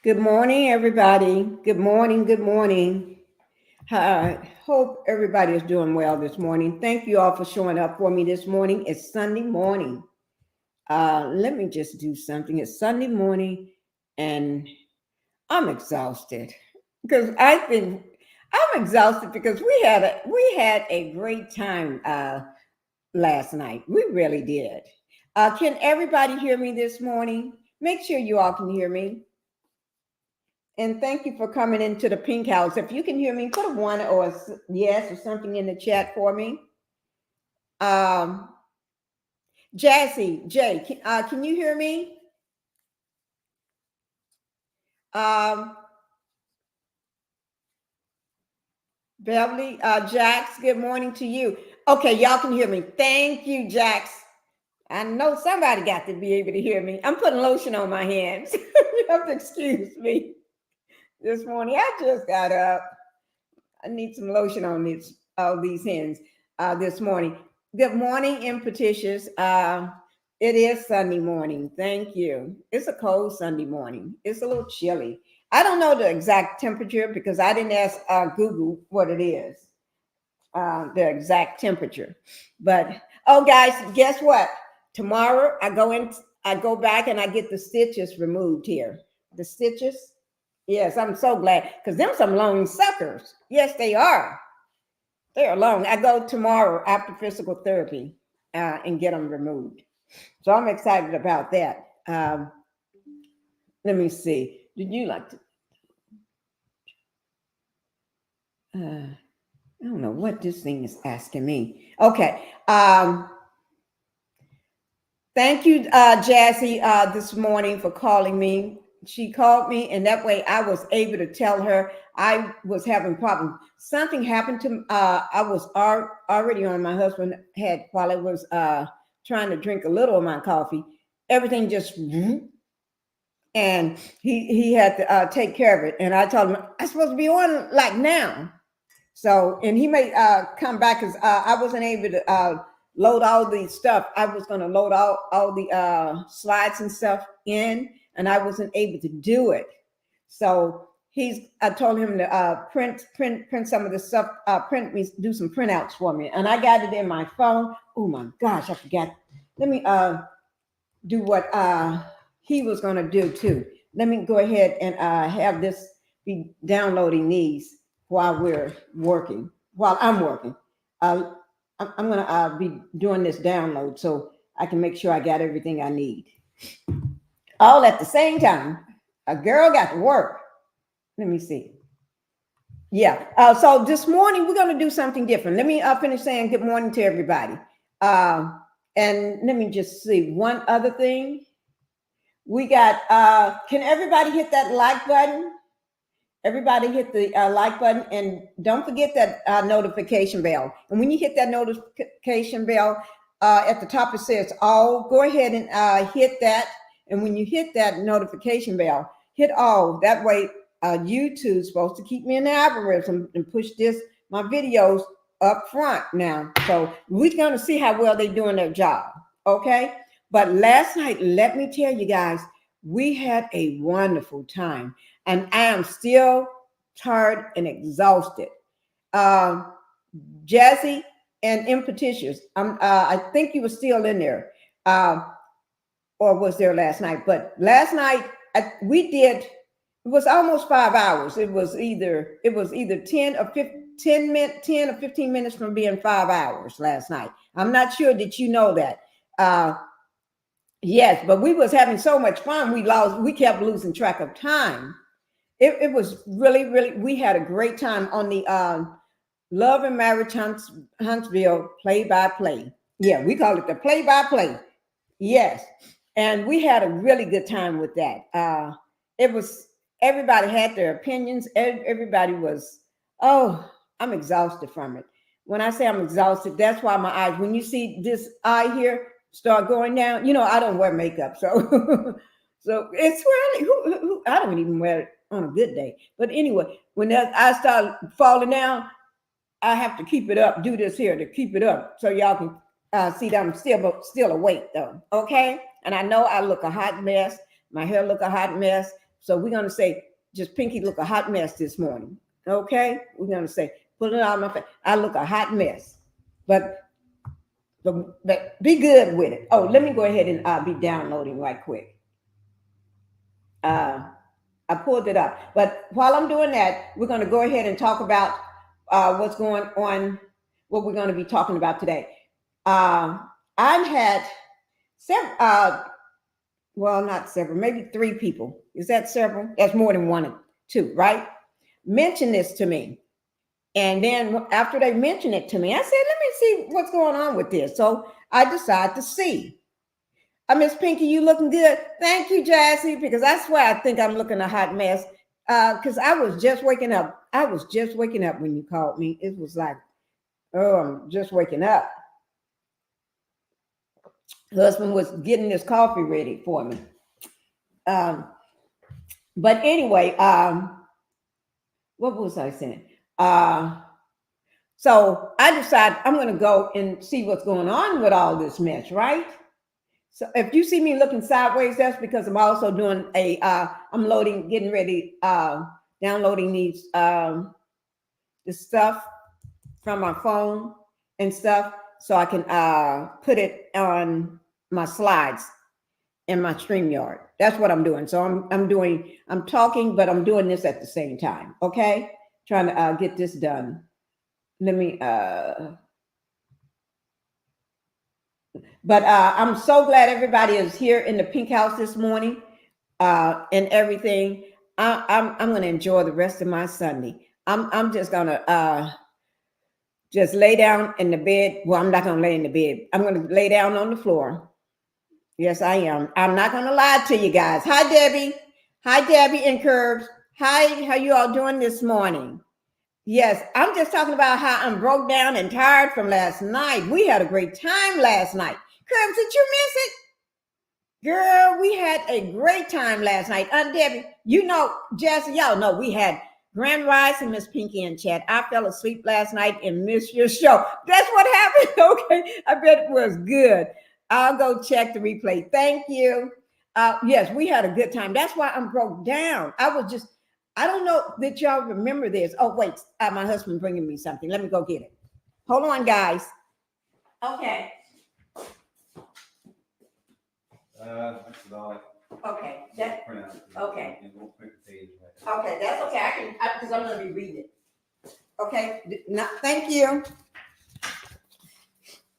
Good morning, everybody. Good morning. Good morning. Hope everybody is doing well this morning. Thank you all for showing up for me this morning. It's Sunday morning. Let me just do something. It's Sunday morning, and I'm exhausted because I'm exhausted because we had a great time last night. We really did. Can everybody hear me this morning? Make sure you all can hear me. And thank you for coming into the Pink House. If you can hear me, put a one or yes or something in the chat for me. Um, Jay, can you hear me? Um, Beverly, Jax, good morning to you. Okay, y'all can hear me. Thank you, Jax. I know somebody got to be able to hear me. I'm putting lotion on my hands. You have to excuse me this morning. I just got up. I need some lotion on all these hands this morning. Good morning, Impetitious. It is Sunday morning. Thank you. It's a cold Sunday morning. It's a little chilly. I don't know the exact temperature because I didn't ask Google what it is, the exact temperature. But oh, guys, guess what? Tomorrow I go back and I get the stitches removed here. The stitches. Yes, I'm so glad because them some long suckers. Yes, they are. They are long. I go tomorrow after physical therapy and get them removed. So I'm excited about that. Let me see. Did you like to? I don't know what this thing is asking me. Okay. Thank you, Jazzy, this morning for calling me. She called me, and that way I was able to tell her I was having problems. Something happened to I was already on. My husband had while I was trying to drink a little of my coffee. Everything just and he had to take care of it. And I told him I'm supposed to be on like now. So and he may come back because I wasn't able to load all the stuff. I was going to load all the slides and stuff in, and I wasn't able to do it. So I told him to print some of the stuff, do some printouts for me, and I got it in my phone. Oh my gosh, I forgot. Let me do what he was going to do too. Let me go ahead and have this be downloading these while we're working, while I'm working. I'm going to be doing this download so I can make sure I got everything I need. All at the same time. A girl got to work. Let me see. Yeah. So this morning we're going to do something different. Let me finish saying good morning to everybody. And let me just see one other thing. We got, can everybody hit that like button? Everybody hit the like button and don't forget that notification bell. And when you hit that notification bell, at the top it says all. Go ahead and hit that. And when you hit that notification bell, hit all. That way, YouTube's supposed to keep me in the algorithm and push my videos up front now. So we're going to see how well they're doing their job. Okay. But last night, let me tell you guys, we had a wonderful time. And I am still tired and exhausted. Jazzy and Impetitious, I think you were still in there, or was there last night? But last night we did. It was almost 5 hours. It was either 10 or 15 minutes from being 5 hours last night. I'm not sure that you know that. Yes, but we was having so much fun. We kept losing track of time. It was really, we had a great time on the Love and Marriage Huntsville play-by-play. Yeah, we call it the play-by-play. Yes. And we had a really good time with that. Everybody had their opinions. Everybody was, I'm exhausted from it. When I say I'm exhausted, that's why my eyes, when you see this eye here start going down, I don't wear makeup. So, so it's really, I don't even wear it on a good day. But anyway, when I start falling down, I have to keep it up, do this here to keep it up so y'all can see that I'm still awake though. Okay. And I know I look a hot mess. My hair look a hot mess. So we're going to say, just Pinkie look a hot mess this morning. Okay? We're going to say, pull it out of my face. I look a hot mess. But be good with it. Oh, let me go ahead and be downloading right quick. I pulled it up. But while I'm doing that, we're going to go ahead and talk about what's going on, what we're going to be talking about today. I've had several, well, not several, maybe 3 people. Is that several? That's more than 1 or 2, right? Mention this to me. And then after they mentioned it to me, I said, let me see what's going on with this. So I decided to see. Miss Pinkie, you looking good. Thank you, Jazzy, because I swear I think I'm looking a hot mess. Because I was just waking up. I was just waking up when you called me. It was like, oh, I'm just waking up. Husband was getting his coffee ready for me. But anyway, what was I saying? So I decided I'm going to go and see what's going on with all this mess, right? So if you see me looking sideways, that's because I'm also doing I'm getting ready, downloading these, the stuff from my phone and stuff, so I can put it on my slides in my StreamYard. That's what I'm doing. So I'm talking, but I'm doing this at the same time. Okay, trying to get this done. Let me. But I'm so glad everybody is here in the Pink House this morning and everything. I'm going to enjoy the rest of my Sunday. I'm just going to just lay down in the bed. Well, I'm not going to lay in the bed. I'm going to lay down on the floor. Yes, I am. I'm not going to lie to you guys. Hi, Debbie. Hi, Debbie and Curbs. Hi, how you all doing this morning? Yes, I'm just talking about how I'm broke down and tired from last night. We had a great time last night. Curbs, did you miss it? Girl, we had a great time last night. Aunt Debbie, you know, Jesse, y'all know we had Grand Rise and Miss Pinkie in chat. I fell asleep last night and missed your show. That's what happened. Okay, I bet it was good. I'll go check the replay. Thank you. Yes, we had a good time. That's why I'm broke down. I don't know that y'all remember this. Oh, wait, my husband bringing me something. Let me go get it. Hold on, guys. Okay. That's about okay. Okay. Okay. Okay, that's okay. I can, because I'm going to be reading it. Okay. Thank you.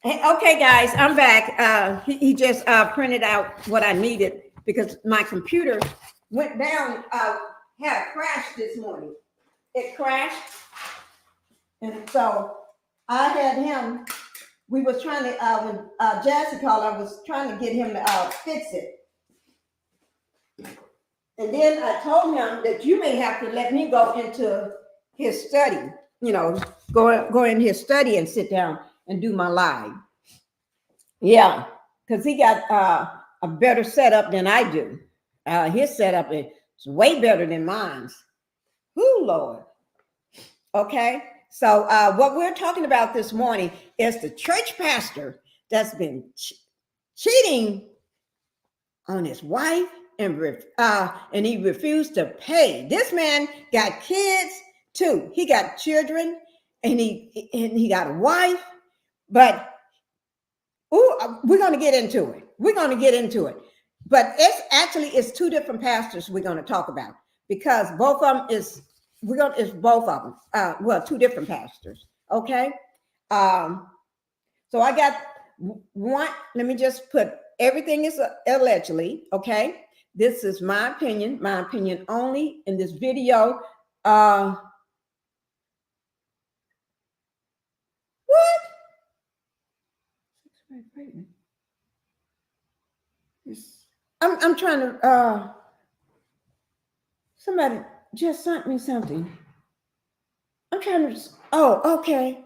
Okay, guys, I'm back. He just printed out what I needed because my computer went down. Had crashed this morning. It crashed, and so I had him. We was trying to when Jassy called, I was trying to get him to fix it. And then I told him that you may have to let me go into his study, you know, go in his study and sit down and do my live. Yeah, because he got a better setup than I do. His setup is way better than mine's. Whoo, Lord. Okay, so what we're talking about this morning is the church pastor that's been cheating on his wife, and he refused to pay. This man got kids too. He got children, and he got a wife. But we're going to get into it. We're going to get into it. But it's 2 different pastors we're going to talk about, because both of them it's both of them. Well, 2 different pastors. Okay. So I got one. Let me just put everything is allegedly. Okay. This is my opinion only in this video. What? I'm trying to somebody just sent me something. I'm trying to okay.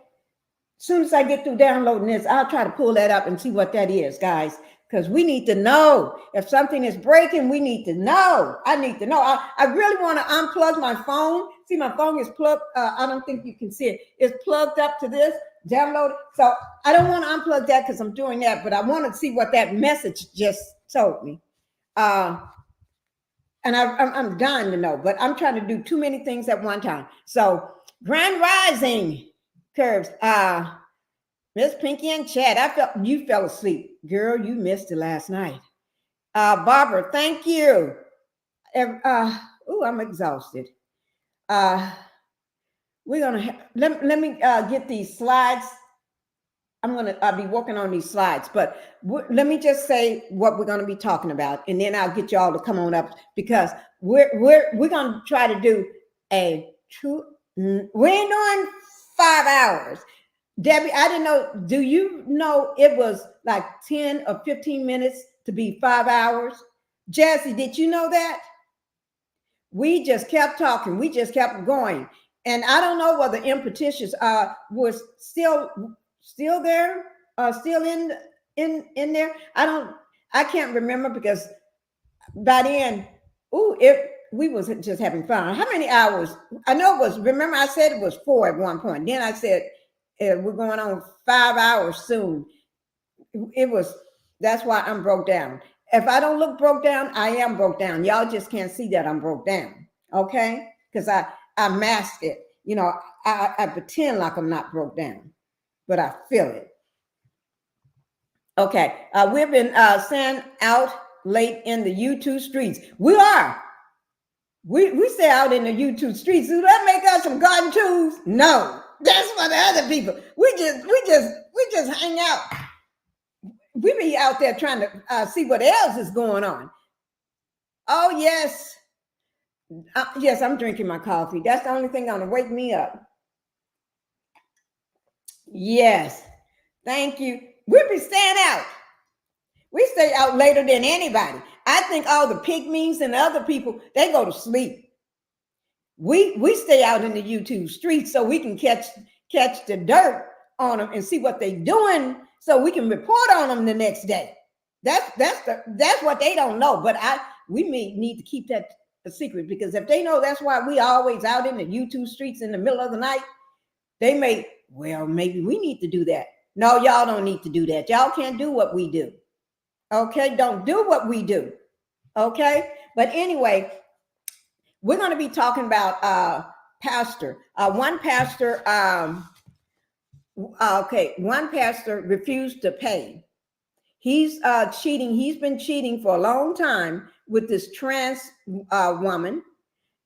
As soon as I get through downloading this, I'll try to pull that up and see what that is, guys. Because we need to know. If something is breaking, we need to know. I need to know. I really want to unplug my phone. See, my phone is plugged. I don't think you can see it. It's plugged up to this. Download it. So I don't want to unplug that because I'm doing that. But I want to see what that message just told me. And I'm dying to know, but I'm trying to do too many things at one time. So, Grand Rising Curves. Miss Pinkie and Chad, I felt you fell asleep. Girl, you missed it last night. Barbara, thank you. I'm exhausted. We're gonna let me get these slides. I'm gonna be working on these slides, but let me just say what we're gonna be talking about, and then I'll get you all to come on up because we're gonna try to do we're doing 5 hours. Debbie, I didn't know. Do you know it was like 10 or 15 minutes to be 5 hours? Jesse, did you know that? We just kept talking. We just kept going. And I don't know whether Impetitious was still there, still in there. I can't remember because by then, we was just having fun. How many hours? I know it was, remember I said it was 4 at one point. Then I said, we're going on 5 hours soon. That's why I'm broke down. If I don't look broke down, I am broke down. Y'all just can't see that I'm broke down. Okay? Because I mask it. You know, I pretend like I'm not broke down, but I feel it. Okay. We've been sent out late in the YouTube streets. We are. We stay out in the YouTube streets. Do that make us some garden tools? No. That's for the other people. We just hang out. We be out there trying to see what else is going on. Oh, yes. Yes, I'm drinking my coffee. That's the only thing gonna wake me up. Yes. Thank you. We be staying out. We stay out later than anybody. I think all the pygmies and the other people, they go to sleep. We stay out in the YouTube streets so we can catch the dirt on them and see what they're doing so we can report on them the next day. That's what they don't know. But we may need to keep that a secret, because if they know that's why we always out in the YouTube streets in the middle of the night, they may, well, maybe we need to do that. No, y'all don't need to do that. Y'all can't do what we do. Okay, don't do what we do. Okay, but anyway, we're going to be talking about pastor. One pastor refused to pay. He's cheating. He's been cheating for a long time with this trans woman,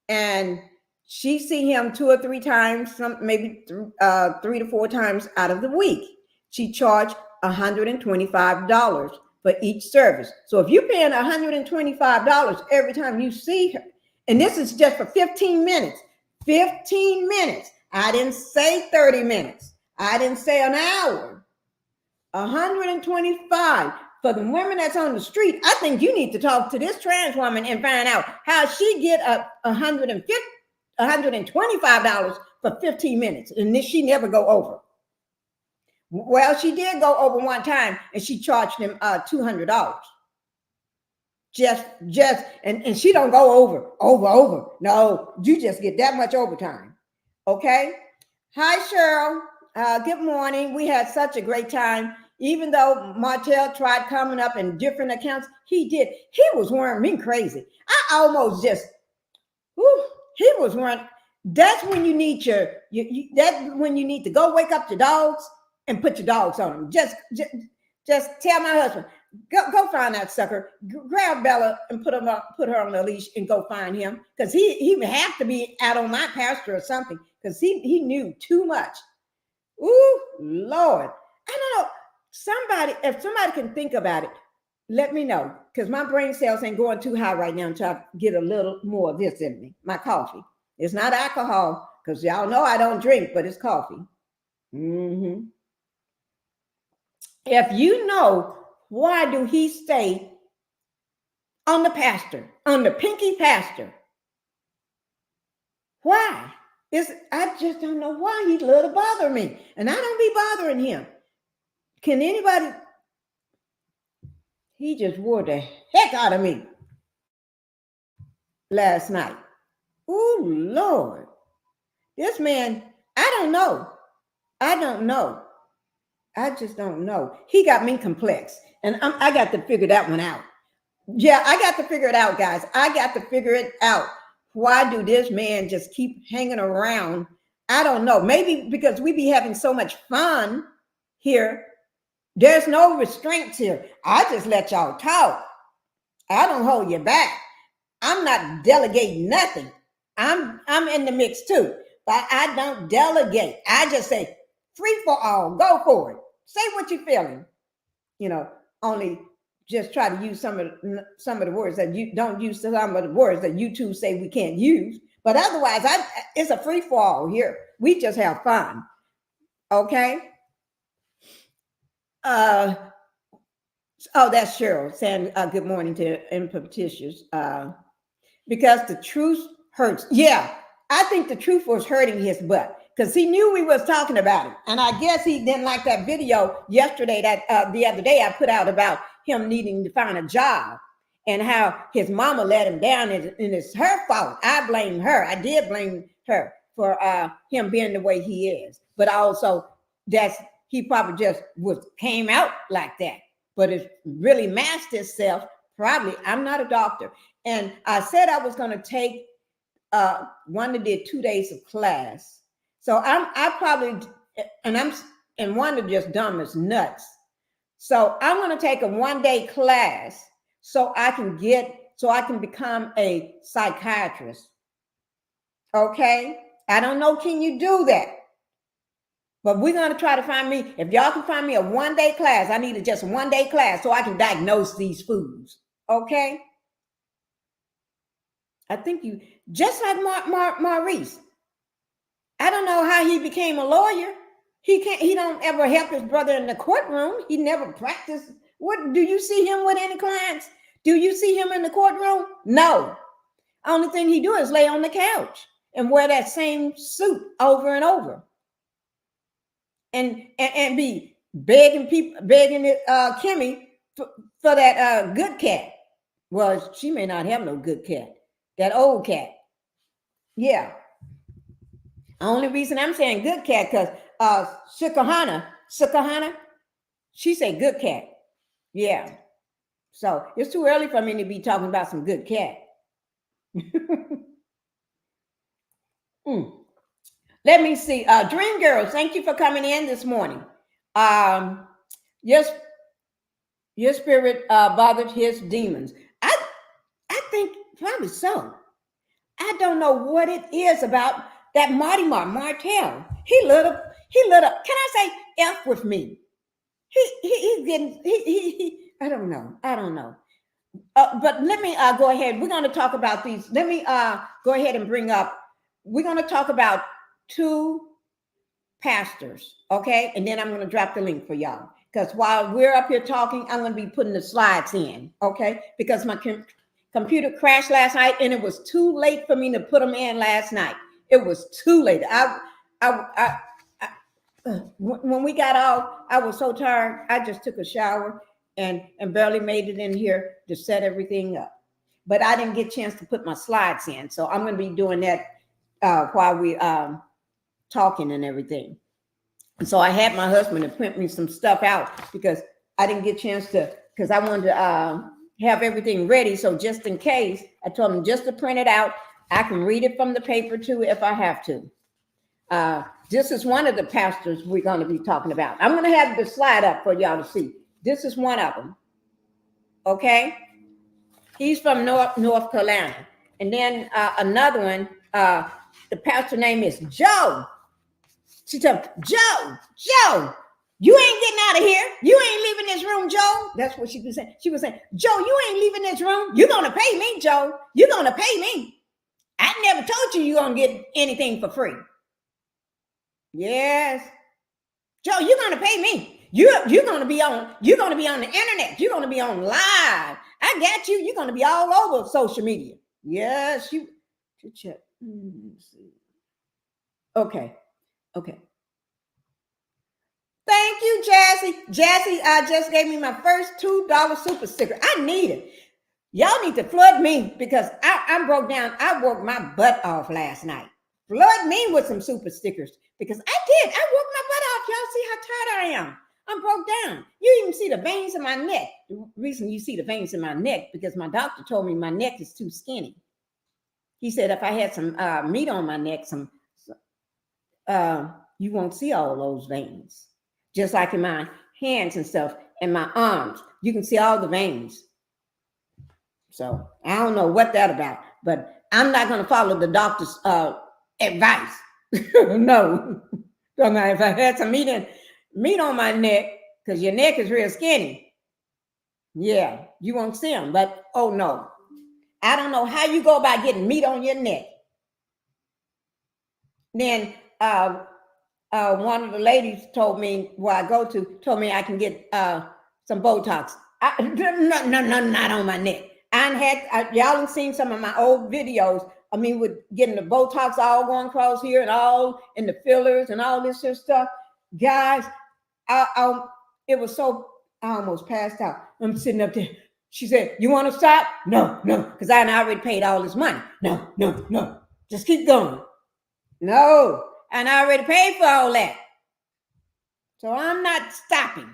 and she see him 2 or 3 times, maybe 3 to 4 times out of the week. She charged $125 for each service. So if you're paying $125 every time you see her, and this is just for 15 minutes, 15 minutes. I didn't say 30 minutes. I didn't say an hour. 125 for the women that's on the street. I think you need to talk to this trans woman and find out how she get $125 for 15 minutes, and this she never go over. Well, she did go over one time, and she charged him $200. And she don't go over. No, you just get that much overtime. Okay. Hi, Cheryl. Good morning. We had such a great time. Even though Martell tried coming up in different accounts, he was wearing me crazy. I almost just, he was wearing. That's when you need when you need to go wake up your dogs and put your dogs on them. Just tell my husband, go find that sucker. Grab Bella and put her on the leash and go find him, because he would have to be out on my pasture or something, because he knew too much. Ooh, Lord. I don't know. If somebody can think about it, let me know, because my brain cells ain't going too high right now until I get a little more of this in me. My coffee. It's not alcohol, because y'all know I don't drink, but it's coffee. Mm-hmm. If you know, why do he stay on the pastor, on the Pinkie pastor? Why? I just don't know why he love to bother me, and I don't be bothering him. Can anybody? He just wore the heck out of me last night. Oh, Lord. This man, I don't know. I just don't know. He got me complex, and I got to figure that one out. Yeah, I got to figure it out, guys. I got to figure it out. Why do this man just keep hanging around? I don't know. Maybe because we be having so much fun here. There's no restraints here. I just let y'all talk. I don't hold you back. I'm not delegating nothing. I'm in the mix too, but I don't delegate. I just say free for all. Go for it. Say what you're feeling. You know, only just try to use some of the words that you don't use. Some of the words that you two say we can't use. But otherwise, it's a free for all here. We just have fun. Okay. Oh, that's Cheryl saying good morning to Impetitious. Because the truth hurts. Yeah, I think the truth was hurting his butt because he knew we was talking about him. And I guess he didn't like that video yesterday that the other day I put out about him needing to find a job and how his mama let him down and it's her fault. I blame her. I did blame her for him being the way he is. But also he probably just came out like that. But it really masked itself. Probably, I'm not a doctor. And I said I was going to take one that did 2 days of class. So and one that just dumb as nuts. So I'm going to take a 1-day class so I can become a psychiatrist. Okay. I don't know. Can you do that? But we're going to try to find me. If y'all can find me a 1-day class, I need just a 1-day class so I can diagnose these foods. Okay. I think you just like Maurice. I don't know how he became a lawyer. He don't ever help his brother in the courtroom. He never practiced. What do you see him with any clients? Do you see him in the courtroom? No. Only thing he do is lay on the couch and wear that same suit over and over. And be begging Kimmy for that good cat. Well, she may not have no good cat. That old cat. Yeah. Only reason I'm saying good cat because Sukahana, she said good cat. Yeah. So it's too early for me to be talking about some good cat. Let me see. Dream Girls, thank you for coming in this morning. Yes, your spirit bothered his demons. I think probably so. I don't know what it is about that Martell. He lit up. Can I say F with me? He's getting. I don't know. But let me go ahead. We're going to talk about these. Let me go ahead and bring up. We're going to talk about 2 pastors, okay? And then I'm going to drop the link for y'all. Because while we're up here talking, I'm going to be putting the slides in, okay? Because my computer crashed last night and it was too late for me to put them in last night. It was too late. When we got off, I was so tired. I just took a shower and barely made it in here to set everything up. But I didn't get a chance to put my slides in. So I'm going to be doing that while we talking and everything. And so I had my husband to print me some stuff out because I didn't get a chance to, because I wanted to have everything ready. So just in case, I told him just to print it out. I can read it from the paper too if I have to. This is one of the pastors we're going to be talking about. I'm going to have the slide up for y'all to see. This is one of them. Okay. He's from North Carolina. And then another one, the pastor name is Joe. She told me, Joe, you ain't getting out of here. You ain't leaving this room, Joe. That's what she was saying. She was saying, Joe, you ain't leaving this room. You're going to pay me, Joe. You're going to pay me. I never told you you're going to get anything for free. Yes. Joe, you're going to pay me. You're going to be on the internet. You're going to be on live. I got you. You're going to be all over social media. Yes, you should check. Okay. Thank you, Jazzy. Jazzy just gave me my first $2 super sticker. I need it. Y'all need to flood me because I broke down. I worked my butt off last night. Flood me with some super stickers because I did. I worked my butt off. Y'all see how tired I am. I'm broke down. You even see the veins in my neck. The reason you see the veins in my neck, because my doctor told me my neck is too skinny. He said if I had some meat on my neck, you won't see all those veins. Just like in my hands and stuff, and my arms, you can see all the veins. So I don't know what that about, but I'm not going to follow the doctor's advice. No. If I had some meat on my neck, because your neck is real skinny, yeah, you won't see them. But oh no, I don't know how you go about getting meat on your neck. Then one of the ladies told me where I go to, told me I can get some Botox. No, not on my neck. Y'all have seen some of my old videos. I mean, with getting the Botox all going across here and all in the fillers and all this stuff. Guys, it was so, I almost passed out. I'm sitting up there. She said, you want to stop? No, because I already paid all this money. No. Just keep going. No, and I already paid for all that. So I'm not stopping.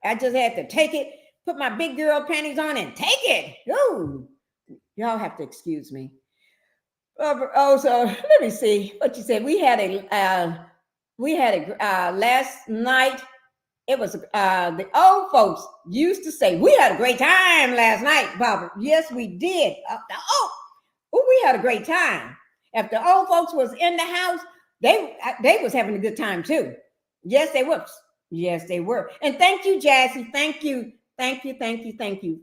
I just had to take it, put my big girl panties on and take it. Ooh, y'all have to excuse me. So let me see what you said. We had a last night. It was the old folks used to say, we had a great time last night, Barbara. Yes, we did. We had a great time. If the old folks was in the house, they was having a good time too. Yes, they were. Yes, they were. And thank you, Jassy. Thank you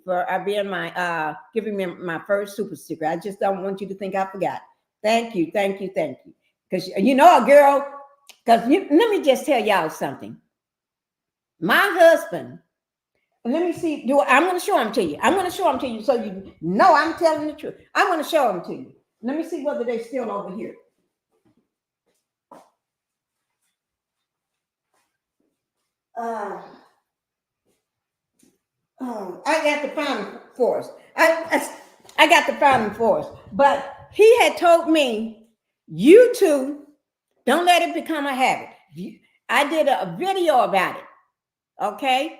for being my giving me my first super sticker. I just don't want you to think I forgot. Thank you. Because you know a girl. Because let me just tell y'all something. My husband. Let me see. I'm going to show him to you. I'm going to show him to you so you know I'm telling the truth. I'm going to show him to you. Let me see whether they're still over here. I got to find them for us. I got to find them for us. But he had told me, you two, don't let it become a habit. I did a video about it. Okay?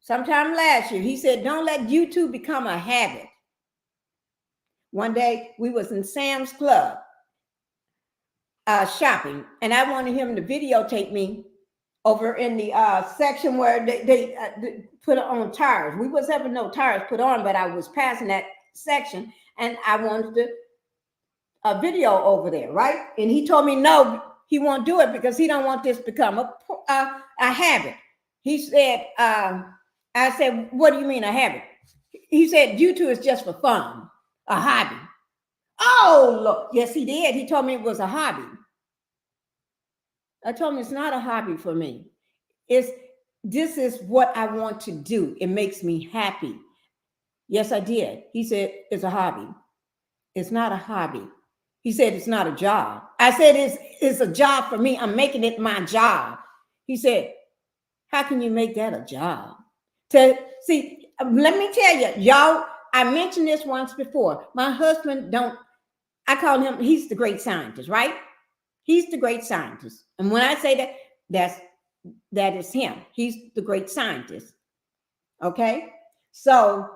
Sometime last year, he said, don't let YouTube become a habit. One day, we was in Sam's Club shopping, and I wanted him to videotape me over in the section where they put on tires. We was having no tires put on, but I was passing that section, and I wanted a video over there, right? And he told me, no, he won't do it because he don't want this to become a habit. He said, I said, what do you mean a habit? He said, YouTube is just for fun, a hobby. Oh, look, yes, he did. He told me it was a hobby. I told him it's not a hobby for me. This is what I want to do. It makes me happy. Yes, I did. He said, it's a hobby. It's not a hobby. He said, it's not a job. I said, it's a job for me. I'm making it my job. He said, how can you make that a job? See, let me tell you, y'all, I mentioned this once before. My husband I call him, he's the great scientist, right? He's the great scientist. And when I say that is him. He's the great scientist. Okay? So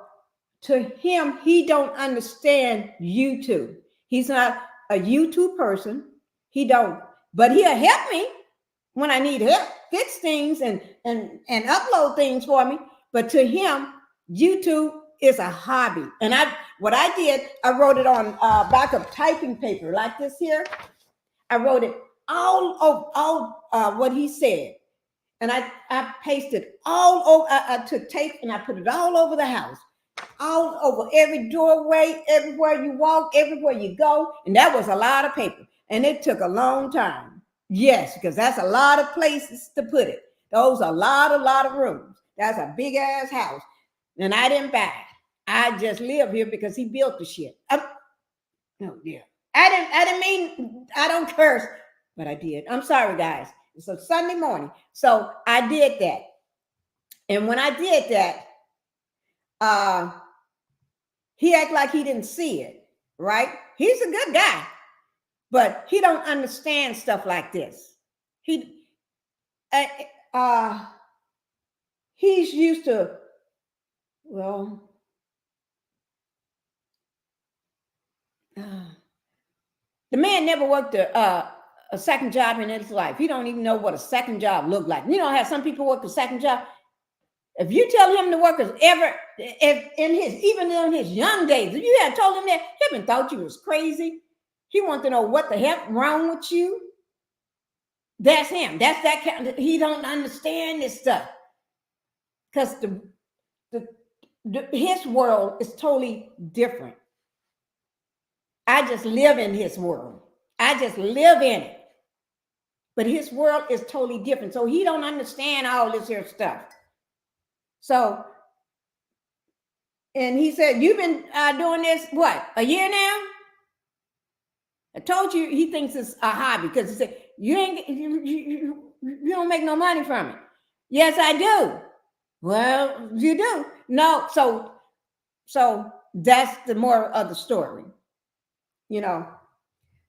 to him, he don't understand YouTube. He's not a YouTube person. He don't, but he'll help me when I need help, fix things and upload things for me. But to him, YouTube is a hobby. And what I did, I wrote it on back of typing paper like this here. I wrote it all what he said. And I pasted all over, I took tape and I put it all over the house, all over every doorway, everywhere you walk, everywhere you go. And that was a lot of paper. And it took a long time. Yes, because that's a lot of places to put it. Those are a lot of rooms. That's a big ass house. And I didn't buy it. I just live here because he built the shit. Oh dear. I didn't mean, I don't curse, but I did. I'm sorry, guys. It's a Sunday morning. So I did that. And when I did that, he acted like he didn't see it, right? He's a good guy, but he don't understand stuff like this. he's used to, well, the man never worked a second job in his life. He don't even know what a second job looked like. You know how some people work a second job? If you tell him to work even in his young days, if you had told him that, he even thought you was crazy. He wanted to know what the heck wrong with you. That's him. That's that kind. He don't understand this stuff because his world is totally different. I just live in his world. I just live in it. But his world is totally different. So he don't understand all this here stuff. So, and he said, you've been doing this, what, a year now? I told you he thinks it's a hobby because he said, you don't make no money from it. Yes, I do. Well, you do. No, so that's the moral of the story. You know,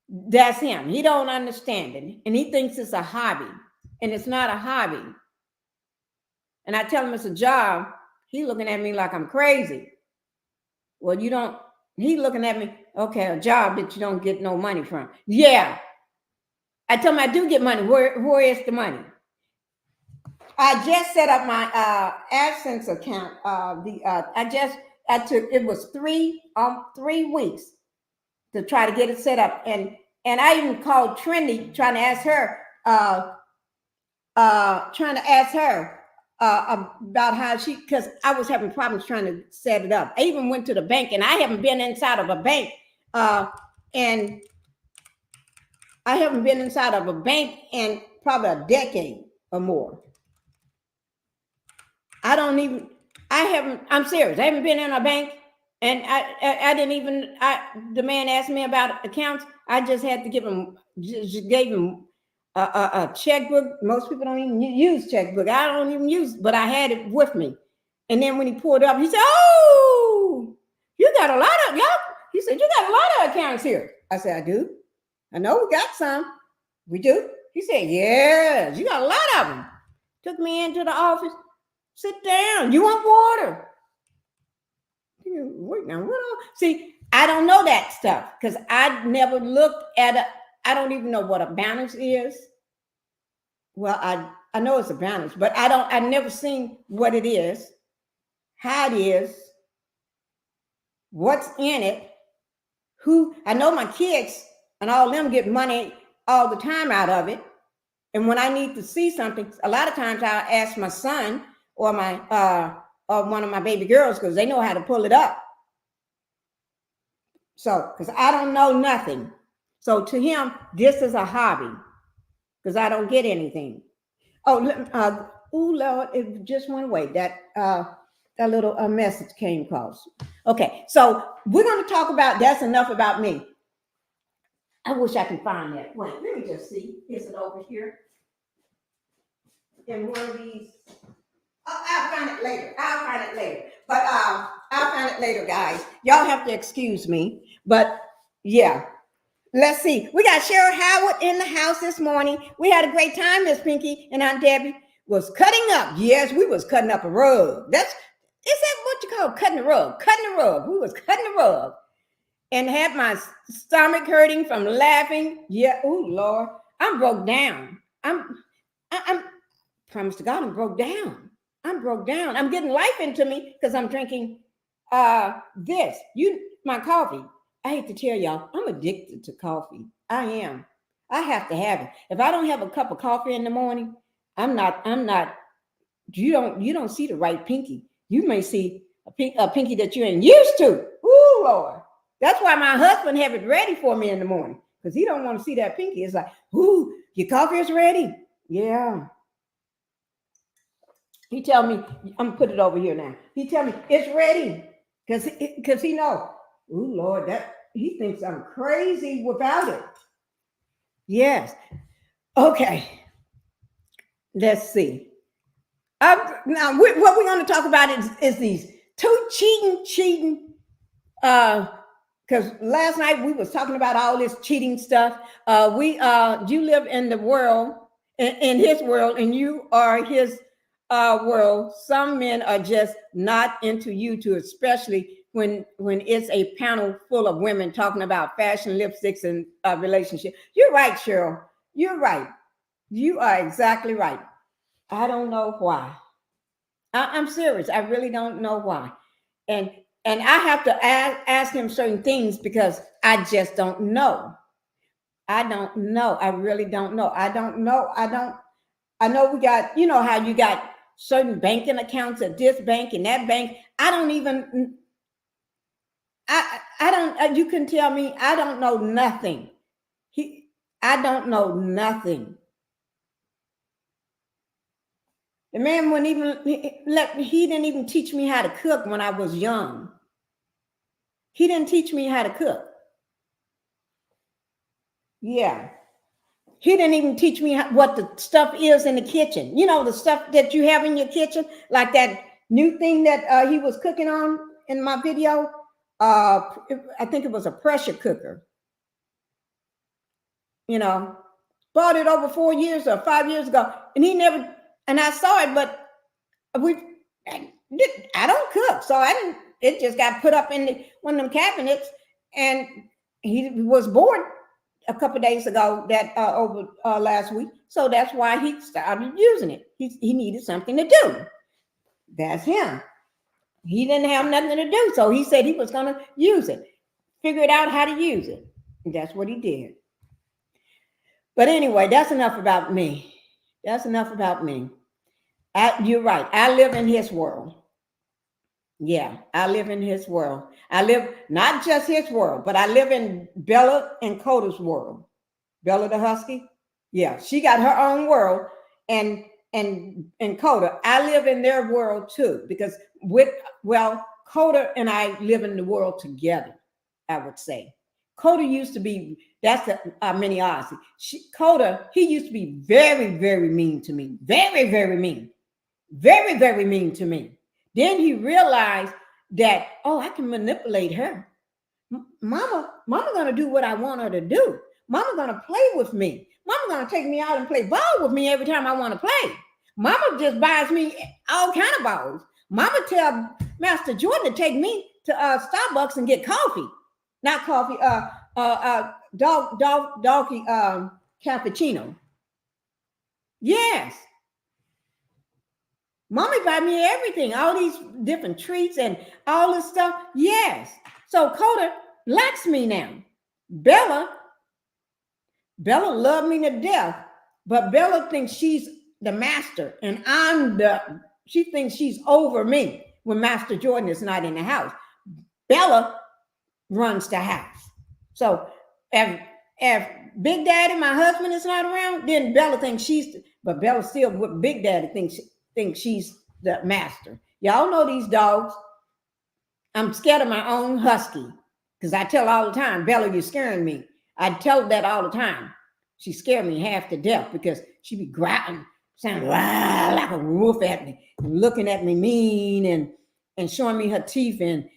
that's him. He don't understand it. And he thinks it's a hobby. And it's not a hobby. And I tell him it's a job. He's looking at me like I'm crazy. Well, he's looking at me, okay, a job that you don't get no money from. Yeah. I tell him I do get money. Where is the money? I just set up my AdSense account. It was 3 weeks to try to get it set up. And I even called Trinity trying to ask her about how because I was having problems trying to set it up. I even went to the bank, and I haven't been inside of a bank in probably a decade or more. I'm serious. I haven't been in a bank, and the man asked me about accounts. I just had to gave him a checkbook. Most people don't even use checkbook. I don't even use, but I had it with me. And then when he pulled up, he said, "Oh, you got a lot of y'all." He said, "You got a lot of accounts here." I said, "I do. I know we got some. We do." He said, "Yes, you got a lot of them." Took me into the office. Sit down. You want water? Wait now. See, I don't know that stuff because I never looked at I don't even know what a balance is. Well, I know it's a balance, but I've never seen what it is, how it is, what's in it, I know my kids and all of them get money all the time out of it. And when I need to see something, a lot of times I'll ask my son or or one of my baby girls because they know how to pull it up. So, because I don't know nothing. So to him, this is a hobby because I don't get anything. Oh, Lord, it just went away. That little message came across. Okay, so we're going to talk about, that's enough about me. I wish I could find that. Wait, let me just see. Is it over here? And one of these. Oh, I'll find it later. But I'll find it later, guys. Y'all have to excuse me. But yeah. Let's see. We got Cheryl Howard in the house this morning. We had a great time. Miss Pinkie and Aunt Debbie was cutting up. Yes, we was cutting up a rug. Is that what you call cutting the rug? Cutting the rug. We was cutting the rug. And had my stomach hurting from laughing. Yeah. Oh, Lord. I'm broke down. I'm promise to God, I'm broke down. I'm getting life into me because I'm drinking my coffee. I hate to tell y'all, I'm addicted to coffee. I am. I have to have it. If I don't have a cup of coffee in the morning, I'm not, you don't see the right Pinkie. You may see a Pinkie that you ain't used to. Ooh, Lord. That's why my husband have it ready for me in the morning because he don't want to see that Pinkie. It's like, ooh, your coffee is ready. Yeah. He tell me, I'm gonna put it over here now. He tell me it's ready because he know. Ooh, Lord, that he thinks I'm crazy without it. Yes. Okay. Let's see. Now, what we're going to talk about is these two cheating. Because last night we was talking about all this cheating stuff. You live in the world, in his world, and you are his world. Some men are just not into you too, especially when it's a panel full of women talking about fashion, lipsticks, and relationship. You're right, Cheryl. You're right. You are exactly right. I don't know why. I'm serious. I really don't know why. And I have to ask him certain things because I just don't know. I don't know. I really don't know. I don't know. I know we got, you know how you got certain banking accounts at this bank and that bank. I don't even, I don't, you can tell me, I don't know nothing. I don't know nothing. The man wouldn't even, he didn't even teach me how to cook when I was young. He didn't teach me how to cook. Yeah. He didn't even teach me what the stuff is in the kitchen. You know, the stuff that you have in your kitchen, like that new thing that he was cooking on in my video. I think it was a pressure cooker. You know, bought it over 4 years or 5 years ago, and he never. And I saw it, but I don't cook, so I didn't. It just got put up in one of them cabinets, and he was bored a couple of days ago that over last week, so that's why he started using it. He needed something to do. That's him. He didn't have nothing to do, so he said he was going to use it, figure it out how to use it, and that's what he did. But anyway, that's enough about me. That's enough about me. You're right. I live in his world. Yeah, I live in his world. I live not just his world, but I live in Bella and Coda's world. Bella the Husky. Yeah, she got her own world, and Coda. I live in their world too, because Coda and I live in the world together. I would say Coda used to be. That's a mini Ozzy. Coda, he used to be very, very mean to me. Very, very mean. Very, very mean to me. Then he realized that, oh, I can manipulate her. Mama gonna do what I want her to do. Mama gonna play with me. Mama gonna take me out and play ball with me every time I want to play. Mama just buys me all kind of balls. Mama tell Master Jordan to take me to Starbucks and get coffee. Not coffee, doggy cappuccino. Yes. Mommy buy me everything, all these different treats and all this stuff. Yes. So Coda likes me now. Bella loved me to death, but Bella thinks she's the master and she thinks she's over me when Master Jordan is not in the house. Bella runs the house. So if Big Daddy, my husband, is not around, then Bella thinks but Bella still with Big Daddy thinks she's the master. Y'all know these dogs. I'm scared of my own husky because I tell her all the time, Bella, you're scaring me. I tell her that all the time. She scared me half to death because she be growling, sounding like a wolf at me, and looking at me mean and showing me her teeth and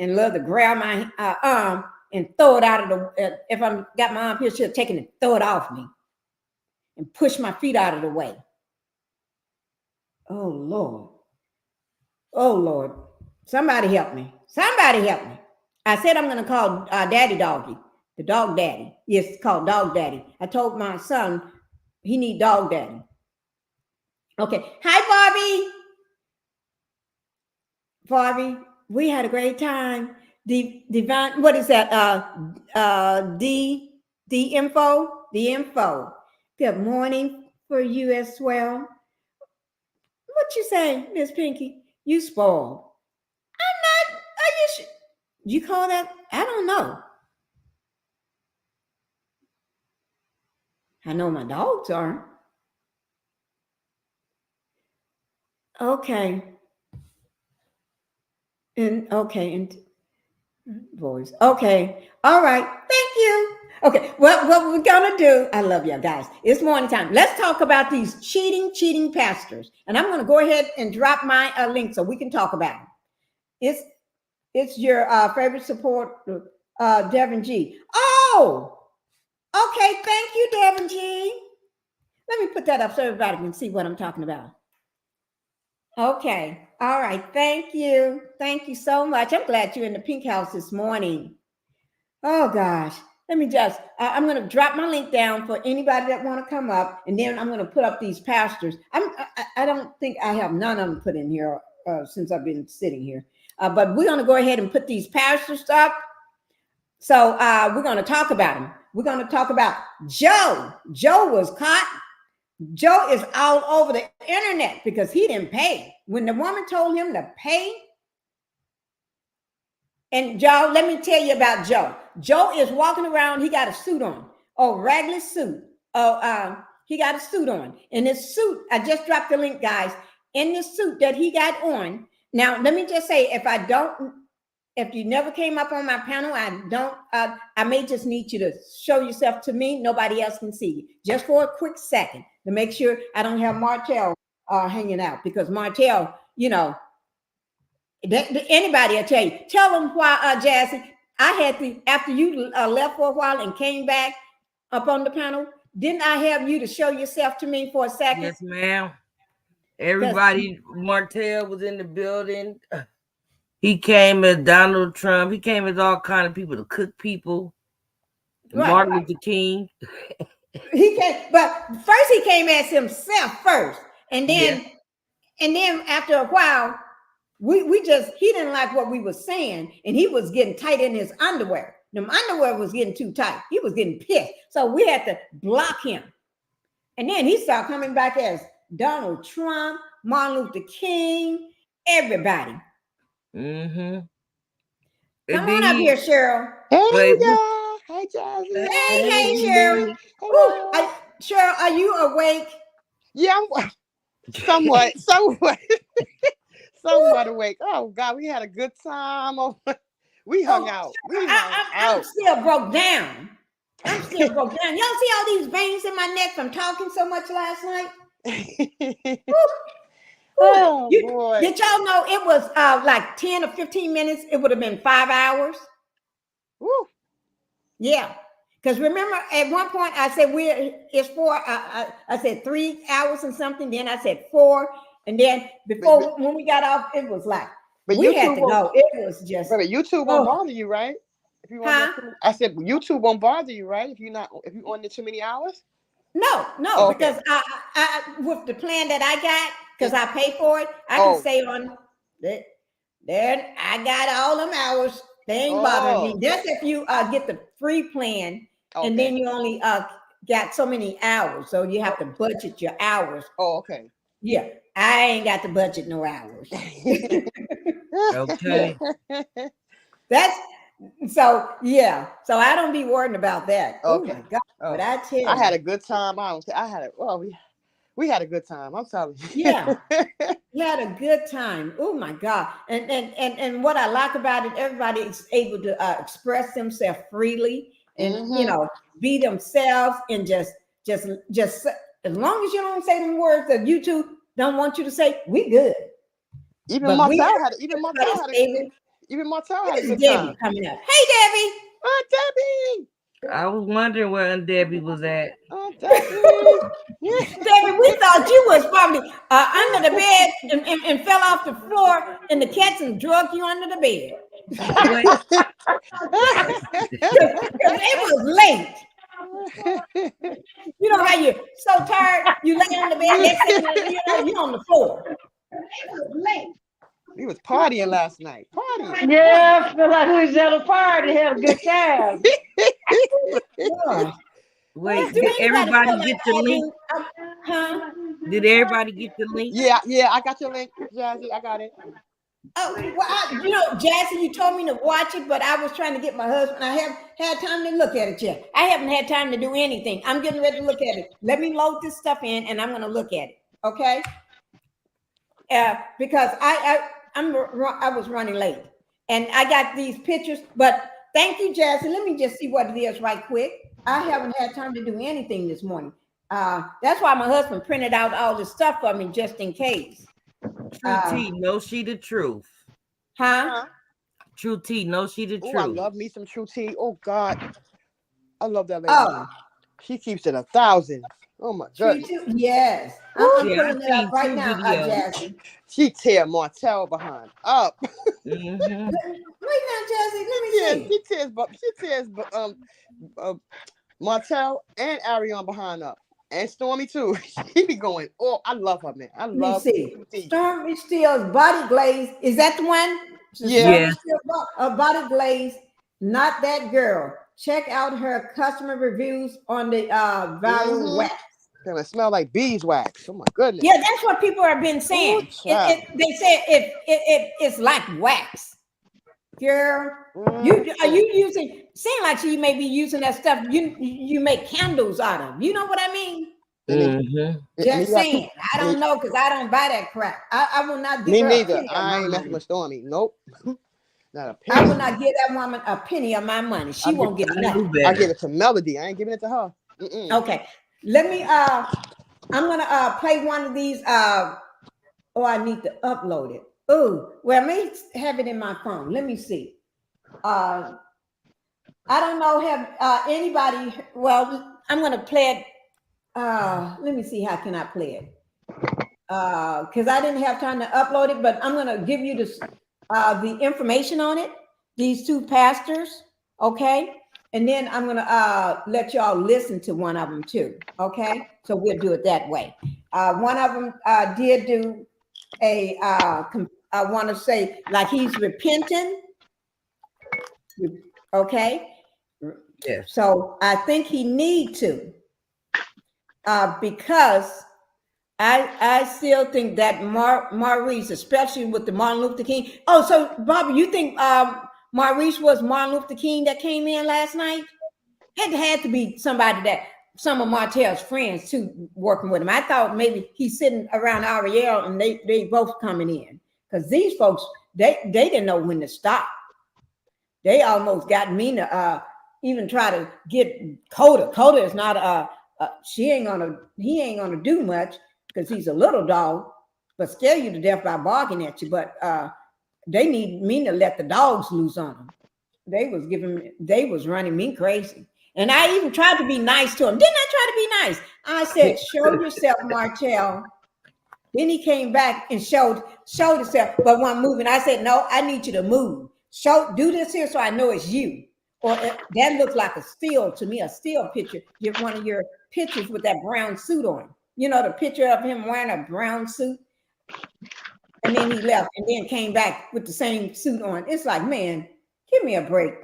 love to grab my arm and throw it out of the. If I got my arm here, she'll take it and throw it off me and push my feet out of the way. Oh Lord. Oh Lord. Somebody help me. Somebody help me. I said I'm going to call Daddy Doggy, the dog daddy. Yes, it's called Dog Daddy. I told my son he need Dog Daddy. Okay. Hi, Barbie. We had a great time. Divine, what is that? The info. Good morning for you as well. What you say, Miss Pinkie? You spoiled. I'm not. You call that? I don't know. I know my dogs are. Okay. And voice. Okay. All right. Thank you. Okay. Well, what we're gonna do, I love you guys. It's morning time. Let's talk about these cheating pastors. And I'm gonna go ahead and drop my link so we can talk about it. It's your favorite support, Devin G. Oh, okay. Thank you, Devin G. Let me put that up so everybody can see what I'm talking about. Okay. All right. Thank you. Thank you so much. I'm glad you're in the Pink House this morning. Oh gosh. Let me just, I'm going to drop my link down for anybody that want to come up. And then I'm going to put up these pastors. I don't think I have none of them put in here since I've been sitting here. But we're going to go ahead and put these pastors up. So we're going to talk about them. We're going to talk about Joe. Joe was caught. Joe is all over the internet because he didn't pay. When the woman told him to pay, and Joe, let me tell you about Joe. Joe is walking around. He got a suit on, regular suit. He got a suit on. In this suit, I just dropped the link, guys. In this suit that he got on. Now, let me just say, if you never came up on my panel, I may just need you to show yourself to me. Nobody else can see you. Just for a quick second to make sure I don't have Martell hanging out, because Martell, anybody will tell you. Tell them why, Jazzy, I had to, after you left for a while and came back up on the panel, didn't I have you to show yourself to me for a second? Yes, ma'am. Everybody, Martell was in the building. He came as Donald Trump. He came as all kind of people, to cook people. Right. Martin Luther King. He came, but first he came as himself first, and then after a while, he didn't like what we were saying, and he was getting tight in his underwear. Them underwear was getting too tight. He was getting pissed, so we had to block him. And then he started coming back as Donald Trump, Martin Luther King, everybody. Mm-hmm. Come on up here, Cheryl. Hey, y'all. Hey, Jazzy. Hey, Cheryl. Ooh, Cheryl, are you awake? Yeah, I'm somewhat awake. Oh, God, we had a good time. We hung out. I'm still broke down. Y'all see all these veins in my neck from talking so much last night? Oh, boy. Did y'all know it was like 10 or 15 minutes? It would have been 5 hours. Woo. Yeah. Because remember, at one point I said it's 4. I said 3 hours and something. Then I said 4. And then when we got off, it was like, we had to go. It was just. But YouTube won't bother you, right? If you want I said YouTube won't bother you, right? If you on there too many hours? No, okay. Because I with the plan that I got, because I pay for it, I can say on there I got all them hours. They ain't bothering me. That's if you get the free plan, and then you only got so many hours, so you have to budget your hours. Oh, okay. Yeah, I ain't got to budget no hours. Okay. So I don't be worrying about that. Okay. Oh my God! But I tell you, I had a good time. We had a good time. I'm telling you. Yeah, we had a good time. Oh my God! And what I like about it, everybody is able to express themselves freely and be themselves, and just as long as you don't say them words that YouTube don't want you to say, we good. Even Martell had a good time. Coming up. Hey, Debbie. Oh, Debbie. I was wondering where Aunt Debbie was at. Oh, Debbie. Debbie, we thought you was probably under the bed and fell off the floor, and the cats and drug you under the bed. It was late. You know how you're so tired, you lay on the bed, next thing you're on the floor. It was late. We was partying last night. Partying. Yeah, I feel like we was at a party, had a good time. Wait, did everybody get the link? Did everybody get the link? Yeah, I got your link, Jazzy. I got it. Oh, well, Jazzy, you told me to watch it, but I was trying to get my husband. I haven't had time to look at it yet. I haven't had time to do anything. I'm getting ready to look at it. Let me load this stuff in, and I'm going to look at it. Okay? Because I was running late, and I got these pictures. But thank you, Jazzy. Let me just see what it is right quick. I haven't had time to do anything this morning. That's why my husband printed out all this stuff for me just in case. True T, know she the truth. Huh? True T, know she the truth. I love me some True T. Oh God, I love that lady. She keeps it 1,000. Oh my Tree goodness. two, yes. Woo. I'm Yeah, I pulling it up seen right two now, videos. Jazzy. She tear Martell behind up. Mm-hmm. Wait now, Jazzy, let me see. She tears uh, Martell and Ariana behind up. And Stormy too. She be going, oh, I love her, man. I Let me love see. her. Stormy Steele's Body Glaze. Is that the one? Yeah. Yeah. Stormy Steele Body Glaze. Not that girl. Check out her customer reviews on the viral wax. Gonna smell like beeswax. Oh my goodness. Yeah, that's what people have been Ooh, saying. child. They say it's like wax. Girl, you are you using? Seem like you may be using that stuff you make candles out of. You know what I mean? Mm-hmm. Just saying. I don't know because I don't buy that crap. I will not give Me her neither. a penny of I my ain't messing money. with Stormy. Nope. Not a I penny. will not give that woman a penny of my money. She won't get I nothing. knew I better. give it to Melody. I ain't giving it to her. Okay. Let me I'm gonna play one of these oh, I need to upload it. Oh, well, I may have it in my phone. Let me see. I don't know, have anybody, well, I'm gonna play it. Let me see, how can I play it? Because I didn't have time to upload it, but I'm gonna give you this the information on it, these two pastors, okay? And then I'm gonna let y'all listen to one of them too, okay? So we'll do it that way. One of them did do a I want to say like he's repenting, okay? Yes. So I think he need to because I still think that Maurice, especially with the Martin Luther King. Oh, so Barbara, you think Maurice was Martin Luther King that came in last night? It had to be somebody that some of Martell's friends too working with him. I thought maybe he's sitting around Ariel and they both coming in because these folks they didn't know when to stop. They almost got me to even try to get Coda. Coda is not he ain't gonna do much because he's a little dog, but scare you to death by barking at you. But they need me to let the dogs loose on them. They was running me crazy. And I even tried to be nice to him. Didn't I try to be nice? I said, show yourself, Martell. Then he came back and showed himself, but one moving. I said, no, I need you to move. Do this here so I know it's you. Or that looks like a still to me, a still picture. Get one of your pictures with that brown suit on. You know, the picture of him wearing a brown suit. And then he left and then came back with the same suit on. It's like, man, give me a break.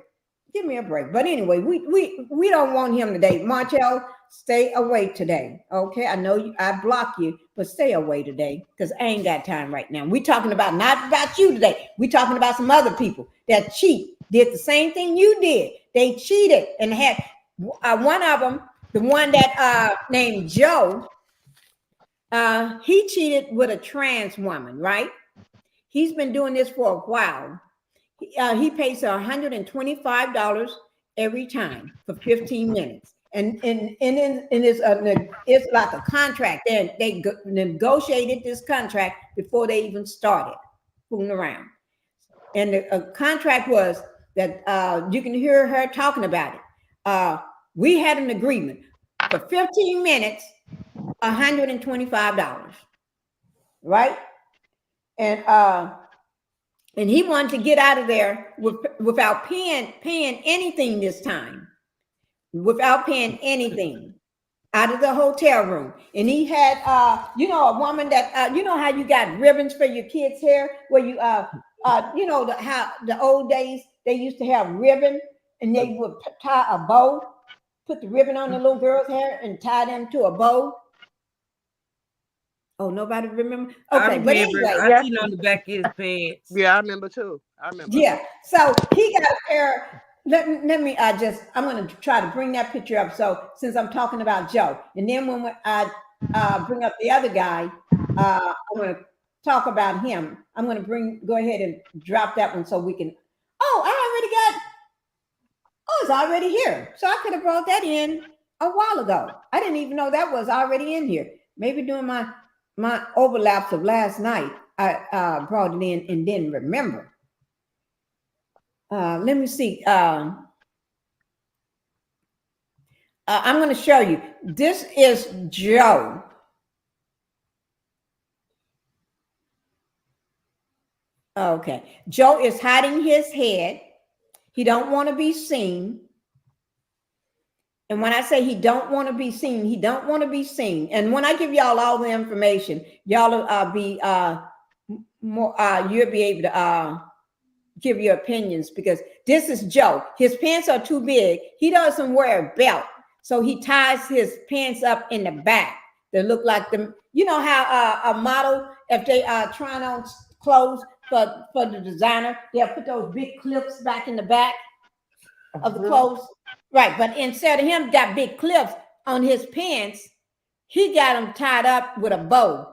Give me a break. But anyway, we don't want him today. Martell, stay away today. Okay. I know I block you, but stay away today because I ain't got time right now. We're talking about not about you today. We're talking about some other people that cheat, did the same thing you did. They cheated and had one of them, the one that named Joe, he cheated with a trans woman, right? He's been doing this for a while. He pays her $125 every time for 15 minutes. And it's like a contract. They negotiated this contract before they even started fooling around. And the contract was that you can hear her talking about it. We had an agreement for 15 minutes, $125, right? And he wanted to get out of there without paying anything this time, without paying anything out of the hotel room. And he had, a woman that, you know how you got ribbons for your kids' hair, where you, how the old days they used to have ribbon, and they would tie a bow, put the ribbon on the little girl's hair, and tie them to a bow. Oh, nobody remember? Okay, but anyway. I seen on the back of his pants. Yeah, I remember too. Yeah, so he got a pair. Let me I'm going to try to bring that picture up. So since I'm talking about Joe, and then when I bring up the other guy, I'm going to talk about him. I'm going to go ahead and drop that one so we can. It's already here. So I could have brought that in a while ago. I didn't even know that was already in here. Maybe during my overlaps of last night, I brought it in and didn't remember. Let me see. I'm going to show you. This is Joe. Okay. Joe is hiding his head. He don't want to be seen. And when I say he don't want to be seen, he don't want to be seen. And when I give y'all all the information, y'all will be more. You'll be able to give your opinions, because this is Joe. His pants are too big. He doesn't wear a belt, so he ties his pants up in the back. They look like them. You know how a model, if they are trying on clothes for the designer, they'll put those big clips back in the back of the clothes. Right, but instead of him got big clips on his pants, he got them tied up with a bow.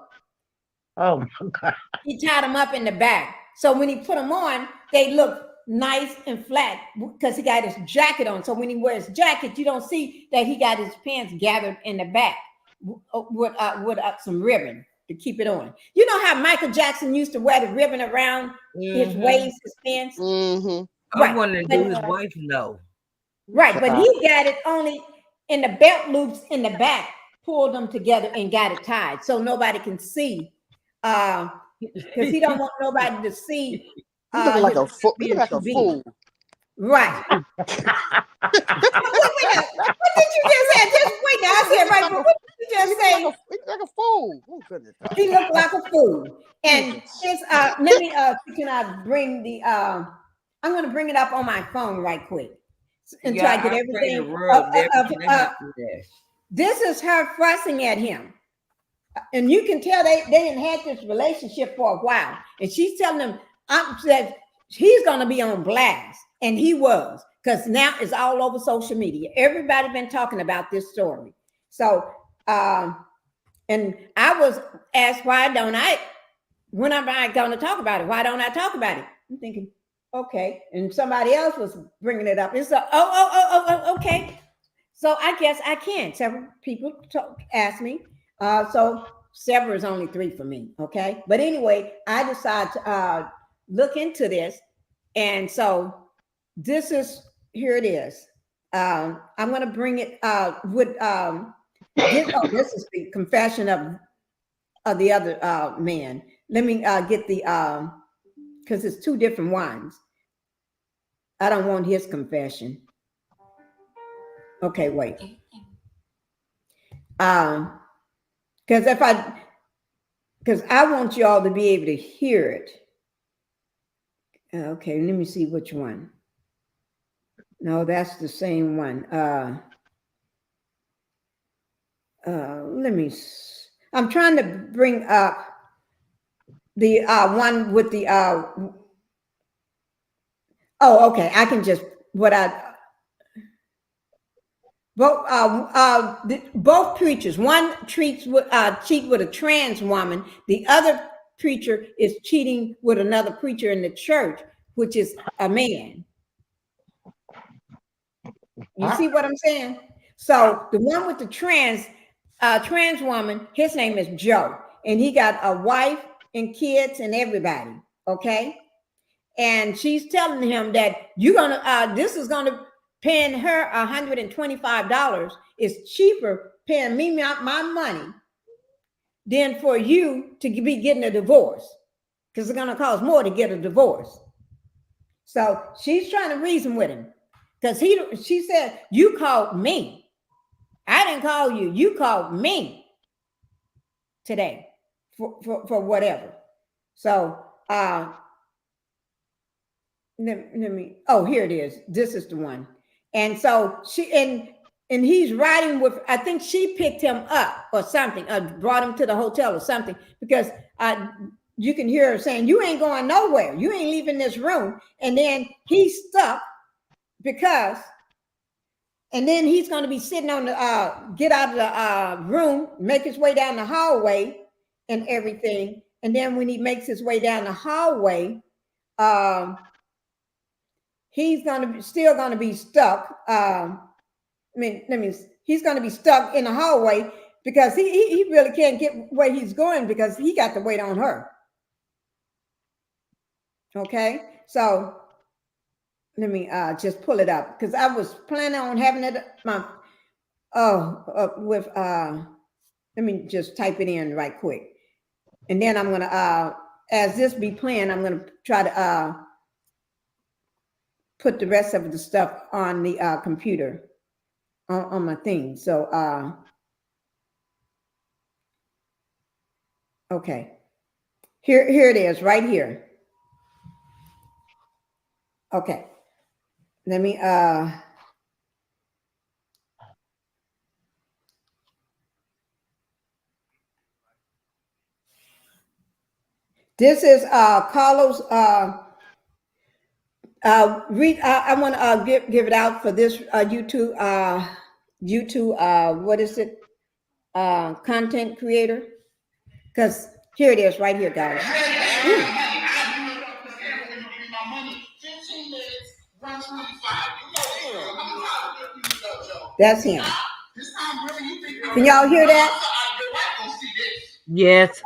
Oh my God. He tied them up in the back. So when he put them on, they look nice and flat because he got his jacket on. So when he wears jacket, you don't see that he got his pants gathered in the back with some ribbon to keep it on. You know how Michael Jackson used to wear the ribbon around his waist, his pants? I Right. want to do his wife know. Right, but he got it only in the belt loops in the back, pulled them together and got it tied so nobody can see. Because he don't want nobody to see. You look like a fool. You look like a fool. Right. What did you just say? Just wait now. I said right, but what did you just say? He look like a fool. Oh goodness. He looked like a fool. And his let me can I bring the I'm gonna bring it up on my phone right quick until I get everything. This is her fussing at him. And you can tell they didn't have this relationship for a while. And she's telling him that he's going to be on blast. And he was, because now it's all over social media. Everybody been talking about this story. So, and I was asked, when am I going to talk about it? Why don't I talk about it? I'm thinking, okay. And somebody else was bringing it up. It's okay. So I guess I can. Several people asked me. So several is only 3 for me, okay? But anyway, I decided to look into this. And so this is, here it is. I'm going to bring it with, this is the confession of the other man. Let me get the, because it's 2 different ones. I don't want his confession. Okay, wait. Because I want y'all to be able to hear it. Okay, let me see which one. No, that's the same one. I'm trying to bring up the one with the okay, I can just both preachers. One cheat with a trans woman. The other preacher is cheating with another preacher in the church, which is a man. You see what I'm saying? So the one with the trans woman, his name is Joe, and he got a wife and kids and everybody. Okay, and she's telling him that you're gonna. This is gonna. Paying her $125 is cheaper paying me my money than for you to be getting a divorce, because it's going to cost more to get a divorce. So she's trying to reason with him, because she said, you called me. I didn't call you. You called me today for whatever. So let me. Oh, here it is. This is the one. And so and he's riding with, I think she picked him up or something, brought him to the hotel or something, because you can hear her saying, you ain't going nowhere. You ain't leaving this room. And then he's stuck and then he's going to be sitting on the, get out of the room, make his way down the hallway and everything. And then when he makes his way down the hallway, he's still going to be stuck. He's going to be stuck in the hallway because he really can't get where he's going because he got to wait on her. Okay, so let me just pull it up because I was planning on having it. with let me just type it in right quick. And then I'm gonna as this be playing, I'm gonna try to put the rest of the stuff on the computer on my thing. So okay. Here it is right here. Okay. Let me this is Carlos read I want to give it out for this YouTube what is it? Content creator. Because here it is right here, guys. That's him. Can y'all hear that? Yes.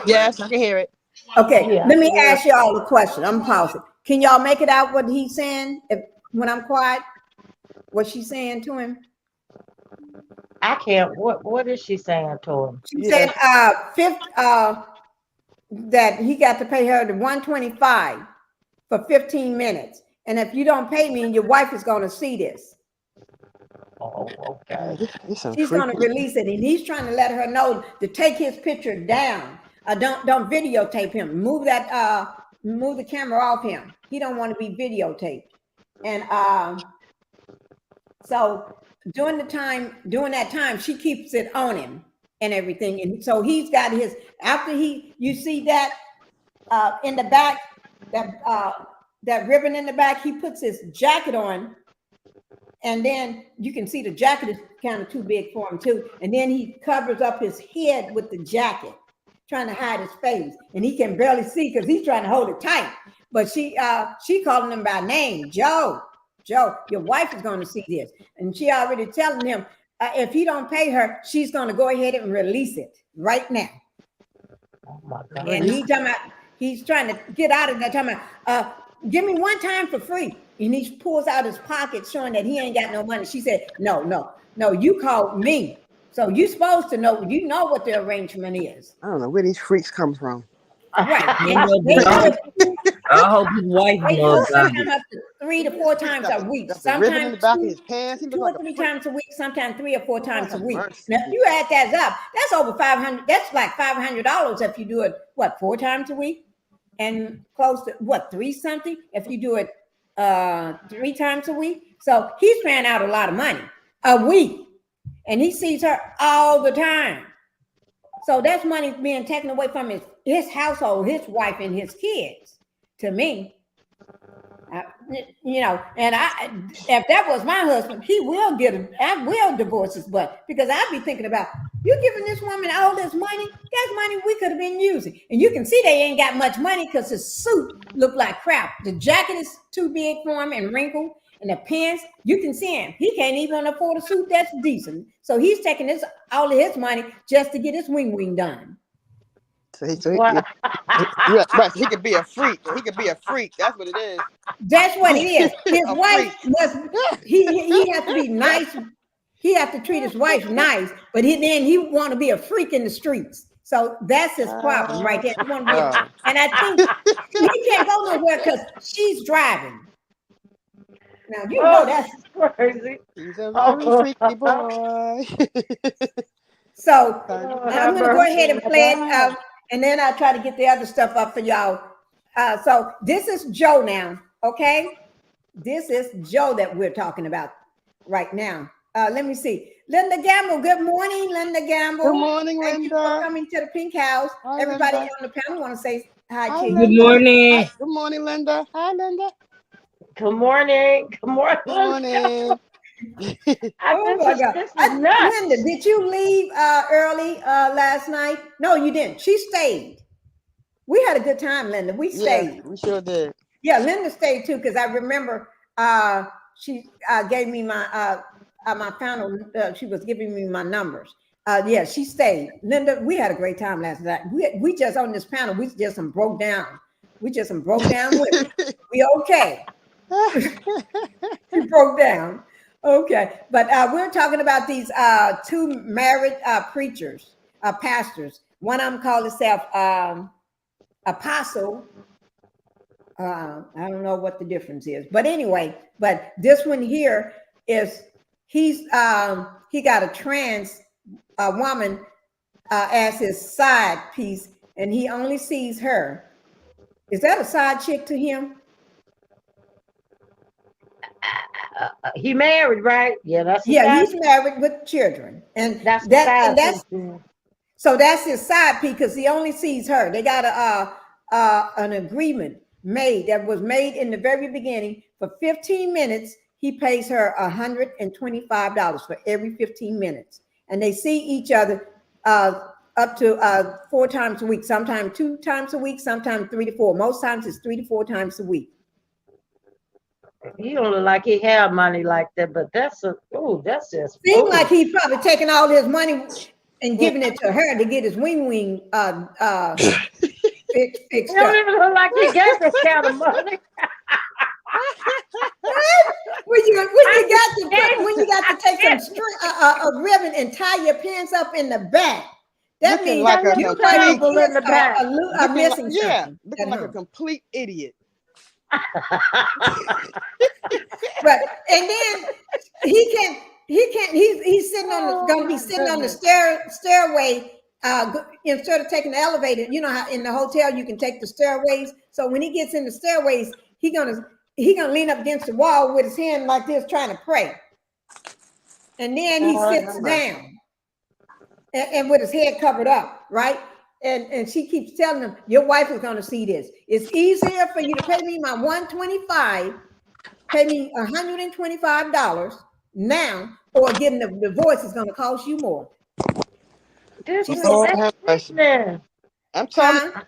Yes, I can hear it. Okay, Yeah, let me yeah. ask y'all a question. I'm pausing. Can y'all make it out what he's saying when I'm quiet? What she's saying to him? I can't. What is she saying to him? She said that he got to pay her the $125 for 15 minutes. And if you don't pay me, your wife is going to see this. Oh, okay. She's going to release it, and he's trying to let her know to take his picture down. Don't videotape him. Move the camera off him. He don't want to be videotaped. And so during that time, she keeps it on him and everything. And so he's got his you see that in the back, that ribbon in the back, he puts his jacket on. And then you can see the jacket is kind of too big for him too. And then he covers up his head with the jacket, trying to hide his face. And he can barely see because he's trying to hold it tight. But she calling him by name, Joe, your wife is going to see this. And she already telling him, if he don't pay her, she's going to go ahead and release it right now. Oh my God. And he's trying to get out of that, talking about, give me one time for free. And he pulls out his pocket showing that he ain't got no money. She said, no, you called me. So you supposed to know, you know what the arrangement is. I don't know where these freaks come from. Right. I hope his wife They knows do about come it. up to 3 to 4 times a week. Got the ribbon in the Sometimes back of his pants. He 2 look or like 3 a freak. times a week, sometimes 3 or 4 times a week. mercy. Now, if you add that up, that's over $500. That's like $500 if you do it, 4 times a week? And close to 3 something if you do it 3 times a week. So he's paying out a lot of money a week, and he sees her all the time. So that's money being taken away from his household, his wife, and his kids. To me, and if that was my husband, I will divorce his butt, because I'd be thinking about, you giving this woman all this money? That's money we could have been using. And you can see they ain't got much money because his suit looked like crap. The jacket is too big for him and wrinkled, and the pants, you can see him. He can't even afford a suit that's decent. So he's taking all of his money just to get his wing done. Wow. Right, he could be a freak. He could be a freak. That's what it is. That's what it is. His A wife he has to be nice. He has to treat his wife nice, but then he want to be a freak in the streets. So that's his problem right there. And I think he can't go nowhere because she's driving. Now you know that's crazy. He's a very freaky boy. so. I'm gonna go ahead and play it, and then I'll try to get the other stuff up for y'all. So this is Joe now, okay? This is Joe that we're talking about right now. Let me see. Linda Gamble, good morning, Linda Gamble. Good morning, Thank you for Linda. coming to the Pink House. Hi, Everybody Linda. on the panel want to say hi Hi, to you. Good morning. Good morning, Linda. Hi, Linda. Good morning. Good morning. Good morning. Oh my God. This is nuts. Linda, did you leave early last night? No, you didn't. She stayed. We had a good time, Linda. We stayed. Yeah, we sure did. Yeah, Linda stayed too, because I remember she gave me my final. She was giving me my numbers. Yeah, she stayed. Linda, we had a great time last night. We just on this panel. We just broke down. We just broke down with it. We okay. We broke down. Okay, but we're talking about these two married preachers, pastors. One of them called himself apostle. I don't know what the difference is, but anyway, but this one here is he got a trans woman as his side piece, and he only sees her. Is that a side chick to him? He married, right? Yeah, that's He's married with children, and that's so that's his side piece because he only sees her. They got an agreement made that was made in the very beginning. For 15 minutes, he pays her $125 for every 15 minutes, and they see each other up to 4 times a week. Sometimes 2 times a week, sometimes 3 to 4. Most times it's 3 to 4 times a week. He don't look like he had money like that, but that's just seems like he's probably taking all his money and giving it to her to get his wing fixed He don't even look like he got this kind of money. when you got to take some string, a ribbon and tie your pants up in the back, that Looking means like you're in the back. missing yeah, something. looking like a complete idiot. But and then he's sitting on going to be sitting on the stairway instead of taking the elevator. You know how in the hotel you can take the stairways. So when he gets in the stairways, he gonna lean up against the wall with his hand like this, trying to pray. And then he sits down and with his head covered up, right? And she keeps telling him, your wife is going to see this. It's easier for you to pay me my $125, pay me $125 now, or getting the divorce is going to cost you more. This is sickening. I'm telling you.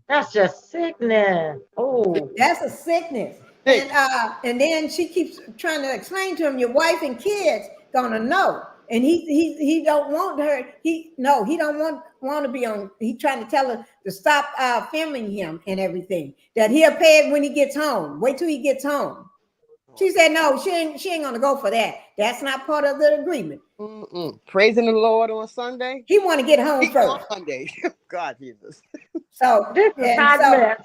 That's just sickening. Oh, that's a sickness. And then she keeps trying to explain to him, your wife and kids gonna know. And he don't want her. He don't want to be on. He's trying to tell her to stop filming him and everything. That he'll pay it when he gets home. Wait till he gets home. She said no. She ain't gonna go for that. That's not part of the agreement. Praising the Lord on Sunday. He want to get home first. On Sunday. God Jesus. So this is hot mess.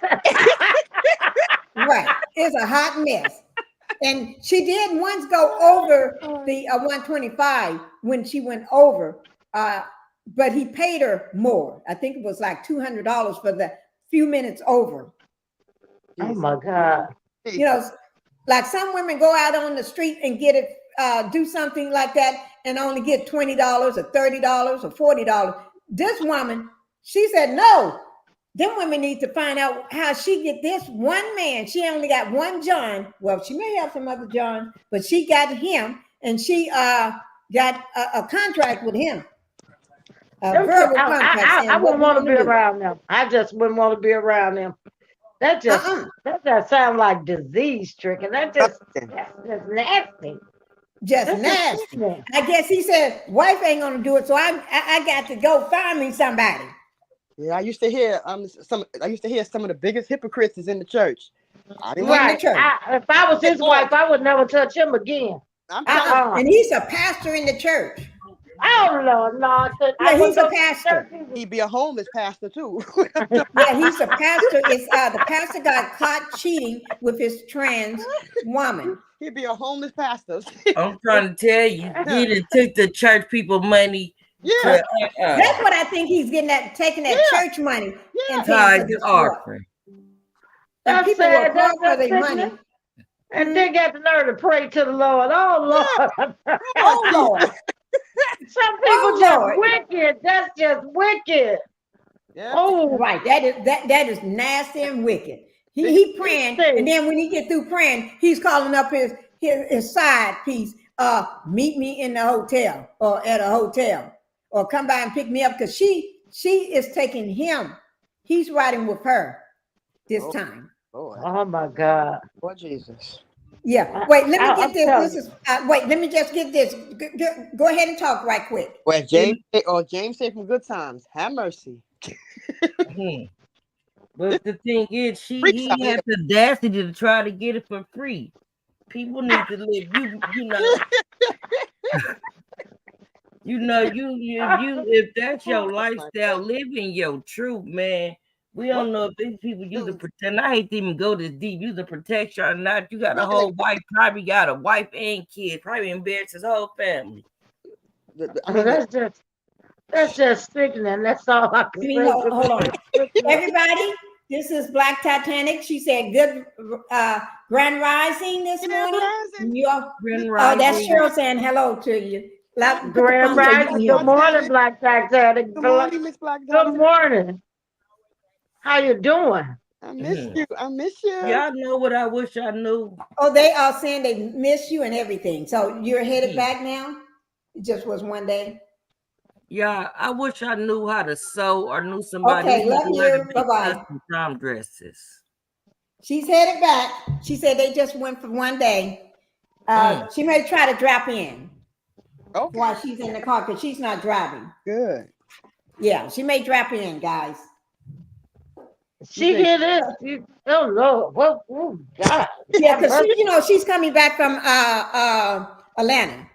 Right, it's a hot mess. And she did once go over the 125 when she went over, but he paid her more. I think it was like $200 for the few minutes over. Oh my God! You know, like some women go out on the street and get it, do something like that, and only get $20 or $30 or $40. This woman, she said no. Them women need to find out how she get this one man. She only got one John. Well, she may have some other John, but she got him, and she got a contract with him. A verbal contract. I wouldn't want to be around them. I just wouldn't want to be around them. That just sounds like disease stricken. That's just nasty. Just nasty. I guess he said wife ain't gonna do it, so I got to go find me somebody. Yeah, I used to hear some of the biggest hypocrites is in the church. Right. If I was his wife, I would never touch him again. And he's a pastor in the church. Oh no. Yeah, he's a pastor. He'd be a homeless pastor too. Yeah, he's a pastor. It's the pastor got caught cheating with his trans woman. He'd be a homeless pastor. I'm trying to tell you, he done took the church people money. Yeah, that's what I think he's getting at, taking that church money and paying for this offering. And people will call for their money. And they got the nerve to pray to the Lord. Oh Lord. Oh Lord. Some people just wicked. That's just wicked. Yeah. Oh, right. That is nasty and wicked. He praying, and then when he get through praying, he's calling up his side piece. Meet me in the hotel or at a hotel, or come by and pick me up, because she is taking him. He's riding with her this time. Oh my God. Oh Jesus. Yeah. Wait, let me get this. This is wait. Let me just get this. Go ahead and talk right quick. Well, James said from Good Times, have mercy. But the thing is, he had the audacity to try to get it for free. People need to live. You if that's your lifestyle, living your truth, man. We don't know if these people use to pretend. I hate to even go this deep. Use to protect you or not. You got a whole wife, probably got a wife and kids, probably embarrassed his whole family. That's just sickening. That's all I can say. Hold on. Everybody, this is Black Titanic. She said good grand rising this morning. That's Cheryl saying hello to you. Grand rising. Good morning, Black Titanic. Good morning, Miss Black. Good morning. How you doing? I miss you. I miss you. Y'all know what I wish I knew. Oh, they are saying they miss you and everything. So you're headed back now? It just was one day. Yeah, I wish I knew how to sew or knew somebody. Okay, love you. Bye-bye. Prom dresses. She's headed back. She said they just went for one day. She may try to drop in while she's in the car because she's not driving. Good. Yeah, she may drop in, guys. She hear this. Oh Lord. What? Oh God. Yeah, because she's coming back from Atlanta.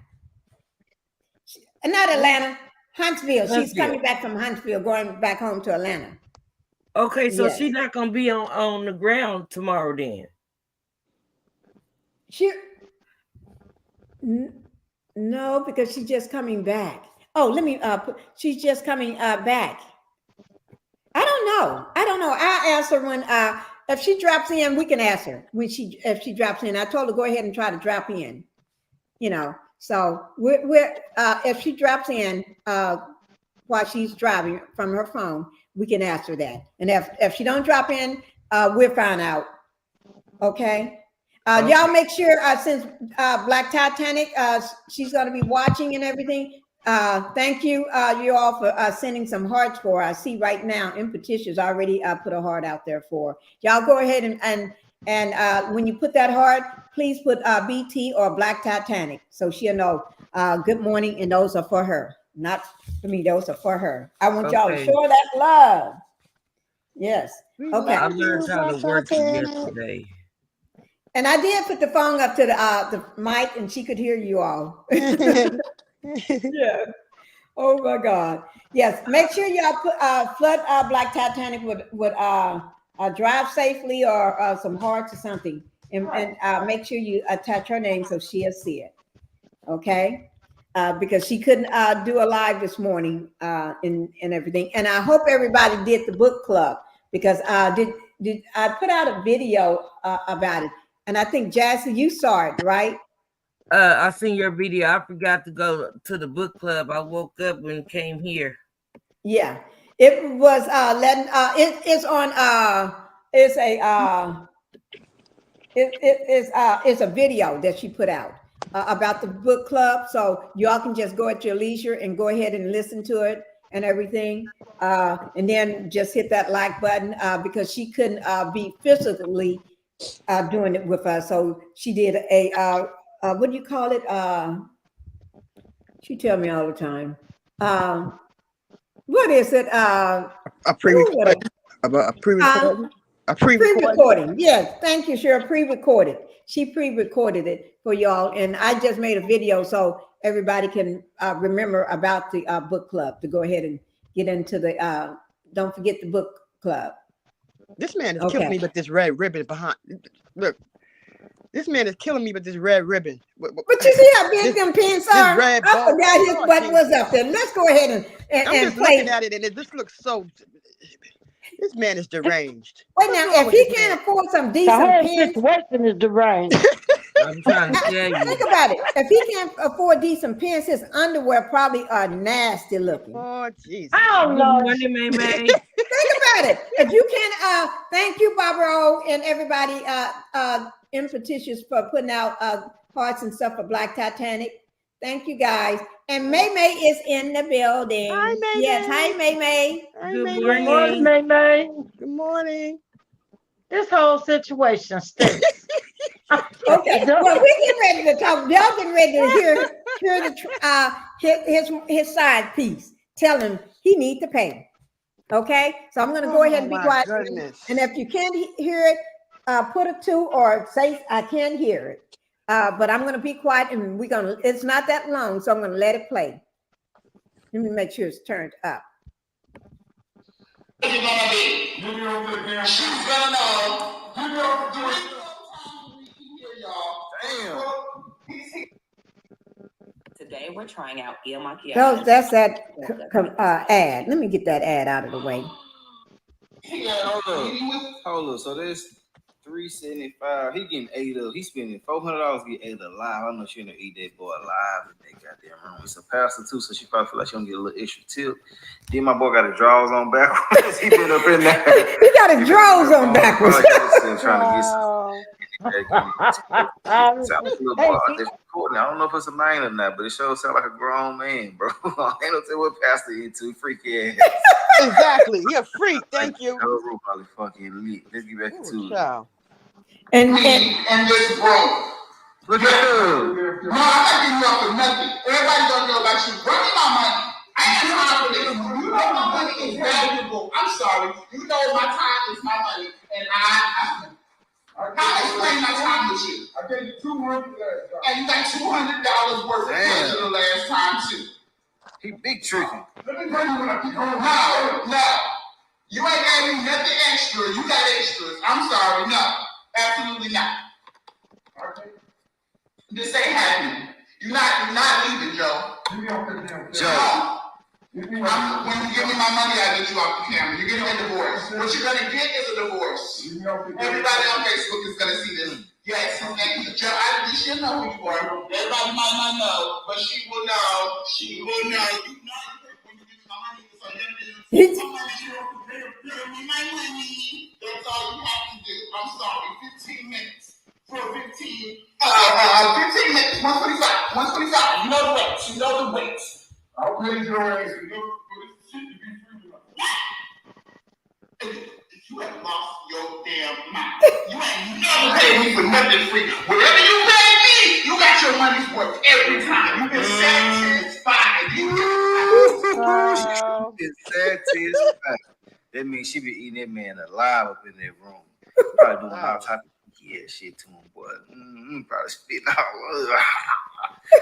Not Atlanta, Huntsville. She's coming back from Huntsville, going back home to Atlanta. Okay, so she's not gonna be on the ground tomorrow then. No, because she's just coming back. Oh, let me she's just coming back. I don't know. I'll ask her when if she drops in, we can ask her if she drops in. I told her go ahead and try to drop in. So we're if she drops in while she's driving from her phone, we can ask her that. And if she don't drop in, we'll find out. Okay. Y'all make sure since Black Titanic, she's going to be watching and everything. Thank you, you all for sending some hearts for her. I see right now, Patricia's already put a heart out there for her. Y'all go ahead and when you put that heart, please put BT or Black Titanic so she'll know. Good morning, and those are for her, not for me. Those are for her. I want y'all to show that love. Yes. Okay. I learned how to work yesterday. And I did put the phone up to the mic, and she could hear you all. Yeah. Oh my God. Yes. Make sure y'all put flood Black Titanic with drive safely or some hearts or something, and make sure you attach her name so she'll see it. Okay. Because she couldn't do a live this morning and everything. And I hope everybody did the book club because did I put out a video about it. And I think, Jassy, you saw it, right? I seen your video. I forgot to go to the book club. I woke up and came here. Yeah, it was it's on it's a video that she put out about the book club. So y'all can just go at your leisure and go ahead and listen to it and everything. And then just hit that like button because she couldn't be physically doing it with us. So she did a what do you call it? She tell me all the time. What is it? A pre-recording. A pre-recording. Yes, thank you, Cheryl. Pre-recorded. She pre-recorded it for y'all, and I just made a video so everybody can remember about the book club to go ahead and get into the. Don't forget the book club. This man is killing me with this red ribbon behind. Look, this man is killing me with this red ribbon. But you see how big them pins are? I forgot his butt was up there. Let's go ahead and I'm just play. looking at it, and it just looks so. This man is deranged. Wait now, if he can't afford some decent pins, the whole situation is deranged. I'm trying to tell you. Think about it. If he can't afford decent pants, his underwear probably are nasty looking. Oh, jeez. I don't know. Think about it. If you can, thank you, Barbara O, and everybody in Petitious for putting out hearts and stuff for Black Titanic. Thank you, guys. And May is in the building. Hi, May. Yes, hi, May. Good Good morning, May. Good morning. This whole situation stinks. Okay, well, we're getting ready to talk. Y'all getting ready to hear his side piece. Tell him he need to pay. Okay, so I'm going to go ahead and be quiet. Goodness. And if you can't hear it, put a 2 or say I can't hear it. But I'm going to be quiet and it's not that long, so I'm going to let it play. Let me make sure it's turned up. She's gonna know. Today we're trying out Il Makiage. That's that ad. Let me get that ad out of the way. Hold up. So that's $375. He getting ate up. He's spending $400 to get ate alive. I know she gonna eat that boy alive in that goddamn room. It's a pastor too, so she probably feel like she gonna get a little extra tip. Then my boy got his drawers on backwards. He been up in there. He got his drawers on backwards. Trying to get some. I don't know if it's a man or not, but it sure sound like a grown man, bro. I ain't no tell what pastor into freaky ass. Exactly. You're a freak. Thank you. The room probably fucking lit. Let's get back to it. And this broke. Look at her. No, I'm not giving you up for nothing. Everybody don't know about you. Bring me my money. I ain't got time for this. You know my money is valuable. I'm sorry. You know my time is my money, and I explain my time with you. I gave you $200 last time. And you got $200 worth of pleasure the last time too. He big tricky. Let me bring you when I keep going. No. You ain't gave me nothing extra. You got extras. I'm sorry. No. Absolutely not. Okay. This ain't happening. You're not leaving, Joe. Give me off the damn Joe. When you give me my money, I get you off the camera. You're getting a divorce. What you're gonna get is a divorce. Everybody on Facebook is gonna see this. Yes, and Joe, she should know who you are. Everybody might not know, but she will know. She will know. You know when you give me my money, it's on your my money. That's all you have to do. I'm sorry. 15 minutes. For 15 minutes. 125. 125. You know the weights. You know the weights. I'll pay your ass to look for this shit to be free tonight. You have lost your damn mind. You ain't never paid me for nothing free. Whatever you pay me, you got your money's worth every time. You've been satisfied. You've been satisfied. That means she be eating that man alive up in that room. Probably doing all type of shit to him, boy. Probably spitting all over.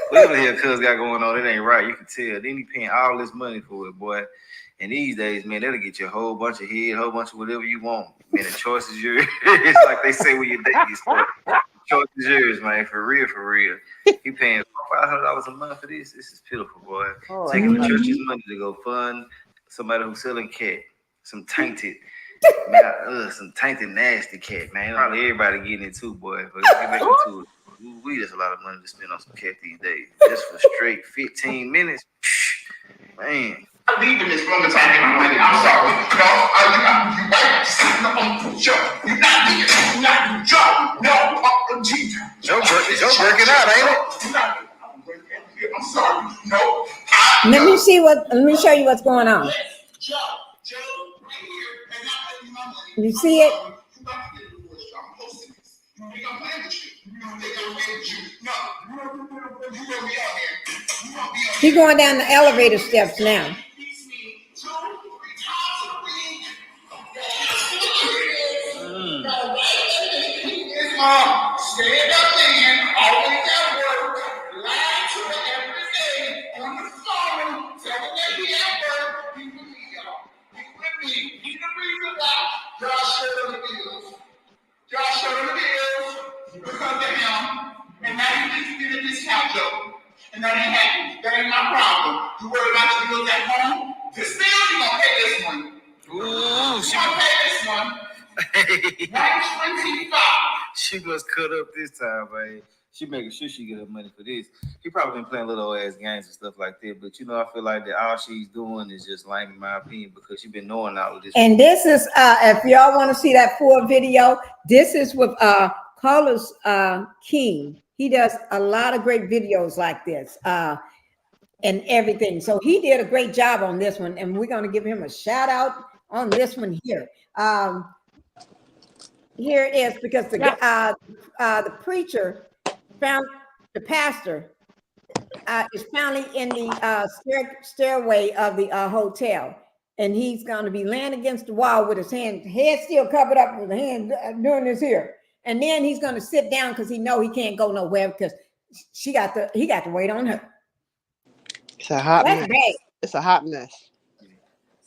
Whatever the hell cuz got going on, it ain't right. You can tell. Then he paying all this money for it, boy. And these days, man, that'll get you a whole bunch of head, a whole bunch of whatever you want. Man, the choice is yours. It's like they say when your date gets started. The choice is yours, man. For real, for real. He paying $500 a month for this. This is pitiful, boy. Taking the church's money to go fund somebody who's selling cat. Some tainted, some tainted nasty cat, man. Probably everybody getting it too, boy. But let's get back into it. We just a lot of money to spend on some cat these days. Just for straight 15 minutes, man. I'm leaving this room and taking my money. I'm sorry. No, you right. Joe, you're not leaving. You're not Joe. No, Joe working out, ain't it? I'm sorry. No. Let me show you what's going on. Joe, right here, and not paying my money. You see it? I'm posting this. You think I'm playing with you? You don't think I'm playing with you? No. You won't be on here. You won't be on He's going down the elevator steps now. Stand up in, always at work, lie to her every day, on the phone, tell her that he at work, be with me, y'all. Be with me. He's the reason why y'all showed him the bills. Y'all showed him the bills because of him, and now you think you get a discount, Joe. And that ain't happening. That ain't my problem. You worry about the bills at home? This bill, you gonna pay this one. Ooh, you gonna pay this one. 125. She was cut up this time, man. She making sure she get her money for this. He probably been playing little ass games and stuff like that. But I feel like that all she's doing is just lame, in my opinion, because she been knowing all of this. And this is if y'all want to see that full video, this is with Carlos King. He does a lot of great videos like this and everything. So he did a great job on this one, and we're going to give him a shout out on this one here. Here it is, because the preacher found the pastor is finally in the stairway of the hotel, and he's going to be laying against the wall with his head still covered up with the hand doing this here. and then he's going to sit down because he know he can't go nowhere because he got to wait on her. It's a hot That's mess. bad. It's a hot mess.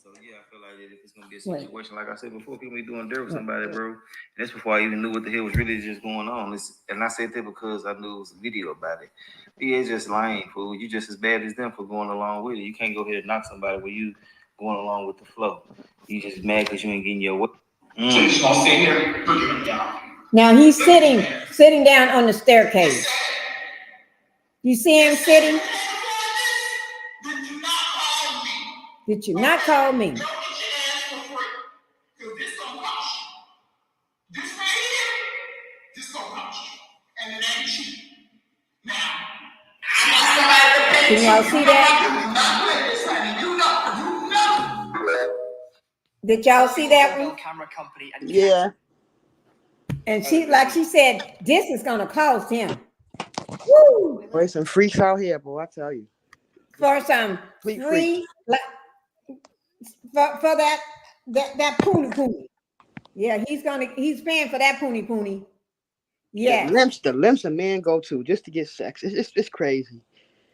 So yeah, I feel like if it's gonna be a situation, like I said before, people be doing dirt with somebody, bro. And that's before I even knew what the hell was really just going on. And I said that because I knew it was a video about it. But yeah, it's just lying, fool. You just as bad as them for going along with it. You can't go ahead and knock somebody where you going along with the flow. You just mad because you ain't getting your way. So you just gonna sit here looking him down. Now he's sitting down on the staircase. You see him sitting? Did you not call me? Did you not call me? Don't get your ass for free. Because this gonna cost you. This right here, this gonna cost you. And it ain't cheap. Now, I want somebody to pay. Can y'all see that? You not play this, honey. You know. Did y'all see that one? Camera company and Yeah. And she, like she said, this is gonna cost him. Woo! Boy, some freaks out here, boy. I tell you. For some Freak. free, for that poonie. Yeah, he's paying for that poonie. Yeah, The limps a man go to just to get sex. It's crazy.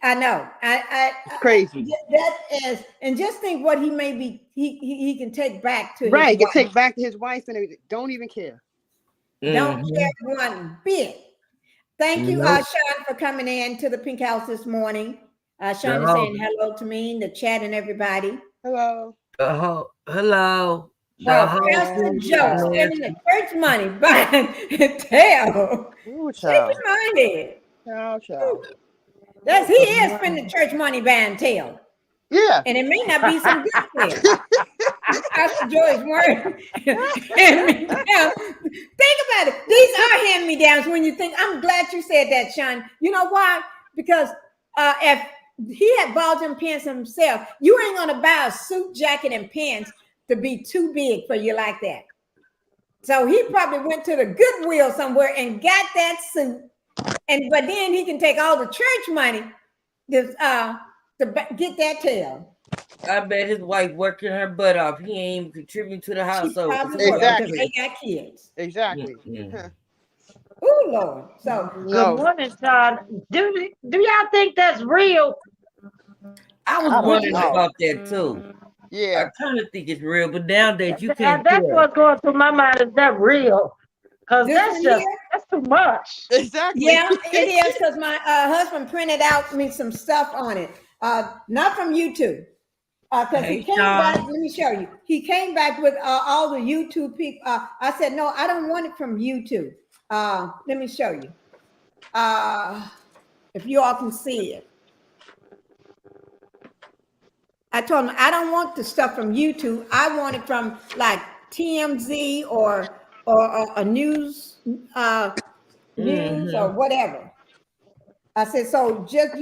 I know. It's crazy. That is, and just think what he may be. He can take back to Right, his can wife. take back to his wife and everything. Don't even care. Don't care one bit. Thank you, Sean, for coming in to the Pink House this morning. Sean is saying hello to me in the chat and everybody. Hello. Hello. Well, Pastor Joe spending the church money buying tail. Ooh, Shake child. your mind in. Child. He is spending church money buying tail. Yeah. And it may not be some good tail. Pastor Joy's word. Hand me down. Think about it. These are hand me downs when you think. I'm glad you said that, Sean. You know why? Because if he had bought them pants himself, you ain't gonna buy a suit, jacket, and pants to be too big for you like that. So he probably went to the Goodwill somewhere and got that suit. But then he can take all the church money to get that tail. I bet his wife working her butt off. He ain't even contributing to the household. Exactly. They got kids. Exactly. Oh Lord. So good morning, Sean. Do y'all think that's real? I was wondering about that too. Yeah. I kind of think it's real, but nowadays you can't. That's what's going through my mind. Is that real? Because that's too much. Exactly. Yeah, it is. Because my husband printed out me some stuff on it. Not from YouTube. Because he came back. Let me show you. He came back with all the YouTube people. I said, no, I don't want it from YouTube. Let me show you. If you all can see it. I told him I don't want the stuff from YouTube. I want it from like TMZ or a news or whatever. I said, so just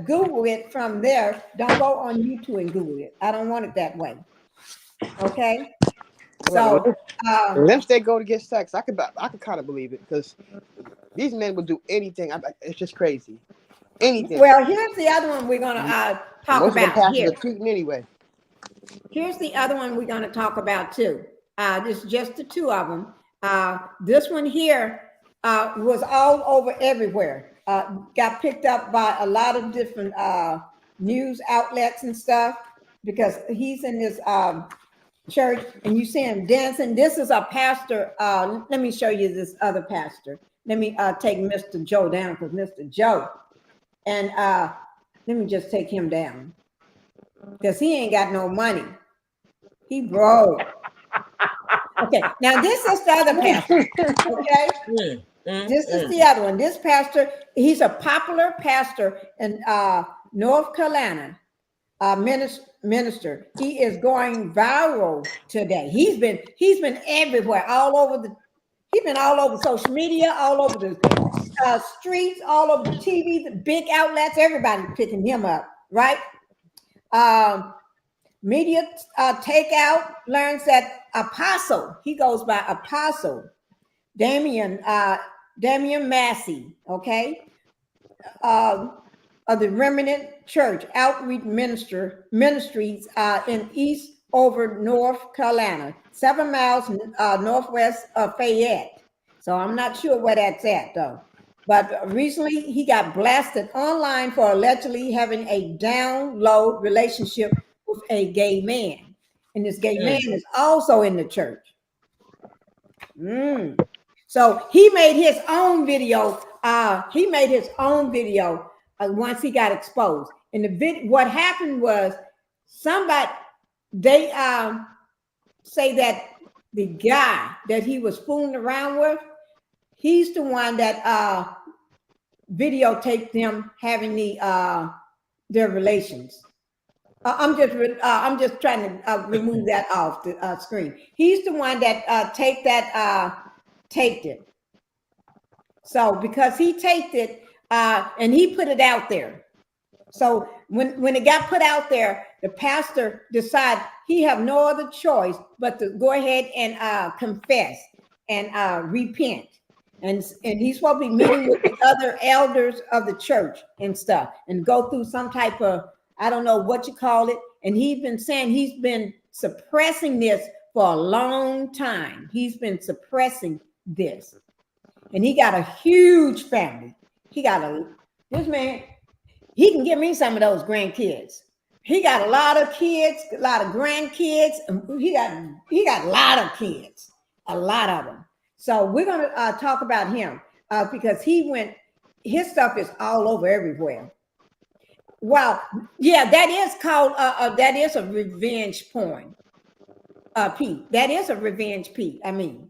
Google it from there. Don't go on YouTube and Google it. I don't want it that way. Okay. So once they go to get sex, I could kind of believe it because these men will do anything. It's just crazy. Anything. Well, here's the other one we're gonna talk about here. Anyway. Here's the other one we're gonna talk about too. This is just the two of them. This one here was all over everywhere. Got picked up by a lot of different news outlets and stuff because he's in this church and you see him dancing. This is a pastor. Let me show you this other pastor. Let me take Mr. Joe down because Mr. Joe. And let me just take him down because he ain't got no money. He broke. Okay, now this is the other pastor. Okay, this is the other one. This pastor, he's a popular pastor in North Carolina, minister. He is going viral today. He's been everywhere, he's been all over social media, all over the streets, all over the TV, the big outlets, everybody picking him up, right? Media takeout learns that Apostle, he goes by Apostle Damian Massey, okay, of the Remnant Church Outreach Ministries in Eastover, North Carolina, 7 miles northwest of Fayette. So I'm not sure where that's at though. But recently he got blasted online for allegedly having a down low relationship with a gay man. And this gay man is also in the church. So he made his own video. Once he got exposed. And what happened was they say that the guy that he was fooling around with, he's the one that videotaped them having their relations. I'm just trying to remove that off the screen. He's the one that taped it. So because he taped it and he put it out there. So when it got put out there, the pastor decided he have no other choice but to go ahead and confess and repent. And he's supposed to be meeting with the other elders of the church and stuff and go through some type of, I don't know what you call it. And he's been saying he's been suppressing this for a long time. He's been suppressing this. And he got a huge family. This man, he can give me some of those grandkids. He got a lot of kids, a lot of grandkids. And he got a lot of kids, a lot of them. So we're going to talk about him because his stuff is all over everywhere. Well, yeah, that is a revenge porn, Pete. That is a revenge, Pete. I mean,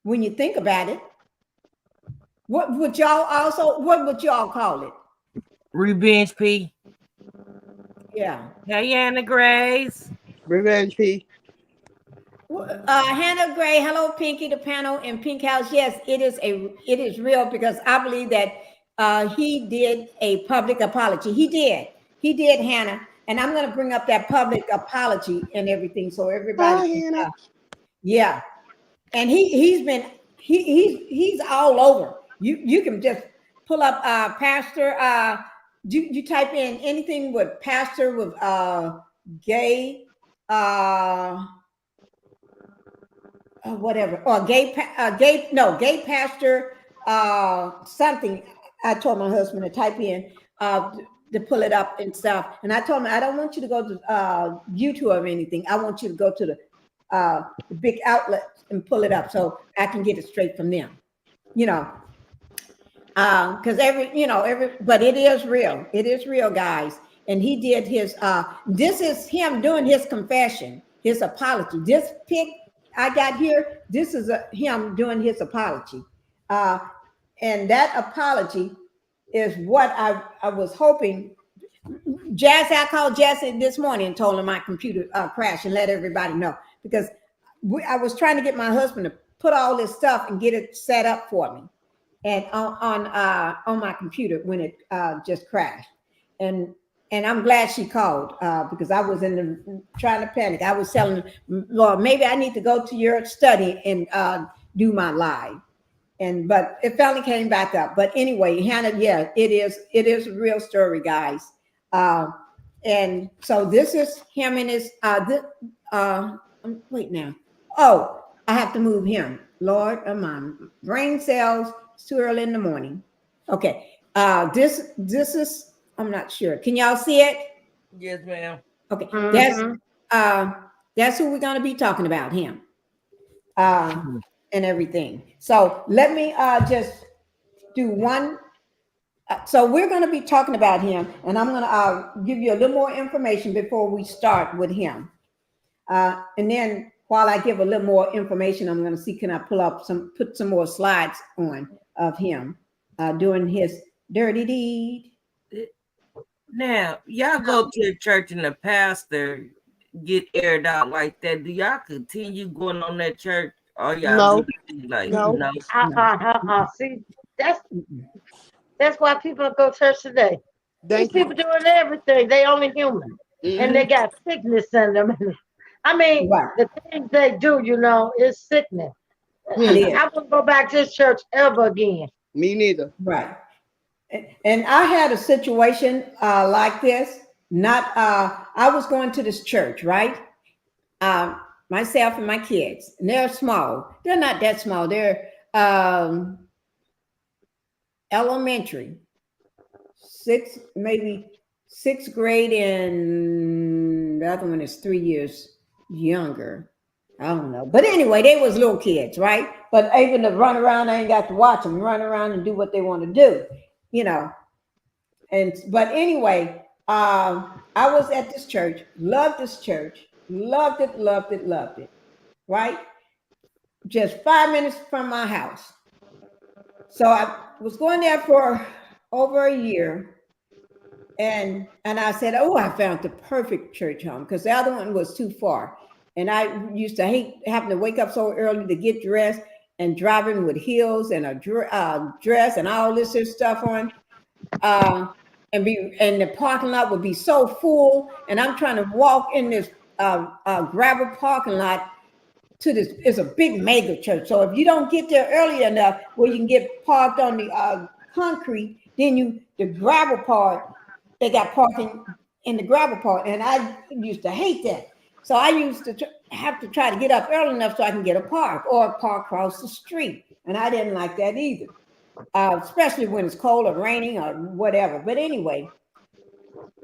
when you think about it, what would y'all call it? Revenge P. Yeah. Hey, Anna Grace. Revenge P. Hannah Gray, hello, Pinkie, the panel, and Pink House. Yes, it is real because I believe that he did a public apology. He did, Hannah, and I'm going to bring up that public apology and everything so everybody. Yeah, and he's all over. You can just pull up pastor. You type in anything with pastor with gay. Whatever, or gay pastor, something. I told my husband to type in to pull it up and stuff. And I told him, I don't want you to go to YouTube or anything. I want you to go to the big outlets and pull it up so I can get it straight from them. Because but it is real. It is real, guys. And he did his. This is him doing his confession, his apology. This pic I got here, this is him doing his apology. And that apology is what I was hoping. I called Jesse this morning and told him my computer crashed and let everybody know. Because I was trying to get my husband to put all this stuff and get it set up for me. And on my computer when it just crashed. And I'm glad she called because I was trying to panic. I was telling her, Lord, maybe I need to go to your study and do my live. But it finally came back up. But anyway, Hannah, yeah, it is a real story, guys. And so this is him and his. Wait now. Oh, I have to move him. Lord, my brain cells. It's too early in the morning. Okay. This is. I'm not sure. Can y'all see it? Yes, ma'am. Okay. That's who we're going to be talking about, him. And everything. So let me just do one. So we're going to be talking about him, and I'm going to give you a little more information before we start with him. And then while I give a little more information, I'm going to see, can I put some more slides on of him doing his dirty deed. Now, y'all go to a church and the pastor get aired out like that. Do y'all continue going on that church? Or y'all no. See, that's why people go to church today. These people doing everything. They only human. And they got sickness in them. I mean, the things they do, is sickness. I wouldn't go back to this church ever again. Me neither. Right. And I had a situation like this. I was going to this church, right? Myself and my kids, and they're small. They're not that small. They're elementary, maybe sixth grade, and the other one is 3 years younger. I don't know. But anyway, they was little kids, right? But even to run around, I ain't got to watch them run around and do what they want to do, you know. But anyway, I was at this church, loved this church, loved it, right? Just 5 minutes from my house. So I was going there for over a year. And I said, oh, I found the perfect church home because the other one was too far. And I used to hate having to wake up so early to get dressed and driving with heels and a dress and all this stuff on. And the parking lot would be so full. And I'm trying to walk in this gravel parking lot to this. It's a big mega church. So if you don't get there early enough where you can get parked on the concrete, then the gravel part, they got parking in the gravel part. And I used to hate that. So I used to have to try to get up early enough so I can get a park or park across the street. And I didn't like that either, especially when it's cold or raining or whatever. But anyway,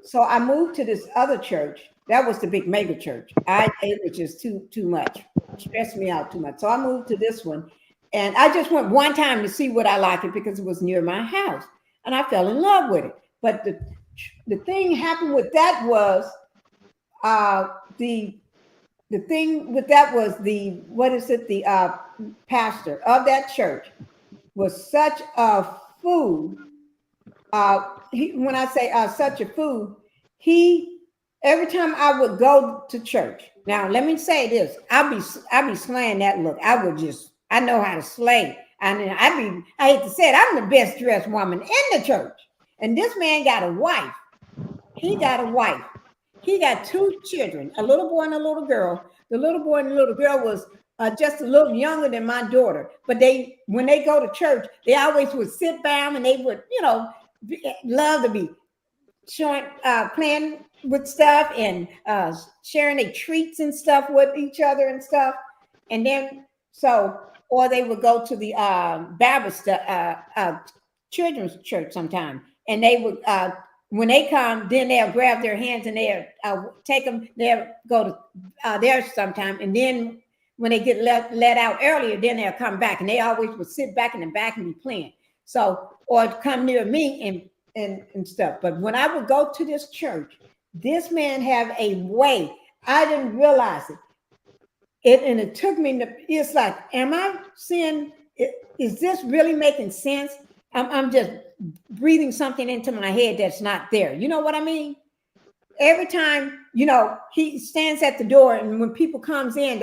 so I moved to this other church. That was the big mega church. It was just too much. It stressed me out too much. So I moved to this one. And I just went one time to see what I liked it because it was near my house. And I fell in love with it. But the thing happened with that was the thing with that was the pastor of that church was such a fool. When I say such a fool, every time I would go to church. Now let me say this: I be slaying that look. I know how to slay. I hate to say it, I'm the best dressed woman in the church. And this man got a wife. He got a wife. He got two children, a little boy and a little girl. The little boy and the little girl was just a little younger than my daughter. But when they go to church, they always would sit down and they would, love to be showing, playing with stuff and sharing their treats and stuff with each other and stuff. And then, or they would go to the Baptist children's church sometime. And they would, when they come, then they'll grab their hands and they'll take them. They'll go to theirs sometime, and then when they get let out earlier, then they'll come back, and they always would sit back in the back and be playing. So, or come near me and stuff. But when I would go to this church, this man have a way. I didn't realize it, and it took me. It's like, am I seeing? Is this really making sense? I'm just breathing something into my head that's not there. You know what I mean? Every time, he stands at the door, and when people comes in,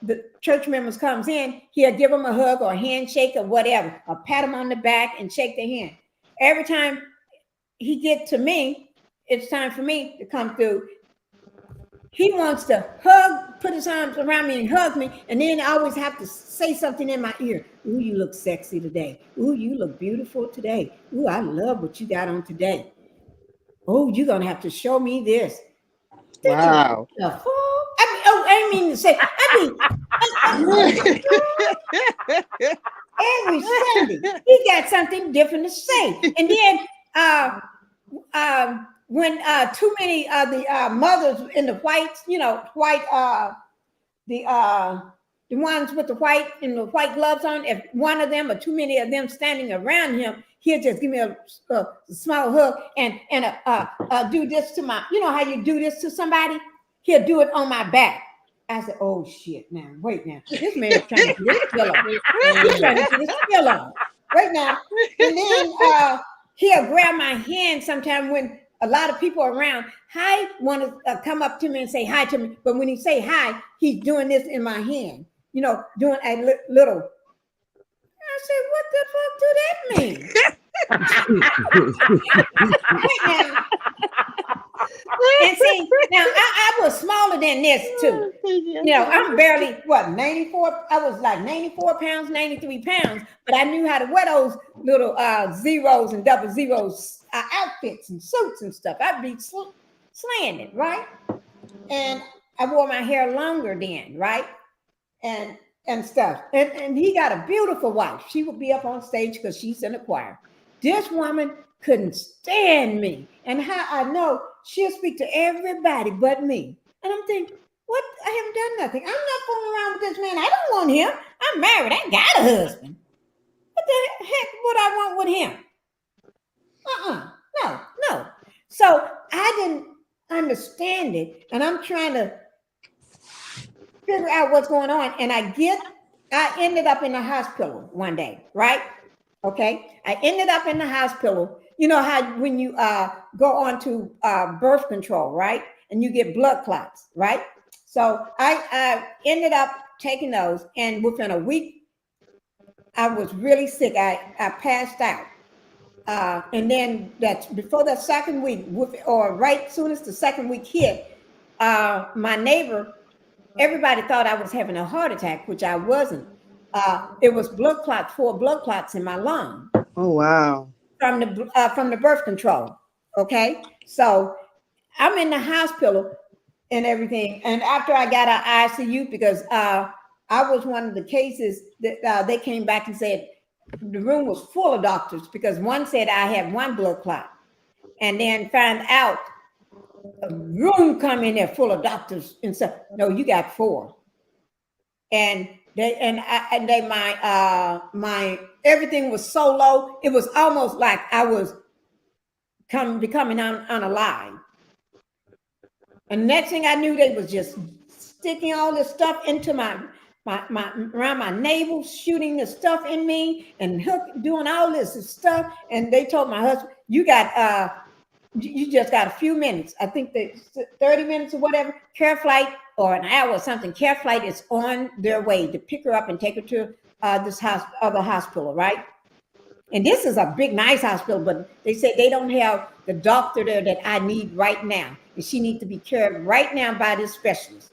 the church members comes in, he'll give them a hug or a handshake or whatever, or pat them on the back and shake their hand. Every time he get to me, it's time for me to come through. He wants to put his arms around me and hug me, and then I always have to say something in my ear. Ooh, you look sexy today. Ooh, you look beautiful today. Ooh, I love what you got on today. Oh, you're going to have to show me this. Wow. I mean to say, every Sunday, he got something different to say. And then when too many of the mothers in the whites, the ones with the white and the white gloves on, if one of them or too many of them standing around him, he'll just give me a small hug and do this to my, how you do this to somebody? He'll do it on my back. I said, oh shit, now, wait now. This man's trying to get his skill on. He's trying to get his skill on. Wait now. And then he'll grab my hand sometime when a lot of people are around. Want to come up to me and say hi to me. But when he say hi, he's doing this in my hand. Doing a little. I said, what the fuck do that mean? And see, now I was smaller than this too. I'm barely 94. I was like 94 pounds, 93 pounds, but I knew how to wear those little zeros and double zeros outfits and suits and stuff. I'd be slaying it, right? And I wore my hair longer then, right? And and stuff. And he got a beautiful wife. She would be up on stage because she's in the choir. This woman couldn't stand me. And how I know she'll speak to everybody but me. And I'm thinking, what? I haven't done nothing. I'm not fooling around with this man. I don't want him. I'm married. I got a husband. What the heck would I want with him? No. So I didn't understand it. And I'm trying to figure out what's going on. And I ended up in the hospital one day, right? Okay. I ended up in the hospital. You know how when you go on to birth control, right? And you get blood clots, right? So I ended up taking those, and within a week, I was really sick. I passed out. And then that's before the second week, right soon as the second week hit, my neighbor, everybody thought I was having a heart attack, which I wasn't. It was 4 blood clots in my lung. Oh, wow. From the birth control. Okay. So I'm in the hospital and everything. And after I got out of ICU, because I was one of the cases that they came back and said the room was full of doctors, because one said I had 1 blood clot, and then found out a room come in there full of doctors and said, no, you got 4. And my everything was so low, it was almost like I was becoming unalive. And next thing I knew, they was just sticking all this stuff into my around my navel, shooting the stuff in me, and doing all this stuff. And they told my husband, you just got a few minutes. I think they 30 minutes or whatever. Care flight, or an hour or something. Care flight is on their way to pick her up and take her to this other hospital, right? And this is a big, nice hospital, but they said they don't have the doctor there that I need right now, and she needs to be cared right now by this specialist.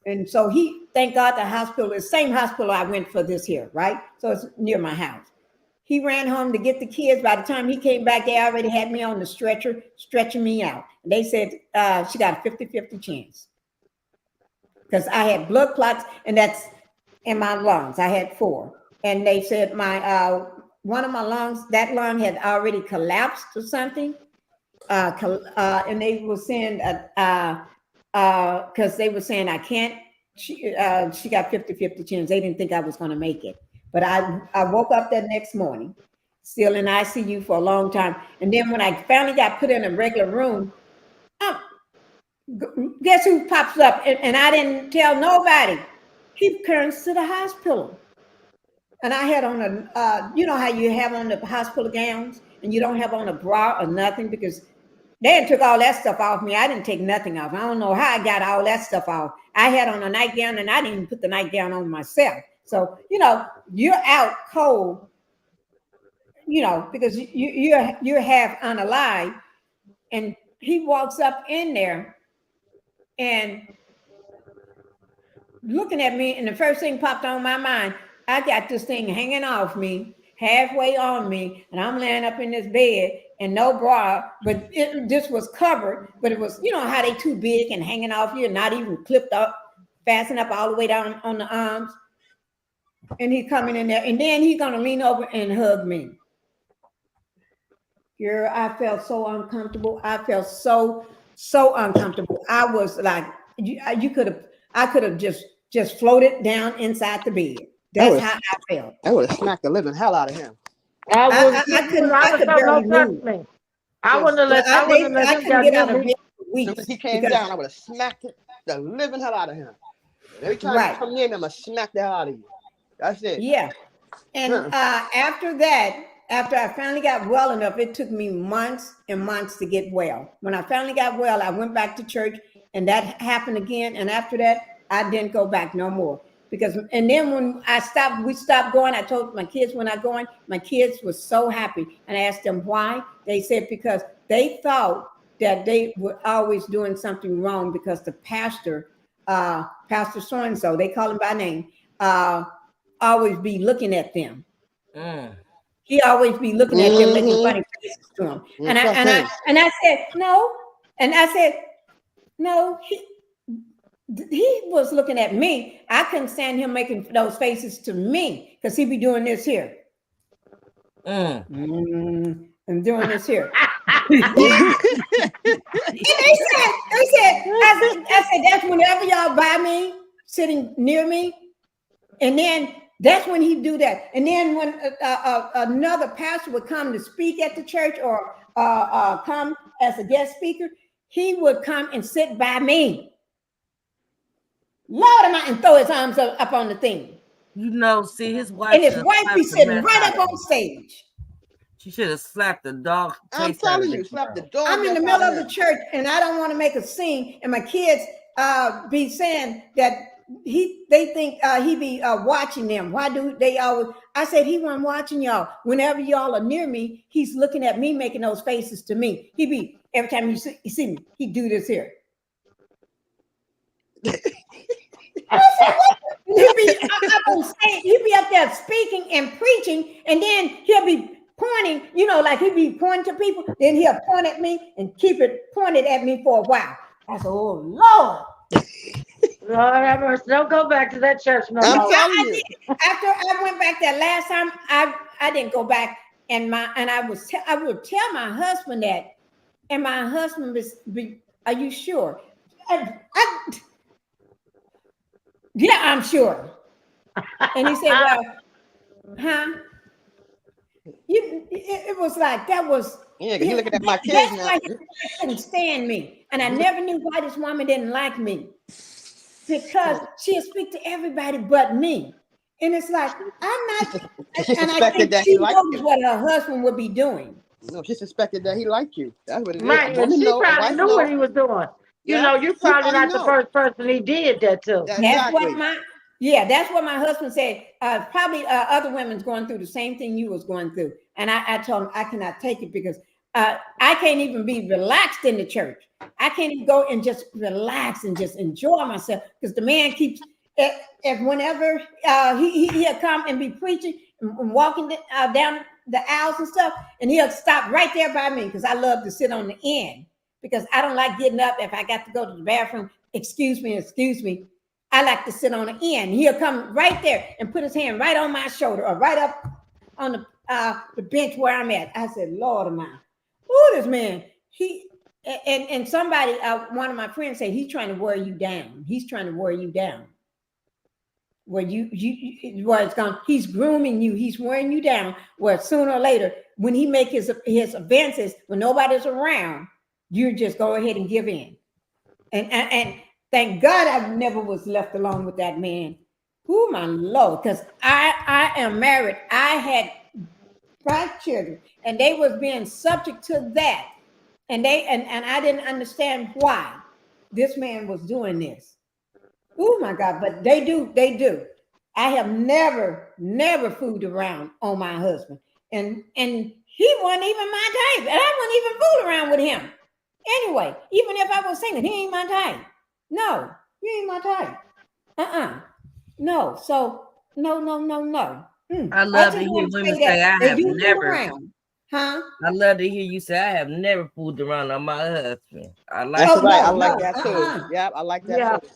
And so thank God, the hospital is the same hospital I went for this here, right? So it's near my house. He ran home to get the kids. By the time he came back, they already had me on the stretcher, stretching me out. And they said she got a 50-50 chance, because I had blood clots, and that's in my lungs. I had 4. And they said one of my lungs, that lung had already collapsed or something. And they were saying, because they were saying I can't, she got 50-50 chance. They didn't think I was going to make it. But I woke up that next morning, still in ICU for a long time. And then when I finally got put in a regular room, guess who pops up? And I didn't tell nobody. He turns to the hospital. And I had on you know how you have on the hospital gowns, and you don't have on a bra or nothing, because they had took all that stuff off me. I didn't take nothing off. I don't know how I got all that stuff off. I had on a nightgown, and I didn't even put the nightgown on myself. So, you're out cold, because you're half unalive. And he walks up in there and looking at me, and the first thing popped on my mind, I got this thing hanging off me, halfway on me, and I'm laying up in this bed and no bra, but this was covered, but it was, how they too big and hanging off you and not even clipped up, fastened up all the way down on the arms. And he coming in there, and then he's gonna lean over and hug me. Girl, I felt so uncomfortable. I felt so uncomfortable. I was like, I could have just floated down inside the bed. That's how I felt. I would have smacked the living hell out of him. I could barely move. I wouldn't let him get out of bed for weeks. As he came down, I would have smacked the living hell out of him. Every time you come near me, I'm gonna smack the hell out of you. That's it. Yeah. And after that, after I finally got well enough, it took me months and months to get well. When I finally got well, I went back to church, and that happened again. And after that, I didn't go back no more. And then when we stopped going, I told my kids we're not going. My kids were so happy. And I asked them why. They said because they thought that they were always doing something wrong, because the pastor, Pastor so-and-so, they call him by name, always be looking at them. He always be looking at them, making funny faces to them. And I said, no. And I said, no, he was looking at me. I couldn't stand him making those faces to me because he'd be doing this here. And doing this here. And I said, that's whenever y'all by me, sitting near me. And then that's when he'd do that. And then when another pastor would come to speak at the church or come as a guest speaker, he would come and sit by me. Lord, and throw his arms up on the thing. You know, see his wife. And his wife be sitting right up on stage. She should have slapped the dog. I'm telling you, slap the dog. I'm in the middle of the church and I don't want to make a scene. And my kids be saying that they think he be watching them. Why do they always? I said he wasn't watching y'all. Whenever y'all are near me, he's looking at me, making those faces to me. He be every time you see me, he do this here. He'll be up on stage. He'll be up there speaking and preaching, and then he'll be pointing. You know, like he'll be pointing to people. Then he'll point at me and keep it pointed at me for a while. I said, "Oh Lord." Lord have mercy. Don't go back to that church no more. After I went back that last time, I didn't go back, and I would tell my husband that, and my husband was, "Are you sure?" Yeah, I'm sure. And he said, "Well, huh?" It was like that was. Yeah, you looking at my kids that's now. Why he couldn't stand me, and I never knew why this woman didn't like me. Because she'll speak to everybody but me. And it's like, I'm not, and I think she knows what her husband would be doing. No, she suspected that he liked you. That's what it is. Right, and she probably knew what he was doing. You know, you're probably not the first person he did that to. That's what my husband said. Probably other women's going through the same thing you was going through. And I told him I cannot take it because I can't even be relaxed in the church. I can't even go and just relax and just enjoy myself because the man keeps, if whenever he'll come and be preaching and walking down the aisles and stuff, and he'll stop right there by me because I love to sit on the end because I don't like getting up if I got to go to the bathroom. Excuse me. I like to sit on the end. He'll come right there and put his hand right on my shoulder or right up on the bench where I'm at. I said, Lord of mine. Oh, this man, and somebody, one of my friends said, he's trying to wear you down. He's trying to wear you down. Where where it's gone, he's grooming you. He's wearing you down. Where sooner or later, when he make his advances, when nobody's around, you just go ahead and give in. And thank God I never was left alone with that man. Oh my Lord, because I am married. I had 5 children, and they was being subject to that. And I didn't understand why this man was doing this. Oh my God, but they do. I have never fooled around on my husband. And he wasn't even my type. And I wouldn't even fool around with him. Anyway, even if I was single, he ain't my type. No, he ain't my type. No. So no. I love to hear women say I have never. Huh? I love to hear you say I have never fooled around on my husband. I like that's right. I like that too. Yeah, I like that too.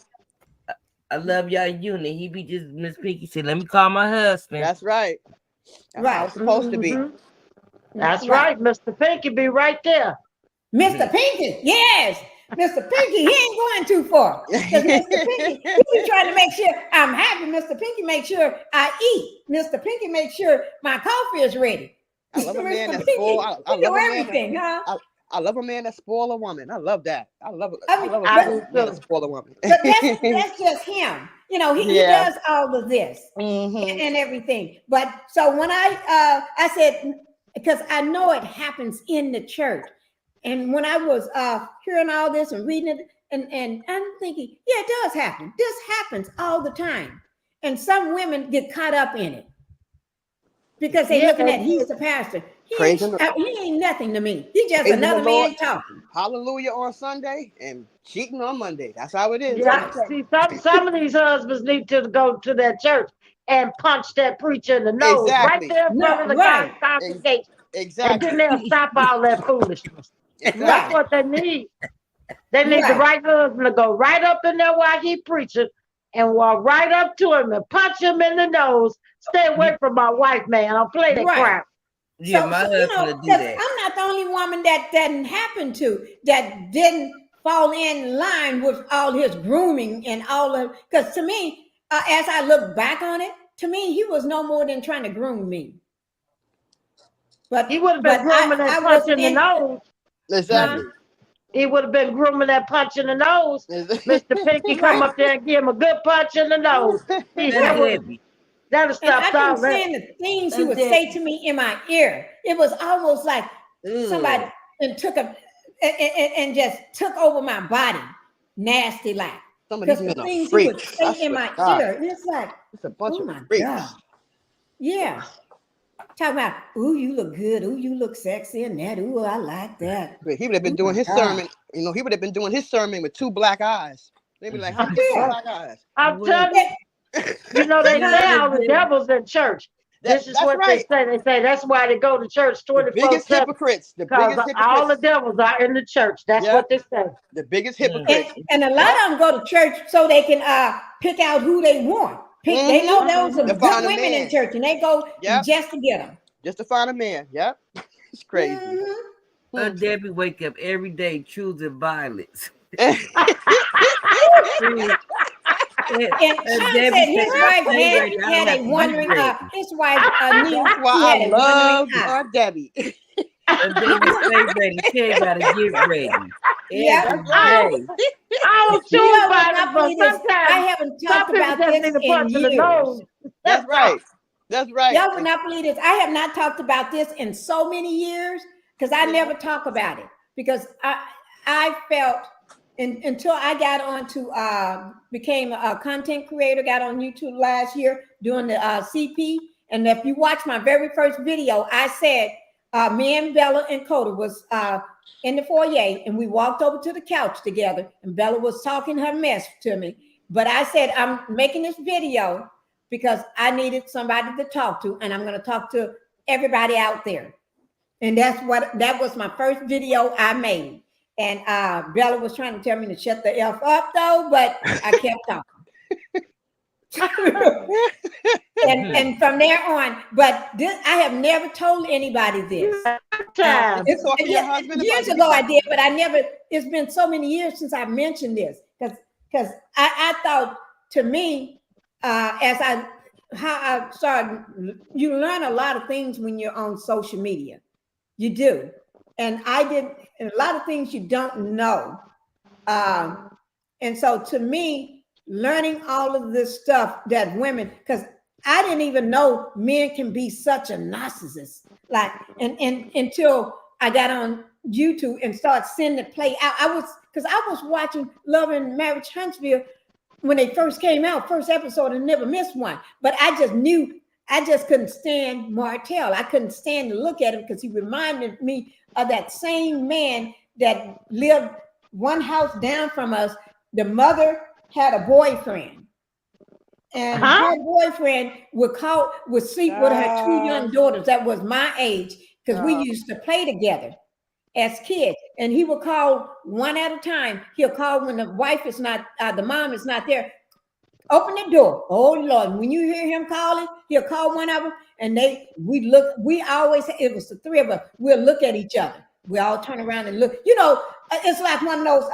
I love y'all unit. He be just Miss Pinkie said, let me call my husband. That's right. That's how it's supposed to be. That's right. Mr. Pinkie be right there. Mr. Pinkie, yes. Mr. Pinkie, he ain't going too far. Because Mr. Pinkie, he's trying to make sure I'm happy. Mr. Pinkie make sure I eat. Mr. Pinkie make sure my coffee is ready. I love a man that's spoiled. I love a man that spoil a woman. I love that. I love a man that spoil a woman. But that's just him. You know, he does all of this and everything. But so when I said, because I know it happens in the church. And when I was hearing all this and reading it, and I'm thinking, yeah, it does happen. This happens all the time. And some women get caught up in it because they're looking at, he's the pastor. He ain't nothing to me. He's just another man talking. Hallelujah on Sunday and cheating on Monday. That's how it is. Yeah, see, some of these husbands need to go to that church and punch that preacher in the nose right there in front of the congregation. Exactly. And then they'll stop all that foolishness. That's what they need. They need the Right. right husband to go right up in there while he preaching and walk right up to him and punch him in the nose. Stay away from my wife, man. Don't play that Right. crap. Yeah, So, my so you husband know, will do because that. I'm not the only woman that didn't happen to, that didn't fall in line with all his grooming and all of. Because to me, as I look back on it, to me, he was no more than trying to groom me. But He would have been but grooming I that was punch in the in. nose. Exactly. He would have been grooming that punch in the nose. Mr. Pinky, come Right. up there and give him a good punch in the nose. See, That's Right. that'll And stop I all couldn't that. stand the things he That's would it. say to me in my ear. It was almost like somebody Ugh. and took a and just took over my body, nasty like. Some of these Because the men are things he would freaks. I say in swear my to God. ear, it's like, It's a bunch oh of my freaks. God. Yeah. Talking about, ooh, you look good. Ooh, you look sexy and that. Ooh, I like that. But he would have been Oh doing my his God. sermon. You know, he would have been doing his sermon with 2 black eyes. They'd be like, how you got 2 black eyes? I'm Well, telling you, you know, they say yeah, all the devils in church. This is That's what right. they say. They say that's why they go to church The biggest 24/7 hypocrites. The because biggest all the hypocrites. devils are in the church. That's Yep. what they say. The biggest Mm. hypocrites. And a lot of them go to church so they can pick out who they want. They know there was some To good find a women in man. church, and they go Yep. just to get them. Just to find a man. Yep. It's crazy. Debbie wake up every day choosing violence. And Sean said his wife had a wondering, his wife knew That's why he had I a love wondering eye. our Debbie. And Debbie stay ready. She ain't gotta get ready. Yeah. Every day. I don't You choose know what, violence, not but only this, I sometimes haven't some talked people about just this need a in punch in the years. nose. That's right. That's right. Y'all would not believe this. I have not talked about this in so many years because I never talk about it because I felt until I got on to became a content creator, got on YouTube last year doing the CP. And if you watch my very first video, I said me and Bella and Coda was in the foyer and we walked over to the couch together and Bella was talking her mess to me. But I said, I'm making this video because I needed somebody to talk to, and I'm going to talk to everybody out there. And that was my first video I made. And Bella was trying to tell me to shut the F up though, but I kept talking. and from there on, but I have never told anybody this. Years ago I did, but I never, it's been so many years since I mentioned this because I thought, to me, how I started, you learn a lot of things when you're on social media. You do. And I did a lot of things you don't know. And so to me, learning all of this stuff that women, because I didn't even know men can be such a narcissist. Like, and until I got on YouTube and started seeing it play out. I was watching Love and Marriage Huntsville when they first came out, first episode, and never missed one. But I just knew, I just couldn't stand Martell. I couldn't stand to look at him because he reminded me of that same man that lived one house down from us. The mother had a boyfriend, and her boyfriend would sleep with her 2 young daughters that was my age because we used to play together as kids, and he would call one at a time. He'll call when the wife is not, the mom is not there. Open the door. Oh Lord! When you hear him calling, he'll call one of them, and we always, it was the three of us. We'll look at each other. We all turn around and look. You know, it's like one of those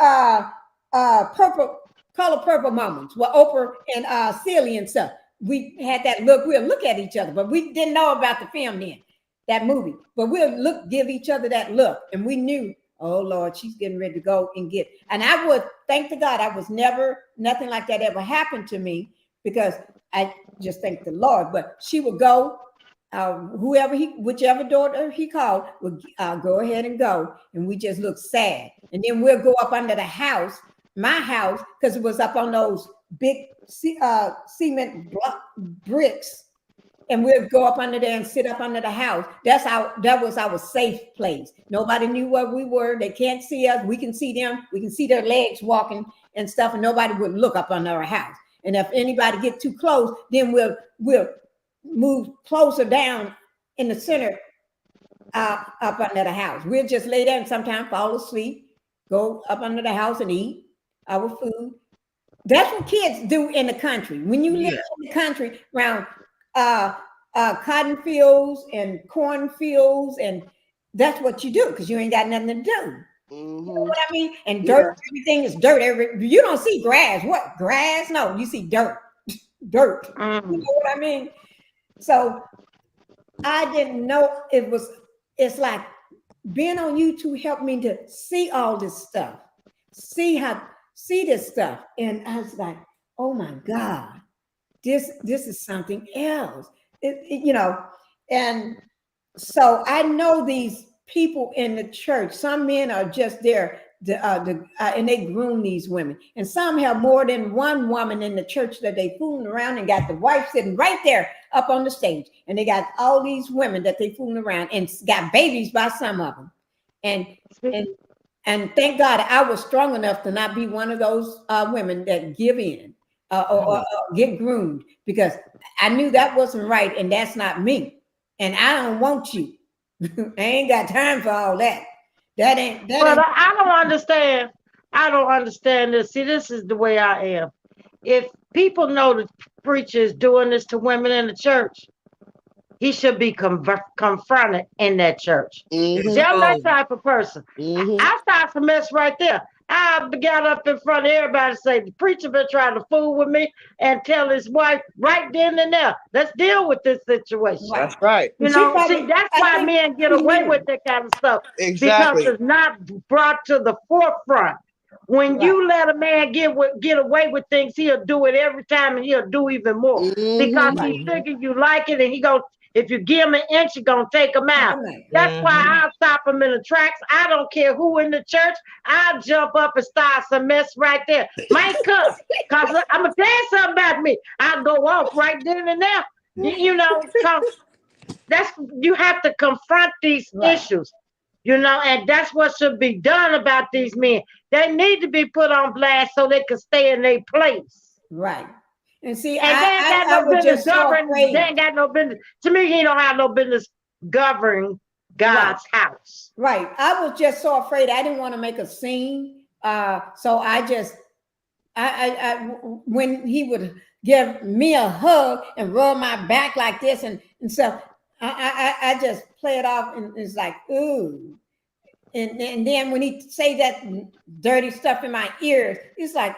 color purple moments where Oprah and Celia and stuff. We had that look. We'll look at each other, but we didn't know about the film then, that movie. But we'll give each other that look, and we knew, oh Lord, she's getting ready to go and get. And I would thank to God, I was never, nothing like that ever happened to me because I just thank the Lord. But she would go, whichever daughter he called would go ahead and go, and we just look sad. And then we'll go up under the house, my house, because it was up on those big cement bricks. And we'll go up under there and sit up under the house. That was our safe place. Nobody knew where we were. They can't see us. We can see them. We can see their legs walking and stuff. And nobody would look up under our house. And if anybody get too close, then we'll move closer down in the center, up under the house. We'll just lay there and sometimes fall asleep, go up under the house and eat our food. That's what kids do in the country. When you live in the country around cotton fields and corn fields, and that's what you do because you ain't got nothing to do. You know what I mean? And dirt, everything is dirt. You don't see grass. What grass? No, you see dirt. Dirt. You know what I mean? So I didn't know it's like being on YouTube helped me to see all this stuff, see this stuff. And I was like, oh my God, this is something else. You know, and so I know these people in the church. Some men are just there, and they groom these women. And some have more than one woman in the church that they fooling around and got the wife sitting right there up on the stage. And they got all these women that they fooling around and got babies by some of them. And thank God I was strong enough to not be one of those women that give in or get groomed, because I knew that wasn't right and that's not me. And I don't want you. I ain't got time for all that. But I don't understand. I don't understand this. See, this is the way I am. If people know the preacher is doing this to women in the church, he should be confronted in that church. I'm that type of person. I start some mess right there. I got up in front of everybody and say, the preacher been trying to fool with me, and tell his wife right then and there, let's deal with this situation. That's right. You know, see, that's why men get away with that kind of stuff. Exactly. Because it's not brought to the forefront. When you let a man get away with things, he'll do it every time, and he'll do even more. Because he figure you like it, and he goes, if you give him an inch, you're going to take him out. That's why I'll stop him in the tracks. I don't care who in the church. I'll jump up and start some mess right there. Might cuss, because I'm going to tell you something about me. I'll go off right then and there. You know, you have to confront these issues, you know, and that's what should be done about these men. They need to be put on blast so they can stay in their place. Right. And see, and they ain't got no business governing. They ain't got no business. To me, he don't have no business governing God's house. Right. I was just so afraid. I didn't want to make a scene. So I just, when he would give me a hug and rub my back like this and stuff, I just play it off, and it's like, ooh. And then when he say that dirty stuff in my ears, it's like,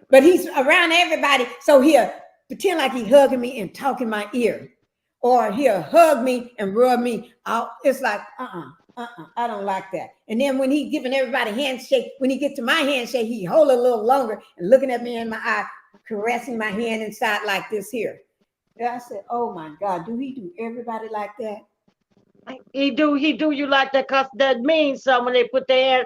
But he's around everybody, so he'll pretend like he's hugging me and talking my ear, or he'll hug me and rub me out. It's like, I don't like that. And then when he's giving everybody a handshake, when he gets to my handshake, he hold it a little longer and looking at me in my eye, caressing my hand inside like this here. And I said, oh my God, do he do everybody like that? He do you like that, because that means something when they put their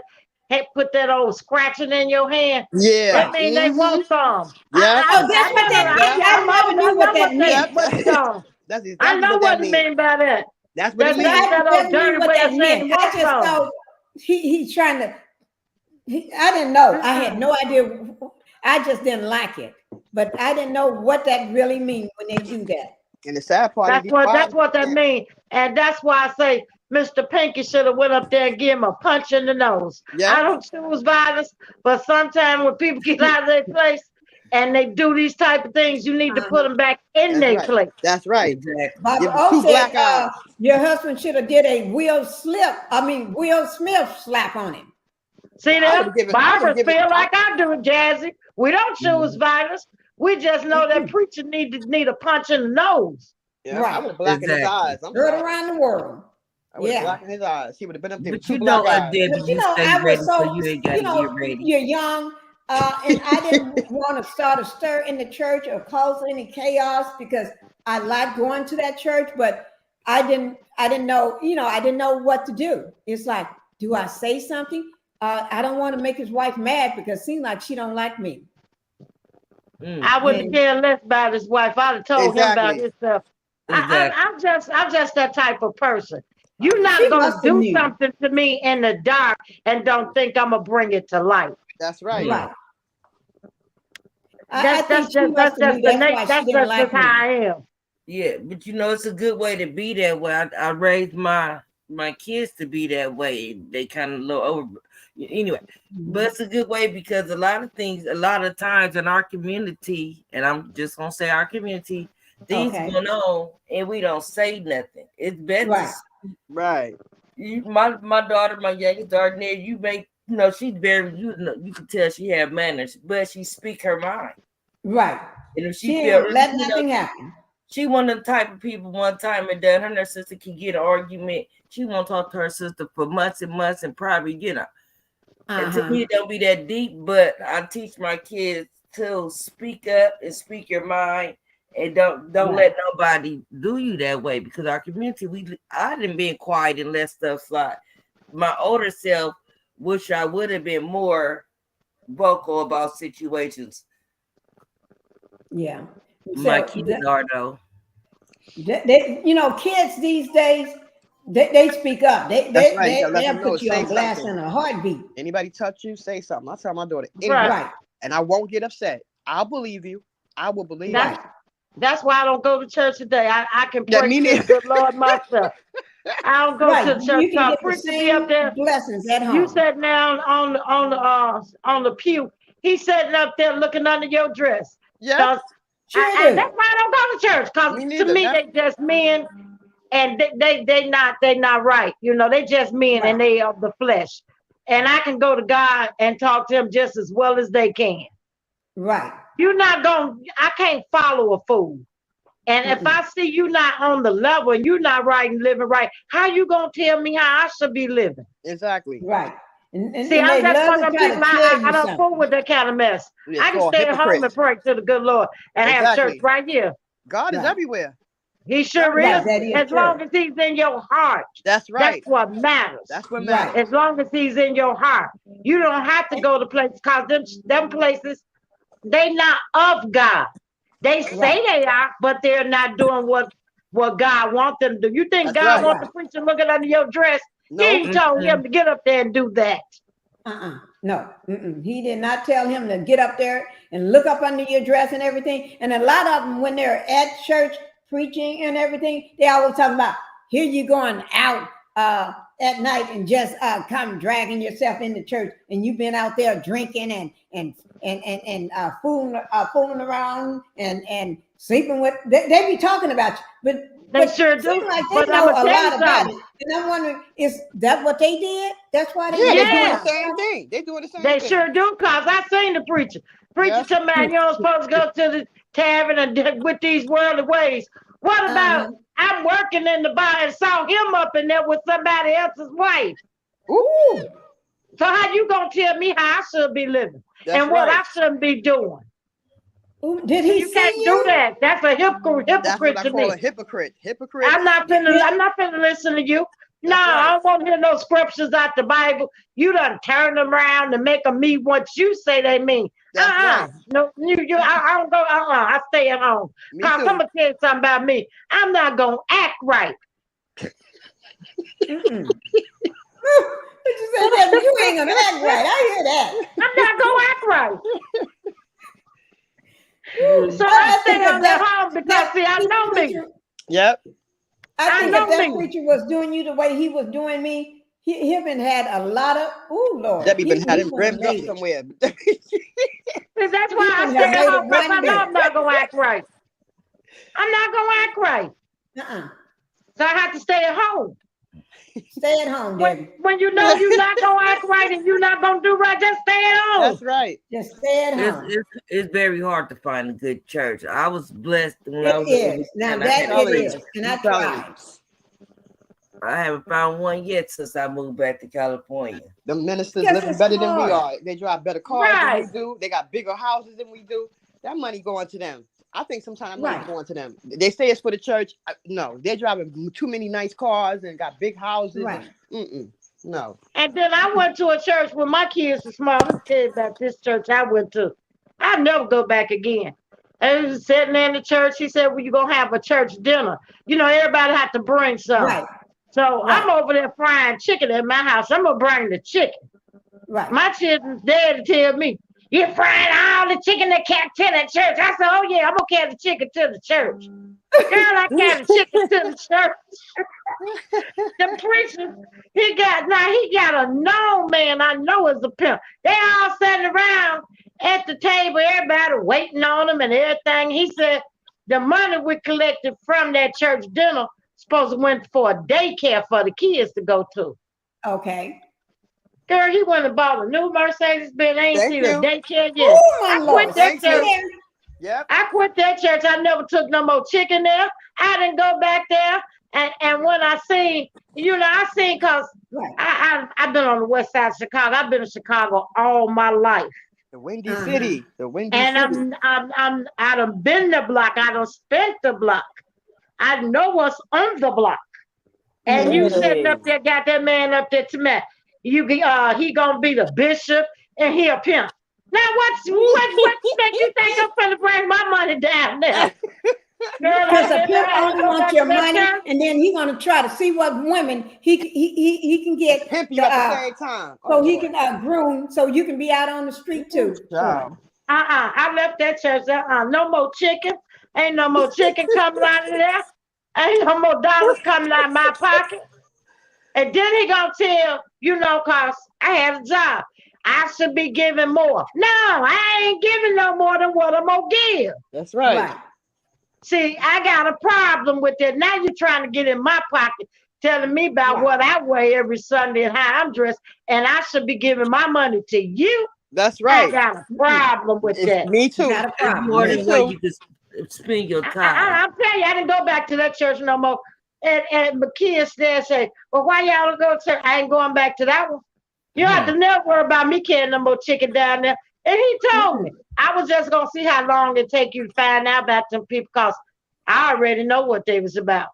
hand, put that old scratching in your hand. Yeah. That means they want some. Yeah. That's what I never knew what that meant. That's exactly I know what you mean by that. That's what it means. That old dirty way of saying I just thought he's trying to. I didn't know. I had no idea. I just didn't like it, but I didn't know what that really means when they do that. And the sad part, that's what that means, and that's why I say Mr. Pinkie should have went up there and give him a punch in the nose. Yeah. I don't choose violence, but sometimes when people get out of their place and they do these type of things, you need to put them back in their place. That's right. Exactly. Bob said, your husband should have did a Will Smith slap on him. See that? Barbara feel like I do, Jazzy. We don't choose violence. We just know that preacher need a punch in the nose. Yeah, right. I would have blackened his eyes. Heard around the world. I would have blackened his eyes. He would have been up there. But you know, I was so, you're young, and I didn't want to start a stir in the church or cause any chaos, because I like going to that church, but I didn't know, I didn't know what to do. It's like, do I say something? I don't want to make his wife mad, because it seems like she don't like me. I wouldn't care less about his wife. I'd have told him about his stuff. I'm just that type of person. You're not gonna do something to me in the dark and don't think I'm gonna bring it to light. That's right. Right. That's just how I am. Yeah, but it's a good way to be that way. I raised my kids to be that way. They kind of a little over. Anyway, but it's a good way because a lot of times in our community, and I'm just gonna say our community, things going on and we don't say nothing. It's better. Right. My daughter, my youngest daughter, you make she's very you can tell she have manners, but she speak her mind. Right. And if she feel let nothing happen. She one of the type of people one time and then her and her sister can get an argument. She won't talk to her sister for months and months and probably, And to me, it don't be that deep, but I teach my kids to speak up and speak your mind and don't let nobody do you that way because our community, I didn't been quiet and let stuff slide. My older self wish I would have been more vocal about situations. Yeah. My kids are though. They kids these days, they speak up. They'll put you on blast in a heartbeat. Anybody touch you, say something. I tell my daughter, right, and I won't get upset. I'll believe you. I will believe you. That's why I don't go to church today. I can pray to the good Lord myself. I don't go to church. You can get the same up there. Blessings at home. You sitting down on the pew. He's sitting up there looking under your dress. Yeah. And that's why I don't go to church. Because to me, they just men, and they not right. They just men and they of the flesh. And I can go to God and talk to him just as well as they can. Right. I can't follow a fool. And if I see you not on the level and you not right and living right, how you gonna tell me how I should be living? Exactly. Right. See, I'm just one of them people. I don't fool with that kind of mess. I can stay at home and pray to the good Lord and have church right here. God is everywhere. He sure is. As long as he's in your heart. That's right. That's what matters. That's what matters. As long as he's in your heart. You don't have to go to places because them places, they not of God. They say they are, but they're not doing what God wants them to do. You think God wants the preacher looking under your dress? No. He ain't told him to get up there and do that. No. He did not tell him to get up there and look up under your dress and everything. And a lot of them, when they're at church preaching and everything, they always talk about, here you going out at night and just come dragging yourself into church, and you've been out there drinking and fooling around and sleeping with. They be talking about you, but they sure do. Like they know a lot about it. And I'm wondering, is that what they did? That's why they they're doing the same thing. They doing the same thing. They sure do, cause I seen the preacher. Preacher to me, you don't supposed to go to the tavern and with these worldly ways. What about I'm working in the bar and saw him up in there with somebody else's wife? Ooh. So how you gonna tell me how I should be living and what I shouldn't be doing? Did he? You can't do that. That's a hypocrite. That's what I to call me. A hypocrite. I'm not finna listen to you. No, I don't want to hear no scriptures out the Bible. You done turn them around and make them mean what you say they mean. Right. No, I don't go. I stay at home. Cause I'm gonna tell you something about me. I'm not gonna act right. But you said that you ain't gonna act right. I hear that. I'm not gonna act right. So I stay on that home because see, I know me. Yep. I think if that preacher was doing you the way he was doing me, he been had a lot of Lord. Debbie been had him brimmed up somewhere. That's why I stay at home because I know I'm not gonna act right. I'm not gonna act right. So I have to stay at home. Stay at home, Debbie. When you know you're not gonna act right and you're not gonna do right, just stay at home. That's right. Just stay at home. It's very hard to find a good church. I was blessed when I was now that it is, and I tried. I haven't found one yet since I moved back to California. The ministers living better than we are. They drive better cars than we do. They got bigger houses than we do. That money going to them. I think sometimes money going to them. They say it's for the church. No, they're driving too many nice cars and got big houses. Right. No. And then I went to a church when my kids were small. Let me tell you about this church I went to. I'll never go back again. And he was sitting there in the church. He said, well, you're going to have a church dinner. Everybody have to bring something. Right. So I'm over there frying chicken at my house. I'm going to bring the chicken. Right. My children's there to tell me, you're frying all the chicken that can't tell at church. I said, oh, yeah, I'm going to carry the chicken to the church. Girl, I carry the chicken to the church. The preacher. He got a known man I know is a pimp. They all sitting around at the table, everybody waiting on him and everything. He said the money we collected from that church dinner supposed to went for a daycare for the kids to go to. Okay. Girl, he went and bought a new Mercedes Benz. Ain't seen a daycare yet. Oh, my I Lord. quit that church. Yep. I quit that church. I never took no more chicken there. I didn't go back there. And when I seen, I seen because I've been on the west side of Chicago. I've been in Chicago all my life. The Windy City. The Windy and City. I done been the block. I done spent the block. I know what's on the block. And you sitting up there, got that man up there to me. He gonna be the bishop and he a pimp. Now what make you think I'm gonna bring my money down there? Because a pimp only wants your money, and then he's gonna try to see what women he can get. Pimp you at the same time. So he can groom, so you can be out on the street too. I left that church. No more chicken. Ain't no more chicken coming out of there. Ain't no more dollars coming out of my pocket. And then he gonna tell, cause I had a job. I should be giving more. No, I ain't giving no more than what I'm gonna give. That's right. See, I got a problem with that. Now you're trying to get in my pocket, telling me about what I wear every Sunday and how I'm dressed, and I should be giving my money to you. That's right. I got a problem with that. Me too. Got a problem. More than what you can spend your time. I'm telling you, I didn't go back to that church no more. And my kids there say, well, why y'all don't go to church? I ain't going back to that one. You don't have to never worry about me carrying no more chicken down there. And he told me, I was just going to see how long it take you to find out about them people because I already know what they was about.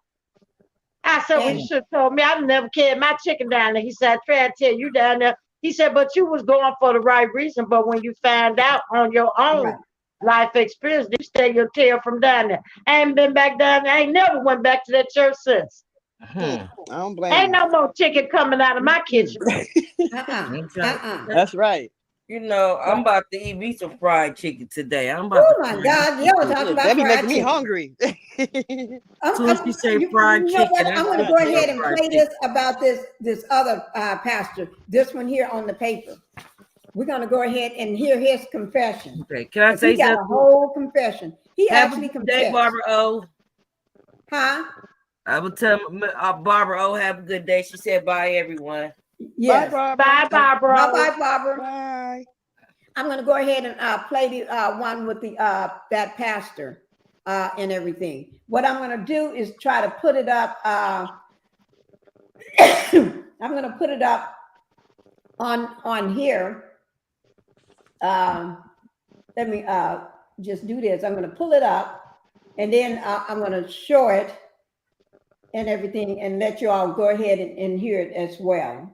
I said, well, you should have told me. I've never carried my chicken down there. He said, I tried to tell you down there. He said, but you was going for the right reason. But when you find out on your own life experience, you stay your tail from down there. I ain't been back down there. I ain't never went back to that church since. I don't blame Ain't no more chicken coming out of my kitchen. That's right. I'm about to eat me some fried chicken today. Oh my God, y'all talking about that be fried making me hungry. So you say fried chicken. I'm going to go ahead and play this about this other pastor. This one here on the paper. We're going to go ahead and hear his confession. Okay, can I say he got something? a whole confession. He Have actually a good confessed. day, Barbara O. Huh? I will tell Barbara O. Have a good day. She said bye, everyone. Yes. Bye, Barbara. Bye, Barbara. Bye. I'm going to go ahead and play the one with the that pastor and everything. What I'm going to do is try to put it up. I'm going to put it up on here. Let me just do this. I'm going to pull it up, and then I'm going to show it and everything, and let you all go ahead and hear it as well.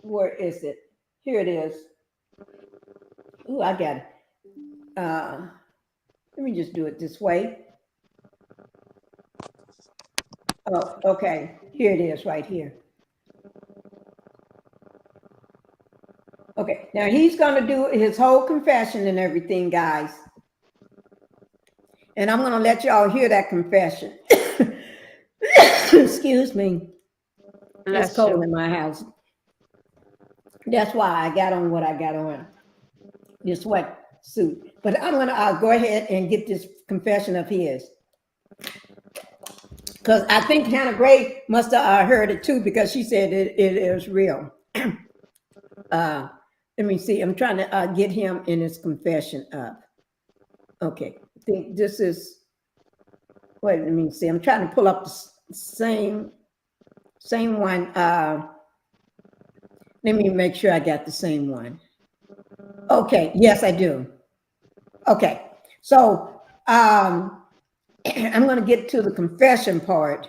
Where is it? Here it is. Ooh, I got it. Let me just do it this way. Oh, okay. Here it is right here. Okay, now he's going to do his whole confession and everything, guys. And I'm going to let y'all hear that confession. Excuse me. It's cold in my house. That's why I got on what I got on. This sweatsuit. But I'm going to go ahead and get this confession of his. Because I think Hannah Gray must have heard it too, because she said it is real. Let me see. I'm trying to get him in his confession up. Okay. I think this is, wait, let me see. I'm trying to pull up the same one. Let me make sure I got the same one. Okay. Yes, I do. Okay. So I'm going to get to the confession part.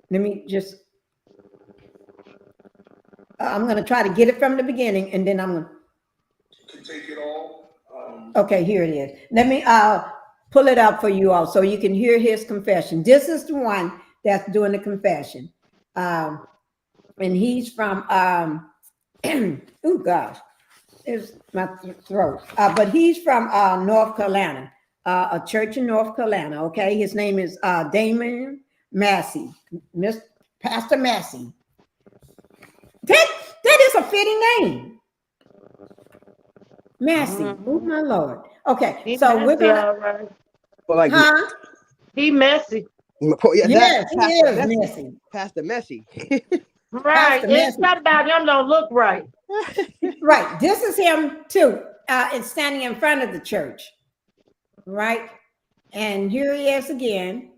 Let me just, I'm going to try to get it from the beginning, and then I'm going to take it all. Okay, here it is. Let me pull it up for you all so you can hear his confession. This is the one that's doing the confession. And he's from, oh gosh, it's my throat. But he's from North Carolina, a church in North Carolina, okay? His name is Damon Massey. Pastor Massey. That is a fitting name. Massey. Oh my Lord. Okay, He so we're messy, gonna. all right. Well, like, He messy. Yes, he is messy. Pastor Messy. Right. Pastor And Massey. something about him don't look right. Right. This is him too. It's standing in front of the church. Right. And here he is again.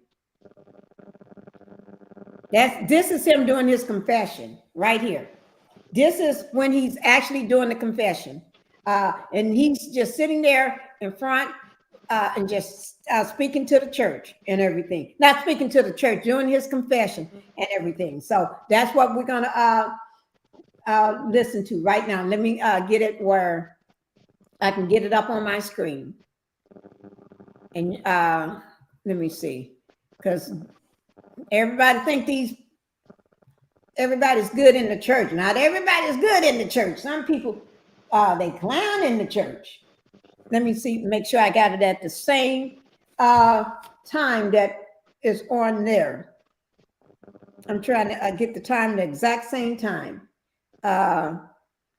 This is him doing his confession right here. This is when he's actually doing the confession. And he's just sitting there in front and just speaking to the church and everything. Not speaking to the church, doing his confession and everything. So that's what we're going to listen to right now. Let me get it where I can get it up on my screen. And let me see, because everybody think everybody's good in the church. Not everybody's good in the church. Some people, they clown in the church. Let me see, make sure I got it at the same time that is on there. I'm trying to get the time, the exact same time.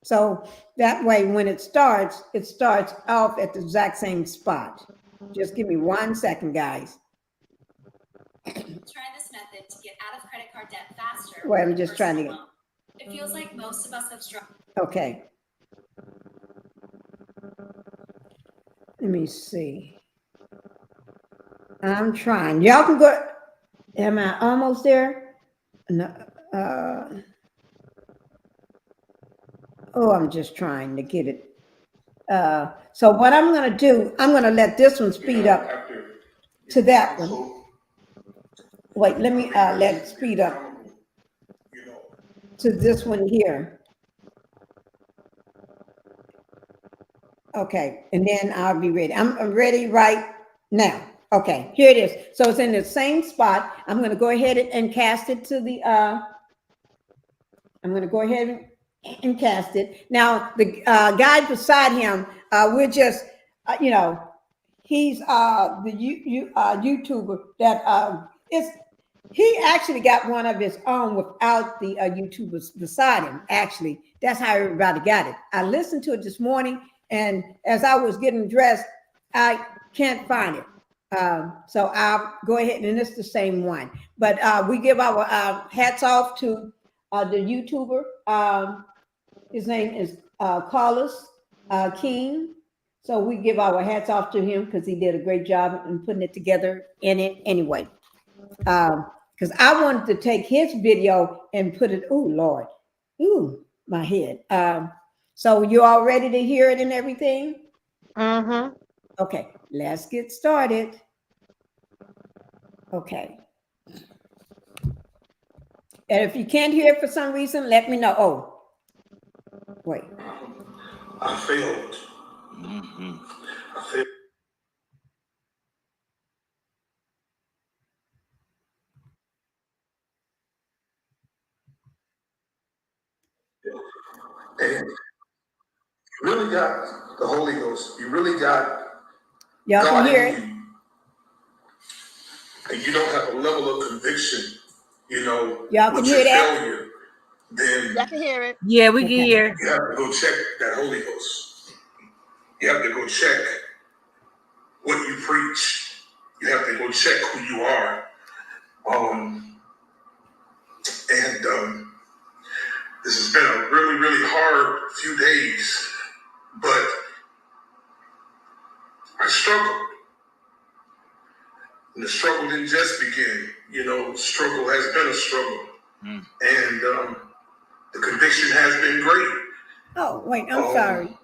So that way, when it starts off at the exact same spot. Just give me 1 second, guys. Try this method to get out of credit card debt faster. Wait, I'm just trying to get. It feels like most of us have struggled. Okay. Let me see. I'm trying. Y'all can go. Am I almost there? No. I'm just trying to get it. So what I'm going to do, I'm going to let this one speed up to that one. Wait, let me let it speed up to this one here. Okay, and then I'll be ready. I'm ready right now. Okay, here it is. So it's in the same spot. I'm going to go ahead and cast it to the, I'm going to go ahead and cast it. Now, the guy beside him, we're just, he's the YouTuber that he actually got one of his own without the YouTubers beside him. Actually, that's how everybody got it. I listened to it this morning, and as I was getting dressed, I can't find it. So I'll go ahead, and it's the same one. But we give our hats off to the YouTuber. His name is Carlos King. So we give our hats off to him because he did a great job in putting it together in it anyway. Because I wanted to take his video and put it, oh Lord, ooh, my head. So you all ready to hear it and everything? Mm-hmm. Okay, let's get started. Okay. And if you can't hear it for some reason, let me know. Oh, wait. I failed. Mm-hmm. I failed. And you really got the Holy Ghost. You really got y'all God can hear in it. you. And you don't have a level of conviction, y'all can with hear your that? failure, then I can hear it. Yeah, we can hear. you have to go check that Holy Ghost. You have to go check what you preach. You have to go check who you are. This has been a really, really hard few days, but I struggled. And the struggle didn't just begin. Struggle has been a struggle. And the conviction has been great. Oh, wait, I'm sorry.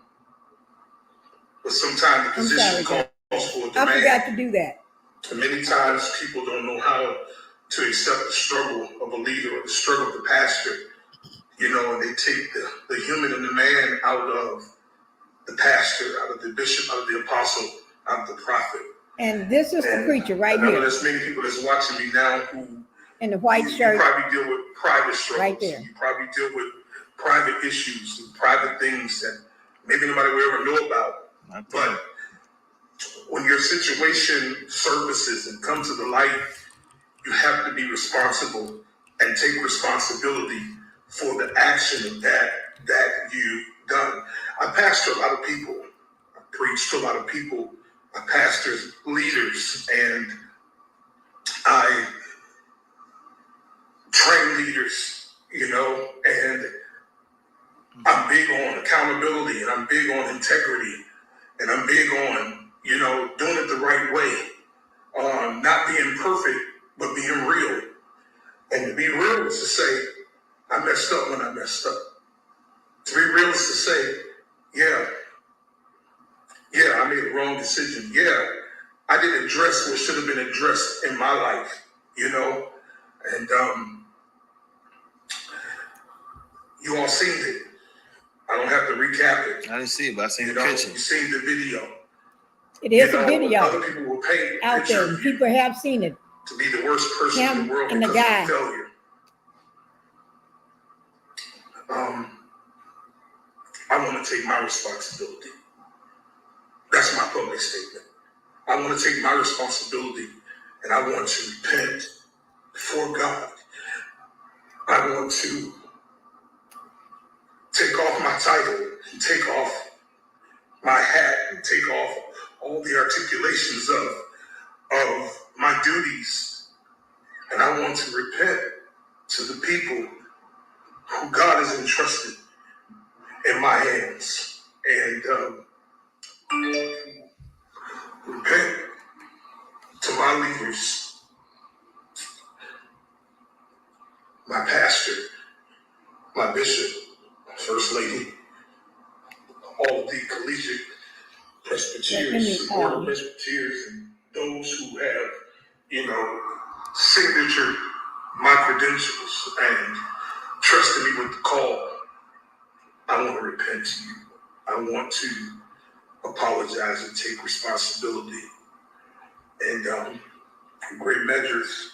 But sometimes the position calls for a demand. I forgot to do that. And many times people don't know how to accept the struggle of a leader or the struggle of the pastor. And they take the human and the man out of the pastor, out of the bishop, out of the apostle, out of the prophet. And this is the preacher right I know here. there's many people that's watching me now who in the white shirt. You probably deal with private struggles. Right there. You probably deal with private issues and private things that maybe nobody will ever know about. But when your situation surfaces and comes to the light, you have to be responsible and take responsibility for the action of that you've done. I pastor a lot of people. I preach to a lot of people. I pastor leaders, and I train leaders, and I'm big on accountability, and I'm big on integrity, and I'm big on, doing it the right way, not being perfect, but being real. And to be real is to say, I messed up when I messed up. To be real is to say, yeah, I made a wrong decision. Yeah, I didn't address what should have been addressed in my life, and you all seen it. I don't have to recap it. I didn't see it, but I seen the picture. You seen the video. It is a video other people will paint out there. People have seen it. To be the worst person in the world and the because guy. of failure. I want to take my responsibility. That's my public statement. I want to take my responsibility, and I want to repent before God. I want to take off my title, and take off my hat, and take off all the articulations of my duties. And I want to repent to the people who God has entrusted in my hands, and repent to my leaders, my pastor, my bishop, First Lady, all of the collegiate Presbyterians, Board of Presbyterians, and those who have, signatured my credentials and trusted me with the call. I want to repent to you. I want to apologize and take responsibility. And in great measures,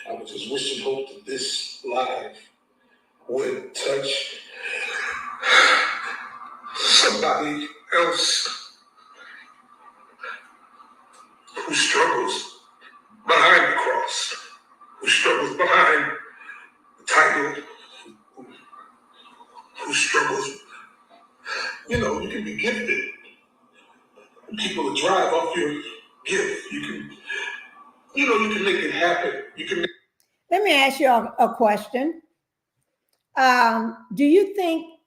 I was just wishing hope that this live would touch somebody else who struggles behind the cross, who struggles behind the title, who struggles. You can be gifted. People will drive off your gift. You can make it happen. Let me ask you a question. Do you think,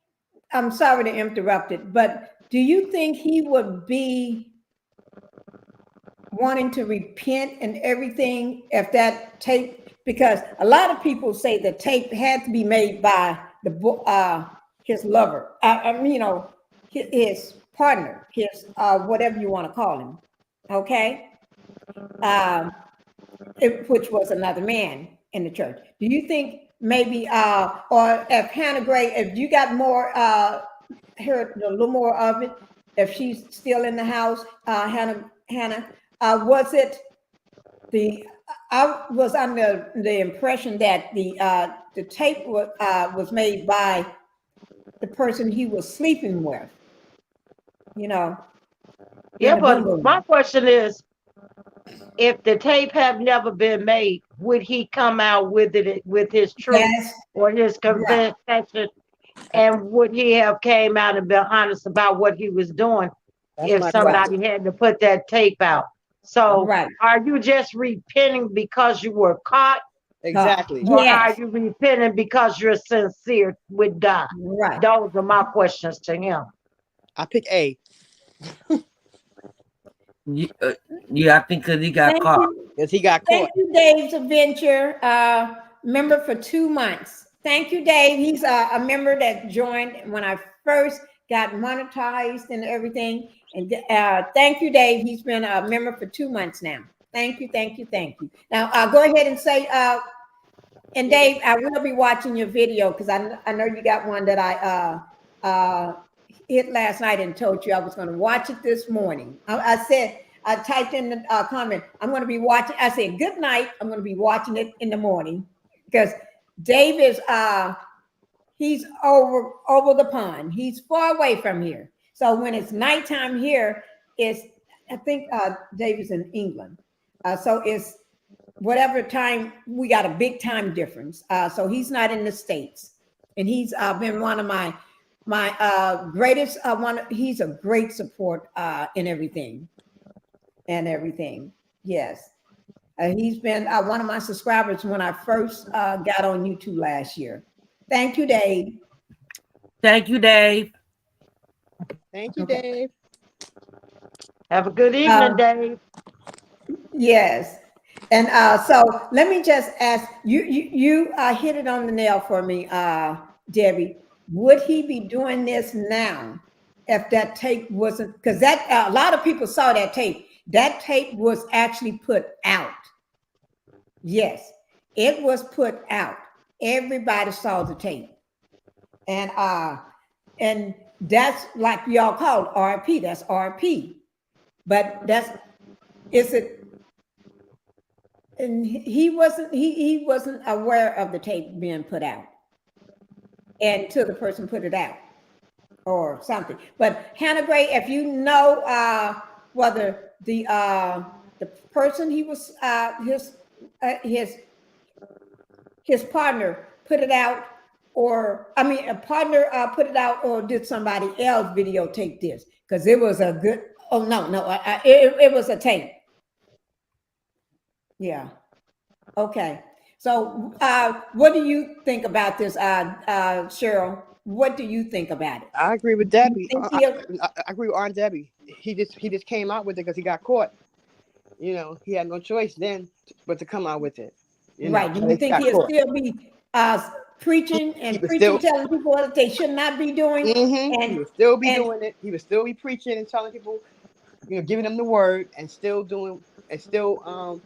I'm sorry to interrupt it, but do you think he would be wanting to repent and everything if that tape, because a lot of people say the tape had to be made by his lover, his partner, his whatever you want to call him, okay? Which was another man in the church. Do you think maybe, or if Hannah Gray, if you got more, heard a little more of it, if she's still in the house, Hannah, was it I was under the impression that the tape was made by the person he was sleeping with, Yeah, but my question is, if the tape have never been made, would he come out with it with his truth or his confession? Yeah. And would he have came out and been honest about what he was doing if somebody had to put that tape out? So are you just repenting because you were caught? Exactly. Or are you repenting because you're sincere with God? Right. Those are my questions to him. I pick A. Yeah, I think because he got caught. Yes, he got caught. Thank you, Dave's Adventure, member for 2 months. Thank you, Dave. He's a member that joined when I first got monetized and everything. And thank you, Dave. He's been a member for 2 months now. Thank you, thank you, thank you. Now, go ahead and say, and Dave, I will be watching your video because I know you got one that I hit last night and told you I was going to watch it this morning. I typed in the comment, I'm going to be watching. I said, good night. I'm going to be watching it in the morning because Dave is, he's over the pond. He's far away from here. So when it's nighttime here, I think Dave is in England. So it's whatever time, we got a big time difference. So he's not in the States, and he's been one of my greatest he's a great support in everything. Yes. He's been one of my subscribers when I first got on YouTube last year. Thank you, Dave. Thank you, Dave. Thank you, Dave. Have a good evening, Dave. Yes. And so let me just ask you, you hit it on the nail for me, Debbie. Would he be doing this now if that tape wasn't, because that a lot of people saw that tape. That tape was actually put out. Yes, it was put out. Everybody saw the tape. And that's like y'all call it RP. That's RP. But and he wasn't aware of the tape being put out until the person put it out or something. But Hannah Gray, if you know whether the person he was his partner put it out, or a partner put it out, or did somebody else videotape this? Because it was a good. Oh no, it was a tape. Yeah. Okay. So, what do you think about this, Cheryl? What do you think about it? I agree with Debbie. I agree with Aunt Debbie. He just came out with it because he got caught. You know, he had no choice then but to come out with it. Right. Do you think he'll still be preaching and telling people what they should not be doing? Mm-hmm. And he would still be doing it. He would still be preaching and telling people, giving them the word, and still doing, and still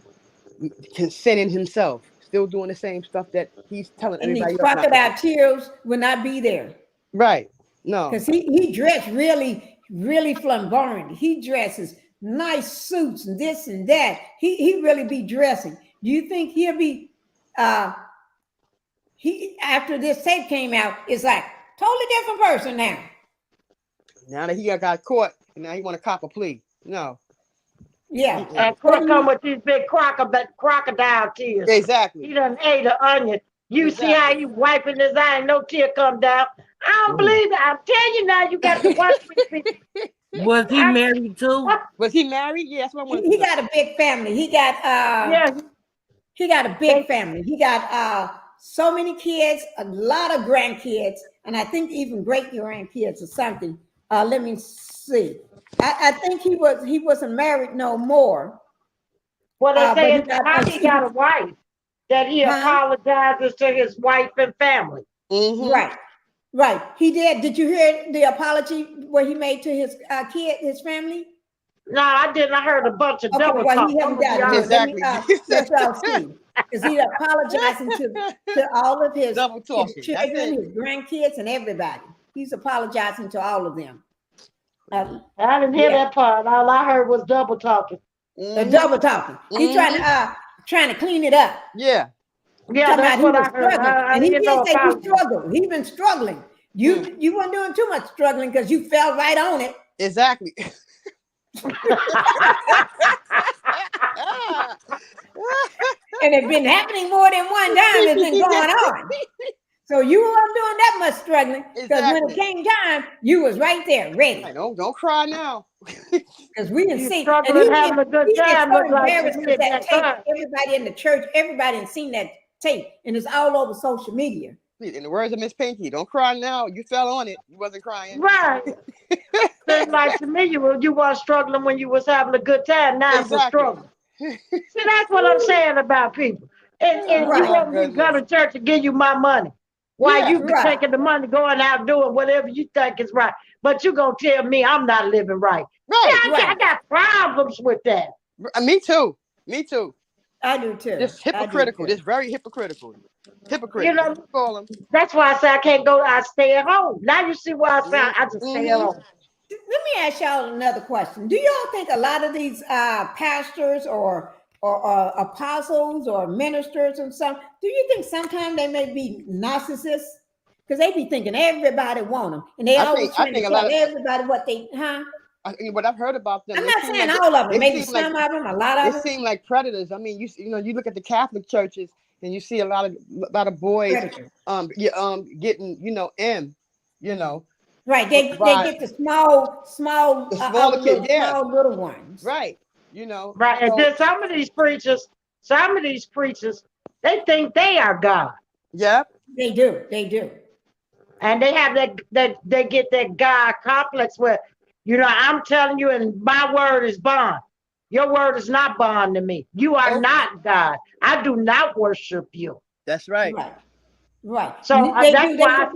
consenting himself, still doing the same stuff that he's telling everybody else. And these crocodile tears will not be there. Right. No. Because he dressed really, really flamboyant. He dresses nice suits and this and that. He really be dressing. Do you think he'll be after this tape came out, it's like totally different person now? Now that he got caught, and now he want to cop a plea. No. Yeah. And come with these big crocodile tears. Exactly. He done ate an onion. You see how he wiping his eye and no tear come down. I don't believe that. I'm telling you now, you got to watch me. Was he married too? Was he married? Yeah, that's what I want. He got a big family. He got he got a big family. He got so many kids, a lot of grandkids, and I think even great grandkids or something. Let me see. I think he wasn't married no more. Well, they say he got a wife that he apologizes to his wife and family. Mm-hmm. Right. He did. Did you hear the apology where he made to his kid, his family? No, I didn't. I heard a bunch of double talk. He haven't got it. Exactly. Because he's apologizing to all of his children, his grandkids, and everybody. He's apologizing to all of them. I didn't hear that part. All I heard was double talking. The double talking. He's trying to clean it up. Yeah. Yeah, that's what I heard. And he did say he struggled. He's been struggling. You weren't doing too much struggling because you fell right on it. Exactly. And it's been happening more than one time. It's been going on. So you weren't doing that much struggling because when it came time, you was right there, ready. Don't cry now. Because we didn't see. And having a good time. Everybody in the church, everybody had seen that tape, and it's all over social media. In the words of Miss Pinkie, don't cry now. You fell on it. You wasn't crying. Right. Seems like to me you weren't struggling when you was having a good time. Now it's a struggle. See, that's what I'm saying about people. And you want me to go to church and give you my money. While you taking the money, going out doing whatever you think is right. But you gonna tell me I'm not living right. I got problems with that. Me too. I do too. It's hypocritical. It's very hypocritical. Hypocritical. That's why I say I can't go. I stay at home. Now you see why I say I just stay at home. Let me ask y'all another question. Do y'all think a lot of these pastors or apostles or ministers and something, do you think sometimes they may be narcissists? Because they be thinking everybody want them, and they always trying to tell everybody what they, what I've heard about them. I'm not saying all of them, maybe some of them, a lot of them. They seem like predators. I mean, you look at the Catholic churches and you see a lot of boys, getting, Right, they get the small kids, small little ones. Right, Right, and then some of these preachers, they think they are God. Yep, they do. And they have that they get that God complex where, I'm telling you, and my word is bond. Your word is not bond to me. You are not God. I do not worship you. That's right. Right. So that's why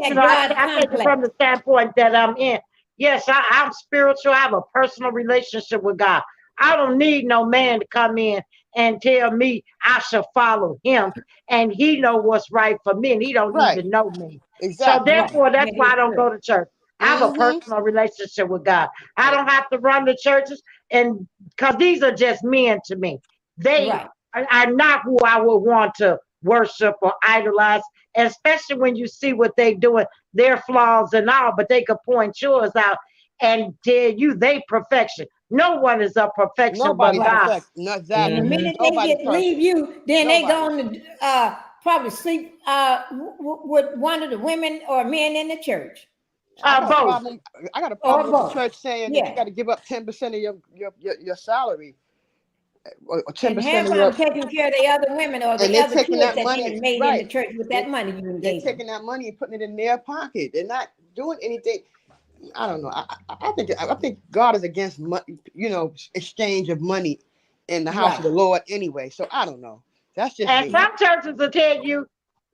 I take it from the standpoint that I'm in. Yes, I'm spiritual. I have a personal relationship with God. I don't need no man to come in and tell me I should follow him, and he know what's right for me, and he don't even know me. Exactly. So therefore, that's why I don't go to church. I have a personal relationship with God. I don't have to run the churches, and because these are just men to me. They are not who I would want to worship or idolize, especially when you see what they doing, their flaws and all, but they could point yours out and tell you they perfection. No one is a perfection but God. And the minute they leave you, then they going to probably sleep with one of the women or men in the church. I got a problem with the church saying that you got to give up 10% of your salary. Or 10% and have them taking care of the other women or the other kids that they made in the church with that money you engaged. They're taking that money and putting it in their pocket. They're not doing anything. I don't know. I think God is against money, exchange of money in the house of the Lord anyway. So I don't know. That's just and some churches will tell you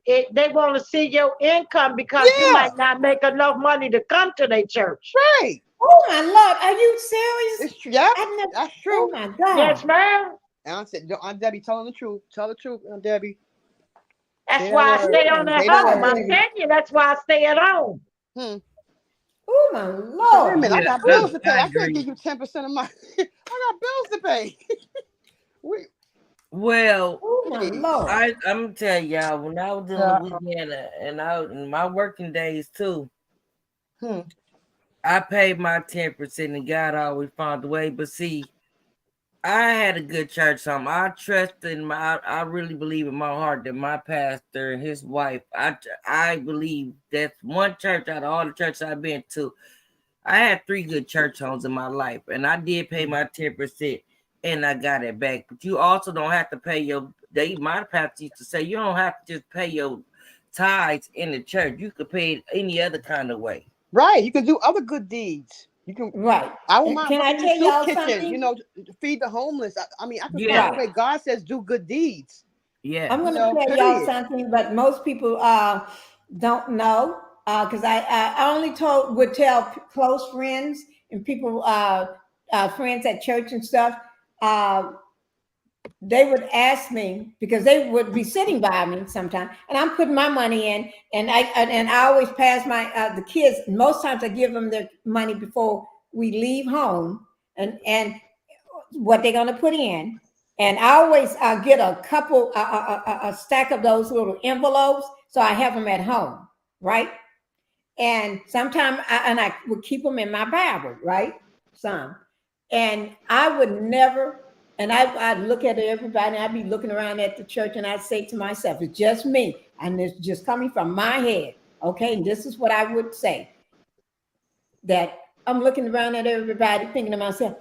they want to see your income because you might not make enough money to come to their church. Right. Oh my Lord, are you serious? That's true. Oh my God. Yes, ma'am. And I said, Aunt Debbie, telling the truth. Tell the truth, Aunt Debbie. That's why I stay on that home. I'm telling you, that's why I stay at home. Oh my Lord. Wait a minute, I got bills to pay. I can't give you 10% of my I got bills to pay. Well, oh my Lord. I'm gonna tell y'all, when I was in Louisiana and in my working days too, I paid my 10% and God always found a way. But see, I had a good church home. I trust in I really believe in my heart that my pastor and his wife, I believe that's one church out of all the churches I've been to. I had 3 good church homes in my life, and I did pay my 10%, and I got it back. But you also don't have to pay my pastor used to say, you don't have to just pay your tithes in the church. You could pay it any other kind of way. Right. You can do other good deeds. You can. Right. I will mind. Can I tell y'all something? Feed the homeless. I mean, I can find a way. God says do good deeds. Yeah. I'm going to tell y'all something, but most people don't know because I only would tell close friends and people, friends at church and stuff. They would ask me because they would be sitting by me sometimes, and I'm putting my money in, and I always pass the kids. Most times I give them their money before we leave home, and what they're gonna put in, and I always get a stack of those little envelopes, so I have them at home, right? And sometimes I would keep them in my Bible, right? And I would never. And I'd look at everybody, and I'd be looking around at the church, and I'd say to myself, it's just me. And it's just coming from my head. Okay. And this is what I would say. That I'm looking around at everybody thinking to myself,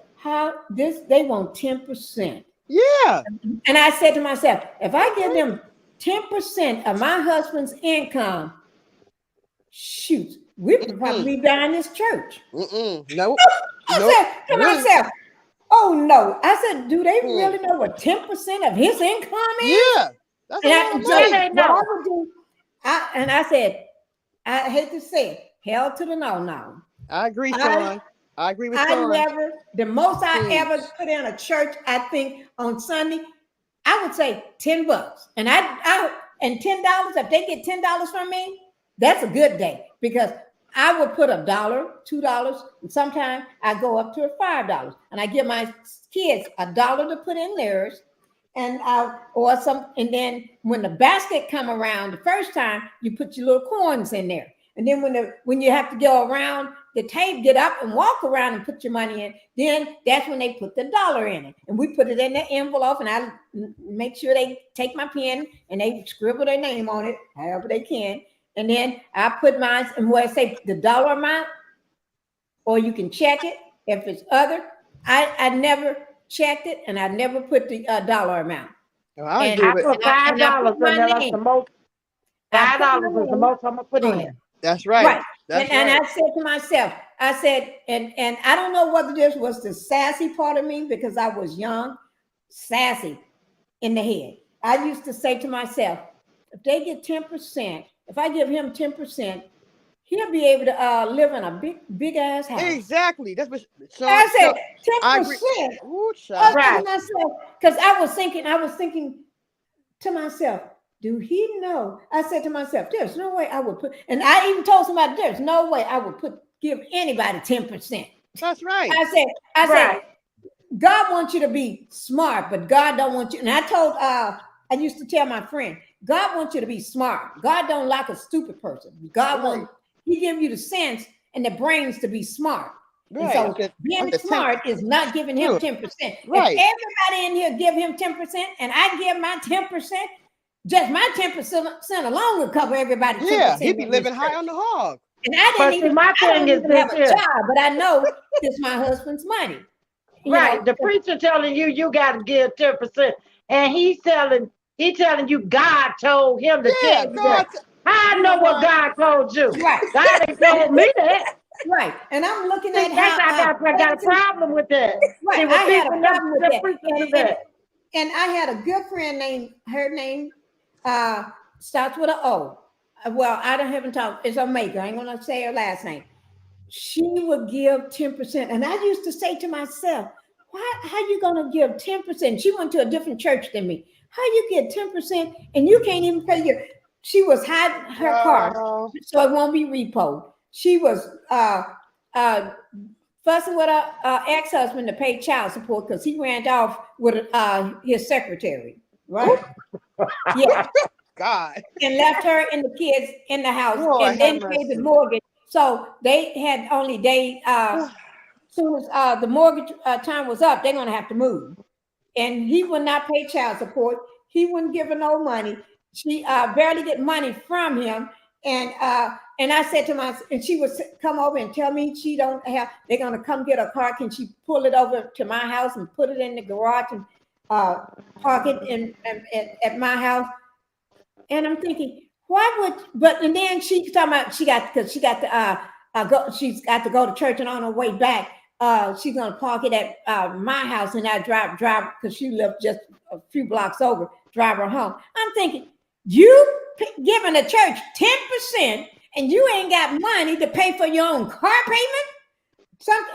they want 10%. Yeah. And I said to myself, if I give them 10% of my husband's income, shoot, we could probably be buying this church. No. I said to myself, oh no! I said, do they really know what 10% of his income is? Yeah, that's what I would do. And I said, I hate to say it, hell to the no. I agree, Sean. I agree with Sean. The most I ever put in a church, I think on Sunday, I would say $10. And and $10. If they get $10 from me, that's a good day because I would put $1, $2, and sometimes I go up to $5, and I give my kids $1 to put in theirs, and then when the basket come around the first time, you put your little coins in there, and then when you have to go around the table, get up and walk around and put your money in. Then that's when they put the dollar in it. And we put it in the envelope, and I make sure they take my pen and they scribble their name on it, however they can. And then I put mine, and where I say the dollar amount, or you can check it if it's other. I never checked it, and I never put the dollar amount. I put $5, and that's the most. $5 is the most I'm gonna put in. That's right. Right. That's and right. I said to myself, I said, and I don't know whether this was the sassy part of me because I was young, sassy in the head. I used to say to myself, if they get 10%, if I give him 10%, he'll be able to live in a big ass house. Exactly. That's what I said. 10%. Right. Because I was thinking to myself, do he know? I said to myself, there's no way I would put, and I even told somebody, there's no way I would give anybody 10%. That's right. I said, God wants you to be smart, but God don't want you. And I told, I used to tell my friend, God wants you to be smart. God don't like a stupid person. God wants, he give you the sense and the brains to be smart. Right. And so being smart is not giving him 10%. Right. If everybody in here give him 10% and I give my 10%, just my 10% alone would cover everybody. 10%. Yeah, he'd be living high on the hog. And I didn't even, my thing is have a job, but I know it's my husband's money. Right. The preacher telling you got to give 10%, and he's telling you God told him to tell you that. I know what God told you. Right. God ain't told me that. Right. And I'm looking at how I got a problem with that. Right. I had a problem with that. And I had a good friend her name starts with an O. Well, I haven't talked. It's Omega. I ain't gonna say her last name. She would give 10%, and I used to say to myself, how you gonna give 10%? She went to a different church than me. How you get 10% and you can't even pay your? She was hiding her car so it won't be repoed. She was fussing with her ex-husband to pay child support because he ran off with his secretary. Right? Yeah. God. And left her and the kids in the house, and then paid the mortgage. So they had only as soon as the mortgage time was up, they're gonna have to move. And he would not pay child support. He wouldn't give her no money. She barely get money from him. And I said to myself, and she would come over and tell me she don't have. They're gonna come get her car. Can she pull it over to my house and put it in the garage and park it at my house? And I'm thinking, and then she's talking about she's got to go to church, and on her way back, she's gonna park it at my house, and I drive because she lived just a few blocks over, drive her home. I'm thinking, you giving the church 10% and you ain't got money to pay for your own car payment?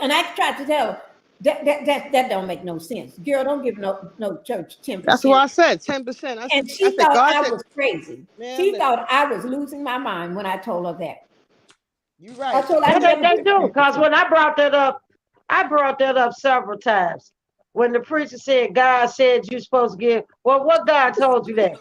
And I tried to tell her, that don't make no sense. Girl, don't give no church 10%. That's what I said, 10%. And she thought I was crazy. She thought I was losing my mind when I told her that. You're right. They do, because when I brought that up several times. When the preacher said, God said you're supposed to give, well, what God told you that?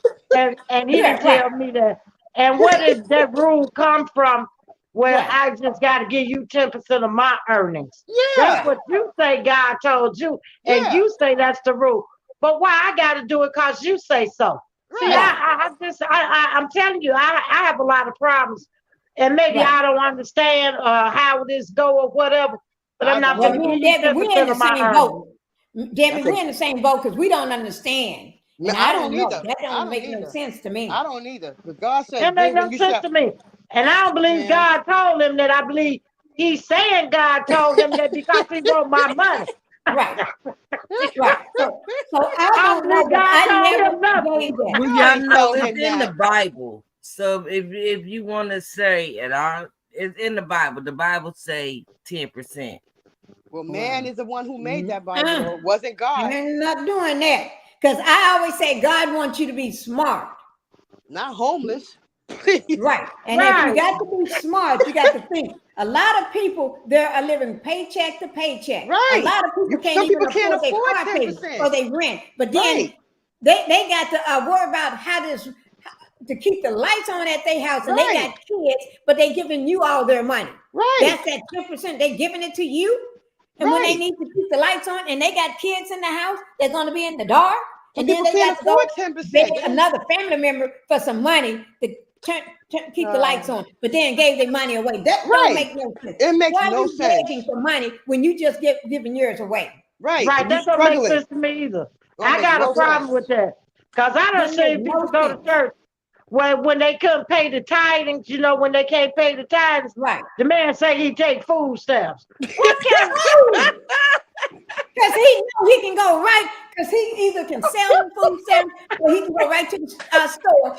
And he didn't tell me that. And where did that rule come from where I just got to give you 10% of my earnings? Yeah. That's what you say God told you. And you say that's the rule. But why I got to do it because you say so. Right. See, I'm telling you, I have a lot of problems. And maybe I don't understand how this go or whatever. But I'm not going to give you 10% of my earnings. Debbie, we're in the same boat because we don't understand. And I don't either. That don't make no sense to me. I don't either. But God said that makes no sense to me. And I don't believe God told him that. I believe he's saying God told him that because he wrote my money. Right. Right. So I don't know. I never gave that. Well, y'all know it's in the Bible. So if you want to say it, it's in the Bible. The Bible say 10%. Well, man is the one who made that Bible. It wasn't God. I'm not doing that. Because I always say God wants you to be smart. Not homeless. Right. And if you got to be smart, you got to think. A lot of people there are living paycheck to paycheck. Right. A lot of people can't afford their car payment or they rent. But then they got to worry about how this to keep the lights on at their house, and they got kids, but they giving you all their money. Right. That's that 10%. They giving it to you. And when they need to keep the lights on and they got kids in the house, they're going to be in the dark. And then they got to go 10%. beg another family member for some money to keep the lights on, but then gave their money away. That don't make no sense. It makes Why no you sense. begging for money when you just giving yours away? Right. Right. That don't make sense to me either. I got a problem with that. Because I done seen people go to church when they couldn't pay the tithings, you know, when they can't pay the tithes, the man say he take food stamps. What kind of food? Because he know he can go right, because he either can sell them food stamps or he can go right to the store,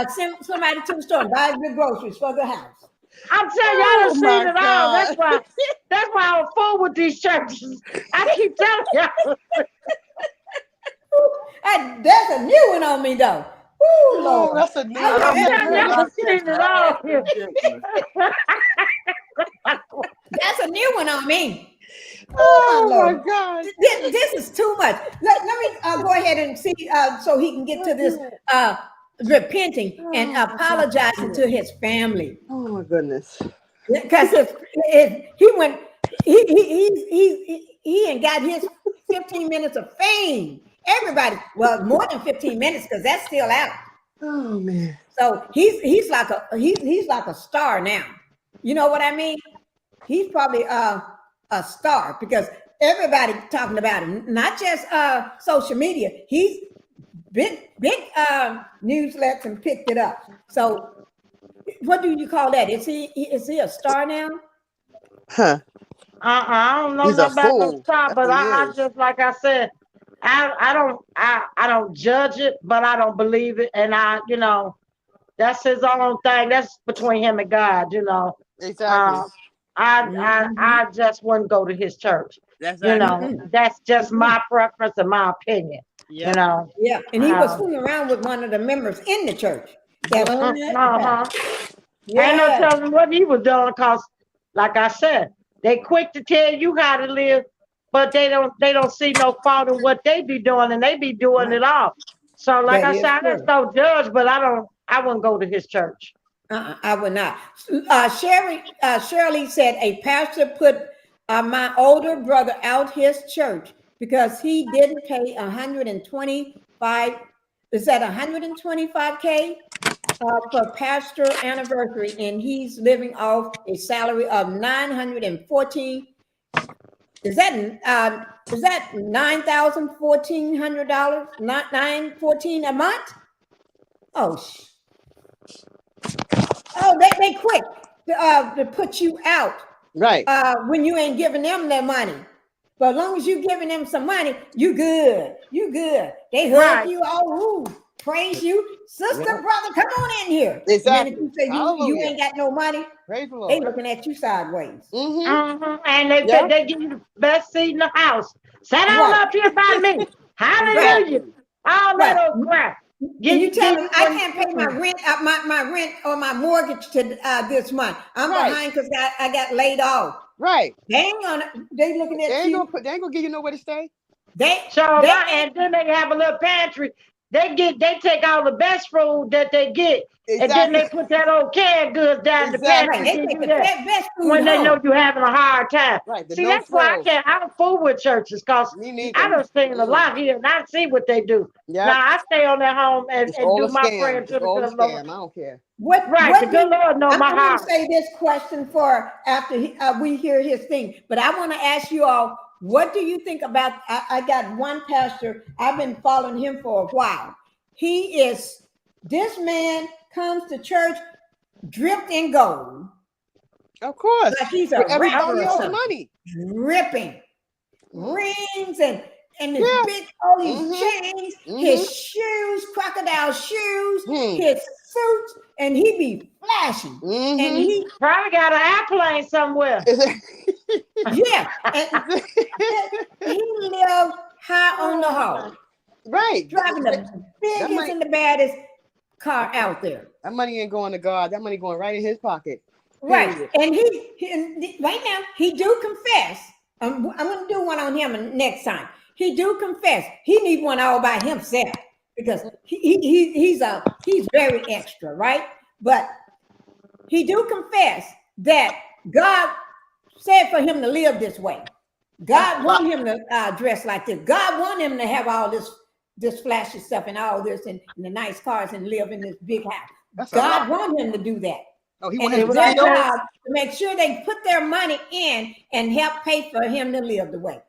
send somebody to the store and buy the groceries for the house. I'm telling you, I done seen it all. That's why I'm full with these churches. I keep telling y'all. There's a new one on me though. Ooh, Lord. That's a new one. I've seen it all. That's a new one on me. Oh my God. This is too much. Let me go ahead and see so he can get to this repenting and apologizing to his family. Oh my goodness. Because if he went, he ain't got his 15 minutes of fame. Everybody, well, more than 15 minutes because that's still out. Oh man. So he's like a star now. You know what I mean? He's probably a star because everybody talking about him, not just social media. He's big newsletters and picked it up. So what do you call that? Is he a star now? Huh. I don't know about no star, but I just, like I said, I don't judge it, but I don't believe it, and that's his own thing. That's between him and God, Exactly. I just wouldn't go to his church. That's just my preference and my opinion. Yeah, and he was fooling around with one of the members in the church. Ain't no telling what he was doing, because, like I said, they quick to tell you how to live, but they don't see no fault in what they be doing, and they be doing it all. So, like I said, I just don't judge, but I wouldn't go to his church. I would not. Shirley said a pastor put my older brother out his church because he didn't pay 125. Is that 125K for pastor anniversary, and he's living off a salary of $914. Is that $9,140? Not $914 a month? They quick to put you out, right? When you ain't giving them their money, but as long as you giving them some money, you good. You good. They hug you all, praise you, sister, brother. Come on in here. Exactly. And if you say you ain't got no money, praise the Lord. They looking at you sideways. And they give you the best seat in the house. Sit down up here by me. Hallelujah. All that old crap. You tell them I can't pay my rent, my rent or my mortgage to this month. I'm behind because I got laid off. Right. They looking at you. They ain't gonna give you nowhere to stay. And then they have a little pantry. They take all the best food that they get, and then they put that old canned goods down the pantry. They take the best food when they know you're having a hard time. Right. See, that's why I don't fool with churches, because I done seen a lot here, and I see what they do. Now I stay on their home and do my prayer to the good Lord. I don't care. The good Lord knows my heart. I'm going to say this question for after we hear his thing, but I want to ask you all, what do you think about, I got one pastor, I've been following him for a while. This man comes to church dripped in gold. Of course. Like he's a everybody else money. Dripping. Rings and his big all these chains, his shoes, crocodile shoes, his suits, and he be flashing. And he probably got an airplane somewhere. Yeah. And he lived high on the hog. Right. Driving the biggest and the baddest car out there. That money ain't going to God. That money going right in his pocket. Right. And he right now, he do confess. I'm going to do one on him next time. He do confess. He need one all by himself. because he's very extra, right? But he do confess that God said for him to live this way. God want him to dress like this. God want him to have all this flashy stuff and all this and the nice cars and live in this big house. God want him to do that. Oh, he and it's their job to make sure they put their money in and help pay for him to live the way.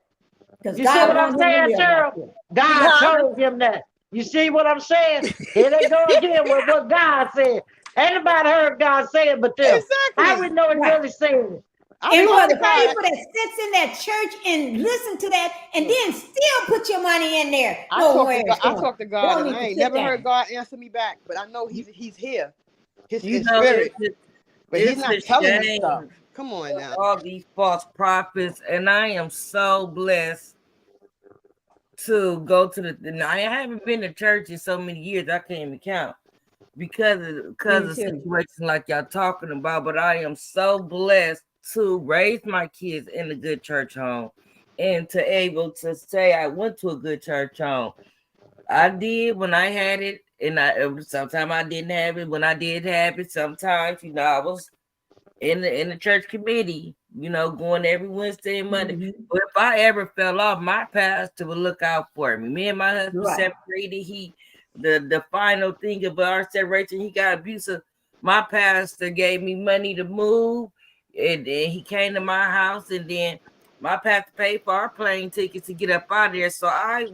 Because you see what I'm saying, Cheryl? God told him that. You see what I'm saying? Here they go again with what God said. Ain't nobody heard God say it but them. Exactly. How we know He really saying it? And for the people that sits in that church and listen to that and then still put your money in there. I talk to God and I ain't never heard God answer me back, but I know he's here. His spirit. But he's not telling me stuff. Come on now. All these false prophets, and I am so blessed to go to I haven't been to church in so many years I can't even count because of situations like y'all talking about. But I am so blessed to raise my kids in a good church home and to able to say I went to a good church home. I did when I had it, and sometimes I didn't have it. When I did have it, sometimes I was in the church committee, going every Wednesday and Monday. Mm-hmm. But if I ever fell off, my pastor would look out for me. Me and my husband separated. The final thing about our separation, he got abusive. My pastor gave me money to move, and then he came to my house, and then my pastor paid for our plane tickets to get up out of there. So I'm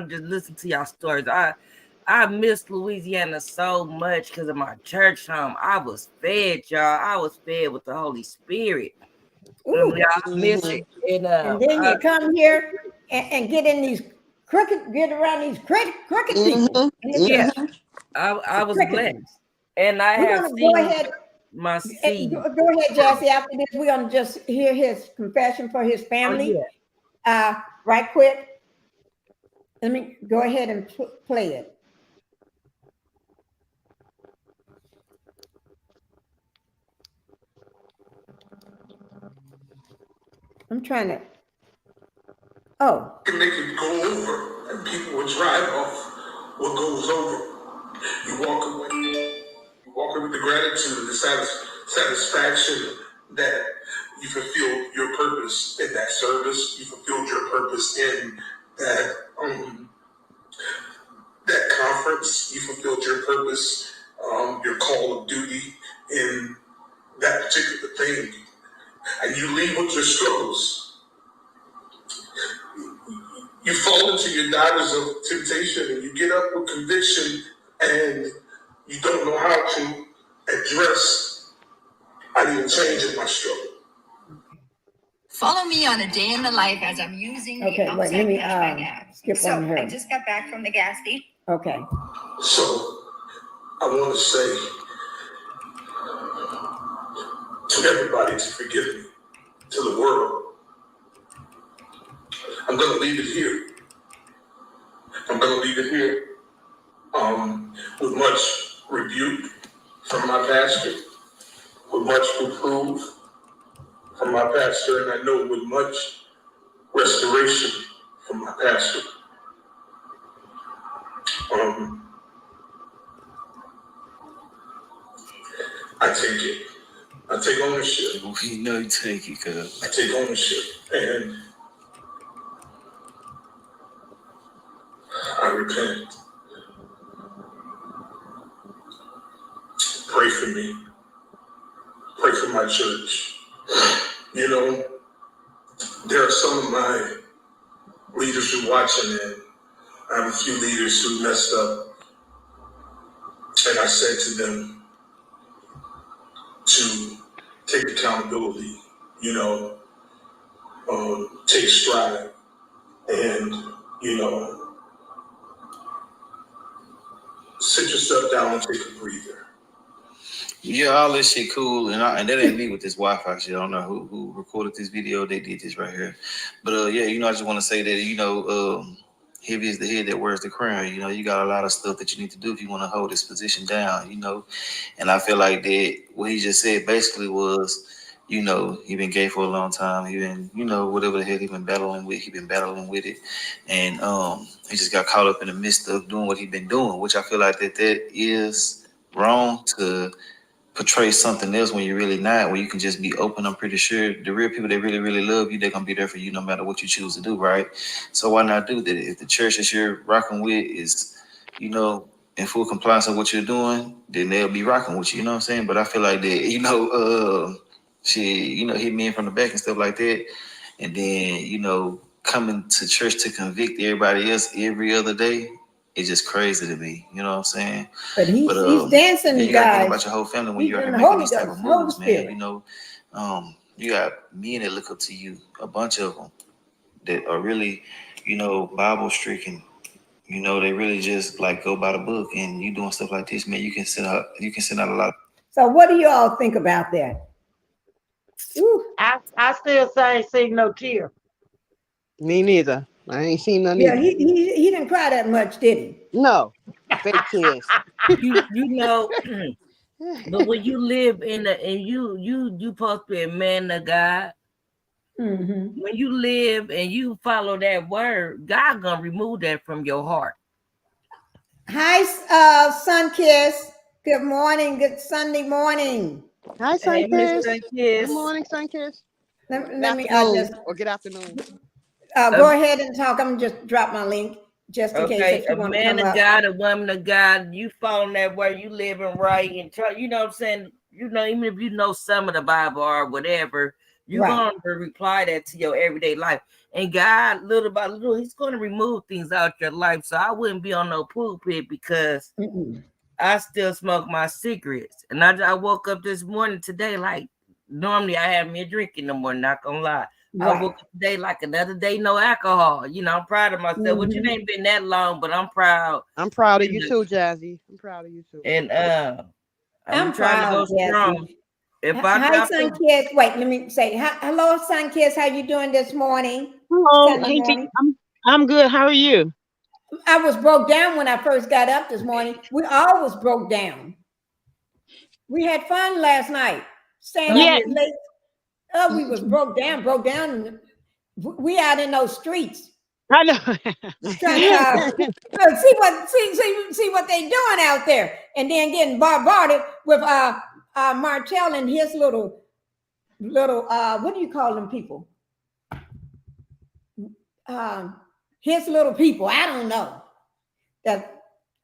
just listening to y'all stories. I miss Louisiana so much because of my church home. I was fed, y'all. I was fed with the Holy Spirit. I miss it. And then you come here and get in these get around these crooked people. Yeah, I was blessed. And I have seen my seed. Go ahead, Jesse. After this, we're going to just hear his confession for his family. Right quick. Let me go ahead and play it. I'm trying to. Oh. You can make it go over, and people will drive off what goes over. You walk away with the gratitude, the satisfaction that you fulfilled your purpose in that service. You fulfilled your purpose in that that conference. You fulfilled your purpose, your call of duty in that particular thing. And you leave with your struggles. You fall into your divers of temptation and you get up with conviction and you don't know how to address, I didn't change in my struggle. Follow me on a day in the life as I'm using the outside cashback app. Skip on her. I just got back from the gas station. Okay. So I want to say to everybody to forgive me, to the world. I'm going to leave it here. With much rebuke from my pastor, with much reproof from my pastor, and I know with much restoration from my pastor. I take it. I take ownership. We know you take it, cuz. I take ownership, and I repent. Pray for me. Pray for my church. There are some of my leaders who are watching, and I have a few leaders who messed up. And I said to them to take accountability, take stride, and, sit yourself down and take a breather. Yeah, all this shit cool, and that ain't me with this Wi-Fi shit. I don't know who recorded this video. They did this right here, but I just want to say that heavy is the head that wears the crown. You got a lot of stuff that you need to do if you want to hold this position down. And I feel like that what he just said basically was, you know, he been gay for a long time. He been, you know, whatever the hell he been battling with, he been battling with it. And he just got caught up in the midst of doing what he been doing, which I feel like that is wrong to portray something else when you're really not, where you can just be open. I'm pretty sure the real people that really, really love you, they're gonna be there for you no matter what you choose to do, right? So why not do that? If the church that you're rocking with is, you know, in full compliance with what you're doing, then they'll be rocking with you, you know what I'm saying? But I feel like that, you know, you know, hit men from the back and stuff like that. And then, you know, coming to church to convict everybody else every other day, it's just crazy to me. You know what I'm saying? But he's dancing, yeah, you gotta think about your whole family when you're making these type of moves, man. You know, you got men that look up to you, a bunch of them that are really, you know, Bible stricken. You know, they really just like go by the book, and you doing stuff like this, man. You can send out a lot. So what do you all think about that? I still say ain't seen no tear. Me neither. I ain't seen none. Yeah, he didn't cry that much, did he? No, fake tears. You know, but when you live in you supposed to be a man of God. Mm-hmm. When you live and you follow that word, God gonna remove that from your heart. Hi, Sun Kiss. Good morning. Good Sunday morning. Hi, Sun Kiss. Good morning, Sun Kiss. Let me good afternoon. Go ahead and talk. I'm just drop my link just in case. A man of God, a woman of God, you following that word, you living right, and you know what I'm saying. You know, even if you know some of the Bible or whatever, you're going to reply that to your everyday life. And God, little by little, He's going to remove things out your life. So I wouldn't be on no pulpit because I still smoke my cigarettes. And I woke up this morning today like normally I have me a drink in the morning. Not gonna lie. I woke up today like another day, no alcohol. You know, I'm proud of myself. Which it ain't been that long, but I'm proud. I'm proud of you too, Jazzy. I'm proud of you too. And I'm trying to go strong. Hi, Sun Kiss. Wait, let me say hello, Sun Kiss. How you doing this morning? Hello, I'm good. How are you? I was broke down when I first got up this morning. We always broke down. We had fun last night. Staying up late. Oh, we was broke down. We out in those streets. I know. Trying to see what they doing out there, and then getting bombarded with Martell and his little what do you call them people? His little people. I don't know. But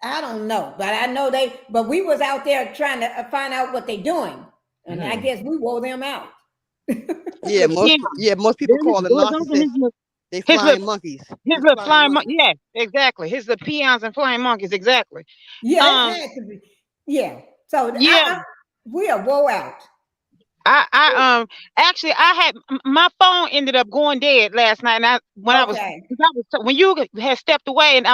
I know but we was out there trying to find out what they doing, and I guess we wore them out. Most people call them narcissists. They flying monkeys. His little flying monkeys. Yeah, exactly. His the peons and flying monkeys. Exactly. Yeah, it had to be. Yeah. So we are wore out. I actually I had my phone ended up going dead last night, and when you had stepped away, and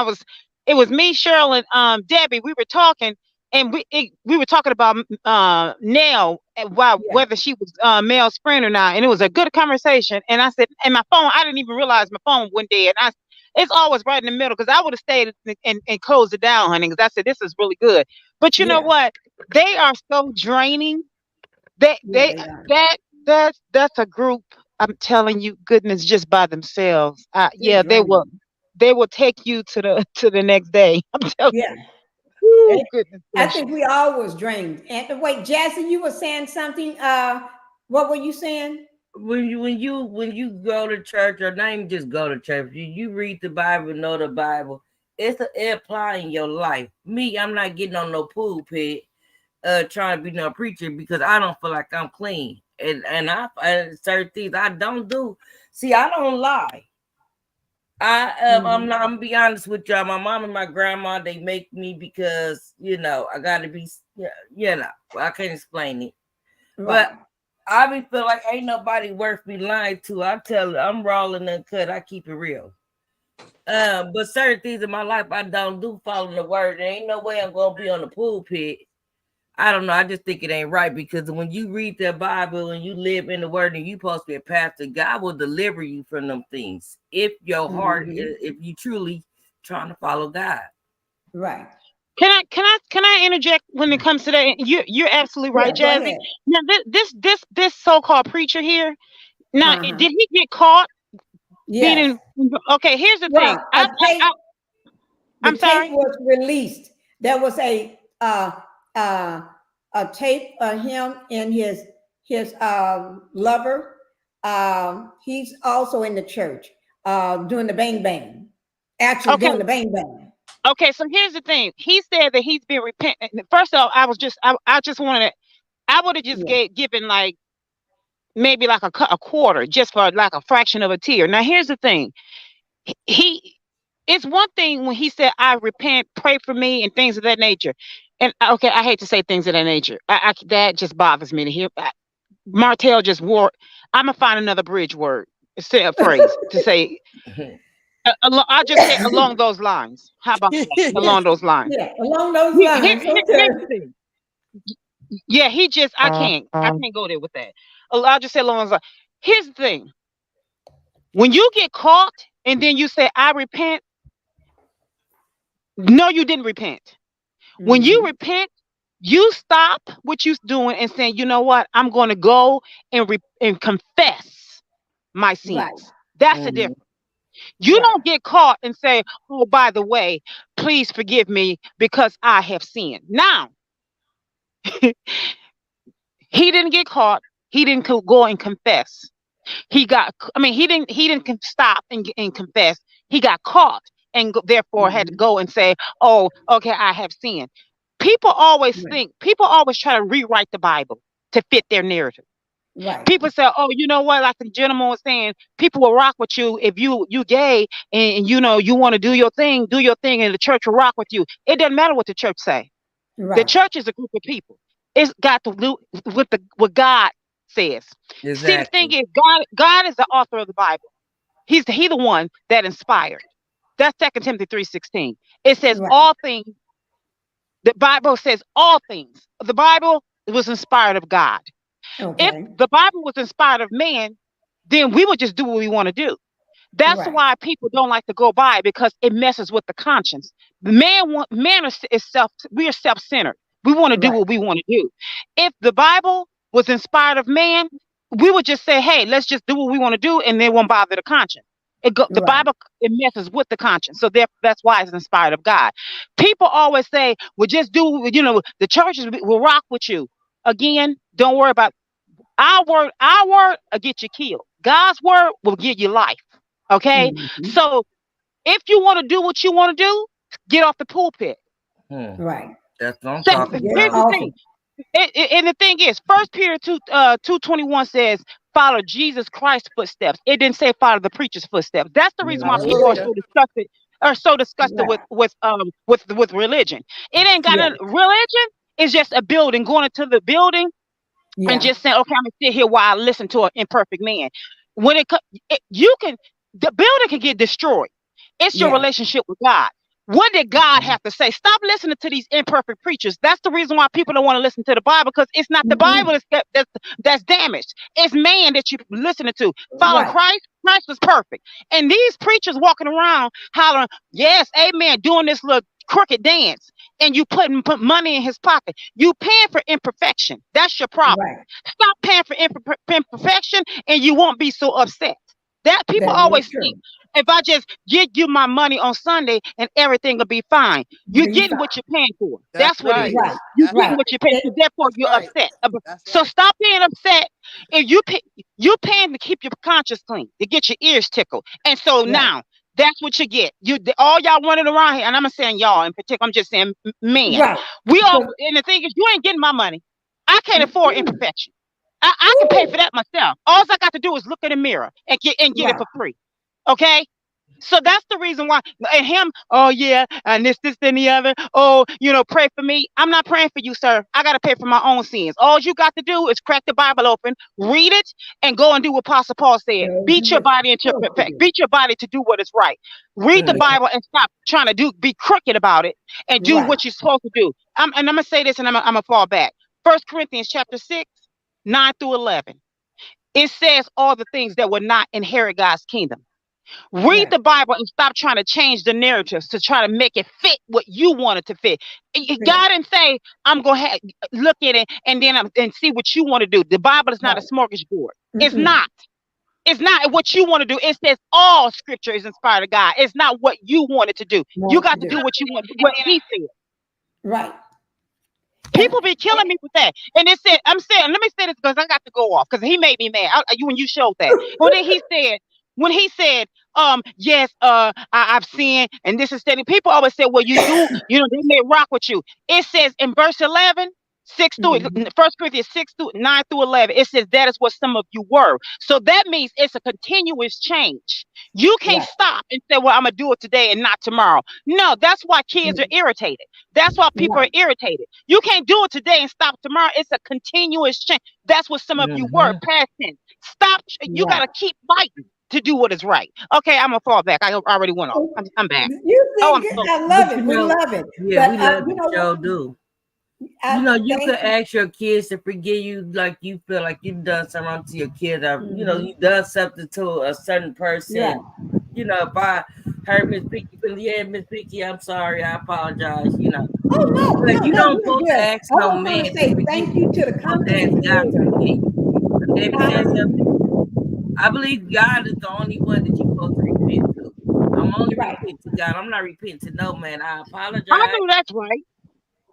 it was me, Cheryl, and Debbie. We were talking, and we were talking about Nell and whether she was Mel's friend or not, and it was a good conversation. And I said, and my phone, I didn't even realize my phone went dead. It's always right in the middle, because I would have stayed and closed it down, honey, because I said this is really good. But you know what? They are so draining. That's a group. I'm telling you, goodness, just by themselves. They will take you to the next day. I'm telling you. Ooh, I think we all was drained. And wait, Jazzy, you were saying something. What were you saying? When you go to church, or not even just go to church, you read the Bible, know the Bible. It applying your life. Me, I'm not getting on no pulpit. Trying to be no preacher, because I don't feel like I'm clean, and I certain things I don't do. See, I don't lie. I'm gonna be honest with y'all. My mom and my grandma, they make me, because I gotta be. I can't explain it, but I be feel like ain't nobody worth me lying to. I tell you, I'm raw and uncut. I keep it real. But certain things in my life I don't do, following the word. There ain't no way I'm gonna be on the pulpit. I don't know. I just think it ain't right, because when you read the Bible and you live in the word and you supposed to be a pastor, God will deliver you from them things if your heart, if you truly trying to follow God. Right. Can I interject when it comes to that? You're absolutely right, Jazzy. Now this so-called preacher here. Now, did he get caught? Yes. Okay, here's the thing. The tape was released. There was a tape of him and his lover. He's also in the church doing the bang bang. Actually, doing the bang bang. Okay, so here's the thing. He said that he's been repentant. First off, I would have just given like maybe like a quarter just for like a fraction of a tear. Now here's the thing. It's one thing when he said, I repent, pray for me, and things of that nature. And okay, I hate to say things of that nature. That just bothers me to hear. Martell just wore. I'm gonna find another bridge word, say a phrase to say. I just say along those lines. How about that? Along those lines? Yeah, along those lines. Yeah, he just. I can't go there with that. I'll just say along those lines. Here's the thing. When you get caught and then you say, I repent. No, you didn't repent. When you repent, you stop what you're doing and saying, you know what? I'm going to go and confess my sins. Right. That's the difference. You don't get caught and say, oh, by the way, please forgive me because I have sinned. Now, he didn't get caught. He didn't go and confess. He didn't stop and confess. He got caught and therefore had to go and say, oh, okay, I have sinned. People always try to rewrite the Bible to fit their narrative. Right. People say, oh, you know what? Like the gentleman was saying, people will rock with you if you gay and you want to do your thing, and the church will rock with you. It doesn't matter what the church say. Right. The church is a group of people. It's got to do with what God says. Exactly. See, the thing is, God is the author of the Bible. He's the one that inspired. That's 2 Timothy 3:16. It says all things. The Bible says all things. The Bible was inspired of God. Okay. If the Bible was inspired of man, then we would just do what we want to do. That's why people don't like to go by, because it messes with the conscience. We are self-centered. We want to do what we want to do. If the Bible was inspired of man, we would just say, hey, let's just do what we want to do, and it won't bother the conscience. The Bible, it messes with the conscience. So that's why it's inspired of God. People always say, well, just do, the churches will rock with you. Again, don't worry about our word will get you killed. God's word will give you life. Okay. Mm-hmm. So if you want to do what you want to do, get off the pulpit. Right. That's what I'm talking about. And the thing is, 1 Peter 2:21 says, follow Jesus Christ's footsteps. It didn't say follow the preacher's footsteps. That's the reason why people are so disgusted with religion. It ain't got religion is just a building, going into the building and just saying, okay, I'm gonna sit here while I listen to an imperfect man. When the building can get destroyed. It's your relationship with God. What did God have to say? Stop listening to these imperfect preachers. That's the reason why people don't want to listen to the Bible, because it's not the Bible that's damaged. It's man that you're listening to. Follow Christ. Christ was perfect. And these preachers walking around hollering, yes, amen, doing this little crooked dance, and you put money in his pocket. You paying for imperfection. That's your problem. Right. Stop paying for imperfection, and you won't be so upset. That people always think, if I just give you my money on Sunday and everything will be fine. You're getting what you're paying for. That's what it is. Right. You're getting what you're paying for. Therefore, you're upset. So stop being upset. If you're paying to keep your conscience clean, to get your ears tickled. And so now that's what you get. All y'all running around here, and I'm not saying y'all in particular, I'm just saying man. Right. And the thing is, you ain't getting my money. I can't afford imperfection. I can pay for that myself. All I got to do is look in the mirror and get it for free. Okay? So that's the reason why. And him, oh yeah, and this, and the other. Oh, pray for me. I'm not praying for you, sir. I got to pay for my own sins. All you got to do is crack the Bible open, read it, and go and do what Apostle Paul said. Beat your body beat your body to do what is right. Read the Bible and stop trying to be crooked about it and do what you're supposed to do. I'm going to say this, and I'm going to fall back. 1 Corinthians chapter 6, 9 through 11. It says all the things that will not inherit God's kingdom. Read the Bible and stop trying to change the narratives to try to make it fit what you want it to fit. God didn't say, I'm going to look at it and then and see what you want to do. The Bible is not a smorgasbord. It's not. It's not what you want to do. It says all scripture is inspired of God. It's not what you want it to do. You got to do what you want, what he said. Right. People be killing me with that. And it said, I'm saying, let me say this because I got to go off because he made me mad. When you showed that. Well, then when he said, yes, I've sinned and this is steady. People always say, well, you do, they may rock with you. It says in verse 11, 6 through 1 Corinthians 6 through 9 through 11, it says that is what some of you were. So that means it's a continuous change. You can't stop and say, well, I'm gonna do it today and not tomorrow. No, that's why kids are irritated. That's why people are irritated. You can't do it today and stop tomorrow. It's a continuous change. That's what some of you were, past tense. Stop. You gotta keep fighting to do what is right. Okay, I'm gonna fall back. I already went off. I'm back. I love it. We love it. Yeah, we love it. Y'all do. You could ask your kids to forgive you, like you feel like you've done something wrong to your kid, or you've done something to a certain person. If I heard Miss Pinkie, Miss Pinkie, I'm sorry, I apologize. Oh no, but you don't supposed to ask no man to say thank you to the content creator. I believe God is the only one that you're supposed to repent to. I'm only repenting to God. I'm not repenting to no man. I apologize. I know that's right.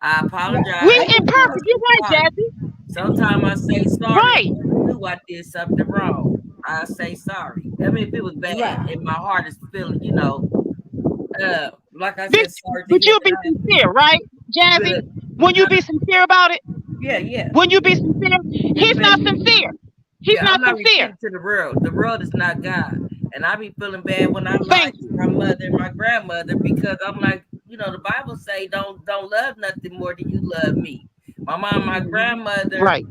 I apologize. We imperfect. You're right, Jazzy. Sometimes I say sorry. Right. I knew I did something wrong. I say sorry. I mean, if it was bad, and my heart is feeling, like I said, sorry. But you'll be sincere, right, Jazzy? When you be sincere about it? Yeah. When you be sincere, he's not sincere. He's not sincere. To the world. The world is not God. And I be feeling bad when I lie to my mother and my grandmother because I'm like, the Bible say don't love nothing more than you love me. My mom, my grandmother, right?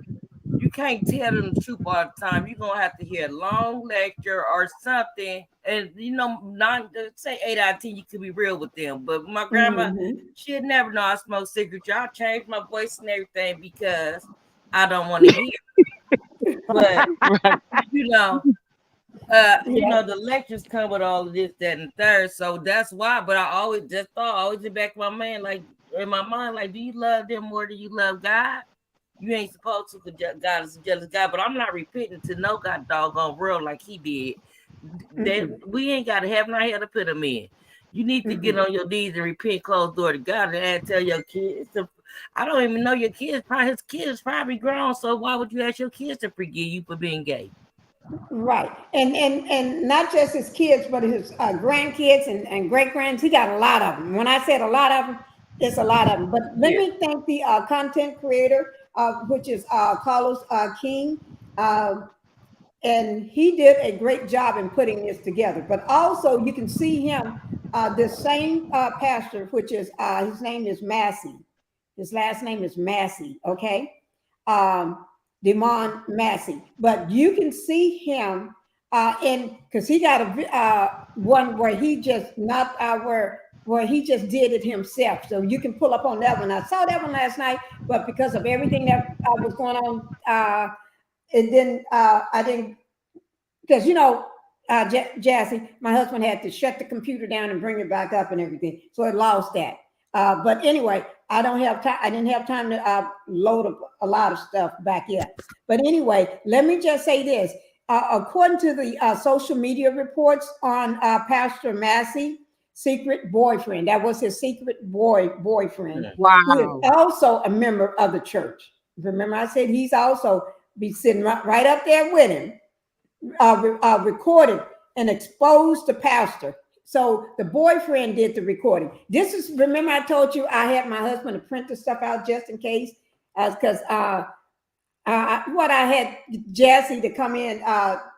You can't tell them the truth all the time. You're gonna have to hear a long lecture or something. And say 8 out of 10, you could be real with them. But my grandma, she'd never know I smoke cigarettes. I'll change my voice and everything because I don't want to hear. But the lectures come with all of this, that, and the third. So that's why. But I always in the back of my mind, like in my mind, like, do you love them more than you love God? You ain't supposed to, because God is a jealous God. But I'm not repenting to no God doggone world like he did. We ain't got to have no hell to put them in. You need to get on your knees and repent, close door to God, and tell your kids. I don't even know your kids. Probably his kids probably grown. So why would you ask your kids to forgive you for being gay? Right. And not just his kids, but his grandkids and great grands. He got a lot of them. When I said a lot of them, it's a lot of them. But let me thank the content creator, which is Carlos King. And he did a great job in putting this together. But also you can see him, the same pastor, which is his name is Massey. His last name is Massey. Okay. Demond Massey, but you can see him because he got a one where he just where he just did it himself. So you can pull up on that one. I saw that one last night, but because of everything that was going on, and then I didn't, because Jassy, my husband had to shut the computer down and bring it back up and everything, so it lost that. But anyway, I didn't have time to load up a lot of stuff back yet. But anyway, let me just say this. According to the social media reports on Pastor Massey, secret boyfriend, that was his secret boyfriend. Wow. Who is also a member of the church. Remember I said he's also be sitting right up there with him, recorded and exposed the pastor. So the boyfriend did the recording. Remember I told you I had my husband to print the stuff out just in case, because I had Jassy to come in,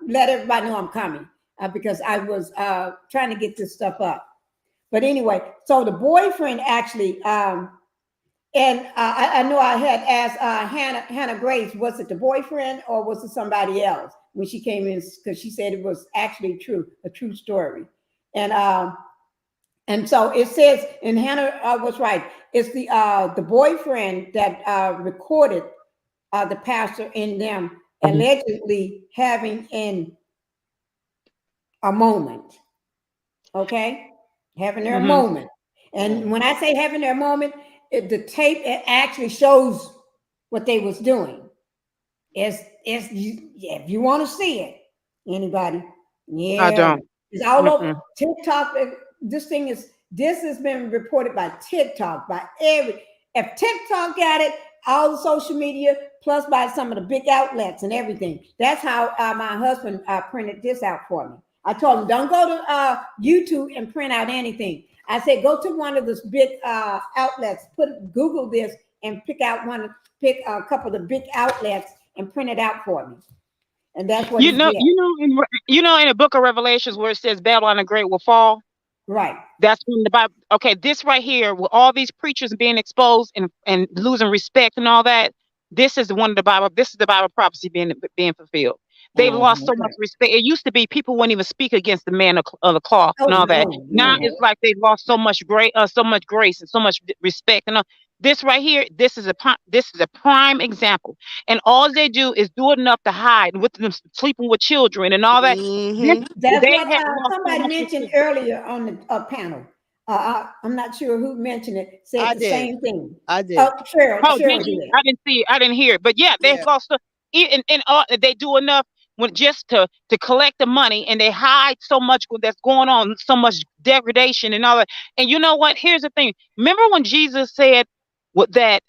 let everybody know I'm coming, because I was trying to get this stuff up. But anyway, so the boyfriend actually, and I know I had asked Hannah Grace, was it the boyfriend or was it somebody else when she came in, because she said it was actually a true story. And so it says, and Hannah was right. It's the boyfriend that recorded the pastor and them allegedly having a moment. Okay, having their moment. And when I say having their moment, the tape it actually shows what they was doing. If you want to see it, anybody, yeah, I don't. it's all over TikTok. This has been reported by TikTok, by if TikTok got it, all the social media, plus by some of the big outlets and everything. That's how my husband printed this out for me. I told him, don't go to YouTube and print out anything. I said, go to one of those big outlets, Google this and pick a couple of the big outlets and print it out for me. And that's what in the book of Revelations where it says Babylon the Great will fall. Right. That's when the Bible. Okay, this right here, with all these preachers being exposed and losing respect and all that, this is one of the Bible. This is the Bible prophecy being fulfilled. They've lost so much respect. It used to be people wouldn't even speak against the man of the cloth and all that. Now it's like they've lost so much grace and so much respect and all. This right here, this is a prime example. And all they do is do enough to hide with them sleeping with children and all that. That's what somebody mentioned earlier on the panel. I'm not sure who mentioned it. Said the same thing. I did. Cheryl I didn't see it. I didn't hear it. But yeah, they've lost. They do enough just to collect the money, and they hide so much that's going on, so much degradation and all that. And you know what? Here's the thing. Remember when Jesus said that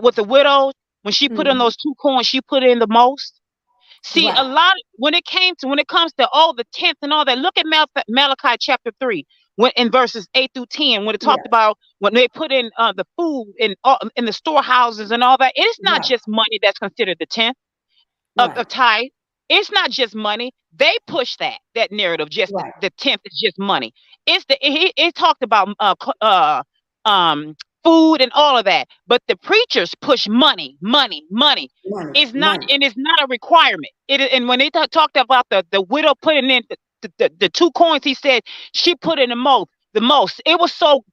with the widow, when she put in those 2 coins, she put in the most. See, a lot when it comes to the 10th and all that. Look at Malachi chapter 3, in verses 8 through 10, when it talked about when they put in the food in the storehouses and all that. It's not just money that's considered the 10th of tithe. It's not just money. They push that narrative. Just the 10th is just money. It talked about food and all of that, but the preachers push money. It's not, and it's not a requirement. And when they talked about the widow putting in the 2 coins, he said she put in the most. It was so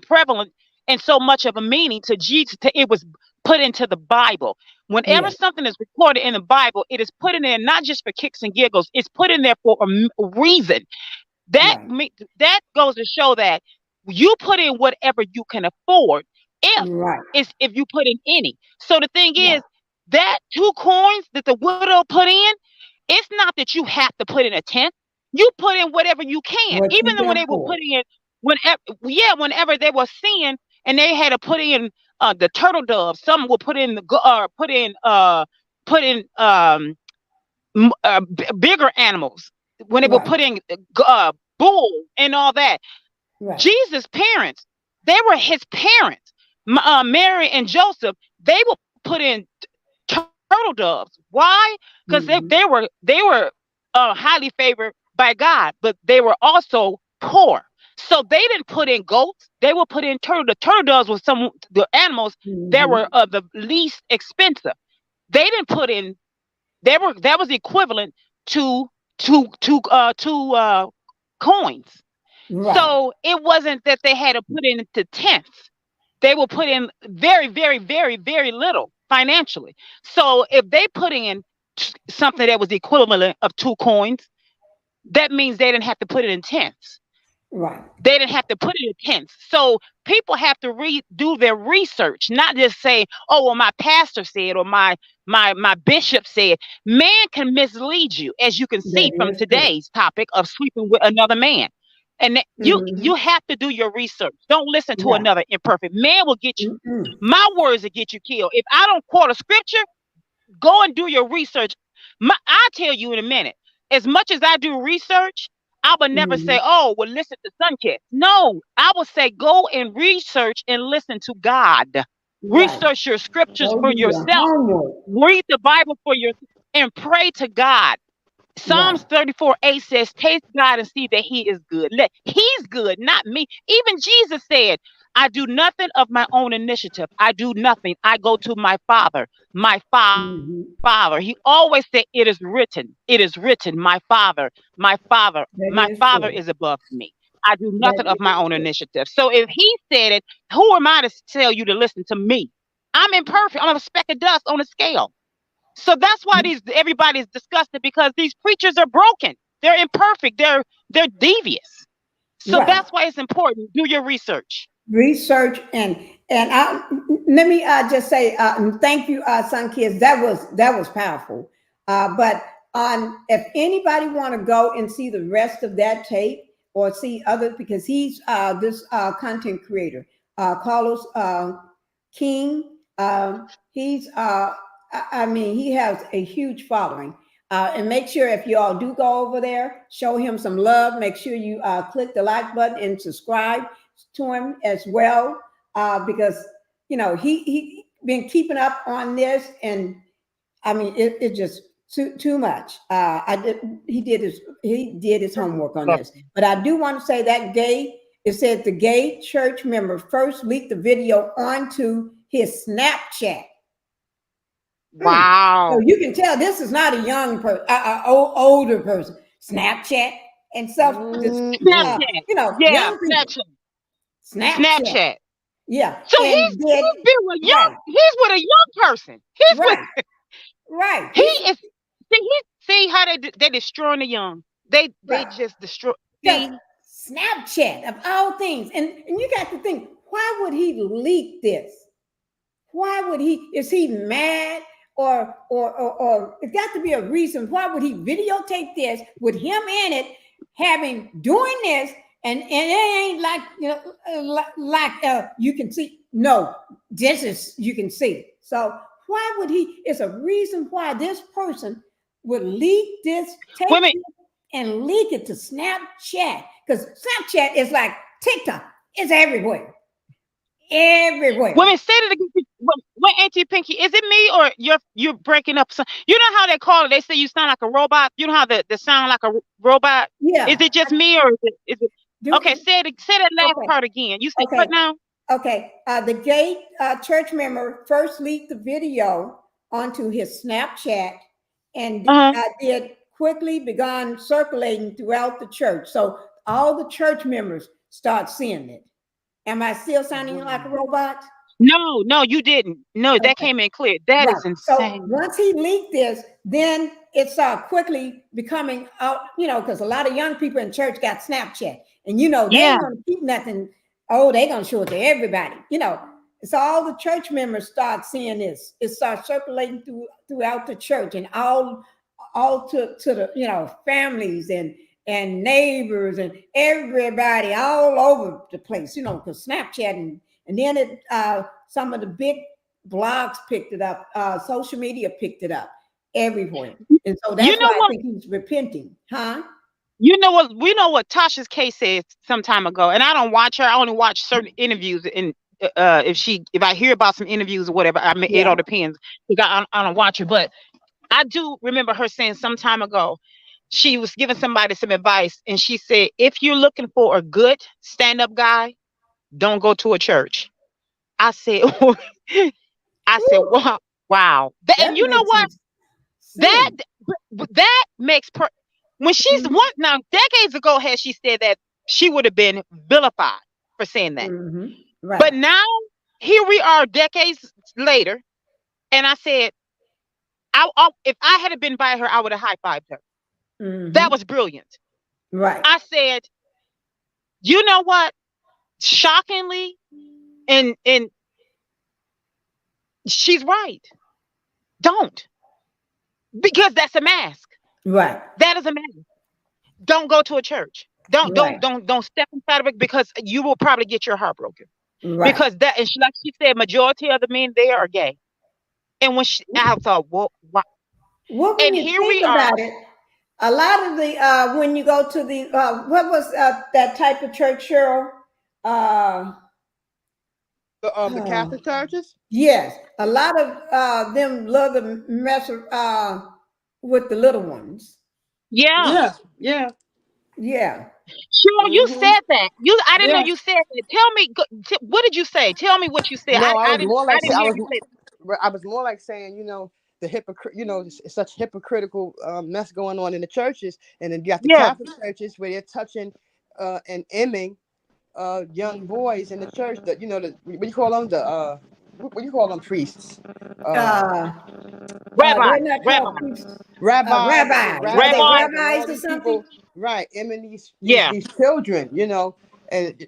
prevalent and so much of a meaning to Jesus. It was put into the Bible. Whenever something is recorded in the Bible, it is put in there not just for kicks and giggles. It's put in there for a reason. That goes to show that you put in whatever you can afford, if you put in any. So the thing is, that 2 coins that the widow put in, it's not that you have to put in a 10th. You put in whatever you can. Even when they were putting in, whenever they were seeing, and they had to put in the turtle doves. Some will put in bigger animals when they were putting bull and all that. Jesus' parents, they were his parents. Mary and Joseph, they will put in turtle doves. Why? Because they were highly favored by God, but they were also poor. So they didn't put in goats. They will put in turtle. The turtle doves were the animals that were the least expensive. They didn't put in. That was equivalent to two coins. So it wasn't that they had to put in the 10th. They will put in very, very, very, very little financially. So if they put in something that was the equivalent of 2 coins, that means they didn't have to put it in 10ths. They didn't have to put it in 10ths. So people have to do their research, not just say, oh, well, my pastor said, or my bishop said. Man can mislead you, as you can see from today's topic of sleeping with another man. And you have to do your research. Don't listen to another imperfect man. Will get you. My words will get you killed. If I don't quote a scripture, go and do your research. I'll tell you in a minute. As much as I do research, I would never say, oh, well, listen to Sunkiss. No, I would say go and research and listen to God. Research your scriptures for yourself. Read the Bible for yourself and pray to God. Psalms 34:8 says, taste God and see that he is good. He's good, not me. Even Jesus said, I do nothing of my own initiative. I do nothing. I go to my Father, my Father. He always said, it is written, my Father is above me. I do nothing of my own initiative. So if he said it, who am I to tell you to listen to me? I'm imperfect. I'm a speck of dust on a scale. So that's why everybody's disgusted, because these preachers are broken. They're imperfect. They're devious. So that's why it's important. Do your research. And let me just say thank you, Sun Kids. That was powerful. But if anybody want to go and see the rest of that tape or see other, because he's this content creator, Carlos King. He's he has a huge following. And make sure if you all do go over there, show him some love. Make sure you click the like button and subscribe to him as well, because he been keeping up on this, and it just too much. He did his homework on this, but I do want to say that it said the gay church member first leaked the video onto his Snapchat. Wow! So you can tell this is not a young person, older person. Snapchat and stuff. Snapchat. Young people. Snapchat. Yeah. So he's been with young. He's with a young person. He's right. He is. See how they're destroying the young. They just destroy. Snapchat of all things, and you got to think, why would he leak this? Why would he? Is he mad? Or it's got to be a reason. Why would he videotape this with him in it, doing this, and it ain't like you can see. No, this is you can see. So why would he? It's a reason why this person would leak this tape and leak it to Snapchat, because Snapchat is like TikTok. It's everywhere. Women, say it again. What, Auntie Pinkie, is it me or you're breaking up? You know how they call it? They say you sound like a robot. You know how the sound like a robot? Yeah. Is it just me or is it? Okay, say that last part again. You say what now? Okay. The gay church member first leaked the video onto his Snapchat, and did quickly began circulating throughout the church. So all the church members start seeing it. Am I still sounding like a robot? No, you didn't. No, that came in clear. That is insane. So once he leaked this, then it started quickly becoming out, because a lot of young people in church got Snapchat. And, they ain't going to keep nothing. Oh, they're going to show it to everybody. So all the church members start seeing this. It starts circulating throughout the church, and all to the, families and neighbors and everybody all over the place, because Snapchat and then some of the big blogs picked it up, social media picked it up everywhere, and so that's why I think he's repenting, huh? You know what? We know what Tasha's case said some time ago, and I don't watch her. I only watch certain interviews, and if I hear about some interviews or whatever, it all depends. Because I don't watch her, but I do remember her saying some time ago. She was giving somebody some advice, and she said, if you're looking for a good stand-up guy, don't go to a church. I said, wow. And you know what? That makes when she's now decades ago had she said that, she would have been vilified for saying that. Right. But now here we are decades later, and I said, if I had been by her, I would have high-fived her. That was brilliant. Right. I said, you know what? Shockingly, and she's right. Don't. Because that's a mask. Right. That is a mask. Don't go to a church. Don't step inside of it, because you will probably get your heart broken. Right. Because like she said, majority of the men there are gay. And when I thought, well, wow. And here we are. A lot of the when you go to the what was that type of church, Cheryl? The Catholic churches? Yes. A lot of them love to mess with the little ones. Yeah. Sure, you said that. I didn't know you said that. Tell me, what did you say? Tell me what you said. No, I was more like saying, the hypocrite, it's such hypocritical mess going on in the churches, and then you got the Catholic churches where they're touching and aiming young boys in the church. What do you call them? what do you call them priests? Rabbis. Rabbis or something. People, right? These children, you know, and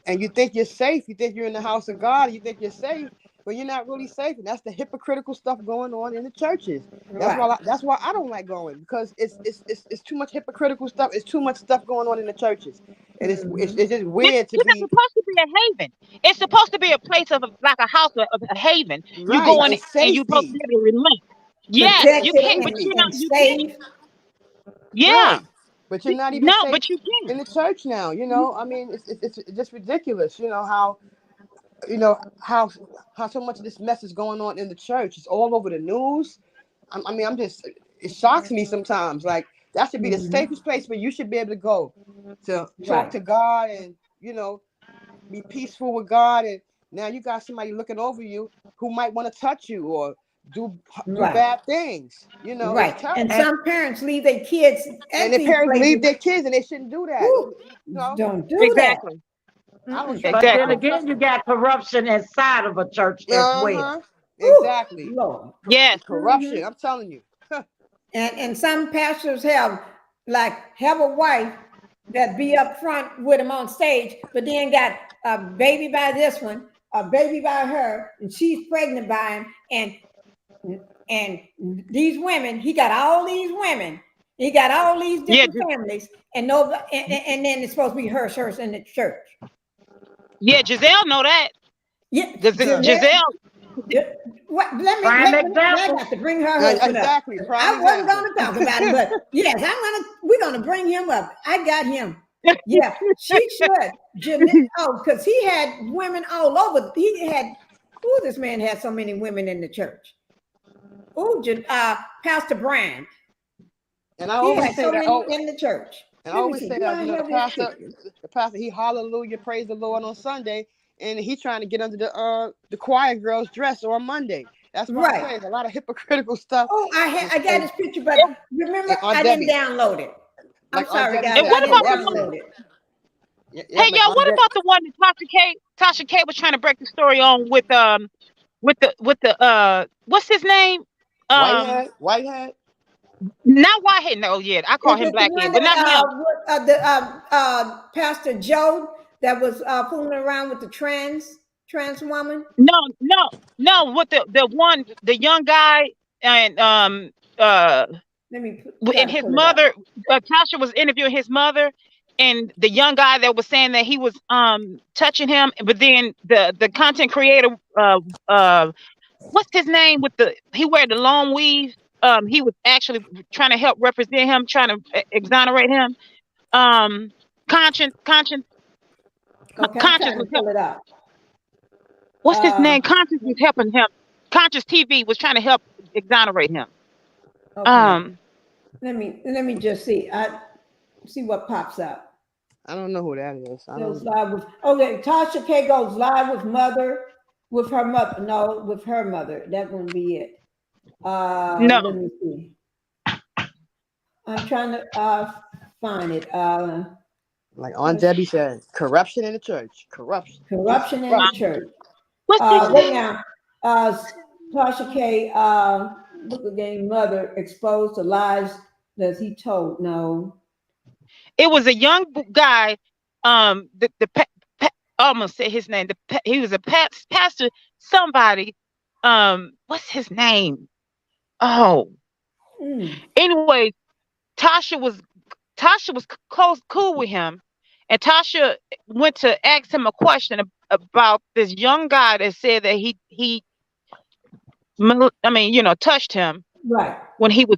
you think you're safe. You think you're in the house of God. You think you're safe, but you're not really safe. And that's the hypocritical stuff going on in the churches. That's why I don't like going, because it's too much hypocritical stuff. It's too much stuff going on in the churches, and it's just weird to be. It's supposed to be a haven. It's supposed to be a place of like a house of a haven. Right, you go in and you're supposed to be able to relate. Yeah, you can't, but you're not. You can't. Yeah. Right. But you're not even safe but you can in the church now. You know, I mean, it's just ridiculous. You know how so much of this mess is going on in the church. It's all over the news. I mean, it shocks me sometimes. Like, that should be the safest place where you should be able to go to talk to God and, you know, be peaceful with God. And now you got somebody looking over you who might want to touch you or do bad things, you know. Right. And some parents leave their kids and their parents leave their kids, and they shouldn't do that. Ooh, don't do exactly. that. But then again, you got corruption inside of a church as well. Exactly. Lord. Yes. Corruption. I'm telling you. and some pastors have a wife that be up front with them on stage, but then got a baby by this one, a baby by her, and she's pregnant by him, and these women, he got all these women, he got all these different families, and nobody, and then it's supposed to be hers in the church. Yeah, Giselle know that. Yeah, Giselle. Let me have to bring her husband up. I wasn't going to talk about it, but yes, we're going to bring him up. I got him. Yeah, she should. Because he had women all over. This man had so many women in the church. Pastor Brand. And I always say that in the church. And I always say that, you know, the pastor, he hallelujah, praise the Lord on Sunday, and he trying to get under the choir girl's dress on Monday. That's what I'm saying. A lot of hypocritical stuff. Oh, I got his picture, but remember, I didn't download it. I'm sorry, guys. And what about the one? Hey, y'all, what about the one that Tasha K was trying to break the story on with the what's his name? Whitehead. Not Whitehead. No, I call him Blackhead, but not him. Pastor Joe that was fooling around with the trans woman. No. With the young guy and and his mother. Tasha was interviewing his mother. And the young guy that was saying that he was touching him, but then the content creator, what's his name? He wear the long weave. He was actually trying to help represent him, trying to exonerate him. Conscience was helping. What's his name? Conscience was helping him. Conscious TV was trying to help exonerate him. Okay. Let me just see. See what pops up. I don't know who that is. Tasha K goes live with her mother. No, with her mother. That wouldn't be it. No. Let me see. I'm trying to find it. Like Aunt Debbie said, corruption in the church. Corruption in the church. What's this right now? Tasha K. Look again. Mother exposed to lies that he told. No. It was a young guy. Almost said his name. He was a pastor. Somebody. What's his name? Oh. Anyway, Tasha was cool with him, and Tasha went to ask him a question about this young guy that said that he touched him when he was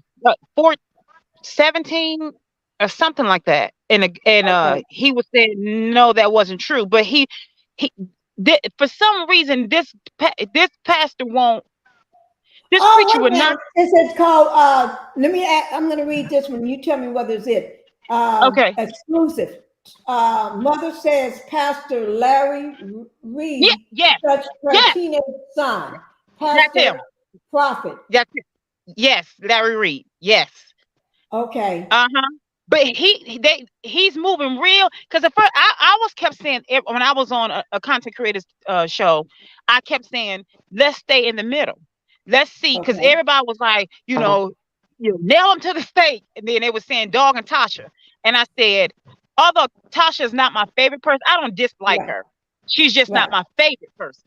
17 or something like that, and he was saying no, that wasn't true, but he for some reason this pastor won't. This preacher would not. It's called. I'm going to read this one. You tell me whether it's it. Okay. Exclusive. Mother says Pastor Larry Reed touched her teenage son. That's him. Prophet. That's it. Yes, Larry Reed. Yes. Okay. But he's moving real. Because at first I was kept saying when I was on a content creators show, I kept saying, let's stay in the middle. Let's see, because everybody was like, you nail him to the stake, and then they were saying Dog and Tasha, and I said, although Tasha is not my favorite person, I don't dislike her. She's just not my favorite person.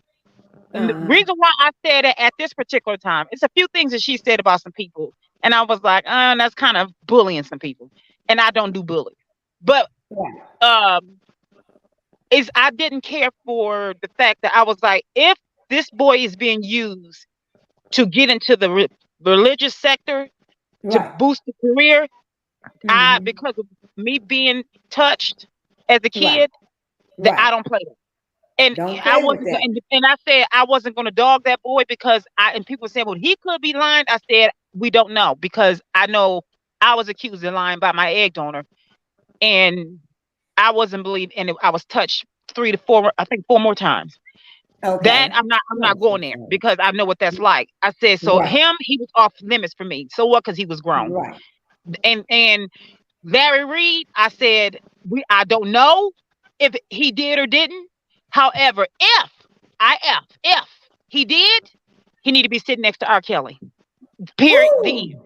And the reason why I said it at this particular time, it's a few things that she said about some people, and I was like, that's kind of bullying some people, and I don't do bullying. But I didn't care for the fact that I was like, if this boy is being used to get into the religious sector to boost the career, because of me being touched as a kid, that I don't play that. And I wasn't, and I said I wasn't going to dog that boy because and people said, well, he could be lying. I said, we don't know, because I know I was accused of lying by my egg donor, and I wasn't believed, and I was touched 3 to 4, I think 4 more times. That I'm not going there because I know what that's like. I said, so he was off limits for me. So what? Because he was grown. And Larry Reed, I said, I don't know if he did or didn't. However, if he did, he need to be sitting next to R. Kelly. Period.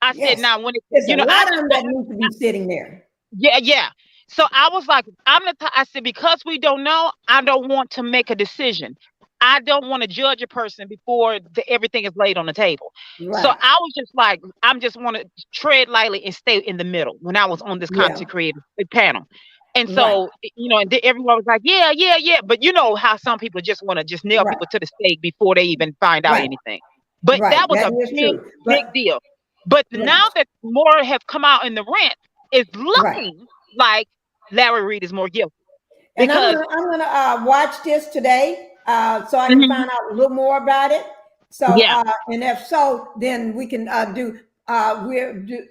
I said, now when there's a lot of them that need to be sitting there. Yeah. So I was like, I said, because we don't know, I don't want to make a decision. I don't want to judge a person before everything is laid on the table. So I was just like, I just want to tread lightly and stay in the middle when I was on this content creator panel. And so, and everyone was like, yeah. But you know how some people just want to just nail people to the stake before they even find out anything. But that was a big deal. But now that more have come out in the rent, it's looking like Larry Reed is more guilty. Because I'm gonna watch this today so I can find out a little more about it. So and if so, then we can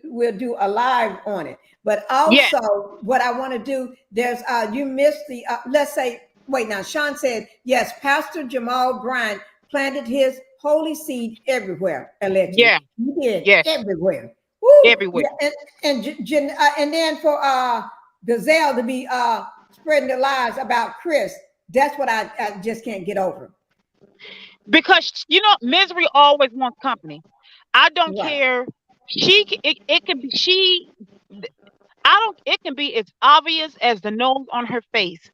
we'll do a live on it. But also, what I want to do, there's you missed the let's say, wait, now Sean said yes, Pastor Jamal Bryant planted his holy seed everywhere. Allegedly. He did everywhere. Woo. Everywhere. And then for Gazelle to be spreading the lies about Chris, that's what I just can't get over. Because misery always wants company. I don't care. It can be it can be as obvious as the nose on her face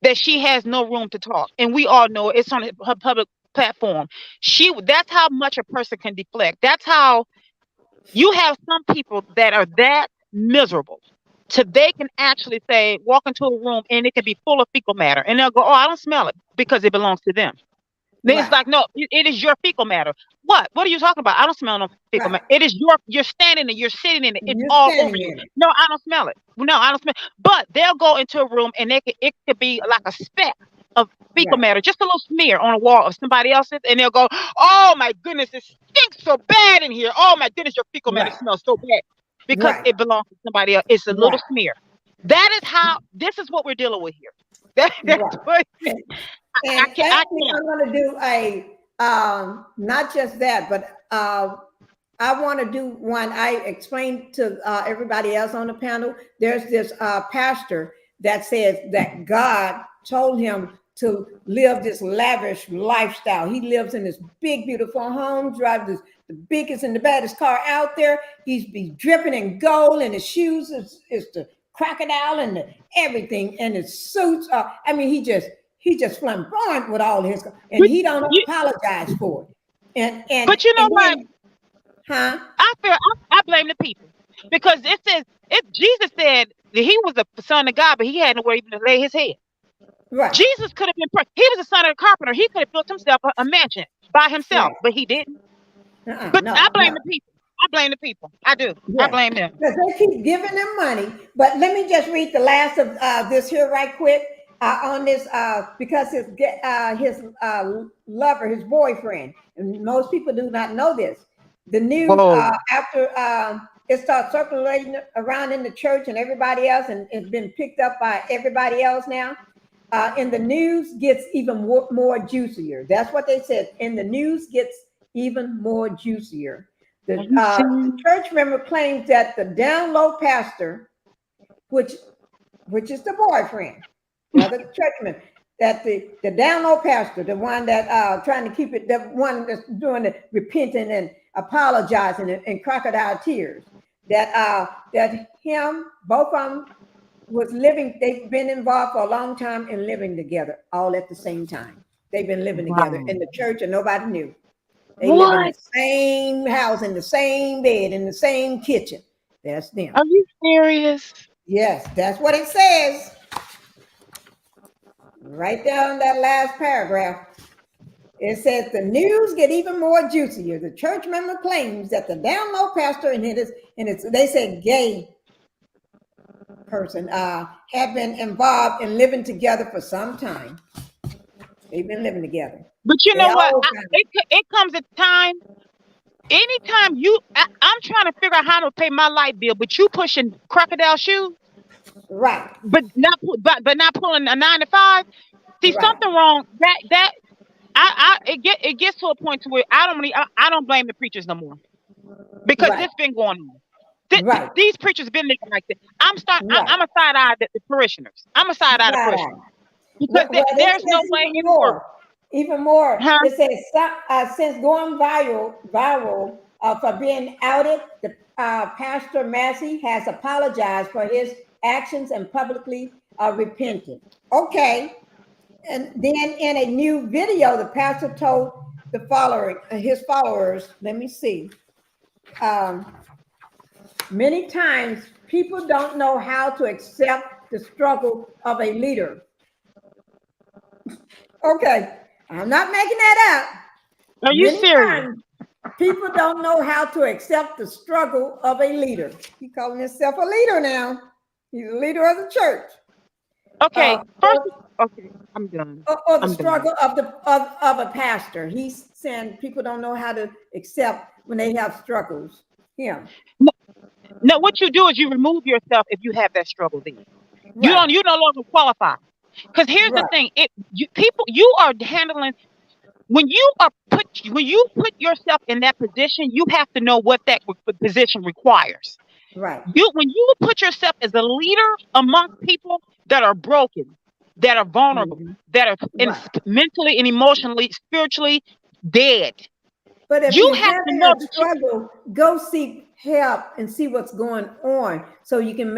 that she has no room to talk, and we all know it's on her public platform. That's how much a person can deflect. That's how you have some people that are that miserable, so they can actually walk into a room and it can be full of fecal matter, and they'll go, "Oh, I don't smell it," because it belongs to them. Then it's like, no, it is your fecal matter. What are you talking about? I don't smell no fecal matter. It is you're standing there, you're sitting in it. It's all over you. No, I don't smell it. No, I don't smell it. But they'll go into a room and it could be like a speck of fecal matter, just a little smear on a wall of somebody else's, and they'll go, "Oh my goodness, it stinks so bad in here. Oh my goodness, your fecal matter smells so bad," because it belongs to somebody else. It's a little smear. This is what we're dealing with here. That's what I'm going to do not just that, but I want to do one. I explained to everybody else on the panel. There's this pastor that says that God told him to live this lavish lifestyle. He lives in this big, beautiful home, drives the biggest and the baddest car out there. He's dripping in gold, and his shoes is the crocodile and everything, and his suits are. I mean, he just flamboyant with all his, and he don't apologize for it. And but you know what? I blame the people, because it says Jesus said that he was the son of God, but he had nowhere even to lay his head. Jesus could have been. He was the son of a carpenter. He could have built himself a mansion by himself, but he didn't. But I blame the people. I blame the people. I do. I blame them. Because they keep giving them money. But let me just read the last of this here right quick on this because his lover, his boyfriend, and most people do not know this. The news after it starts circulating around in the church and everybody else, and it's been picked up by everybody else now. And the news gets even more juicier. That's what they said. And the news gets even more juicier. The church member claims that the down low pastor, which is the boyfriend, the other church member, that the down low pastor, the one that trying to keep it, the one that's doing the repenting and apologizing and crocodile tears, that him, both of them was living, they've been involved for a long time in living together, all at the same time. They've been living together in the church and nobody knew. They live in the same house, in the same bed, in the same kitchen. That's them. Are you serious? Yes, that's what it says. Right down that last paragraph. It says the news get even more juicier. The church member claims that the down low pastor and they said gay person have been involved in living together for some time. They've been living together. But you know what? It comes a time. Anytime I'm trying to figure out how to pay my light bill, but you pushing crocodile shoes, right? But not pulling a 9 to 5. See, something wrong. It gets to a point to where I don't blame the preachers no more, because it's been going on. These preachers been living like this. I'm a side eye the parishioners. I'm a side eye the parishioners, because there's no way anymore. Even more, it says since going viral for being outed, the Pastor Massey has apologized for his actions and publicly repented. Okay, and then in a new video, the pastor told his followers, let me see, many times people don't know how to accept the struggle of a leader. Okay. I'm not making that up. Are you serious? People don't know how to accept the struggle of a leader. He's calling himself a leader now. He's a leader of the church. Okay, I'm done. Or the struggle of a pastor. He's saying people don't know how to accept when they have struggles. Yeah. No, what you do is you remove yourself if you have that struggle. Then you no longer qualify. Because here's the thing: you are handling when you put yourself in that position, you have to know what that position requires. Right. When you put yourself as a leader amongst people that are broken, that are vulnerable, that are mentally and emotionally, spiritually dead. But if you have to know the struggle, go seek help and see what's going on, so you can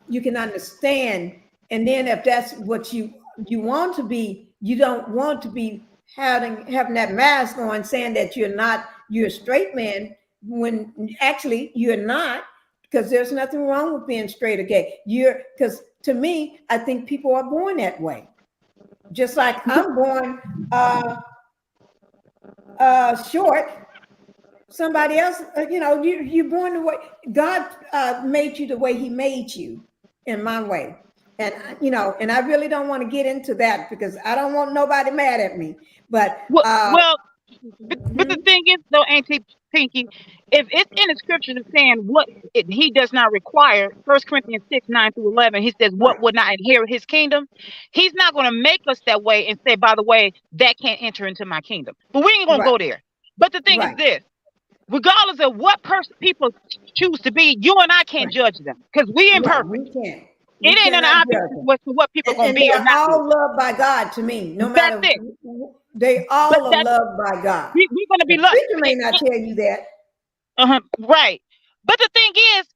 you can understand. And then if that's what you want to be, you don't want to be having that mask on saying that you're a straight man, when actually you're not, because there's nothing wrong with being straight or gay. Because to me, I think people are born that way. Just like I'm born short. Somebody else, you're born the way God made you, the way he made you, in my way. And and I really don't want to get into that because I don't want nobody mad at me. But but the thing is, though, Auntie Pinkie, if it's in the scripture saying what he does not require, 1 Corinthians 6:9-11, he says, what would not inherit his kingdom? He's not going to make us that way and say, by the way, that can't enter into my kingdom. But we ain't going to go there. But the thing is this: regardless of what person people choose to be, you and I can't judge them because we imperfect. We can't. It ain't an obvious what people are going to be or not. They're all loved by God to me. No matter. They all are loved by God. We're going to be loved. The preacher may not tell you that. Right. But the thing is,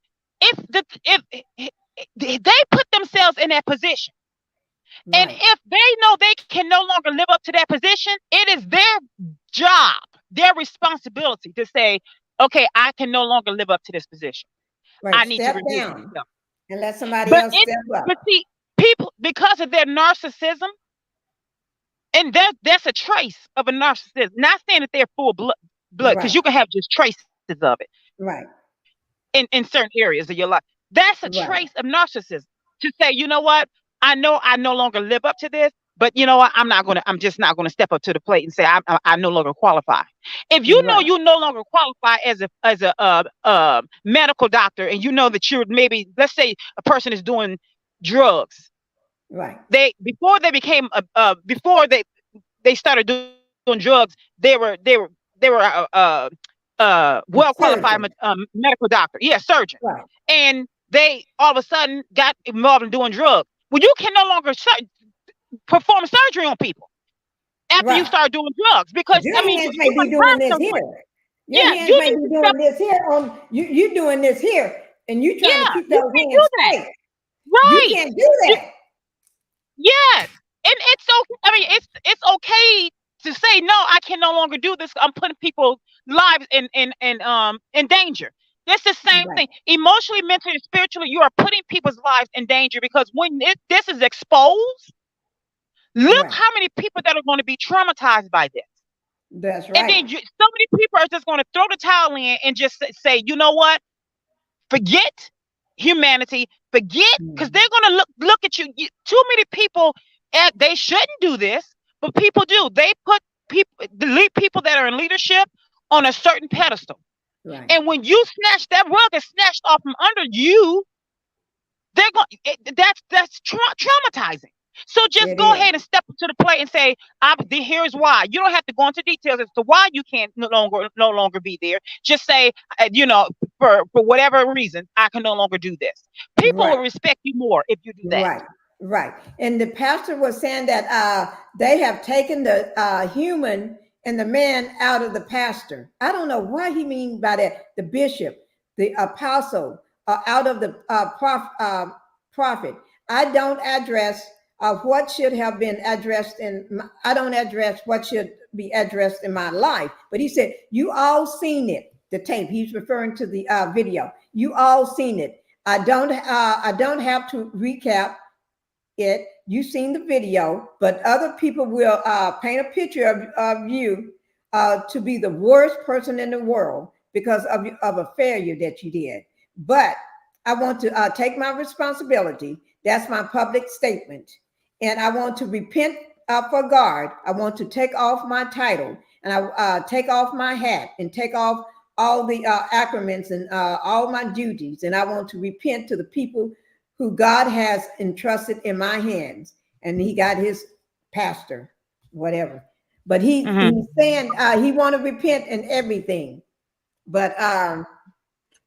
if they put themselves in that position, and if they know they can no longer live up to that position, it is their job, their responsibility to say, okay, I can no longer live up to this position. I need to remove myself. And let somebody else step up. But see, people, because of their narcissism, and that's a trace of a narcissist. Not saying that they're full blood, because you can have just traces of it. Right. In certain areas of your life. That's a trace of narcissism. To say, you know what? I know I no longer live up to this, but you know what? I'm just not gonna step up to the plate and say I no longer qualify. If you know you no longer qualify as a medical doctor, and you know that you're maybe, let's say a person is doing drugs. Right. Before they started doing drugs, they were well qualified medical doctor. Yeah, surgeon. Right. And they all of a sudden got involved in doing drugs. Well, you can no longer perform surgery on people after you start doing drugs because your hands may be doing this here. Your hands may be doing this here on you doing this here, and you trying to keep those hands straight. Right. You can't do that. Yes. And it's okay. I mean, it's okay to say no, I can no longer do this. I'm putting people's lives in danger. It's the same thing. Emotionally, mentally, and spiritually, you are putting people's lives in danger because when this is exposed, look how many people that are going to be traumatized by this. That's right. And then so many people are just going to throw the towel in and just say, you know what? Forget humanity. Forget, because they're going to look at you. Too many people, they shouldn't do this, but people do. They put people that are in leadership on a certain pedestal. Right. And when you snatch that rug is snatched off from under you, they're going. That's traumatizing. So just go ahead and step up to the plate and say, "Here's why." You don't have to go into details as to why you can't no longer be there. Just say, for whatever reason, I can no longer do this. People will respect you more if you do that. Right. Right. And the pastor was saying that they have taken the human and the man out of the pastor. I don't know what he means by that. The bishop, the apostle, out of the prophet. I don't address what should have been addressed I don't address what should be addressed in my life. But he said, you all seen it, the tape. He's referring to the video. You all seen it. I don't have to recap it. You seen the video, but other people will paint a picture of you to be the worst person in the world because of a failure that you did. But I want to take my responsibility. That's my public statement. And I want to repent for God. I want to take off my title and I take off my hat and take off all the acronyms and all my duties. And I want to repent to the people who God has entrusted in my hands. And he got his pastor, whatever. But he's saying he want to repent and everything. But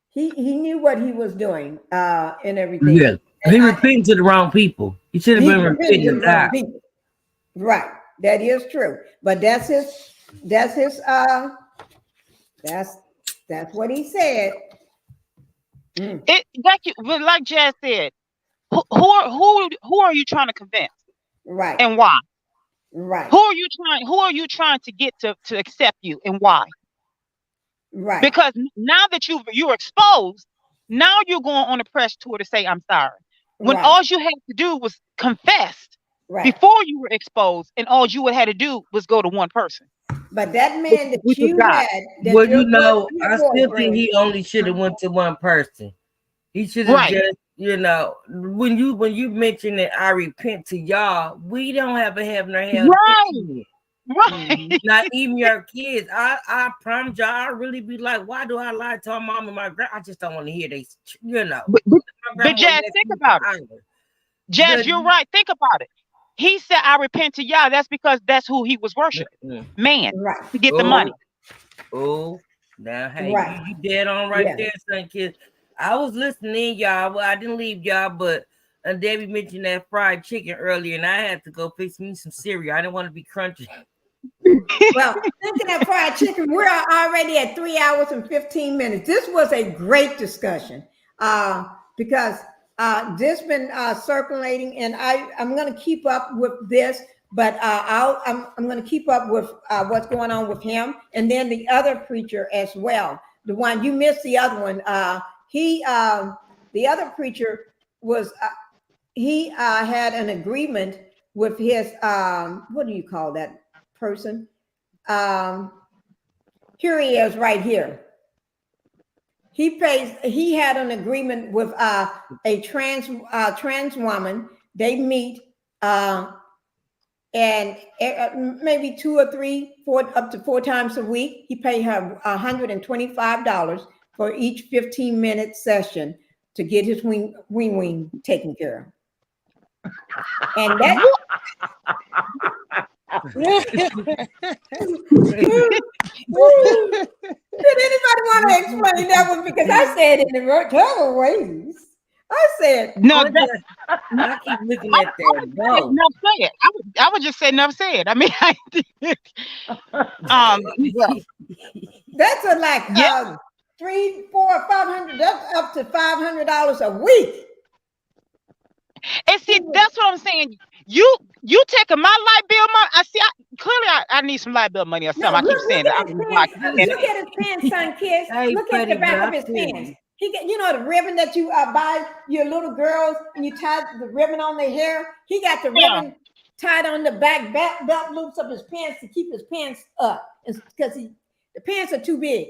he knew what he was doing and everything. Yeah, he repented to the wrong people. He should have been repenting to God. Right, that is true. But that's what he said. Like Jazz said, who are you trying to convince? Right. And why? Right. Who are you trying to get to accept you and why? Right. Because now that you're exposed, now you're going on a press tour to say I'm sorry. When all you had to do was confess before you were exposed, and all you had to do was go to one person. But that man that you had, I still think he only should have went to one person. He should have just, when you mention that I repent to y'all, we don't have a heaven or hell. Right. Not even your kids. I promise y'all, I really be like, why do I lie to my mom and my grandma? I just don't want to hear they, But Jazz, think about it. Jazz, you're right. Think about it. He said, I repent to y'all. That's because that's who he was worshiping. Man, to get the money. Oh, now, hey, you dead on there, son, kids. I was listening, y'all. Well, I didn't leave y'all, but Debbie mentioned that fried chicken earlier, and I had to go fix me some cereal. I didn't want to be crunchy. Well, thinking of fried chicken, we're already at 3 hours and 15 minutes. This was a great discussion because this been circulating, and I'm going to keep up with this, but I'm going to keep up with what's going on with him, and then the other preacher as well. The one you missed, the other one. The other preacher was he had an agreement with his what do you call that person? Here he is right here. He had an agreement with a trans woman. They meet and maybe 2 or 3, 4, up to 4 times a week. He paid her $125 for each 15-minute session to get his wing taken care of. And that did anybody want to explain that one because I said it in other ways. I said no. I keep looking at that. No, never say it. I would just say never say it. I mean, that's a like $300, $400, $500. That's up to $500 a week. And see, that's what I'm saying. You taking my light bill money? Clearly I need some light bill money or something. I keep saying that. Look at his pants, son, kids. Look at the back of his pants. He got, the ribbon that you buy your little girls and you tie the ribbon on their hair. He got the ribbon tied on the back belt loops of his pants to keep his pants up because the pants are too big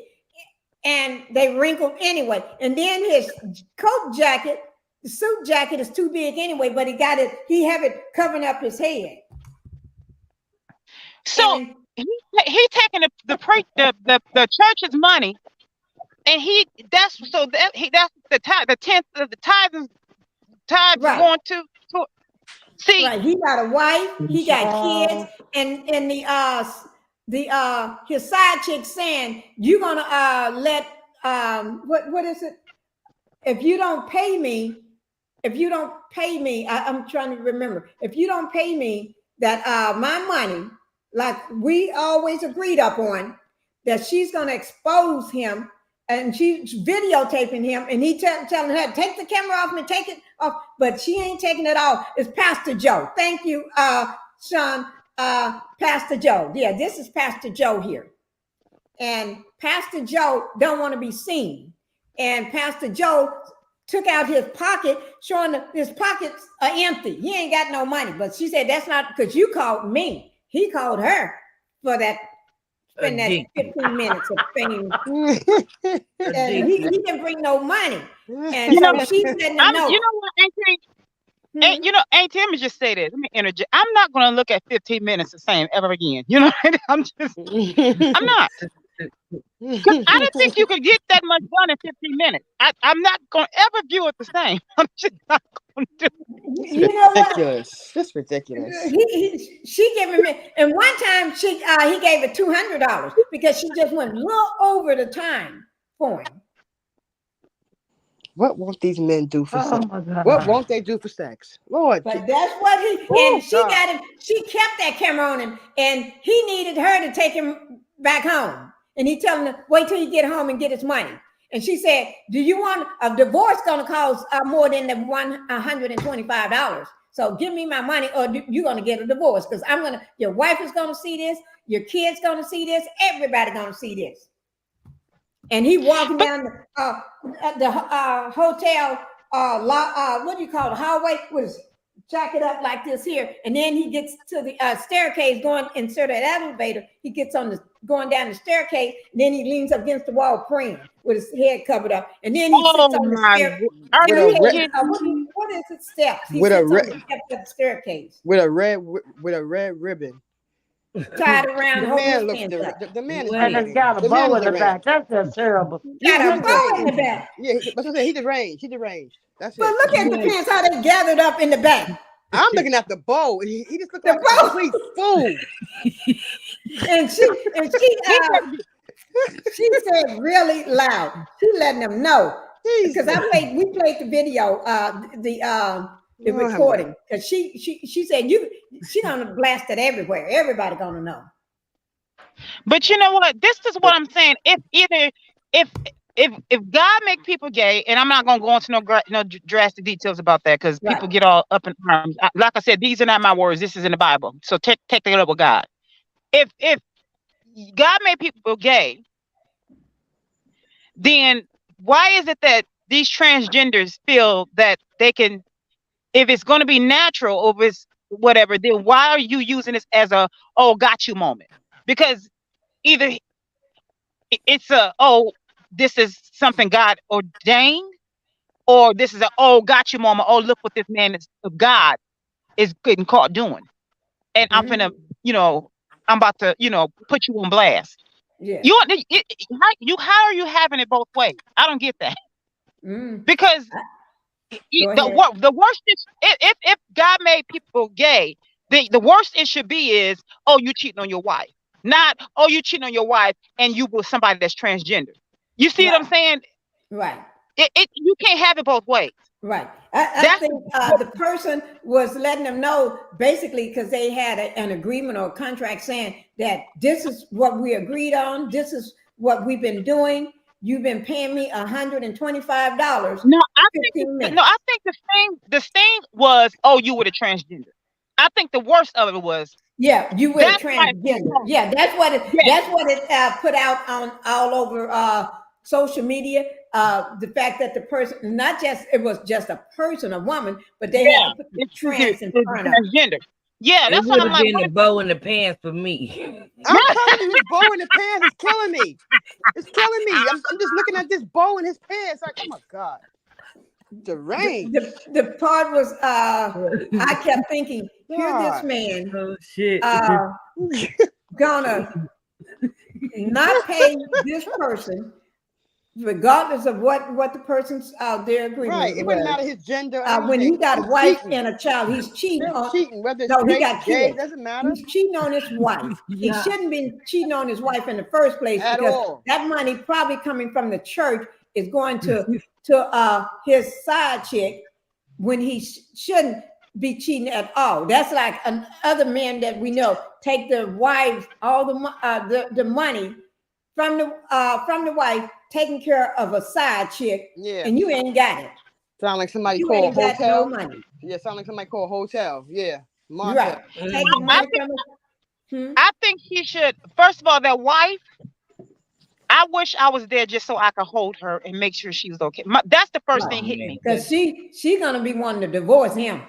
and they wrinkle anyway. And then his coat jacket, the suit jacket is too big anyway, but he have it covering up his head. So he taking the church's money. And that's the tithe, the 10th of the tithes going to see. Right. He got a wife, he got kids, and his side chick saying, you're gonna let what is it? If you don't pay me, I'm trying to remember. If you don't pay me that my money, like we always agreed upon, that she's gonna expose him. And she's videotaping him, and he telling her, take the camera off me, take it off. But she ain't taking it off. It's Pastor Joe. Thank you, Sean. Pastor Joe. Yeah, this is Pastor Joe here. And Pastor Joe don't want to be seen. And Pastor Joe took out his pocket, showing his pockets are empty. He ain't got no money. But she said, that's not because you called me. He called her for that. Spend that 15 minutes of fame. And he didn't bring no money. And so she's letting him know. You know what, Auntie? Auntie, let me just say this. Let me interject. I'm not going to look at 15 minutes the same ever again. You know, I'm not. Because I didn't think you could get that much done in 15 minutes. I'm not going to ever view it the same. I'm just not going to do it. Ridiculous. Just ridiculous. She gave him, and one time he gave her $200 because she just went a little over the time for him. What won't these men do for sex? What won't they do for sex? Lord. But that's what she got him. She kept that camera on him, and he needed her to take him back home. And he telling her, wait till you get home and get his money. And she said, do you want a divorce going to cost more than the $125? So give me my money or you're going to get a divorce because your wife is going to see this. Your kids going to see this. Everybody going to see this. And he walking down the hotel, what do you call it? Hallway with his jacket up like this here. And then he gets to the staircase going inside that elevator. He gets going down the staircase. And then he leans up against the wall praying with his head covered up. And then he sits on the staircase. What is it? Steps. He sits on the steps of the staircase. With a red ribbon. Tied around the man is and got a bow in the back. That's just terrible. Got a bow in the back. Yeah, but he deranged. That's but look at the pants, how they gathered up in the back. I'm looking at the bow. He just looked like a complete fool. and she said really loud. She letting them know because we played the video, the recording because she said she gonna blast it everywhere. Everybody gonna know. But you know what? This is what I'm saying. If God make people gay, and I'm not gonna go into no drastic details about that because people get all up in arms. Like I said, these are not my words. This is in the Bible. So take it up with God. If God made people gay, then why is it that these transgenders feel that they can? If it's going to be natural or if it's whatever, then why are you using this as a got you moment? Because either it's this is something God ordained, or this is got you moment. Oh, look what this man of God is getting caught doing, and I'm gonna, I'm about to, put you on blast. Yeah. How are you having it both ways? I don't get that. Because the worst is if God made people gay, the worst it should be is you cheating on your wife, not you cheating on your wife and you with somebody that's transgender. You see what I'm saying? Right. You can't have it both ways. Right. I think the person was letting them know basically because they had an agreement or a contract saying that this is what we agreed on. This is what we've been doing. You've been paying me $125. No, I think the sting was, oh, you were a transgender. I think the worst of it was, yeah, you were a transgender. Yeah, that's what it put out on all over social media. The fact that the person, it was just a person, a woman, but they had to put the trans in front of transgender. Yeah, that's what I'm like. It would have been the bow in the pants for me. I'm telling you, his bow in the pants is killing me. It's killing me. I'm just looking at this bow in his pants. Like, oh my God. Deranged. The part was, I kept thinking, here this man gonna not pay this person, regardless of what the person's their agreement. Right, it wouldn't matter his gender. When he got a wife and a child, he's cheating on. Whether it's he got kids. Doesn't matter. He's cheating on his wife. He shouldn't be cheating on his wife in the first place because that money probably coming from the church is going to his side chick when he shouldn't be cheating at all. That's like other men that we know take their wives all the money from the wife, taking care of a side chick, and you ain't got it. Sound like somebody called a hotel. No money. Yeah, sound like somebody called a hotel. Yeah, right. I think he should. First of all, that wife. I wish I was there just so I could hold her and make sure she was okay. That's the first thing hit me. Because she gonna be wanting to divorce him.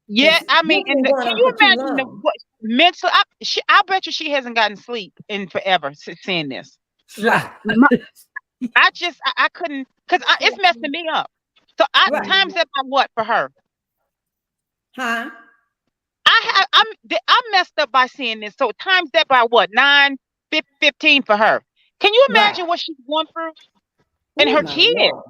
Yeah, I mean, can you imagine mental? I bet you she hasn't gotten sleep in forever seeing this. I couldn't, because it's messing me up. So times that by what for her? Huh? I'm messed up by seeing this. So times that by what? 9, 15 for her. Can you imagine what she's going through? And her kids. Lord.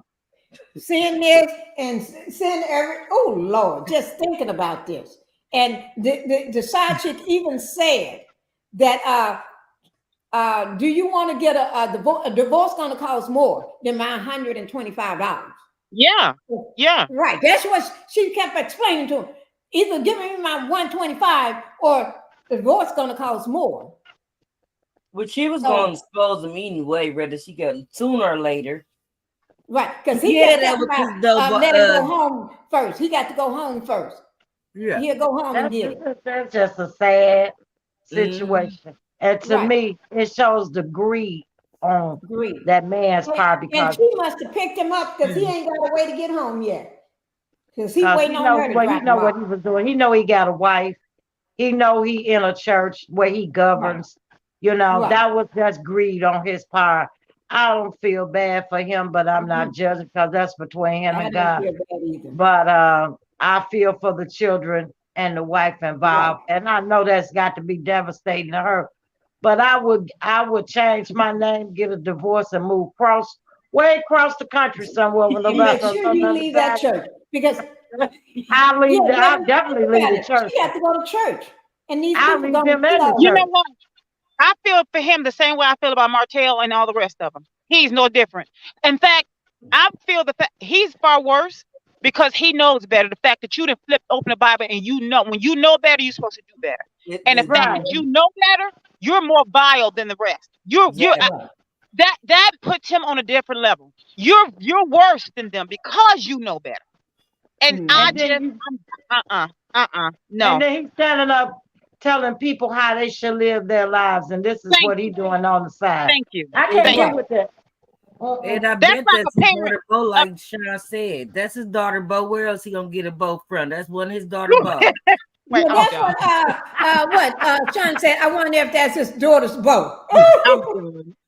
Seeing this and seeing oh Lord, just thinking about this. And the side chick even said that do you want to get a divorce? A divorce gonna cost more than my $125. Yeah. Right. That's what she kept explaining to him. Either give me my $125 or the divorce gonna cost more. But she was going to expose him anyway, whether she got sooner or later. Right, because he let him go home first. He got to go home first. Yeah, he'll go home and get it. That's just a sad situation, and to me, it shows the greed on that man's part. Because she must have picked him up because he ain't got a way to get home yet. Because he waiting on her to drop him off. What he was doing. He know he got a wife. He know he in a church where he governs. Right. You know, that was just greed on his part. I don't feel bad for him, but I'm not judging because that's between him and God. But I feel for the children and the wife involved. And I know that's got to be devastating to her. But I would change my name, get a divorce, and move way across the country somewhere. Make sure you leave that church. Because I'll definitely leave the church. She got to go to church. And these people don't you know what? I feel for him the same way I feel about Martell and all the rest of them. He's no different. In fact, I feel the fact he's far worse because he knows better. The fact that you didn't open the Bible and you know when you know better, you're supposed to do better. And the fact that you know better, you're more vile than the rest. That puts him on a different level. You're worse than them because you know better. And no. And then he's standing up telling people how they should live their lives, and this is what he's doing on the side. Thank you. I can't get with that. And I bet that's his daughter Bo, like Sean said. That's his daughter Bo. Where else he gonna get a bow from? That's one of his daughter Bo. That's what Sean said. I wonder if that's his daughter's bow.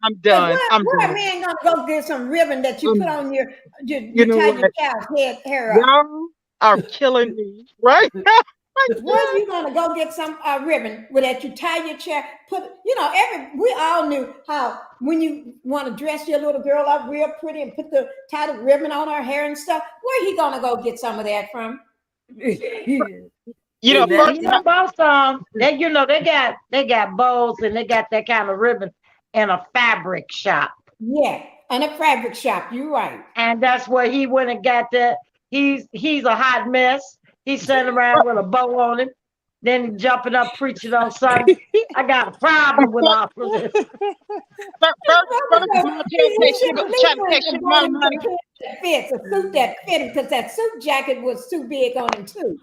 I'm done. What a man gonna go get some ribbon that you put on your tie your child's hair up? Y'all are killing me, right? When you gonna go get some ribbon with that you tie your chair? We all knew how when you want to dress your little girl up real pretty and tie the ribbon on her hair and stuff. Where he gonna go get some of that from? They got bows and they got that kind of ribbon in a fabric shop. Yeah, in a fabric shop. You're right. And that's where he went and got that. He's a hot mess. He's sitting around with a bow on him. Then he jumping up preaching on Sunday. I got a problem with all of this. First, trying to take sugar mama money. Fits a suit that fit him because that suit jacket was too big on him too.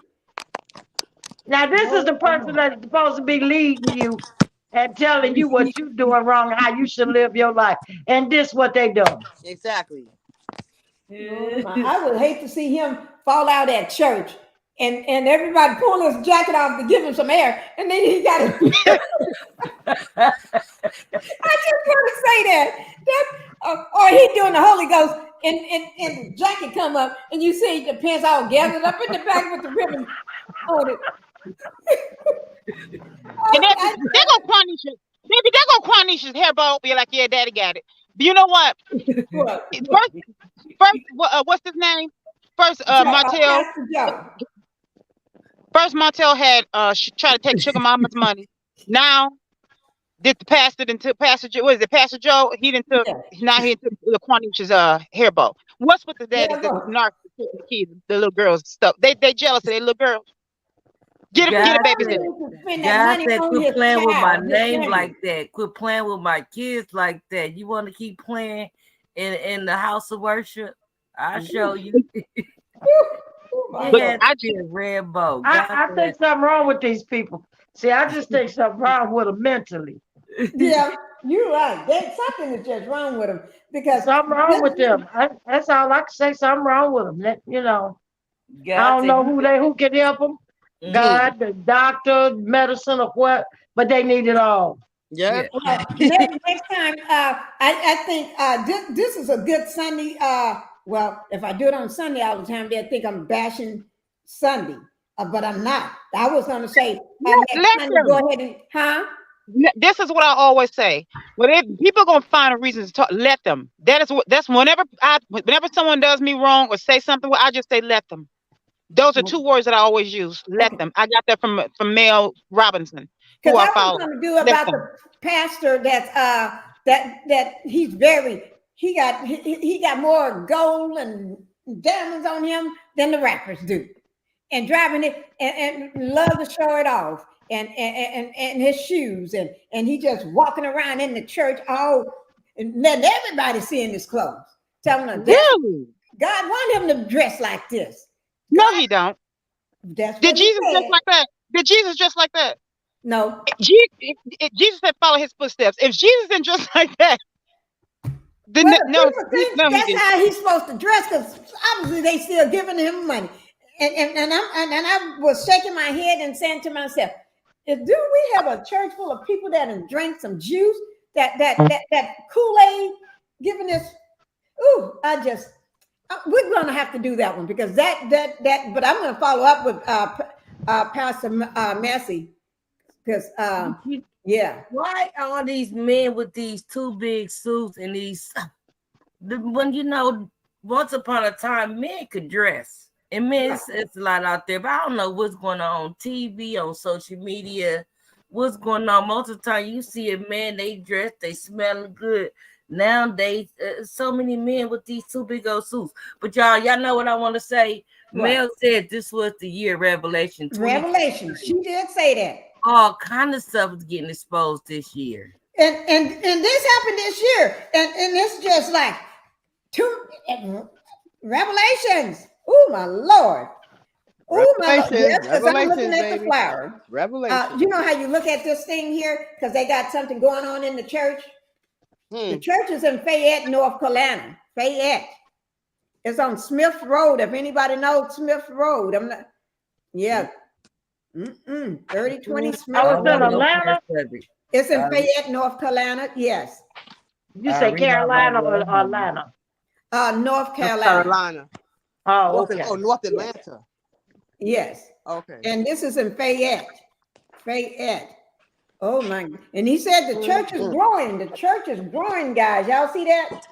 Now this is the person that's supposed to be leading you and telling you what you're doing wrong, how you should live your life, and this what they do. Exactly. I would hate to see him fall out at church and everybody pull his jacket off to give him some air, and then he got it. I just want to say that or he doing the Holy Ghost and the jacket come up and you see the pants all gathered up in the back with the ribbon on it. And they're gonna punish it. Maybe they're gonna punish his hair bow. Be like, yeah, daddy got it. But you know what? First, what's his name? First, Martell. First, Martell had tried to take Sugar Mama's money. Now, did the pastor into Pastor Joe? What is it, Pastor Joe? He didn't took. Now he took Laquanish's hair bow. What's with the daddies that narcissistic kids, the little girls stuff? They jealous of their little girls. Get a babysitter. God said, quit playing with my name like that. Quit playing with my kids like that. You want to keep playing in the house of worship? I'll show you. I did a red bow. I think something wrong with these people. See, I just think something wrong with them mentally. Yeah, you're right. There's something that's just wrong with them because something wrong with them. That's all I can say. Something wrong with them. You know, I don't know who can help them. God, the doctor, medicine, or what, but they need it all. Yeah. Next time, I think this is a good Sunday. Well, if I do it on Sunday all the time, they'll think I'm bashing Sunday, but I'm not. I was going to say, go ahead and, This is what I always say. When people are gonna find a reason to talk, let them. That's whenever someone does me wrong or say something, I just say let them. Those are two words that I always use. Let them. I got that from Mel Robinson, who I follow. What I'm going to do about the pastor that he got more gold and diamonds on him than the rappers do, and driving it and love to show it off, and his shoes and he just walking around in the church and letting everybody see in his clothes, telling them really? God want him to dress like this. No, he don't. Did Jesus dress like that? Did Jesus dress like that? No. Jesus said follow his footsteps. If Jesus didn't dress like that, then that's how he's supposed to dress, because obviously they still giving him money. And I was shaking my head and saying to myself, do we have a church full of people that have drank some juice, that Kool-Aid giving this? Ooh, we're going to have to do that one, because that but I'm going to follow up with Pastor Massey, because why all these men with these two big suits and these, when once upon a time men could dress, and men it's a lot out there, but I don't know what's going on TV, on social media, what's going on. Most of the time you see a man, they dress, they smell good. Nowadays, so many men with these two big old suits. But y'all know what I want to say. What? Mel said this was the year Revelation. She did say that. All kind of stuff is getting exposed this year. And this happened this year. And it's just like two revelations. Oh my Lord. Oh my Lord. Yes, I'm looking at the flower. Revelation. You know how you look at this thing here? Because they got something going on in the church. The church is in Fayette, North Carolina. Fayette. It's on Smith Road. If anybody knows Smith Road, I'm not. Yeah. 3020 Smith. I was in Atlanta. It's in Fayette, North Carolina. Yes. You say Carolina or Atlanta? North Carolina. Oh, okay. North Atlanta. Yes. Okay. And this is in Fayette. Fayette. Oh my! And he said the church is growing. The church is growing, guys. Y'all see that?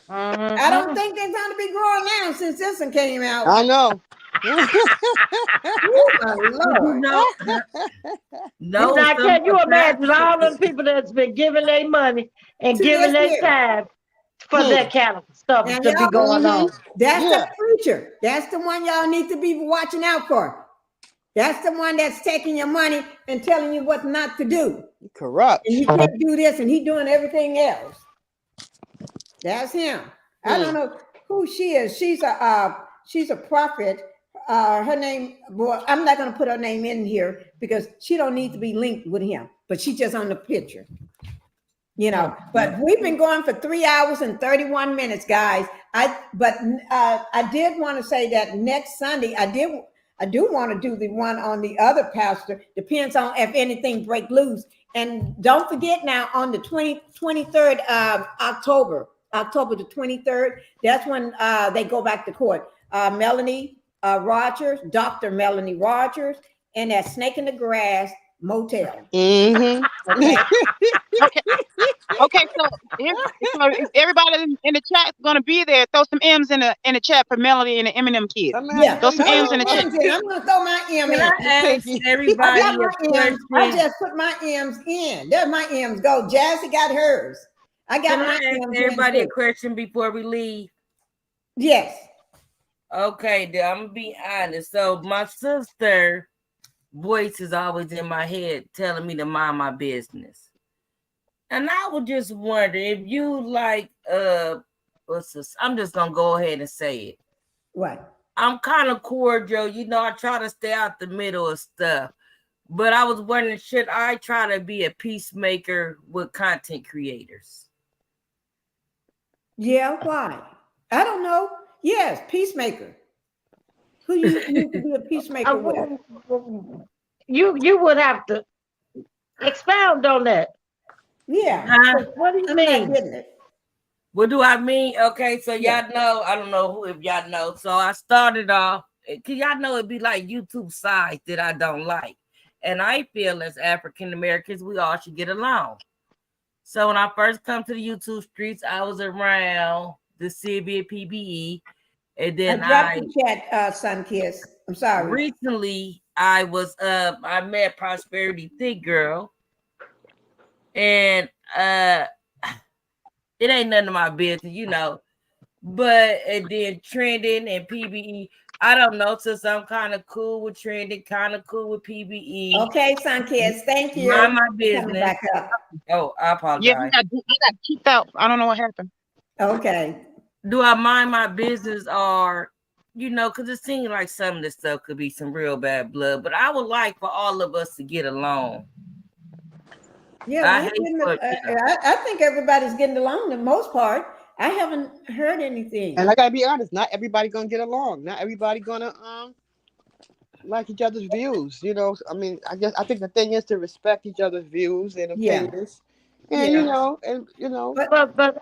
I don't think they're going to be growing now since this one came out. I know. Oh my Lord! No, can you imagine all those people that's been giving their money and giving their time for that kind of stuff to be going on. That's the preacher. That's the one y'all need to be watching out for. That's the one that's taking your money and telling you what not to do. Corrupt. And you can't do this, and he doing everything else. That's him. I don't know who she is. She's a prophet. Her name, boy, I'm not going to put her name in here because she don't need to be linked with him, but she's just on the picture. You know, but we've been going for 3 hours and 31 minutes, guys. I did want to say that next Sunday, I do want to do the one on the other pastor. Depends on if anything break loose. And don't forget now on the 23rd of October the 23rd, that's when they go back to court. Melanie Rogers, Dr. Melanie Rogers, and that Snake in the Grass motel. Okay. So if everybody in the chat is gonna be there, throw some M's in the chat for Melody and the Eminem kids. Yeah, throw some M's in the chat. I'm gonna throw my M in. Everybody, I just put my M's in. There my M's go. Jazzy got hers. I got my M's. Everybody a question before we leave. Yes. Okay, then I'm gonna be honest. So my sister voice is always in my head telling me to mind my business. And I would just wonder if you like what's this? I'm just gonna go ahead and say it. What? I'm kind of cordial, you know, I try to stay out the middle of stuff. But I was wondering, should I try to be a peacemaker with content creators? Yeah, why? I don't know. Yes, peacemaker. Who you need to be a peacemaker with? You would have to expound on that. Yeah. What do you mean? What do I mean? Okay, so y'all know, I don't know if y'all know. So I started off, because y'all know it'd be like YouTube sides that I don't like. And I feel as African Americans, we all should get along. So when I first come to the YouTube streets, I was around the CB PBE. And then I dropped the chat, Sun Kiss. I'm sorry. Recently, I met Prosperity Thick Girl. And it ain't none of my business, you know. But and then Trending and PBE, I don't know, since I'm kind of cool with Trending, kind of cool with PBE. Okay, Sun Kiss, thank you. Mind my business. Back up. Oh, I apologize. Yeah, I got kicked out. I don't know what happened. Okay. Do I mind my business, or you know, because it seems like some of this stuff could be some real bad blood, but I would like for all of us to get along. Yeah, I think everybody's getting along for the most part. I haven't heard anything. And I gotta be honest, not everybody gonna get along. Not everybody gonna like each other's views. You know, I mean, I think the thing is to respect each other's views and opinions. And you know, but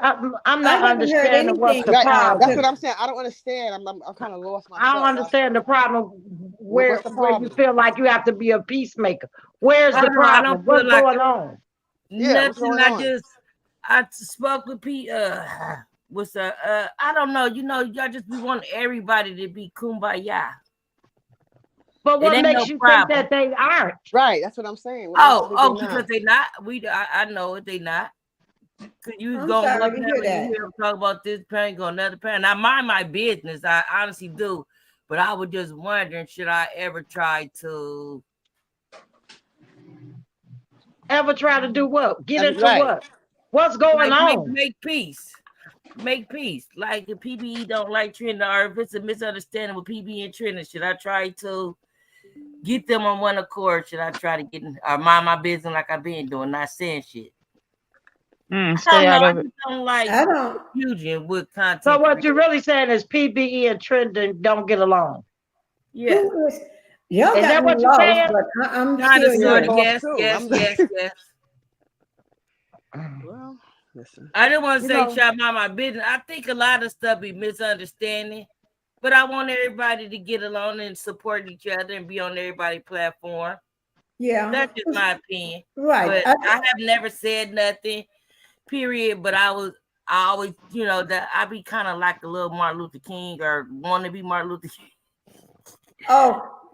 I'm not understanding what's the problem. That's what I'm saying. I don't understand. I'm kind of lost myself. I don't understand the problem where you feel like you have to be a peacemaker. Where's the problem? What's going on? Nothing. I spoke with Pete. I don't know. You know, y'all just be wanting everybody to be kumbaya. But what makes you think that they aren't? Right, that's what I'm saying. Because they not. I know it. They not. Cause you go look at talk about this parent, go another parent. I mind my business. I honestly do, but I was just wondering, should I ever try to? Ever try to do what? Get into what? What's going on? Make peace. Make peace. Like if PBE don't like Trending, or if it's a misunderstanding with PBE and Trending, should I try to get them on one accord? Should I try to get mind my business like I've been doing, not saying shit? Stay out of it. I don't fusion with content. So what you're really saying is PBE and Trending don't get along? Yeah. Is that what you're saying? I'm yes. Well, listen. I didn't want to say try my business. I think a lot of stuff be misunderstanding, but I want everybody to get along and support each other and be on everybody's platform. Yeah, that's just my opinion. Right. But I have never said nothing. Period. But I always, you know, that I be kind of like a little Martin Luther King, or want to be Martin Luther King.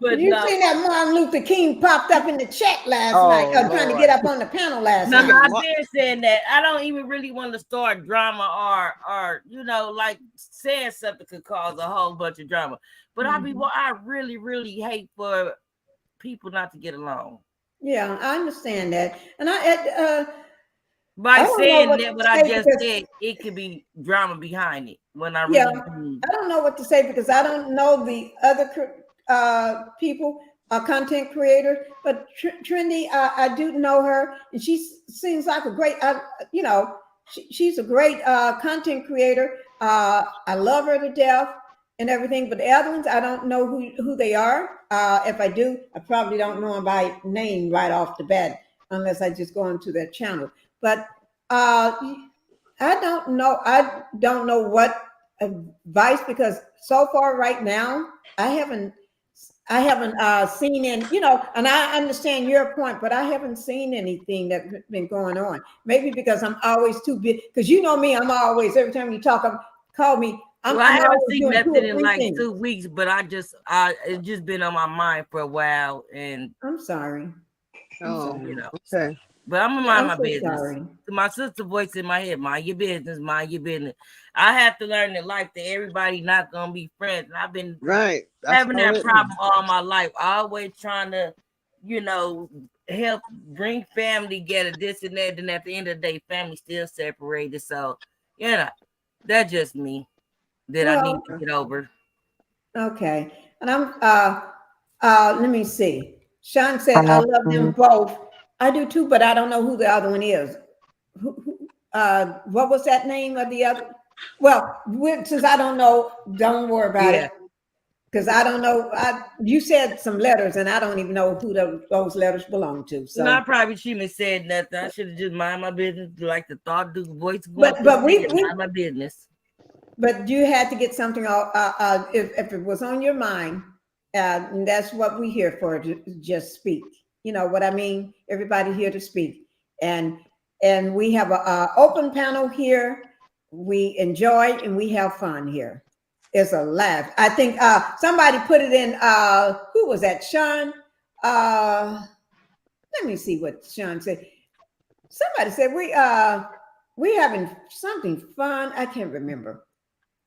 But you seen that Martin Luther King popped up in the chat last night, trying to get up on the panel last night. No, I've been saying that. I don't even really want to start drama or like saying something could cause a whole bunch of drama. But I really, really hate for people not to get along. Yeah, I understand that, and by saying that what I just said, it could be drama behind it. When I really I don't know what to say because I don't know the other people, content creators, but Trendy, I do know her, and she seems like a great, she's a great content creator. I love her to death and everything, but the other ones, I don't know who they are. If I do, I probably don't know them by name right off the bat, unless I just go into their channel. But I don't know. I don't know what advice, because so far right now, I haven't seen any, and I understand your point, but I haven't seen anything that's been going on. Maybe because I'm always too big, because you know me, I'm always, every time you talk, call me. I haven't seen nothing in like 2 weeks, but it's just been on my mind for a while, and I'm sorry. Okay. But I'm gonna mind my business. Sorry. My sister voice in my head, mind your business, mind your business. I have to learn in life that everybody not gonna be friends. And I've been having that problem all my life. Always trying to, help bring family together, this and that. And at the end of the day, family still separated. So, that's just me that I need to get over. Okay. And I'm let me see. Sean said, I love them both. I do too, but I don't know who the other one is. What was that name of the other? Well, since I don't know, don't worry about it. Because I don't know. You said some letters, and I don't even know who those letters belong to. So I probably shouldn't have said nothing. I should have just mind my business, like the thought, do the voice. But we mind my business. But you had to get something if it was on your mind. And that's what we're here for, to just speak. You know what I mean? Everybody here to speak. And we have an open panel here. We enjoy and we have fun here. It's a laugh. I think somebody put it in, who was that, Sean? Let me see what Sean said. Somebody said we having something fun. I can't remember.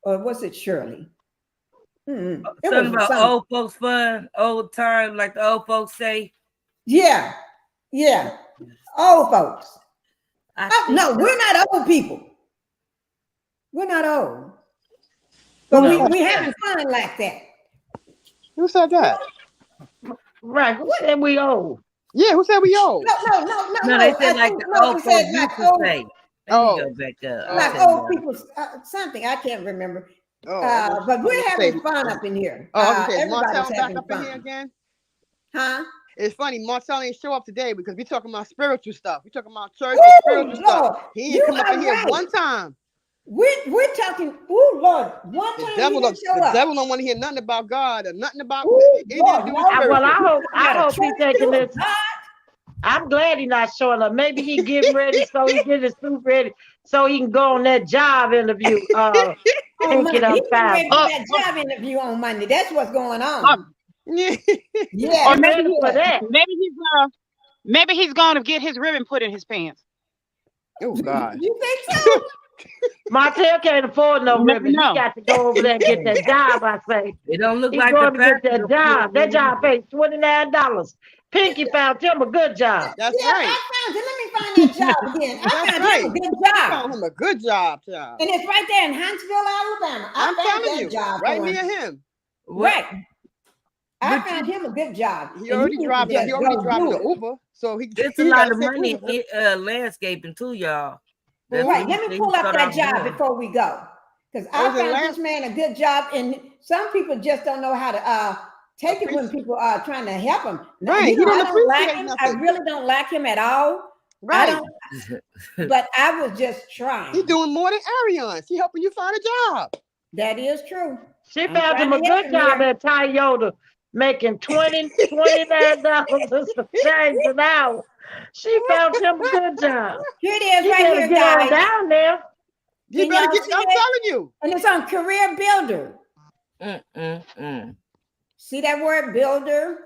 Or was it Shirley? Something about old folks fun, old time, like the old folks say. Yeah. Old folks. No, we're not old people. We're not old. But we having fun like that. Who said that? Right. Who said we old? Yeah, who said we old? No, they said like the old folks used to say. Go back up. Like old people, something I can't remember. But we're having fun up in here. Marcel back up in here again? Huh? It's funny, Marcel ain't show up today because we're talking about spiritual stuff. We're talking about church and spiritual stuff. He ain't come up in here one time. We're talking, Lord, one time the devil don't want to hear nothing about God or nothing about anything to do with spiritual. Well, I hope he's taking this. I'm glad he's not showing up. Maybe he getting ready so he get his suit ready so he can go on that job interview. That job interview on Monday. That's what's going on. Yeah. Or maybe he's going to get his ribbon put in his pants. Oh God. You think so? Martell can't afford no ribbon. He got to go over there and get that job, I say. It don't look He's like going to get that job. That job pays $29. Pinkie found him a good job. That's right. I found it. Let me find that job again. I found him a good job. Found him a good job, child. And it's right there in Huntsville, Alabama. I'm telling you, job right near him. Right. I found him a good job. He already driving the Uber, so it's a lot of money in landscaping too, y'all. Right. Let me pull up that job before we go, because I found this man a good job, and some people just don't know how to take it when people are trying to help him. Right. I don't like him. I really don't like him at all. Right. But I was just trying. He's doing more than Ariane. She helping you find a job. That is true. She found him a good job at Toyota, making $29 an hour. She found him a good job. Here it is, right here, guys. Down there. You better get. I'm telling you. And it's on Career Builder. See that word, builder?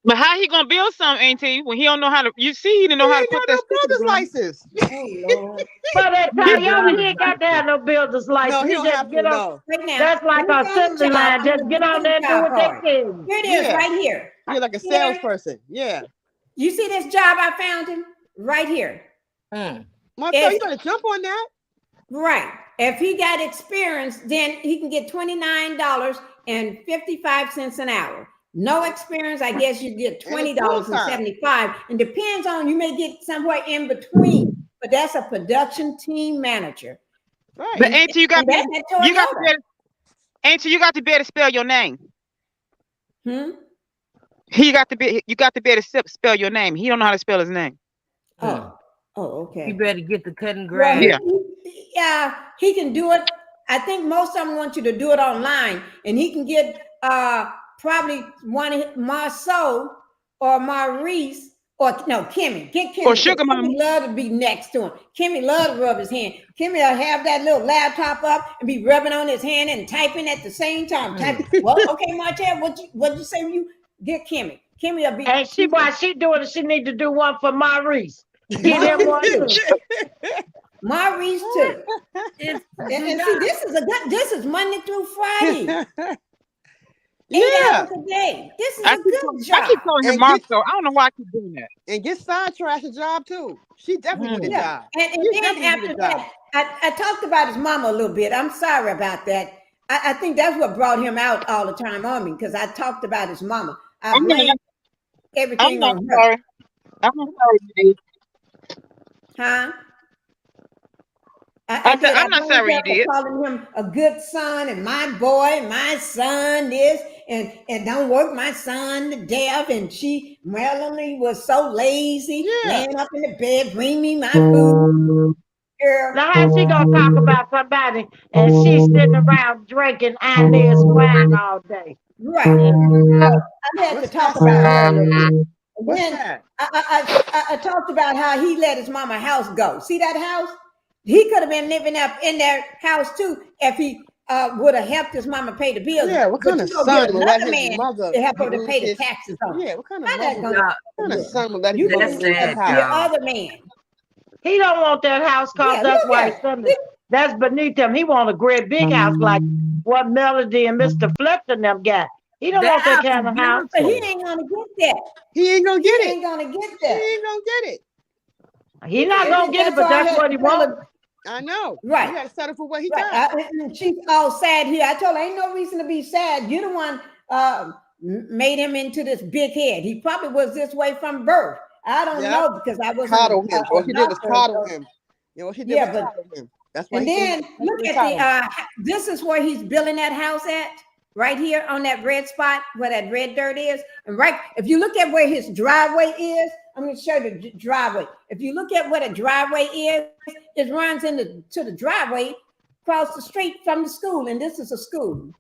But how he gonna build something, ain't he? When he don't know how to, you see, he didn't know how to put that builder's license. Oh Lord! But that Toyota, he ain't got to have no builder's license. No, he don't just have get to. on. No. Right now, That's like a assembly line. Just get on there and do what they can. Here it is, right here. You're like a salesperson. Yeah. You see this job I found him right here. Marcel, you gotta jump on that. Right. If he got experience, then he can get $29.55 an hour. No experience, I guess you get $20.75. And depends on, you may get somewhere in between, but that's a production team manager. Right. But ain't you got to be able to spell your name? You got to be able to spell your name. He don't know how to spell his name. Oh, okay. You better get the cutting grass. Well, yeah, he can do it. I think most of them want you to do it online, and he can get probably one Marceau or Maurice or no Kimmy. Get Kimmy. Or Sugar Mama. Kimmy love to be next to him. Kimmy love to rub his hand. Kimmy will have that little laptop up and be rubbing on his hand and typing at the same time. Well, okay, Martell, what'd you say? You get Kimmy. Kimmy will be. And while she doing it, she need to do one for Maurice. Get him one too. Maurice too. And see, this is Monday through Friday. 8 hours a day. This is a good job. I keep calling him Marcel. I don't know why I keep doing that. And get side trash a job too. She definitely did a job. And then after that, I talked about his mama a little bit. I'm sorry about that. I think that's what brought him out all the time on me, because I talked about his mama. I blamed everything on her. Sorry. I'm not sorry, you did. Huh? I'm not sorry you did. Calling him a good son and my boy, my son this, and don't work my son to death. And Melanie was so lazy, laying up in the bed, bring me my food. Girl. Now how she gonna talk about somebody and she's sitting around drinking Inez wine all day? Right. I had to talk about her a little bit. And then I talked about how he let his mama house go. See that house? He could have been living up in that house too if he would have helped his mama pay the bills. Yeah, what kind of son would let his mother to help her to pay the taxes on? Yeah, what kind of son would let you his the other man? He don't want that house cause that's why that's beneath him. He want a great big house like what Melody and Mr. Fletcher them got. He don't want that kind of house. But he ain't gonna get that. He ain't gonna get it. He ain't gonna get that. He ain't gonna get it. He's not gonna get it, but that's what he wants. I know. Right. You gotta settle for what he got. She's all sad here. I told her ain't no reason to be sad. You're the one made him into this big head. He probably was this way from birth. I don't know, because I wasn't coddle him. What she did was coddle him. You know what she did was coddle him. That's why. And then look at this is where he's building that house at. Right here on that red spot where that red dirt is. And right, if you look at where his driveway is, I'm going to show you the driveway. If you look at where the driveway is, it runs into the driveway across the street from the school. And this is a school.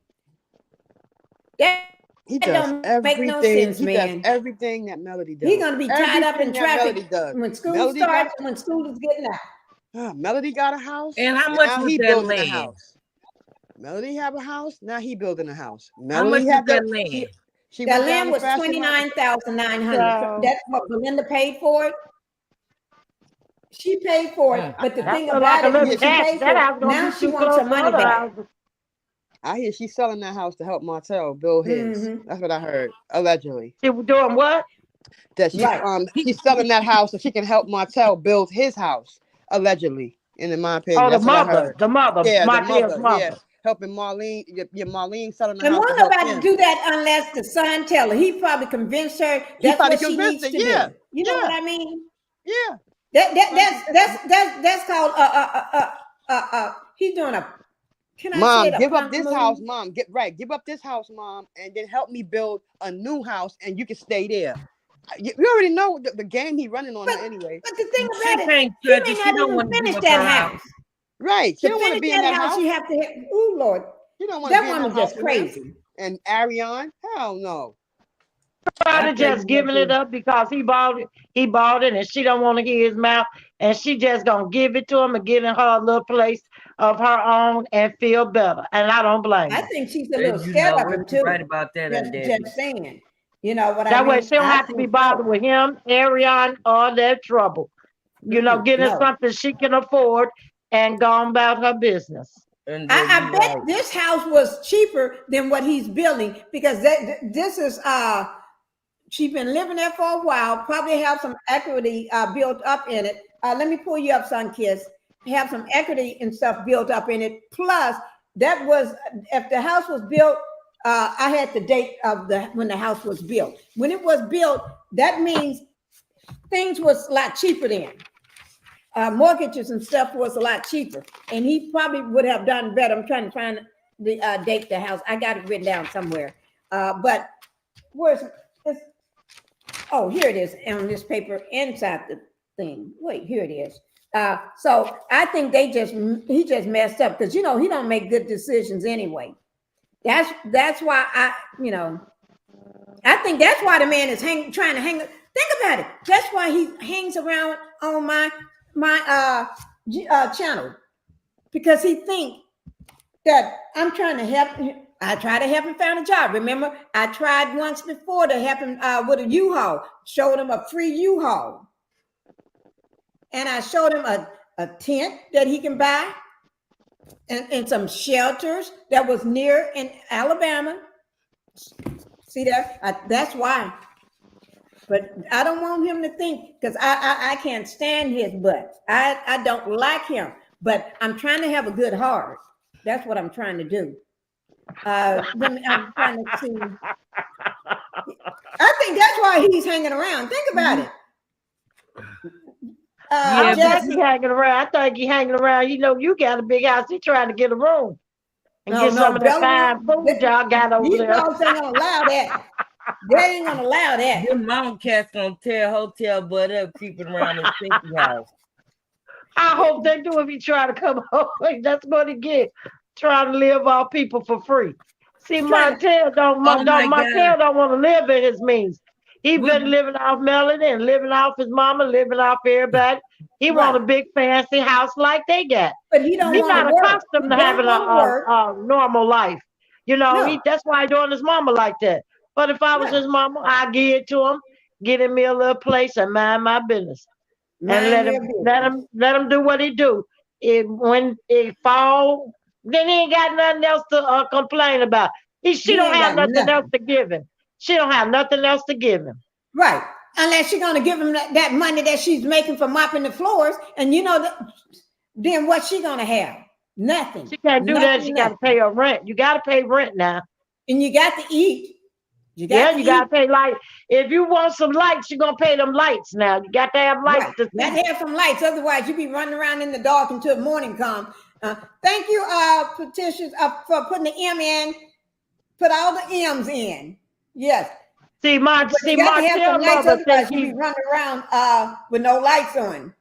He does everything. No sense, he does everything that Melody does. He's going to be tied up in traffic when school starts and when school is getting out. Melody got a house. And how much was that land? Melody have a house. Now he building a house. Melody had that land. That land was $29,900. That's what Belinda paid for it. She paid for it, but the thing about it is, now she wants her money back. I hear she's selling that house to help Martell build his. That's what I heard. Allegedly, she was doing what? That she's selling that house so she can help Martell build his house. Allegedly, in my opinion. Oh, the mother, yeah, Martell's mother. Yeah. Helping Marlene, Marlene selling the house. And won't nobody do that unless the son tell her. He probably convinced her that's what she needs to do. You know what I mean? Yeah. That's called he's doing a. Can I Mom, say give up this house, Mom. Give up this house, Mom, and then help me build a new house, and you can stay there. You already know the game he's running on her anyway. But the thing about it, she may not even finish that house. Right. She don't want to be in that house. You have to oh Lord. You don't want to be in that woman's just crazy. And Ariane? Hell no. Probably just giving it up because he bought it and she don't want to hear his mouth and she just gonna give it to him and get in her little place of her own and feel better. And I don't blame her. I think she's a little scared of him too. Right about that, just saying. You know what I that mean? way she don't have to be bothered with him, Ariane, or that trouble. You know, getting something she can afford and going about her business. I bet this house was cheaper than what he's building, because this is she's been living there for a while, probably have some equity built up in it. Let me pull you up, Sun Kiss. Have some equity and stuff built up in it. Plus, that was, if the house was built, I had the date of when the house was built. When it was built, that means things was a lot cheaper then. Mortgages and stuff was a lot cheaper, and he probably would have done better. I'm trying to find the date the house. I got it written down somewhere. But where's this? Oh, here it is on this paper inside the thing. Wait, here it is. So I think he just messed up, because he don't make good decisions anyway. That's why I think that's why the man is trying to hang. Think about it. That's why he hangs around on my channel, because he think that I'm trying to help him. I tried to help him find a job. Remember, I tried once before to help him with a U-Haul. Showed him a free U-Haul. And I showed him a tent that he can buy and some shelters that was near in Alabama. See that? That's why. But I don't want him to think, because I can't stand his butt. I don't like him, but I'm trying to have a good heart. That's what I'm trying to do. I'm trying to see. I think that's why he's hanging around. Think about it. I think he's hanging around. I think he's hanging around. You got a big house. He's trying to get a room and get some of that fine food y'all got over there. These folks ain't gonna allow that. They ain't gonna allow that. Your mom cats gonna tear hotel butt up creeping around his Pinkie house. I hope they do if he try to come home. That's what he get. Trying to live off people for free. See, Martell don't want to live in his means. He been living off Melody and living off his mama, living off everybody. He want a big fancy house like they got. But he's not accustomed to having a normal life. That's why he doing his mama like that. But if I was his mama, I'd give it to him, get him me a little place and mind my business. And let him do what he do. When it fall, then he ain't got nothing else to complain about. She don't have nothing else to give him. She don't have nothing else to give him. Right. Unless she's going to give him that money that she's making for mopping the floors. And then what's she going to have? Nothing. She can't do that. She got to pay her rent. You got to pay rent now. And you got to eat. You got to pay light. If you want some lights, you're going to pay them lights now. You got to have lights. You got to have some lights. Otherwise, you be running around in the dark until morning comes. Thank you, Patricia, for putting the M in. Put all the M's in. Yes. See, Martell mother said she be running around with no lights on.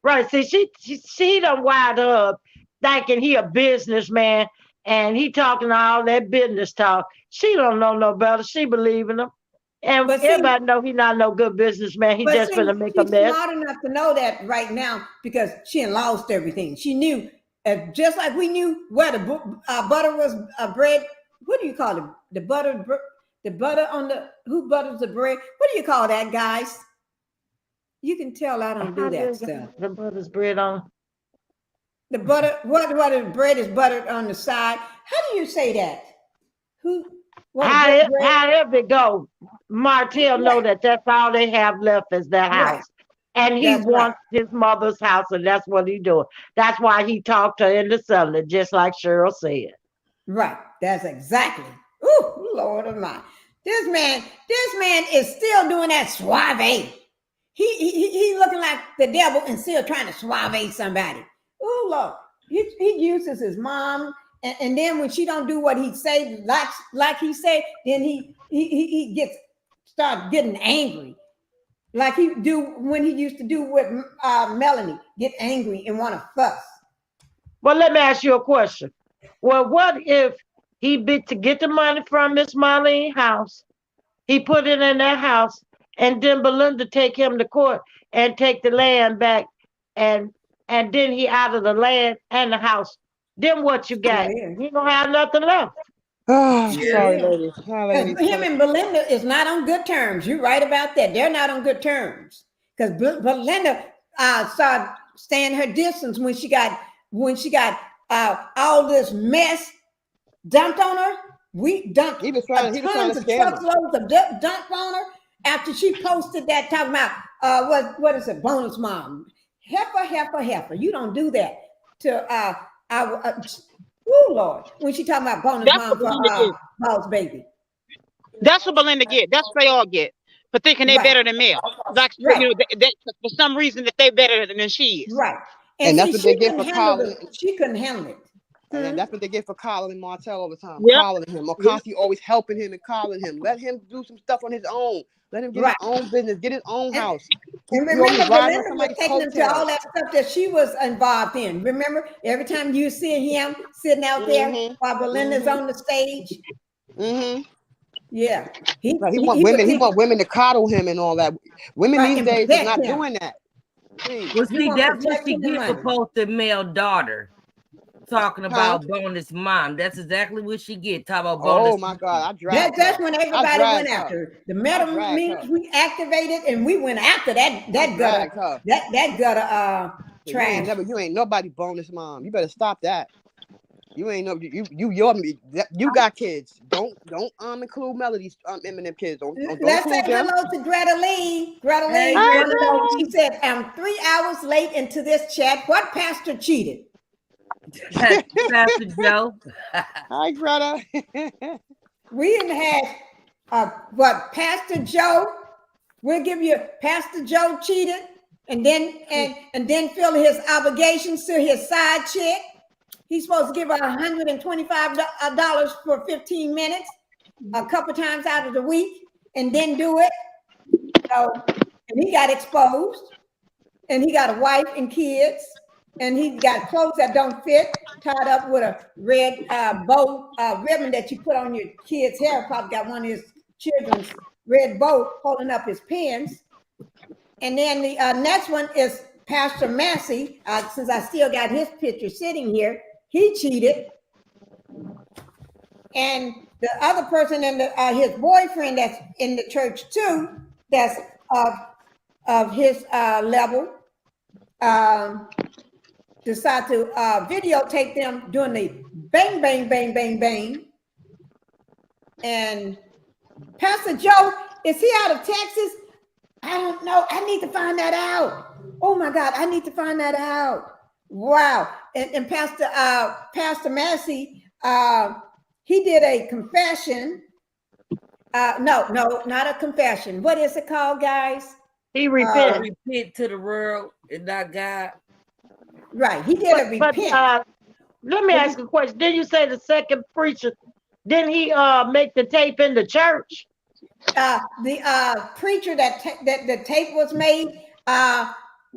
Right. See, she done wired up thinking he a businessman and he talking all that business talk. She don't know no better. She believe in him. And everybody know he not no good businessman. He just gonna make a mess. She's smart enough to know that right now, because she had lost everything. She knew, just like we knew where the butter was bread. What do you call it? The butter on the, who butters the bread? What do you call that, guys? You can tell I don't do that stuff. The butter's bread on. The butter, what the bread is buttered on the side. How do you say that? However it go, Martell know that that's all they have left is their house. And he wants his mother's house, and that's what he doing. That's why he talked her into selling it, just like Cheryl said. Right. That's exactly. Ooh, Lord of mine. This man is still doing that suave. He looking like the devil and still trying to suave somebody. Oh, Lord. He uses his mom, and then when she don't do what he say, like he said, then he start getting angry. Like he do when he used to do with Melanie, get angry and want to fuss. Well, let me ask you a question. Well, what if he bid to get the money from Miss Marlene's house, he put it in that house, and then Belinda take him to court and take the land back and then he out of the land and the house. Then what you got? You don't have nothing left. Oh, sorry, ladies. Him and Belinda is not on good terms. You're right about that. They're not on good terms because Belinda started staying her distance when she got all this mess dumped on her. We dumped he was trying to truckloads of dump on her after she posted that talking about what is it, bonus mom, heifer. You don't do that to oh Lord, when she talking about bonus mom for boss baby. That's what Belinda get. That's what they all get for thinking they're better than Mel. Like you know, they, for some reason that they're better than she is. Right. And that's what they get for calling. She couldn't handle it. And that's what they get for calling Martell all the time. Calling him or constantly always helping him and calling him. Let him do some stuff on his own. Let him get his own business, get his own house. And remember, Belinda was taking him to all that stuff that she was involved in. Remember, every time you see him sitting out there while Belinda's on the stage. Yeah. He want women to coddle him and all that. Women these days are not doing that. Well, see, that's what she get for posting male daughter. Talking about bonus mom. That's exactly what she get. Talking about bonus. Oh my God, I dragged that's when everybody went after her. The metal means we activated and we went after that gutter. That gutter trash. You ain't nobody bonus mom. You better stop that. You ain't no you got kids. Don't include Melody's Eminem kids. Don't Let's say hello to Greta Lee. Greta Lee. She said, I'm 3 hours late into this chat. What pastor cheated? Pastor Joe. Hi, Greta. We didn't have Pastor Joe. We'll give you Pastor Joe cheated and then fill his obligations to his side chick. He's supposed to give her $125 for 15 minutes a couple times out of the week and then do it. So, and he got exposed and he got a wife and kids. And he got clothes that don't fit, tied up with a red bow ribbon that you put on your kid's hair. Probably got one of his children's red bow holding up his pants. And then the next one is Pastor Massey. Since I still got his picture sitting here, he cheated. And the other person and his boyfriend that's in the church too, that's of his level. Decide to videotape them doing the bang, bang, bang, bang, bang. And Pastor Joe, is he out of Texas? I don't know. I need to find that out. Oh my God, I need to find that out. Wow. And Pastor Massey, he did a confession. No, not a confession. What is it called, guys? He repented. Repent to the world and not God. Right, he did a repent. Let me ask a question. Didn't you say the second preacher? Didn't he make the tape in the church? The preacher that the tape was made,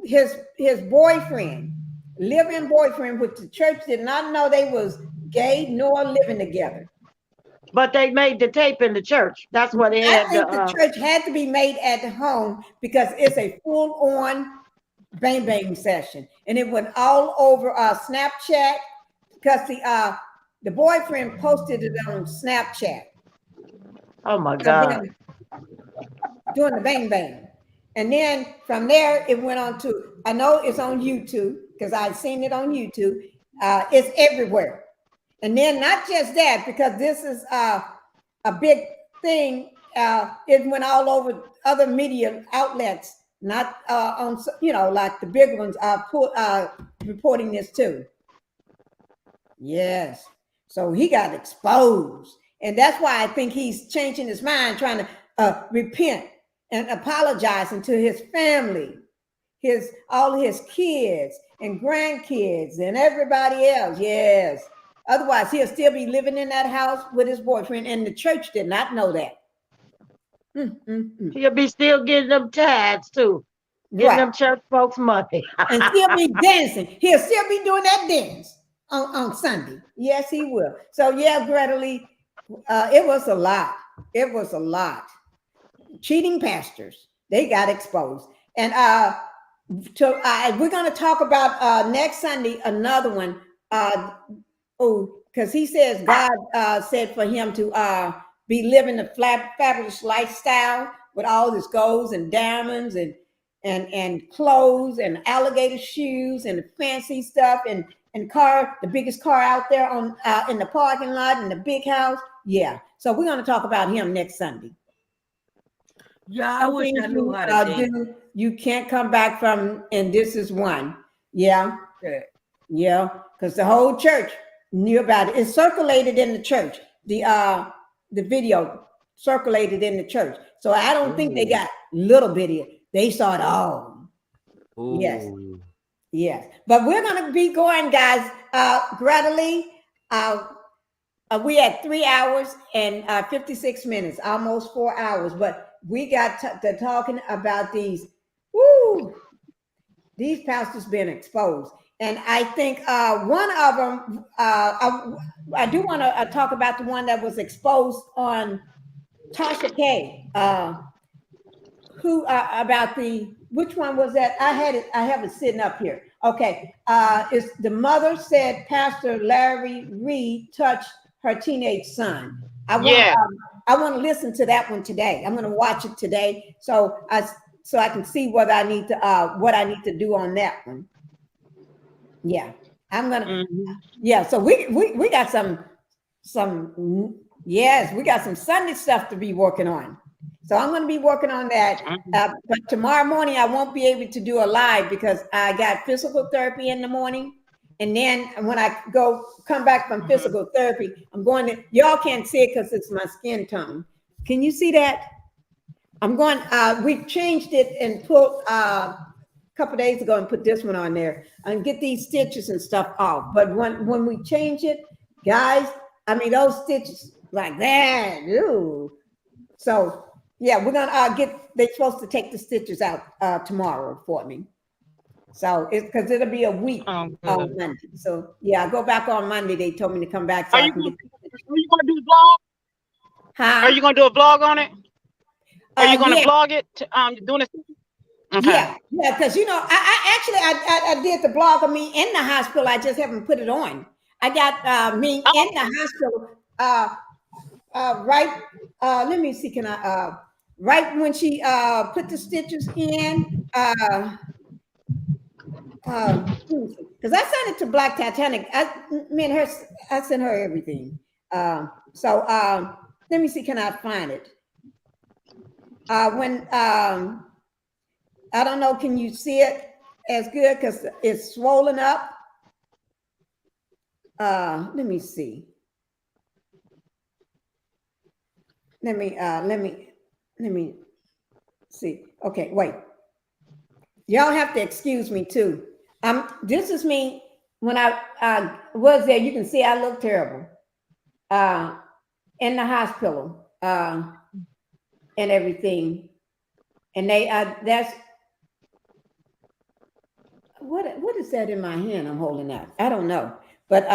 his boyfriend, live-in boyfriend, which the church did not know they was gay nor living together. But they made the tape in the church. That's what they had. I think the church had to be made at home because it's a full-on bang bang session, and it went all over Snapchat because the boyfriend posted it on Snapchat. Oh my God! Doing the bang bang, and then from there it went on to, I know it's on YouTube because I've seen it on YouTube. It's everywhere, and then not just that, because this is a big thing. It went all over other media outlets. Not on, like the big ones are reporting this too. Yes. So he got exposed. And that's why I think he's changing his mind, trying to repent and apologizing to his family, all his kids and grandkids and everybody else. Yes. Otherwise, he'll still be living in that house with his boyfriend, and the church did not know that. He'll be still getting them tithes too, getting them church folks money, and still be dancing. He'll still be doing that dance on Sunday. Yes, he will. So yeah, Greta Lee, it was a lot. It was a lot. Cheating pastors, they got exposed, and we're going to talk about next Sunday another one. Because he says God said for him to be living a fabulous lifestyle with all this golds and diamonds and clothes and alligator shoes and fancy stuff and car, the biggest car out there on in the parking lot and the big house. Yeah. So we're going to talk about him next Sunday. Yeah, I wish I knew how to do. You can't come back from, and this is one. Yeah. Yeah. Because the whole church knew about it. It circulated in the church. The video circulated in the church. So I don't think they got little bitty. They saw it all. Ooh. Yes. Yes. But we're going to be going, guys, gradually. We had 3 hours and 56 minutes, almost 4 hours. But we got to talking about these pastors being exposed. And I think one of them, I do want to talk about the one that was exposed on Tasha K. Which one was that? I have it sitting up here. Okay. It's the mother said Pastor Larry Reed touched her teenage son. I want to listen to that one today. I'm going to watch it today. So I can see what I need to do on that one. Yeah, I'm gonna. Yeah, so we got some. Yes, we got some Sunday stuff to be working on. So I'm going to be working on that. But tomorrow morning I won't be able to do a live because I got physical therapy in the morning, and then when I come back from physical therapy, I'm going to. Y'all can't see it because it's my skin tone. Can you see that? I'm going. We changed it and put. Couple days ago and put this one on there and get these stitches and stuff off. But when we change it, guys, I mean those stitches like that. Ooh. So yeah, we're gonna they're supposed to take the stitches out tomorrow for me. So it's because it'll be a week on Monday. So yeah, I go back on Monday. They told me to come back. So are you gonna do a vlog? Huh? Are you gonna do a vlog on it? Are you gonna vlog it? Doing it? Okay. Yeah, because I did the blog of me in the hospital. I just haven't put it on. I got me in the hospital. Right. Let me see. Can I? Right when she put the stitches in. Because I sent it to Black Titanic. I sent her everything. So let me see. Can I find it? I don't know. Can you see it as good? Because it's swollen up. Let me see. Let me see. Okay, wait. Y'all have to excuse me too. This is me when I was there. You can see I look terrible. In the hospital and everything, and that's. What is that in my hand I'm holding out? I don't know. But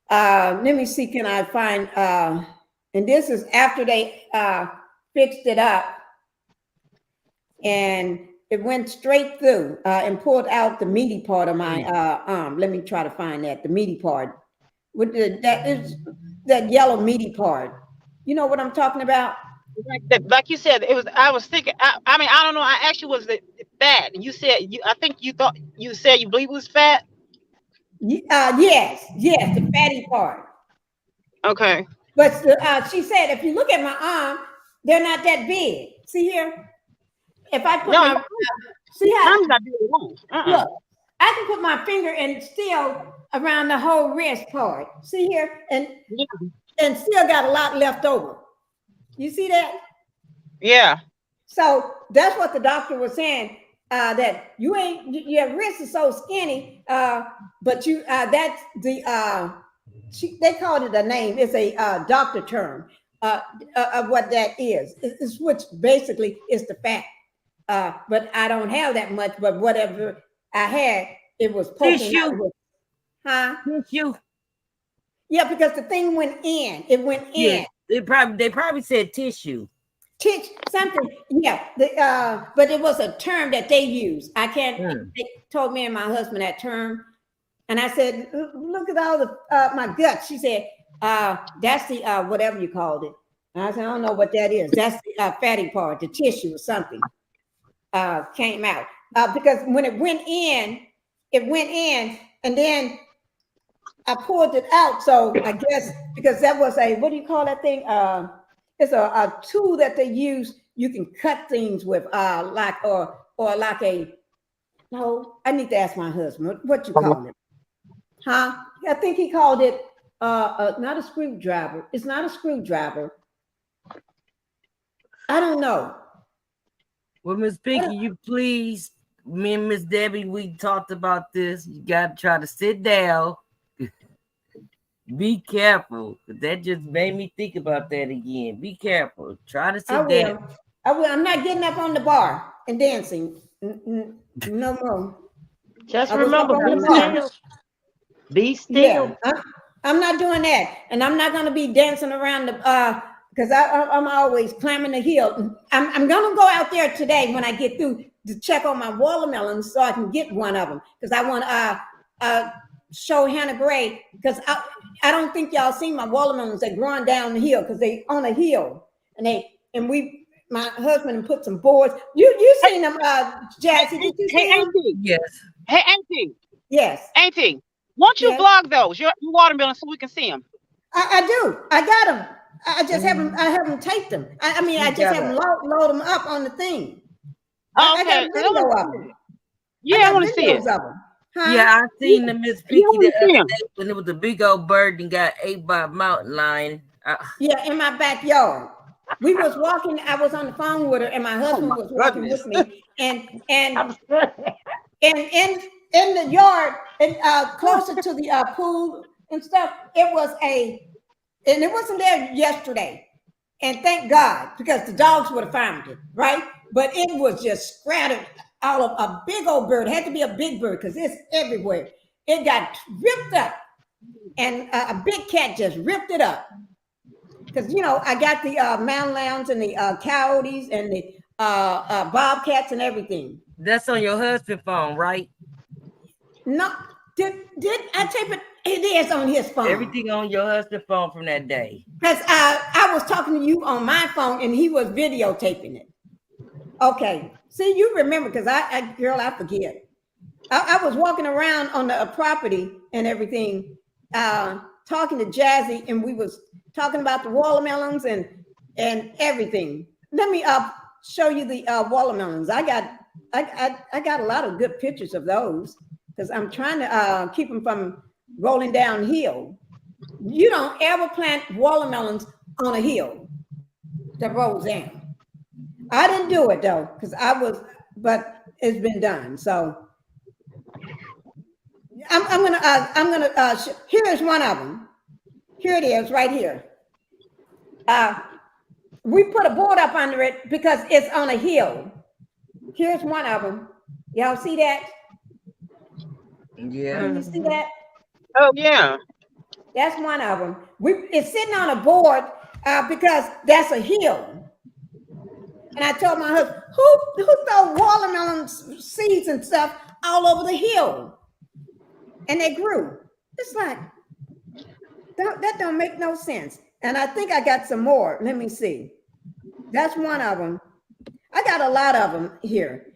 let me see, can I find and this is after they fixed it up and it went straight through and pulled out the meaty part of my arm. Let me try to find that, the meaty part. With that yellow meaty part. You know what I'm talking about? Like you said, it was. I was thinking. I mean, I don't know. I actually was fat, and you said I think you thought you said you believe it was fat. Yes, the fatty part. Okay. But she said, if you look at my arm, they're not that big. See here? If I put see how arms not big at look, I can put my finger and still around the whole wrist part. See here, and still got a lot left over. You see that? Yeah. So that's what the doctor was saying. That your wrist is so skinny, but you that's the they called it a name. It's a doctor term of what that is. It's which basically is the fat. But I don't have that much. But whatever I had, it was poking out. Huh? Tissue. Yeah, because the thing went in. It went in. They probably said tissue. Teach something, yeah. But it was a term that they use. I can't. They told me and my husband that term, and I said, "Look at all the my guts." She said, "That's the whatever you called it." And I said, "I don't know what that is. That's the fatty part, the tissue or something." Came out because when it went in, and then I pulled it out. So I guess because that was a what do you call that thing? It's a tool that they use. You can cut things with, like or like a. No, I need to ask my husband. What you call it? Huh? I think he called it not a screwdriver. It's not a screwdriver. I don't know. Well, Miss Pinkie, you please, me and Miss Debbie, we talked about this. You got to try to sit down. Be careful. That just made me think about that again. Be careful. Try to sit down. I will. I'm not getting up on the bar and dancing. No more. Just remember, be still. Be still. Yeah, I'm not doing that. And I'm not going to be dancing around the, because I'm always climbing the hill. I'm going to go out there today when I get through to check on my watermelons so I can get one of them. Because I want to show Hannah Gray, because I don't think y'all seen my watermelons. They're growing down the hill because they on a hill, and my husband put some boards. You seen them, Jassy? Did you see them? Yes. Hey, Auntie. Yes. Auntie, won't you vlog those your watermelons so we can see them? I do. I got them. I just haven't. I haven't taped them. I mean, I just haven't load them up on the thing. Oh, okay. I got video of them. Yeah, I want to see it. Huh? Yeah, I seen the Miss Pinkie the other day when it was a big old bird and got ate by a mountain lion. Yeah, in my backyard. We was walking. I was on the phone with her, and my husband was walking with me. And in the yard and closer to the pool and stuff, it wasn't there yesterday. And thank God, because the dogs would have found it, right? But it was just scattered all of a big old bird. It had to be a big bird because it's everywhere. It got ripped up, and a big cat just ripped it up. Because I got the mountain lions and the coyotes and the bobcats and everything. That's on your husband's phone, right? No, did I tape it? It is on his phone. Everything on your husband's phone from that day. Because I was talking to you on my phone and he was videotaping it. Okay. See, you remember, because I forget. I was walking around on the property and everything, talking to Jazzy, and we was talking about the watermelons and everything. Let me show you the watermelons. I got a lot of good pictures of those because I'm trying to keep them from rolling downhill. You don't ever plant watermelons on a hill that rolls down. I didn't do it though, but it's been done. So I'm gonna here is one of them. Here it is, right here. We put a board up under it because it's on a hill. Here's one of them. Y'all see that? Yeah. Can you see that? Oh yeah. That's one of them. It's sitting on a board because that's a hill. And I told my husband, who throw watermelon seeds and stuff all over the hill? And they grew. It's like, that don't make no sense. And I think I got some more. Let me see. That's one of them. I got a lot of them here.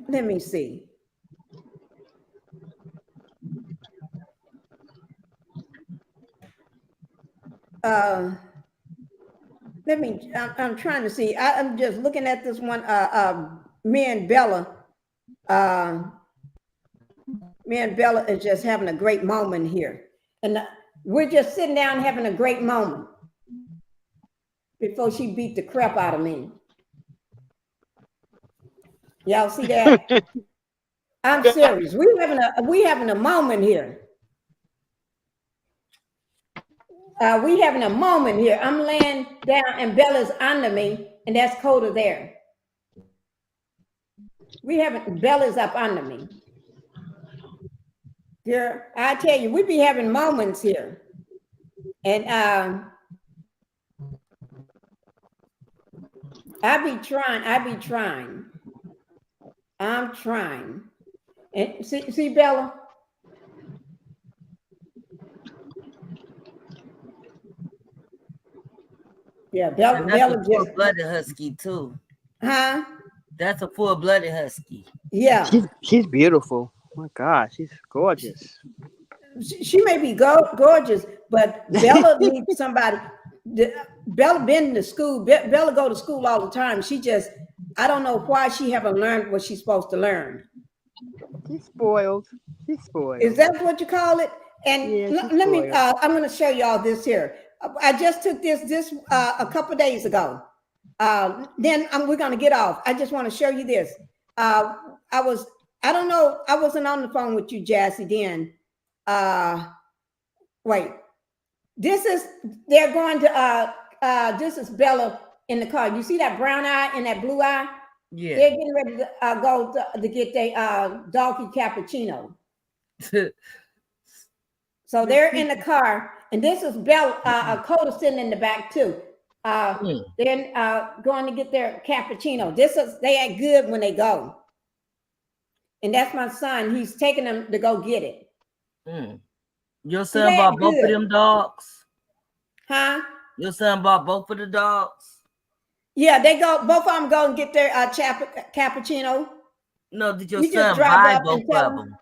Let me see. I'm trying to see. I'm just looking at this one. Me and Bella is just having a great moment here. And we're just sitting down having a great moment before she beat the crap out of me. Y'all see that? I'm serious. We having a moment here. We having a moment here. I'm laying down and Bella's under me, and that's Coda there. Bella's up under me. Here, I tell you, we be having moments here. And I be trying. I'm trying. And see Bella? Yeah, Bella a full-blooded husky too. Huh? That's a full-blooded husky. Yeah. She's beautiful. Oh my God, she's gorgeous. She may be gorgeous, but Bella needs somebody. Bella been to school. Bella go to school all the time. She just, I don't know why she haven't learned what she's supposed to learn. She's spoiled. She's spoiled. Is that what you call it? And yeah, let me, I'm going to show y'all this here. I just took this a couple of days ago. Then we're going to get off. I just want to show you this. I don't know. I wasn't on the phone with you, Jassy, then. Wait. They're going to, this is Bella in the car. You see that brown eye and that blue eye? Yeah. They're getting ready to go to get their doggy cappuccino. So they're in the car, and this is Bella, Coda sitting in the back too. They're going to get their cappuccino. They act good when they go. And that's my son. He's taking them to go get it. Your son bought both of them dogs? Huh? Your son bought both of the dogs? Yeah, both of them go and get their cappuccino. No, did your son buy both of them?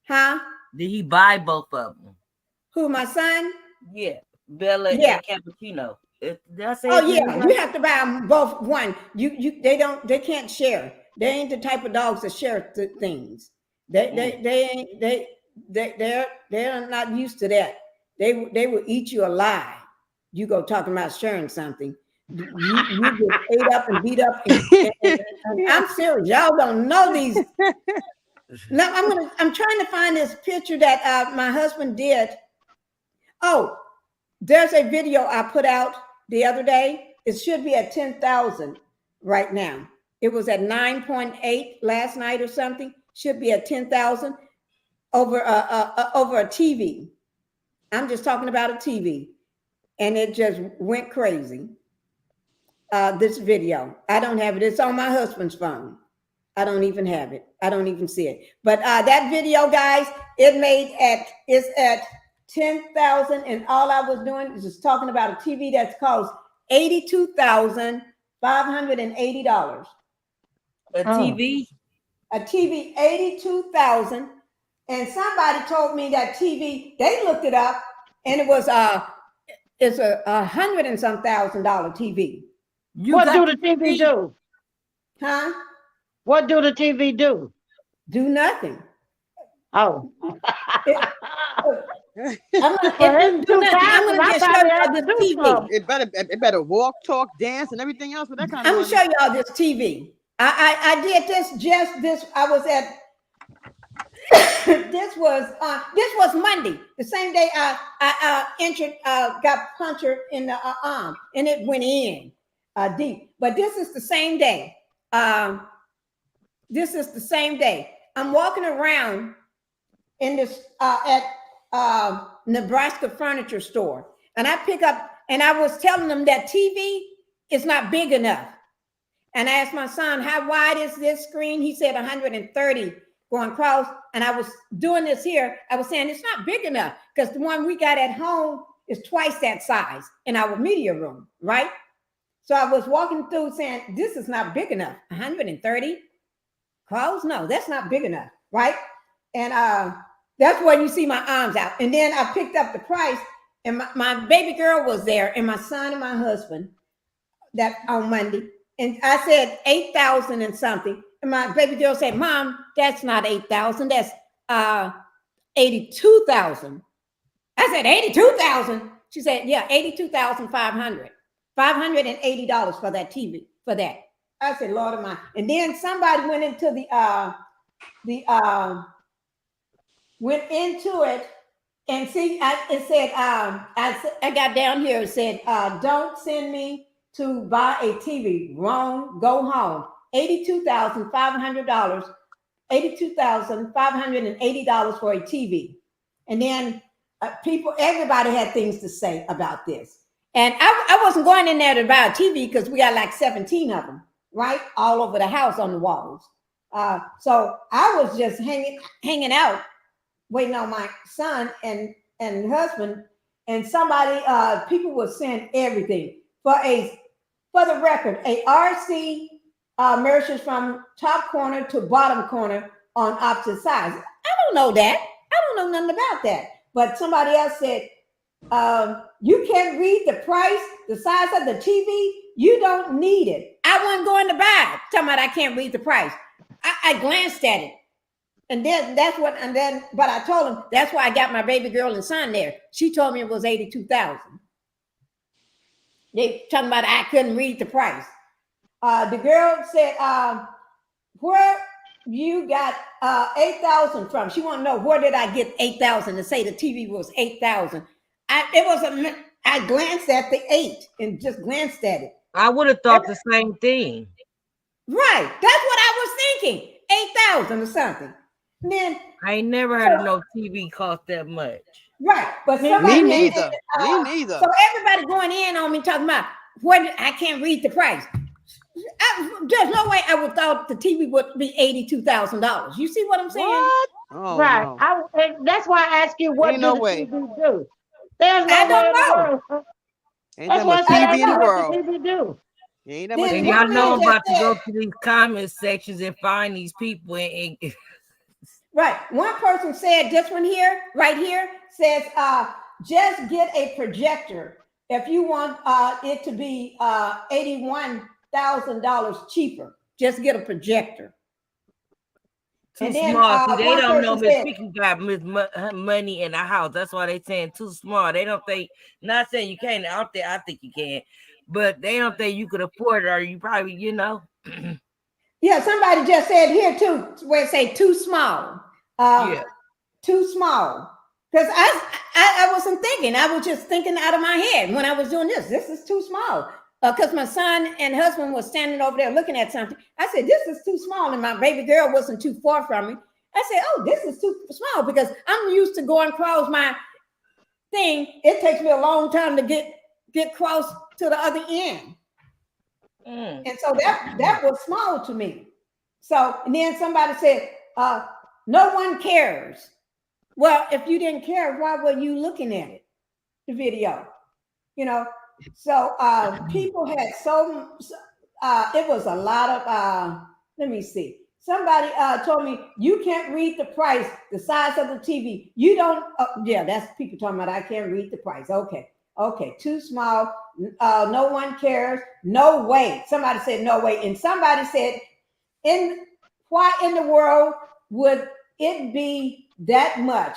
Huh? Did he buy both of them? Who, my son? Yeah, Bella and cappuccino. You have to buy them both one. They can't share. They ain't the type of dogs that share things. They're not used to that. They will eat you alive. You go talking about sharing something. You get ate up and beat up. And I'm serious. Y'all don't know these. Now I'm trying to find this picture that my husband did. Oh, there's a video I put out the other day. It should be at 10,000 right now. It was at 9.8 last night or something. Should be at 10,000 over a TV. I'm just talking about a TV, and it just went crazy. This video, I don't have it. It's on my husband's phone. I don't even have it. I don't even see it. But that video, guys, it's at 10,000, and all I was doing is just talking about a TV that's cost $82,580. A TV? A TV, $82,000. And somebody told me that TV, they looked it up, and it was it's a $100 and some thousand TV. What do the TV do? Huh? What do the TV do? Do nothing. Oh. I'm gonna just show y'all this TV. It better walk, talk, dance, and everything else with that kind of. I'm gonna show y'all this TV. I did this. I was at. This was Monday, the same day I got punctured in the arm, and it went in deep. But this is the same day. I'm walking around in this at Nebraska furniture store, and I pick up, and I was telling them that TV is not big enough. And I asked my son, how wide is this screen? He said 130 going across. And I was doing this here. I was saying it's not big enough because the one we got at home is twice that size in our media room, right? So I was walking through saying, this is not big enough. 130 crows? No, that's not big enough, right? And that's where you see my arms out. And then I picked up the price, and my baby girl was there, and my son and my husband that on Monday. And I said 8,000 and something. And my baby girl said, Mom, that's not 8,000. That's 82,000. I said, 82,000? She said, yeah, 82,500. $580 for that TV, for that. I said, Lord of mine. And then somebody went into went into it and see, it said, I got down here, it said, don't send me to buy a TV. Wrong, go home. $82,500, $82,580 for a TV. And then everybody had things to say about this. And I wasn't going in there to buy a TV because we got like 17 of them, right? All over the house on the walls. So I was just hanging out, waiting on my son and husband, and somebody, people were saying everything. For the record, a RC measures from top corner to bottom corner on opposite sides. I don't know that. I don't know nothing about that. But somebody else said, you can't read the price, the size of the TV. You don't need it. I wasn't going to buy it. Talking about I can't read the price. I glanced at it. And then but I told him that's why I got my baby girl and son there. She told me it was $82,000. They talking about I couldn't read the price. The girl said, where you got 8,000 from? She want to know where did I get 8,000 to say the TV was 8,000. I glanced at the 8 and just glanced at it. I would have thought the same thing. Right. That's what I was thinking. 8,000 or something. And then I ain't never heard of no TV cost that much. Right. But me neither. Me neither. So everybody going in on me talking about I can't read the price. There's no way I would thought the TV would be $82,000. You see what I'm saying? What? Oh, right. No. That's why I ask you what no the way. TV do. There's no I don't know. Ain't that much TV in the world. What the TV do. Ain't that much And y'all know I'm about to go to these comment sections and find these people. Right. One person said, this one here, right here, says, just get a projector if you want it to be $81,000 cheaper. Just get a projector. Too small. See, they don't know Miss Pinkie got money in the house. That's why they saying too small. They don't think, not saying you can't out there, I think you can, but they don't think you could afford it, or you probably, Yeah, somebody just said here too, where it say too small. Too small. Because I wasn't thinking. I was just thinking out of my head when I was doing this. This is too small. Because my son and husband was standing over there looking at something. I said, this is too small. And my baby girl wasn't too far from me. I said, oh, this is too small because I'm used to going across my thing. It takes me a long time to get across to the other end. And so that was small to me. So, and then somebody said, no one cares. Well, if you didn't care, why were you looking at it, the video? So people had it was a lot of, let me see. Somebody told me, you can't read the price, the size of the TV. You don't, that's people talking about I can't read the price. Okay, too small. No one cares. No way. Somebody said no way. And somebody said, why in the world would it be that much?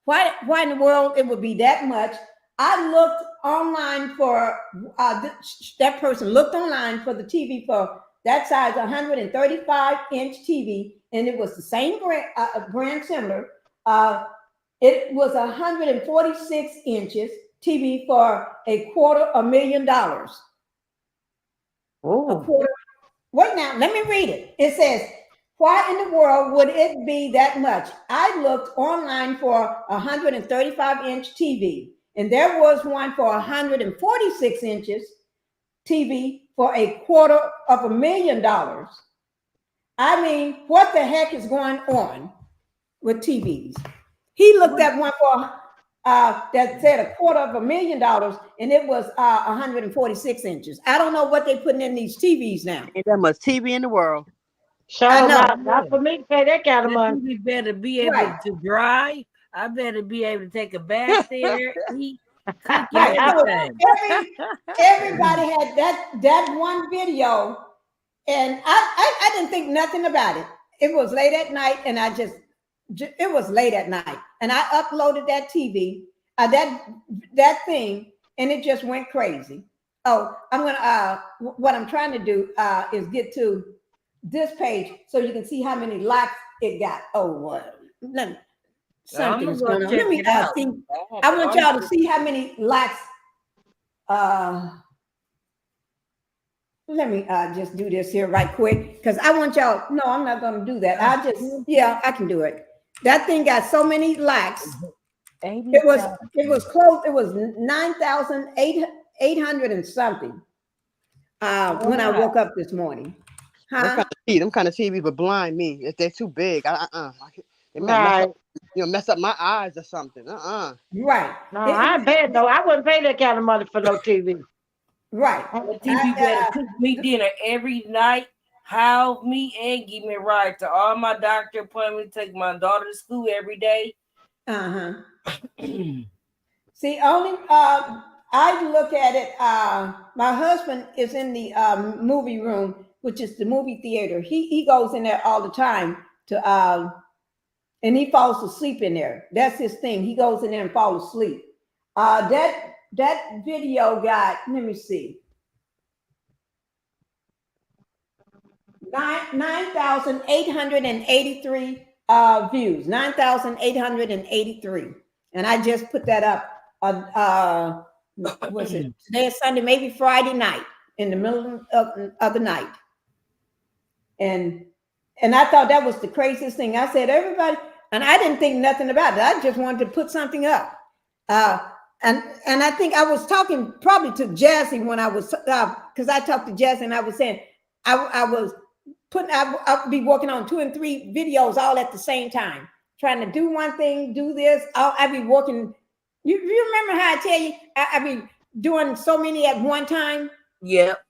Why in the world it would be that much? I looked online for, that person looked online for the TV for that size 135-inch TV, and it was the same brand similar. It was 146 inches TV for $250,000. Oh. Wait now, let me read it. It says, why in the world would it be that much? I looked online for 135-inch TV. And there was one for 146 inches TV for $250,000. I mean, what the heck is going on with TVs? He looked at one for that said $250,000, and it was 146 inches. I don't know what they're putting in these TVs now. Ain't that much TV in the world. Sure, not for me to pay that kind of money. You better be able to drive. I better be able to take a bath there, eat, cook, everything. Everybody had that one video, and I didn't think nothing about it. It was late at night, and it was late at night, and I uploaded that TV, that thing, and it just went crazy. Oh, what I'm trying to do is get to this page so you can see how many likes it got. Oh, what? Something's going on. Let me see. I want y'all to see how many likes. Let me just do this here right quick because I want y'all. No, I'm not going to do that. I can do it. That thing got so many likes. It was close. It was 9,800. 800 and something when I woke up this morning. Huh? Them kind of TV would blind me if they're too big. It might mess up my eyes or something. Right. No, I bet no. I wouldn't pay that kind of money for no TV. Right. The TV better cook me dinner every night, house me, and give me a ride to all my doctor appointments, take my daughter to school every day. See, only I look at it. My husband is in the movie room, which is the movie theater. He goes in there all the time to and he falls asleep in there. That's his thing. He goes in there and falls asleep. That video got, let me see, 9,883 views. 9,883, and I just put that up. What's it? Today is Sunday, maybe Friday night, in the middle of the night, and I thought that was the craziest thing. I said, everybody. And I didn't think nothing about it. I just wanted to put something up. And I think I was talking probably to Jazzy when I was, because I talked to Jazzy and I was saying, I'll be working on 2 and 3 videos all at the same time, trying to do one thing, do this. I'll be working. You remember how I tell you, I be doing so many at one time? Yep.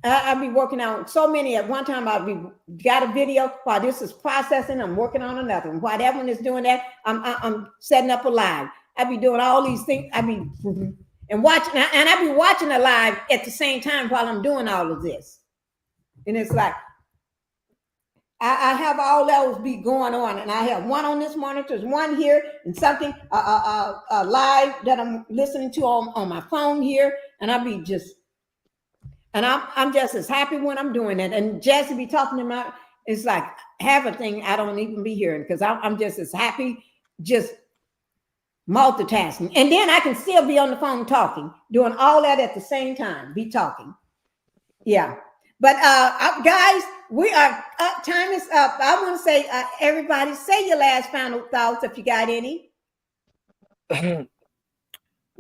I'll be working on so many at one time. Got a video while this is processing. I'm working on another one. While that one is doing that, I'm setting up a live. I'll be doing all these things. I'll be and watching, and I'll be watching a live at the same time while I'm doing all of this. And it's like I have all those be going on, and I have one on this monitor, one here, and something live that I'm listening to on my phone here, and I'll be just. And I'm just as happy when I'm doing it. And Jesse be talking about, it's like half a thing I don't even be hearing, because I'm just as happy, just multitasking. And then I can still be on the phone talking, doing all that at the same time, be talking. Yeah. But guys, we are up. Time is up. I want to say, everybody, say your last final thoughts if you got any.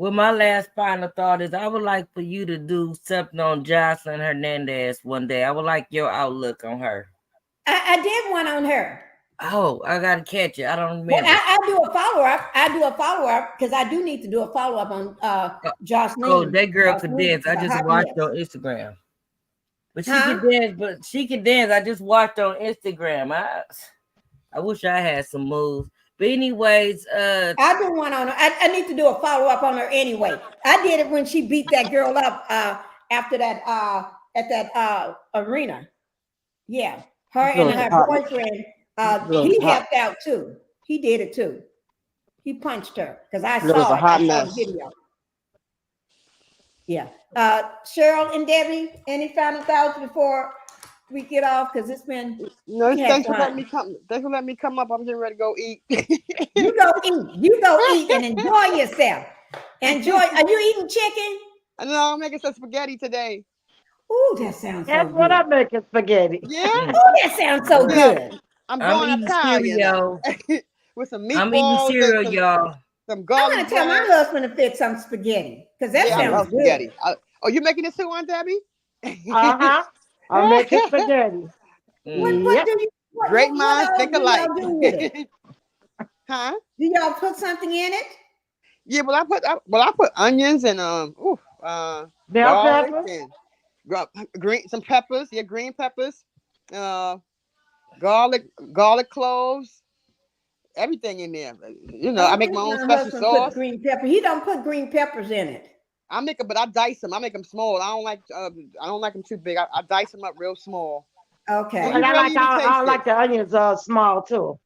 Well, my last final thought is I would like for you to do something on Jocelyn Hernandez one day. I would like your outlook on her. I did one on her. Oh, I got to catch it. I don't remember. Well, I do a follow-up. because I do need to do a follow-up on Jocelyn. Oh, that girl could dance. I just watched on Instagram. But she can dance, I just watched on Instagram. I wish I had some moves. But anyways, I do one on her. I need to do a follow-up on her anyway. I did it when she beat that girl up after that at that arena. Yeah. Her and her boyfriend, he helped out too. He did it too. He punched her because I saw the video. Yeah. Cheryl and Debbie, any final thoughts before we get off? Because it's been thanks for letting me come. Thanks for letting me come up. I'm getting ready to go eat. You go eat and enjoy yourself. Enjoy. Are you eating chicken? No, I'm making some spaghetti today. Oh, that sounds so good. That's what I'm making, spaghetti. Yeah. Oh, that sounds so good. I'm eating cereal with some meatballs. I'm eating cereal, y'all. Some garlic. I'm gonna tell my husband to fix some spaghetti because that sounds good. Spaghetti. Oh, you making this too, Aunt Debbie? I'm making spaghetti. Great minds think alike. Huh? Do y'all put something in it? Yeah, I put onions and bell peppers, some peppers. Yeah, green peppers. Garlic cloves. Everything in there. You know, I make my own special sauce. Green pepper. He don't put green peppers in it. I make them, but I dice them. I make them small. I don't like them too big. I dice them up real small. Okay. And I like the onions small too.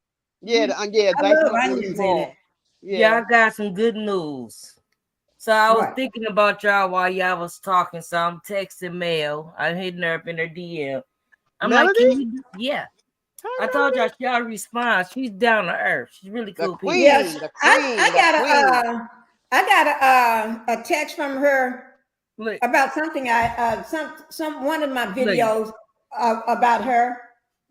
Yeah, I dice love onions in it. Yeah, I got some good news. So I was thinking about y'all while y'all was talking. So I'm texting Mel. I'm hitting her up in her DM. I'm Melody? like, yeah. I told y'all she already responds. She's down to earth. She's really cool. I got a text from her about something one of my videos about her.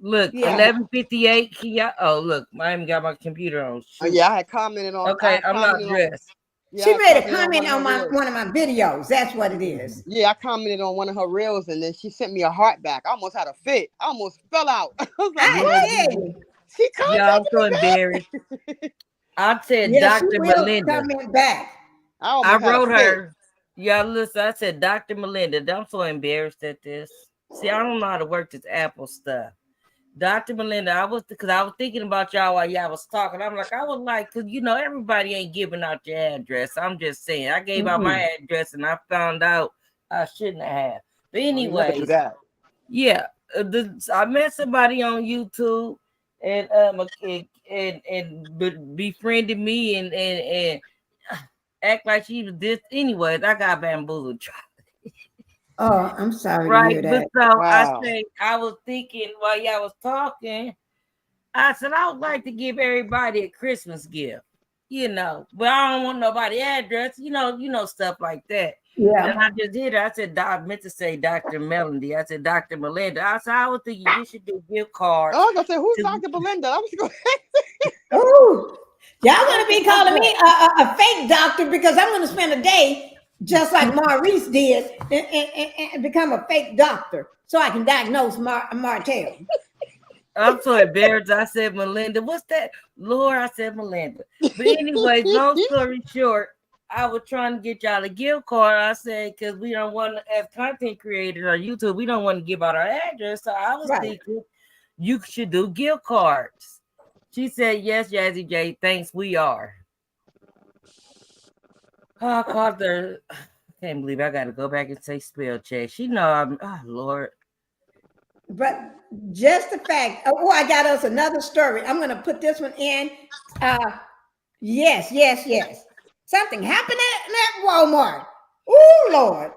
Look, 11:58. Look, I even got my computer on. Oh, yeah, I had commented on. Okay, I'm not dressed. Yeah, she made a comment on one of my videos. That's what it is. Yeah, I commented on one of her reels, and then she sent me a heart back. I almost had a fit. I almost fell out. I was like, she I'm so embarrassed. I said, Dr. Melinda. Comment back. I wrote her. Yeah, listen, I said, Dr. Melinda, I'm so embarrassed at this. See, I don't know how to work this Apple stuff. Dr. Melinda, I was thinking about y'all while y'all was talking. I'm like, I would like, because everybody ain't giving out your address. I'm just saying, I gave out my address and I found out I shouldn't have. But anyway, yeah, I met somebody on YouTube and befriended me and act like she was this. Anyways, I got bamboozled. Oh, I'm sorry to hear that. But so I was thinking while y'all was talking, I said I would like to give everybody a Christmas gift, but I don't want nobody address, stuff like that. Yeah. And I just did it. I said, I meant to say Dr. Melody. I said Dr. Melinda. I said I was thinking you should do gift cards. Oh, I was gonna say, who's Dr. Melinda? I was going. Ooh, y'all gonna be calling me a fake doctor because I'm gonna spend a day just like Maurice did and become a fake doctor so I can diagnose Martell. I'm so embarrassed. I said Melinda. What's that? Lord, I said Melinda. But anyway, long story short, I was trying to get y'all a gift card. I said, because we don't want to, as content creators on YouTube, we don't want to give out our address. So I was thinking you should do gift cards. She said, yes, Jazzy J, thanks, we are. I called her. I can't believe I got to go back and say spell check. She know I'm, Lord. But just the fact, I got us another story. I'm going to put this one in. Yes. Something happened at Walmart. Oh, Lord.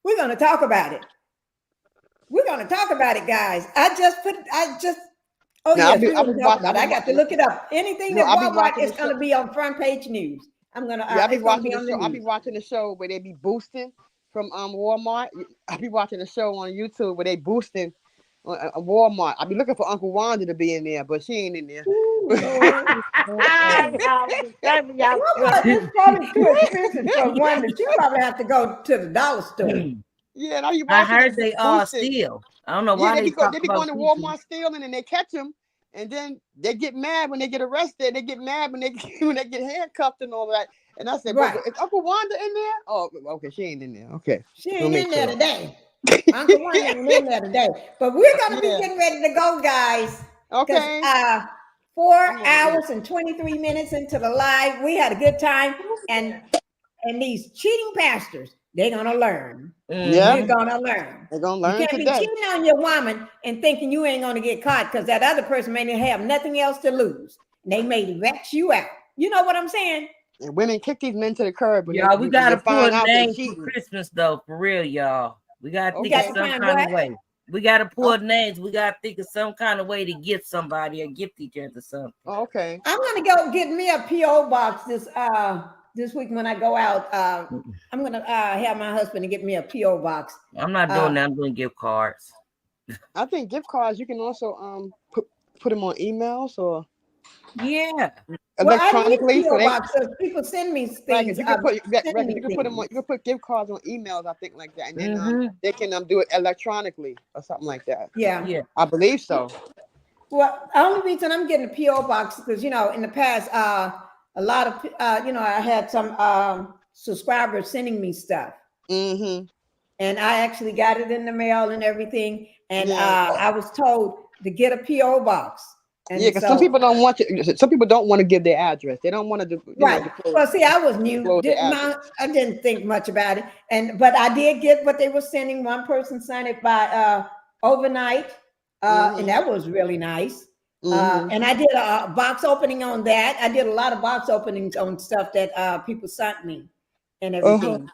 We're going to talk about it. Guys. I got to look it up. Anything that Walmart is going to be on front page news. I'm going to, I'll be watching the show. I'll be watching the show where they be boosting from Walmart. I'll be watching the show on YouTube where they boosting Walmart. I'll be looking for Uncle Wanda to be in there, but she ain't in there. It's probably too expensive for one that you probably have to go to the dollar store. Yeah, I heard they all steal. I don't know why they be going to Walmart stealing and they catch them, and then they get mad when they get arrested. They get mad when they get handcuffed and all that. And I said, is Uncle Wanda in there? Oh, okay, she ain't in there. Okay, she ain't in there today. Uncle Wanda ain't in there today. But we're gonna be getting ready to go, guys. Okay. 4 hours and 23 minutes into the live. We had a good time, and these cheating pastors, they're gonna learn. Yeah, they're gonna learn. They're gonna learn. You can't be cheating on your woman and thinking you ain't gonna get caught because that other person may have nothing else to lose. And they may rat you out. You know what I'm saying? And women kick these men to the curb. Y'all, we gotta pull names for Christmas though, for real, y'all. We gotta think of some kind of way. We gotta pull names. We gotta think of some kind of way to gift somebody or gift each other something. Okay. I'm gonna go get me a PO box this week when I go out. I'm gonna have my husband to get me a PO box. I'm not doing that. I'm doing gift cards. I think gift cards you can also put them on emails or electronically. Well, boxes. People send me things. You can put them on. You can put gift cards on emails. I think like that, and then they can do it electronically or something like that. Yeah. I believe so. Well, the only reason I'm getting a PO box because in the past a lot of I had some subscribers sending me stuff, and I actually got it in the mail and everything, and I was told to get a PO box. And because some people don't want to. Some people don't want to give their address. They don't want to do. Well, see, I was new. I didn't think much about it, but I did get what they were sending. One person signed it by overnight, and that was really nice. And I did a box opening on that. I did a lot of box openings on stuff that people sent me and everything.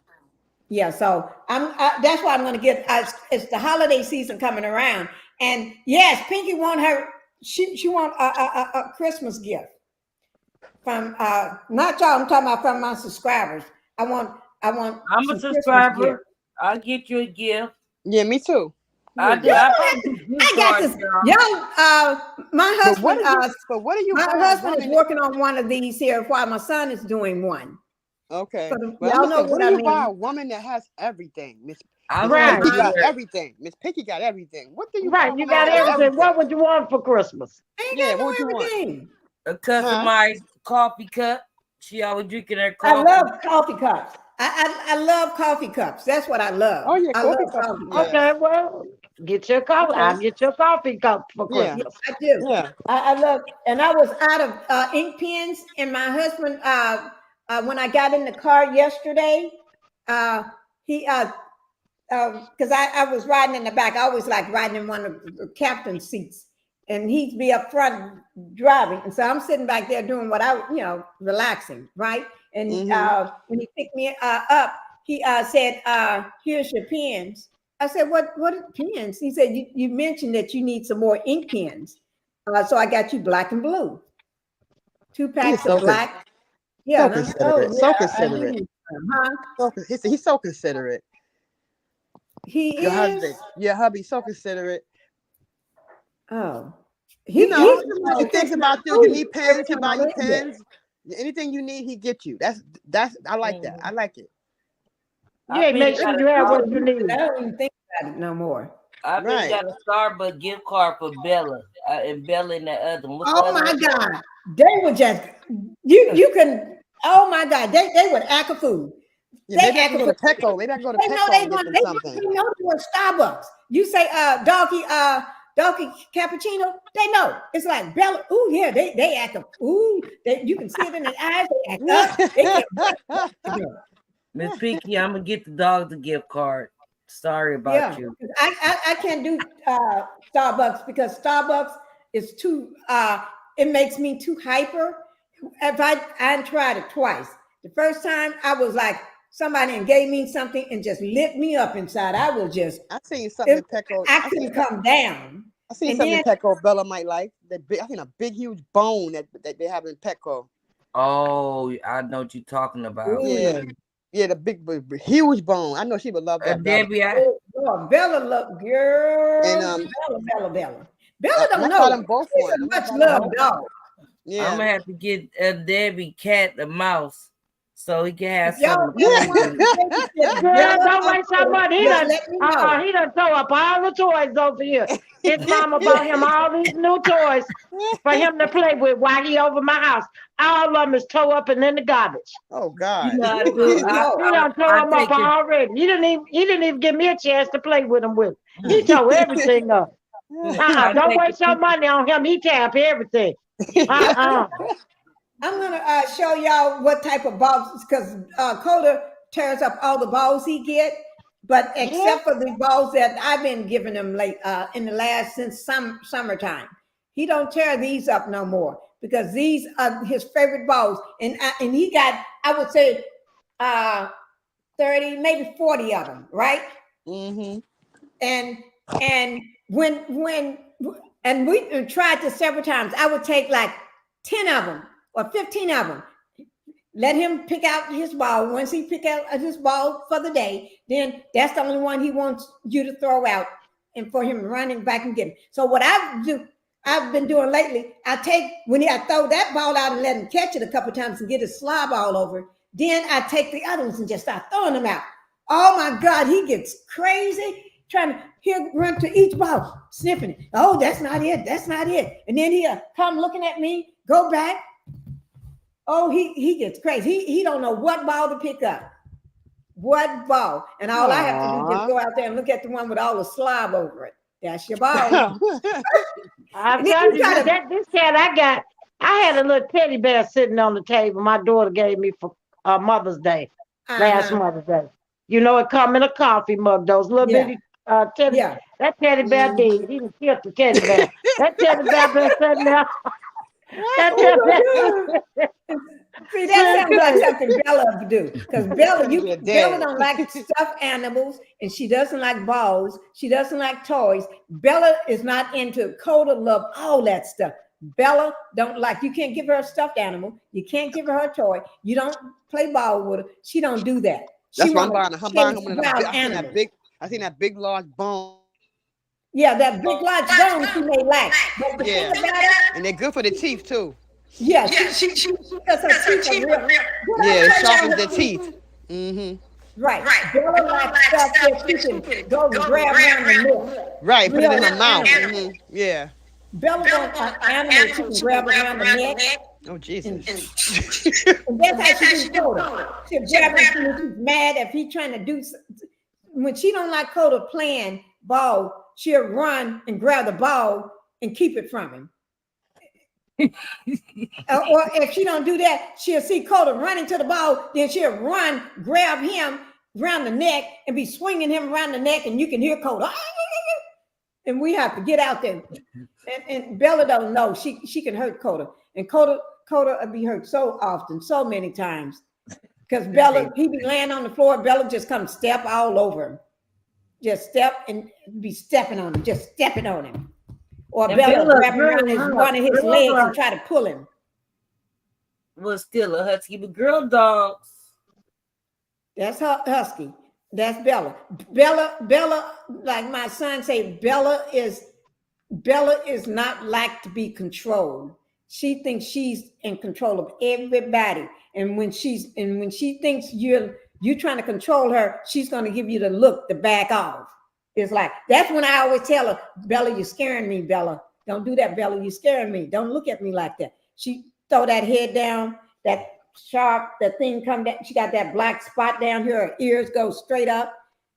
Yeah, so that's why I'm going to get. It's the holiday season coming around, and yes, Pinkie want her. She want a Christmas gift from not y'all. I'm talking about from my subscribers. I'm a subscriber. I'll get you a gift. Yeah, me too. I got this. My husband. My husband is working on one of these here while my son is doing one. Okay. Y'all know what I mean. Buy a woman that has everything, Miss. Right. Pinkie got everything. Miss Pinkie got everything. What do you? Right. You got everything. What would you want for Christmas? Yeah. What would you want? A customized coffee cup. She always drinking her coffee. I love coffee cups. I love coffee cups. That's what I love. Oh yeah, I love coffee cups. Okay, well, get your coffee. I'll get your coffee cup for Christmas. I do. Yeah. I love, and I was out of ink pens, and my husband, when I got in the car yesterday, he because I was riding in the back. I always like riding in one of the captain's seats, and he'd be up front driving, and so I'm sitting back there doing what relaxing, right? And when he picked me up, he said, "Here's your pens." I said, "What are pens?" He said, "You mentioned that you need some more ink pens, so I got you black and blue, 2 packs of black." Yeah, so considerate. He's so considerate. Your husband, your hubby, so considerate. Oh, he thinks about you. You need pens, he buy you pens. Anything you need, he get you. That's I like that. I like it. Yeah, make sure you have what you need. I don't even think about it no more. I been got a Starbucks gift card for Bella and Bella and the other one. Oh my God, they were just you can. Oh my God, they would act a fool. Yeah, they go to Petco. They go to Petco. They know to a Starbucks. You say doggy cappuccino. They know. It's like Bella. Ooh yeah, they act a ooh. You can see it in their eyes. They act up. Miss Pinkie, I'm gonna get the dog the gift card. Sorry about you. I can't do Starbucks because Starbucks is too. It makes me too hyper. If I tried it twice. The first time I was like somebody and gave me something and just lit me up inside. I was just. I seen something in Petco. I couldn't come down. I seen something in Petco Bella might like. I seen a big huge bone that they have in Petco. Oh, I know what you're talking about. Yeah, the big huge bone. I know she would love that. Debbie, Bella love girl. And Bella don't know. Them both She's a much loved dog. Yeah, I'm gonna have to get Debbie cat the mouse so he can have some. Girl, don't waste your money. He done throw up all the toys over here. His mama bought him all these new toys for him to play with while he over my house. All of them is tore up and in the garbage. Oh God! He done tore them up already. He didn't even give me a chance to play with him with. He tore everything up. Don't waste your money on him. He tap everything. I'm gonna show y'all what type of balls because Coda tears up all the balls he get, but except for the balls that I've been giving him late in the last since summertime, he don't tear these up no more because these are his favorite balls, and he got I would say 30 maybe 40 of them, right? Mm-hmm. And when we tried this several times, I would take like 10 of them or 15 of them. Let him pick out his ball. Once he pick out his ball for the day, then that's the only one he wants you to throw out and for him running back and get it. So what I've been doing lately, I throw that ball out and let him catch it a couple of times and get his slob all over it. Then I take the other ones and just start throwing them out. Oh my God, he gets crazy. He'll run to each ball, sniffing it. Oh, that's not it. That's not it. And then he'll come looking at me, go back. Oh, he gets crazy. He don't know what ball to pick up. What ball. And all I have to do is just go out there and look at the one with all the slob over it. That's your ball. I'm telling you, this cat I had a little teddy bear sitting on the table my daughter gave me for Mother's Day, last Mother's Day. You know, it come in a coffee mug, those little bitty teddy. Yeah. That teddy bear did. He didn't kill the teddy bear. That teddy bear been sitting there. See, that sounds like something Bella would do. Because Bella don't like stuffed animals, and she doesn't like balls. She doesn't like toys. Bella is not into Coda love all that stuff. Bella don't like. You can't give her a stuffed animal. You can't give her a toy. You don't play ball with her. She don't do that. That's why I'm buying one of them. I seen that big large bone. Yeah, that big large bone she may like. But and they're good for the teeth too. Yeah, she does her teeth are real. Yeah, it sharpens their teeth. Right. Bella likes stuff that she can go and grab around the neck. Right, put it in her mouth. Yeah. Bella wants an animal she can grab around the neck. Oh, Jesus. And that's how she do Coda. She'll grab him when she's mad if he's trying to do something. When she don't like Coda playing ball, she'll run and grab the ball and keep it from him. Or if she don't do that, she'll see Coda running to the ball, then she'll run, grab him around the neck and be swinging him around the neck, and you can hear Coda. And we have to get out there. And Bella don't know she can hurt Coda, and Coda will be hurt so often, so many times, because Bella, he be laying on the floor, Bella just come step all over him, just step and be stepping on him, just stepping on him. Or Bella grab around one of his legs and try to pull him. Was still a husky, but girl dogs. That's her husky. That's Bella. Bella, like my son say, Bella is not like to be controlled. She thinks she's in control of everybody. And when she thinks you're trying to control her, she's going to give you the look to back off. It's like, that's when I always tell her, Bella, you're scaring me, Bella. Don't do that, Bella. You're scaring me. Don't look at me like that. She throw that head down, that thing come down. She got that black spot down here. Her ears go straight up.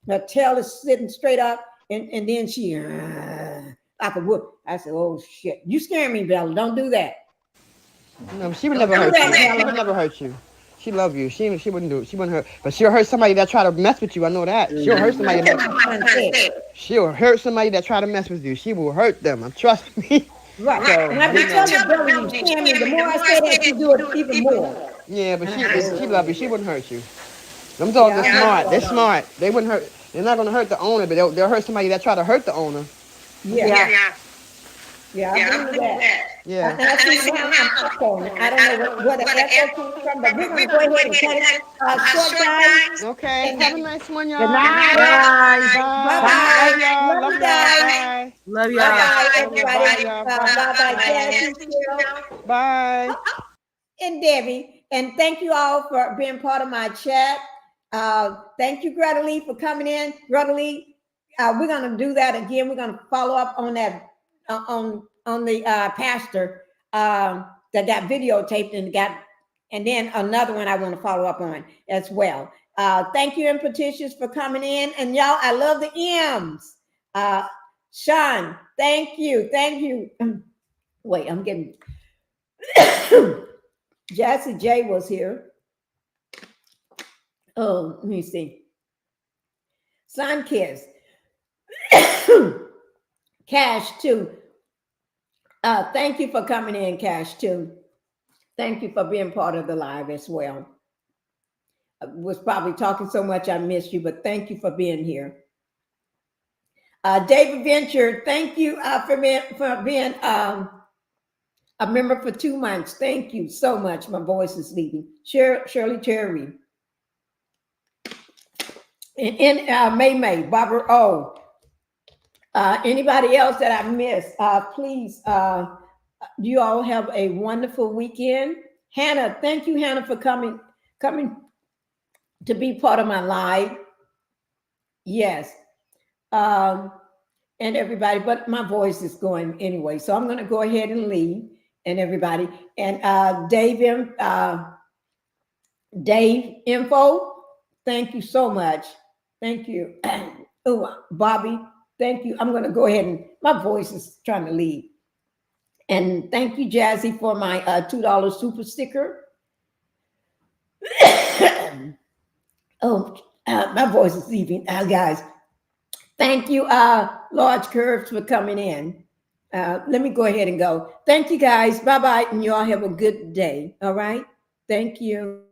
Her tail is sitting straight up. And then she, like a whoop. I said, oh, shit. You scaring me, Bella. Don't do that. No, she would never hurt you. She would never hurt you. She love you. She wouldn't do it. She wouldn't hurt. But she'll hurt somebody that try to mess with you. I know that. She'll hurt somebody that try to mess with you. She will hurt them. Trust me. Right. So, and I be telling Bella, you scare me. The more I say that, she do it even more. Yeah, but she love you. She wouldn't hurt you. Them dogs are smart. They're smart. They wouldn't hurt. They're not going to hurt the owner, but they'll hurt somebody that try to hurt the owner. Yeah, I believe that. Yeah. And I see now I'm echoing. I don't know where the echo comes from, but we're going to go ahead and cut it short, guys. Okay. And have a nice one, y'all. Good night. Bye. Love y'all. Love y'all. Bye, everybody. Bye, Jazzy. Bye. And Debbie. And thank you all for being part of my chat. Thank you, Greta Lee, for coming in. Greta Lee, we're going to do that again. We're going to follow up on that. On the pastor that got videotaped and then another one I want to follow up on as well. Thank you, Impetitious, for coming in. And y'all, I love the M's. Sean, thank you. Wait, I'm getting Jassy J was here. Oh, let me see. Sun Kiss. Cash too. Thank you for coming in, Cash too. Thank you for being part of the live as well. I was probably talking so much I missed you, but thank you for being here. David Venture, thank you for being a member for 2 months. Thank you so much. My voice is leaving. Shirley Terry. And May, Barbara O. Anybody else that I missed, please, you all have a wonderful weekend. Hannah, thank you, Hannah, for coming to be part of my live. Yes. And everybody, but my voice is going anyway. So I'm going to go ahead and leave and everybody. And Dave Info, thank you so much. Thank you. Oh, Bobby. Thank you. I'm going to go ahead and my voice is trying to leave. And thank you, Jazzy, for my $2 super sticker. My voice is leaving. Guys, thank you, Large Curves, for coming in. Let me go ahead and go. Thank you, guys. Bye-bye. And you all have a good day. All right. Thank you.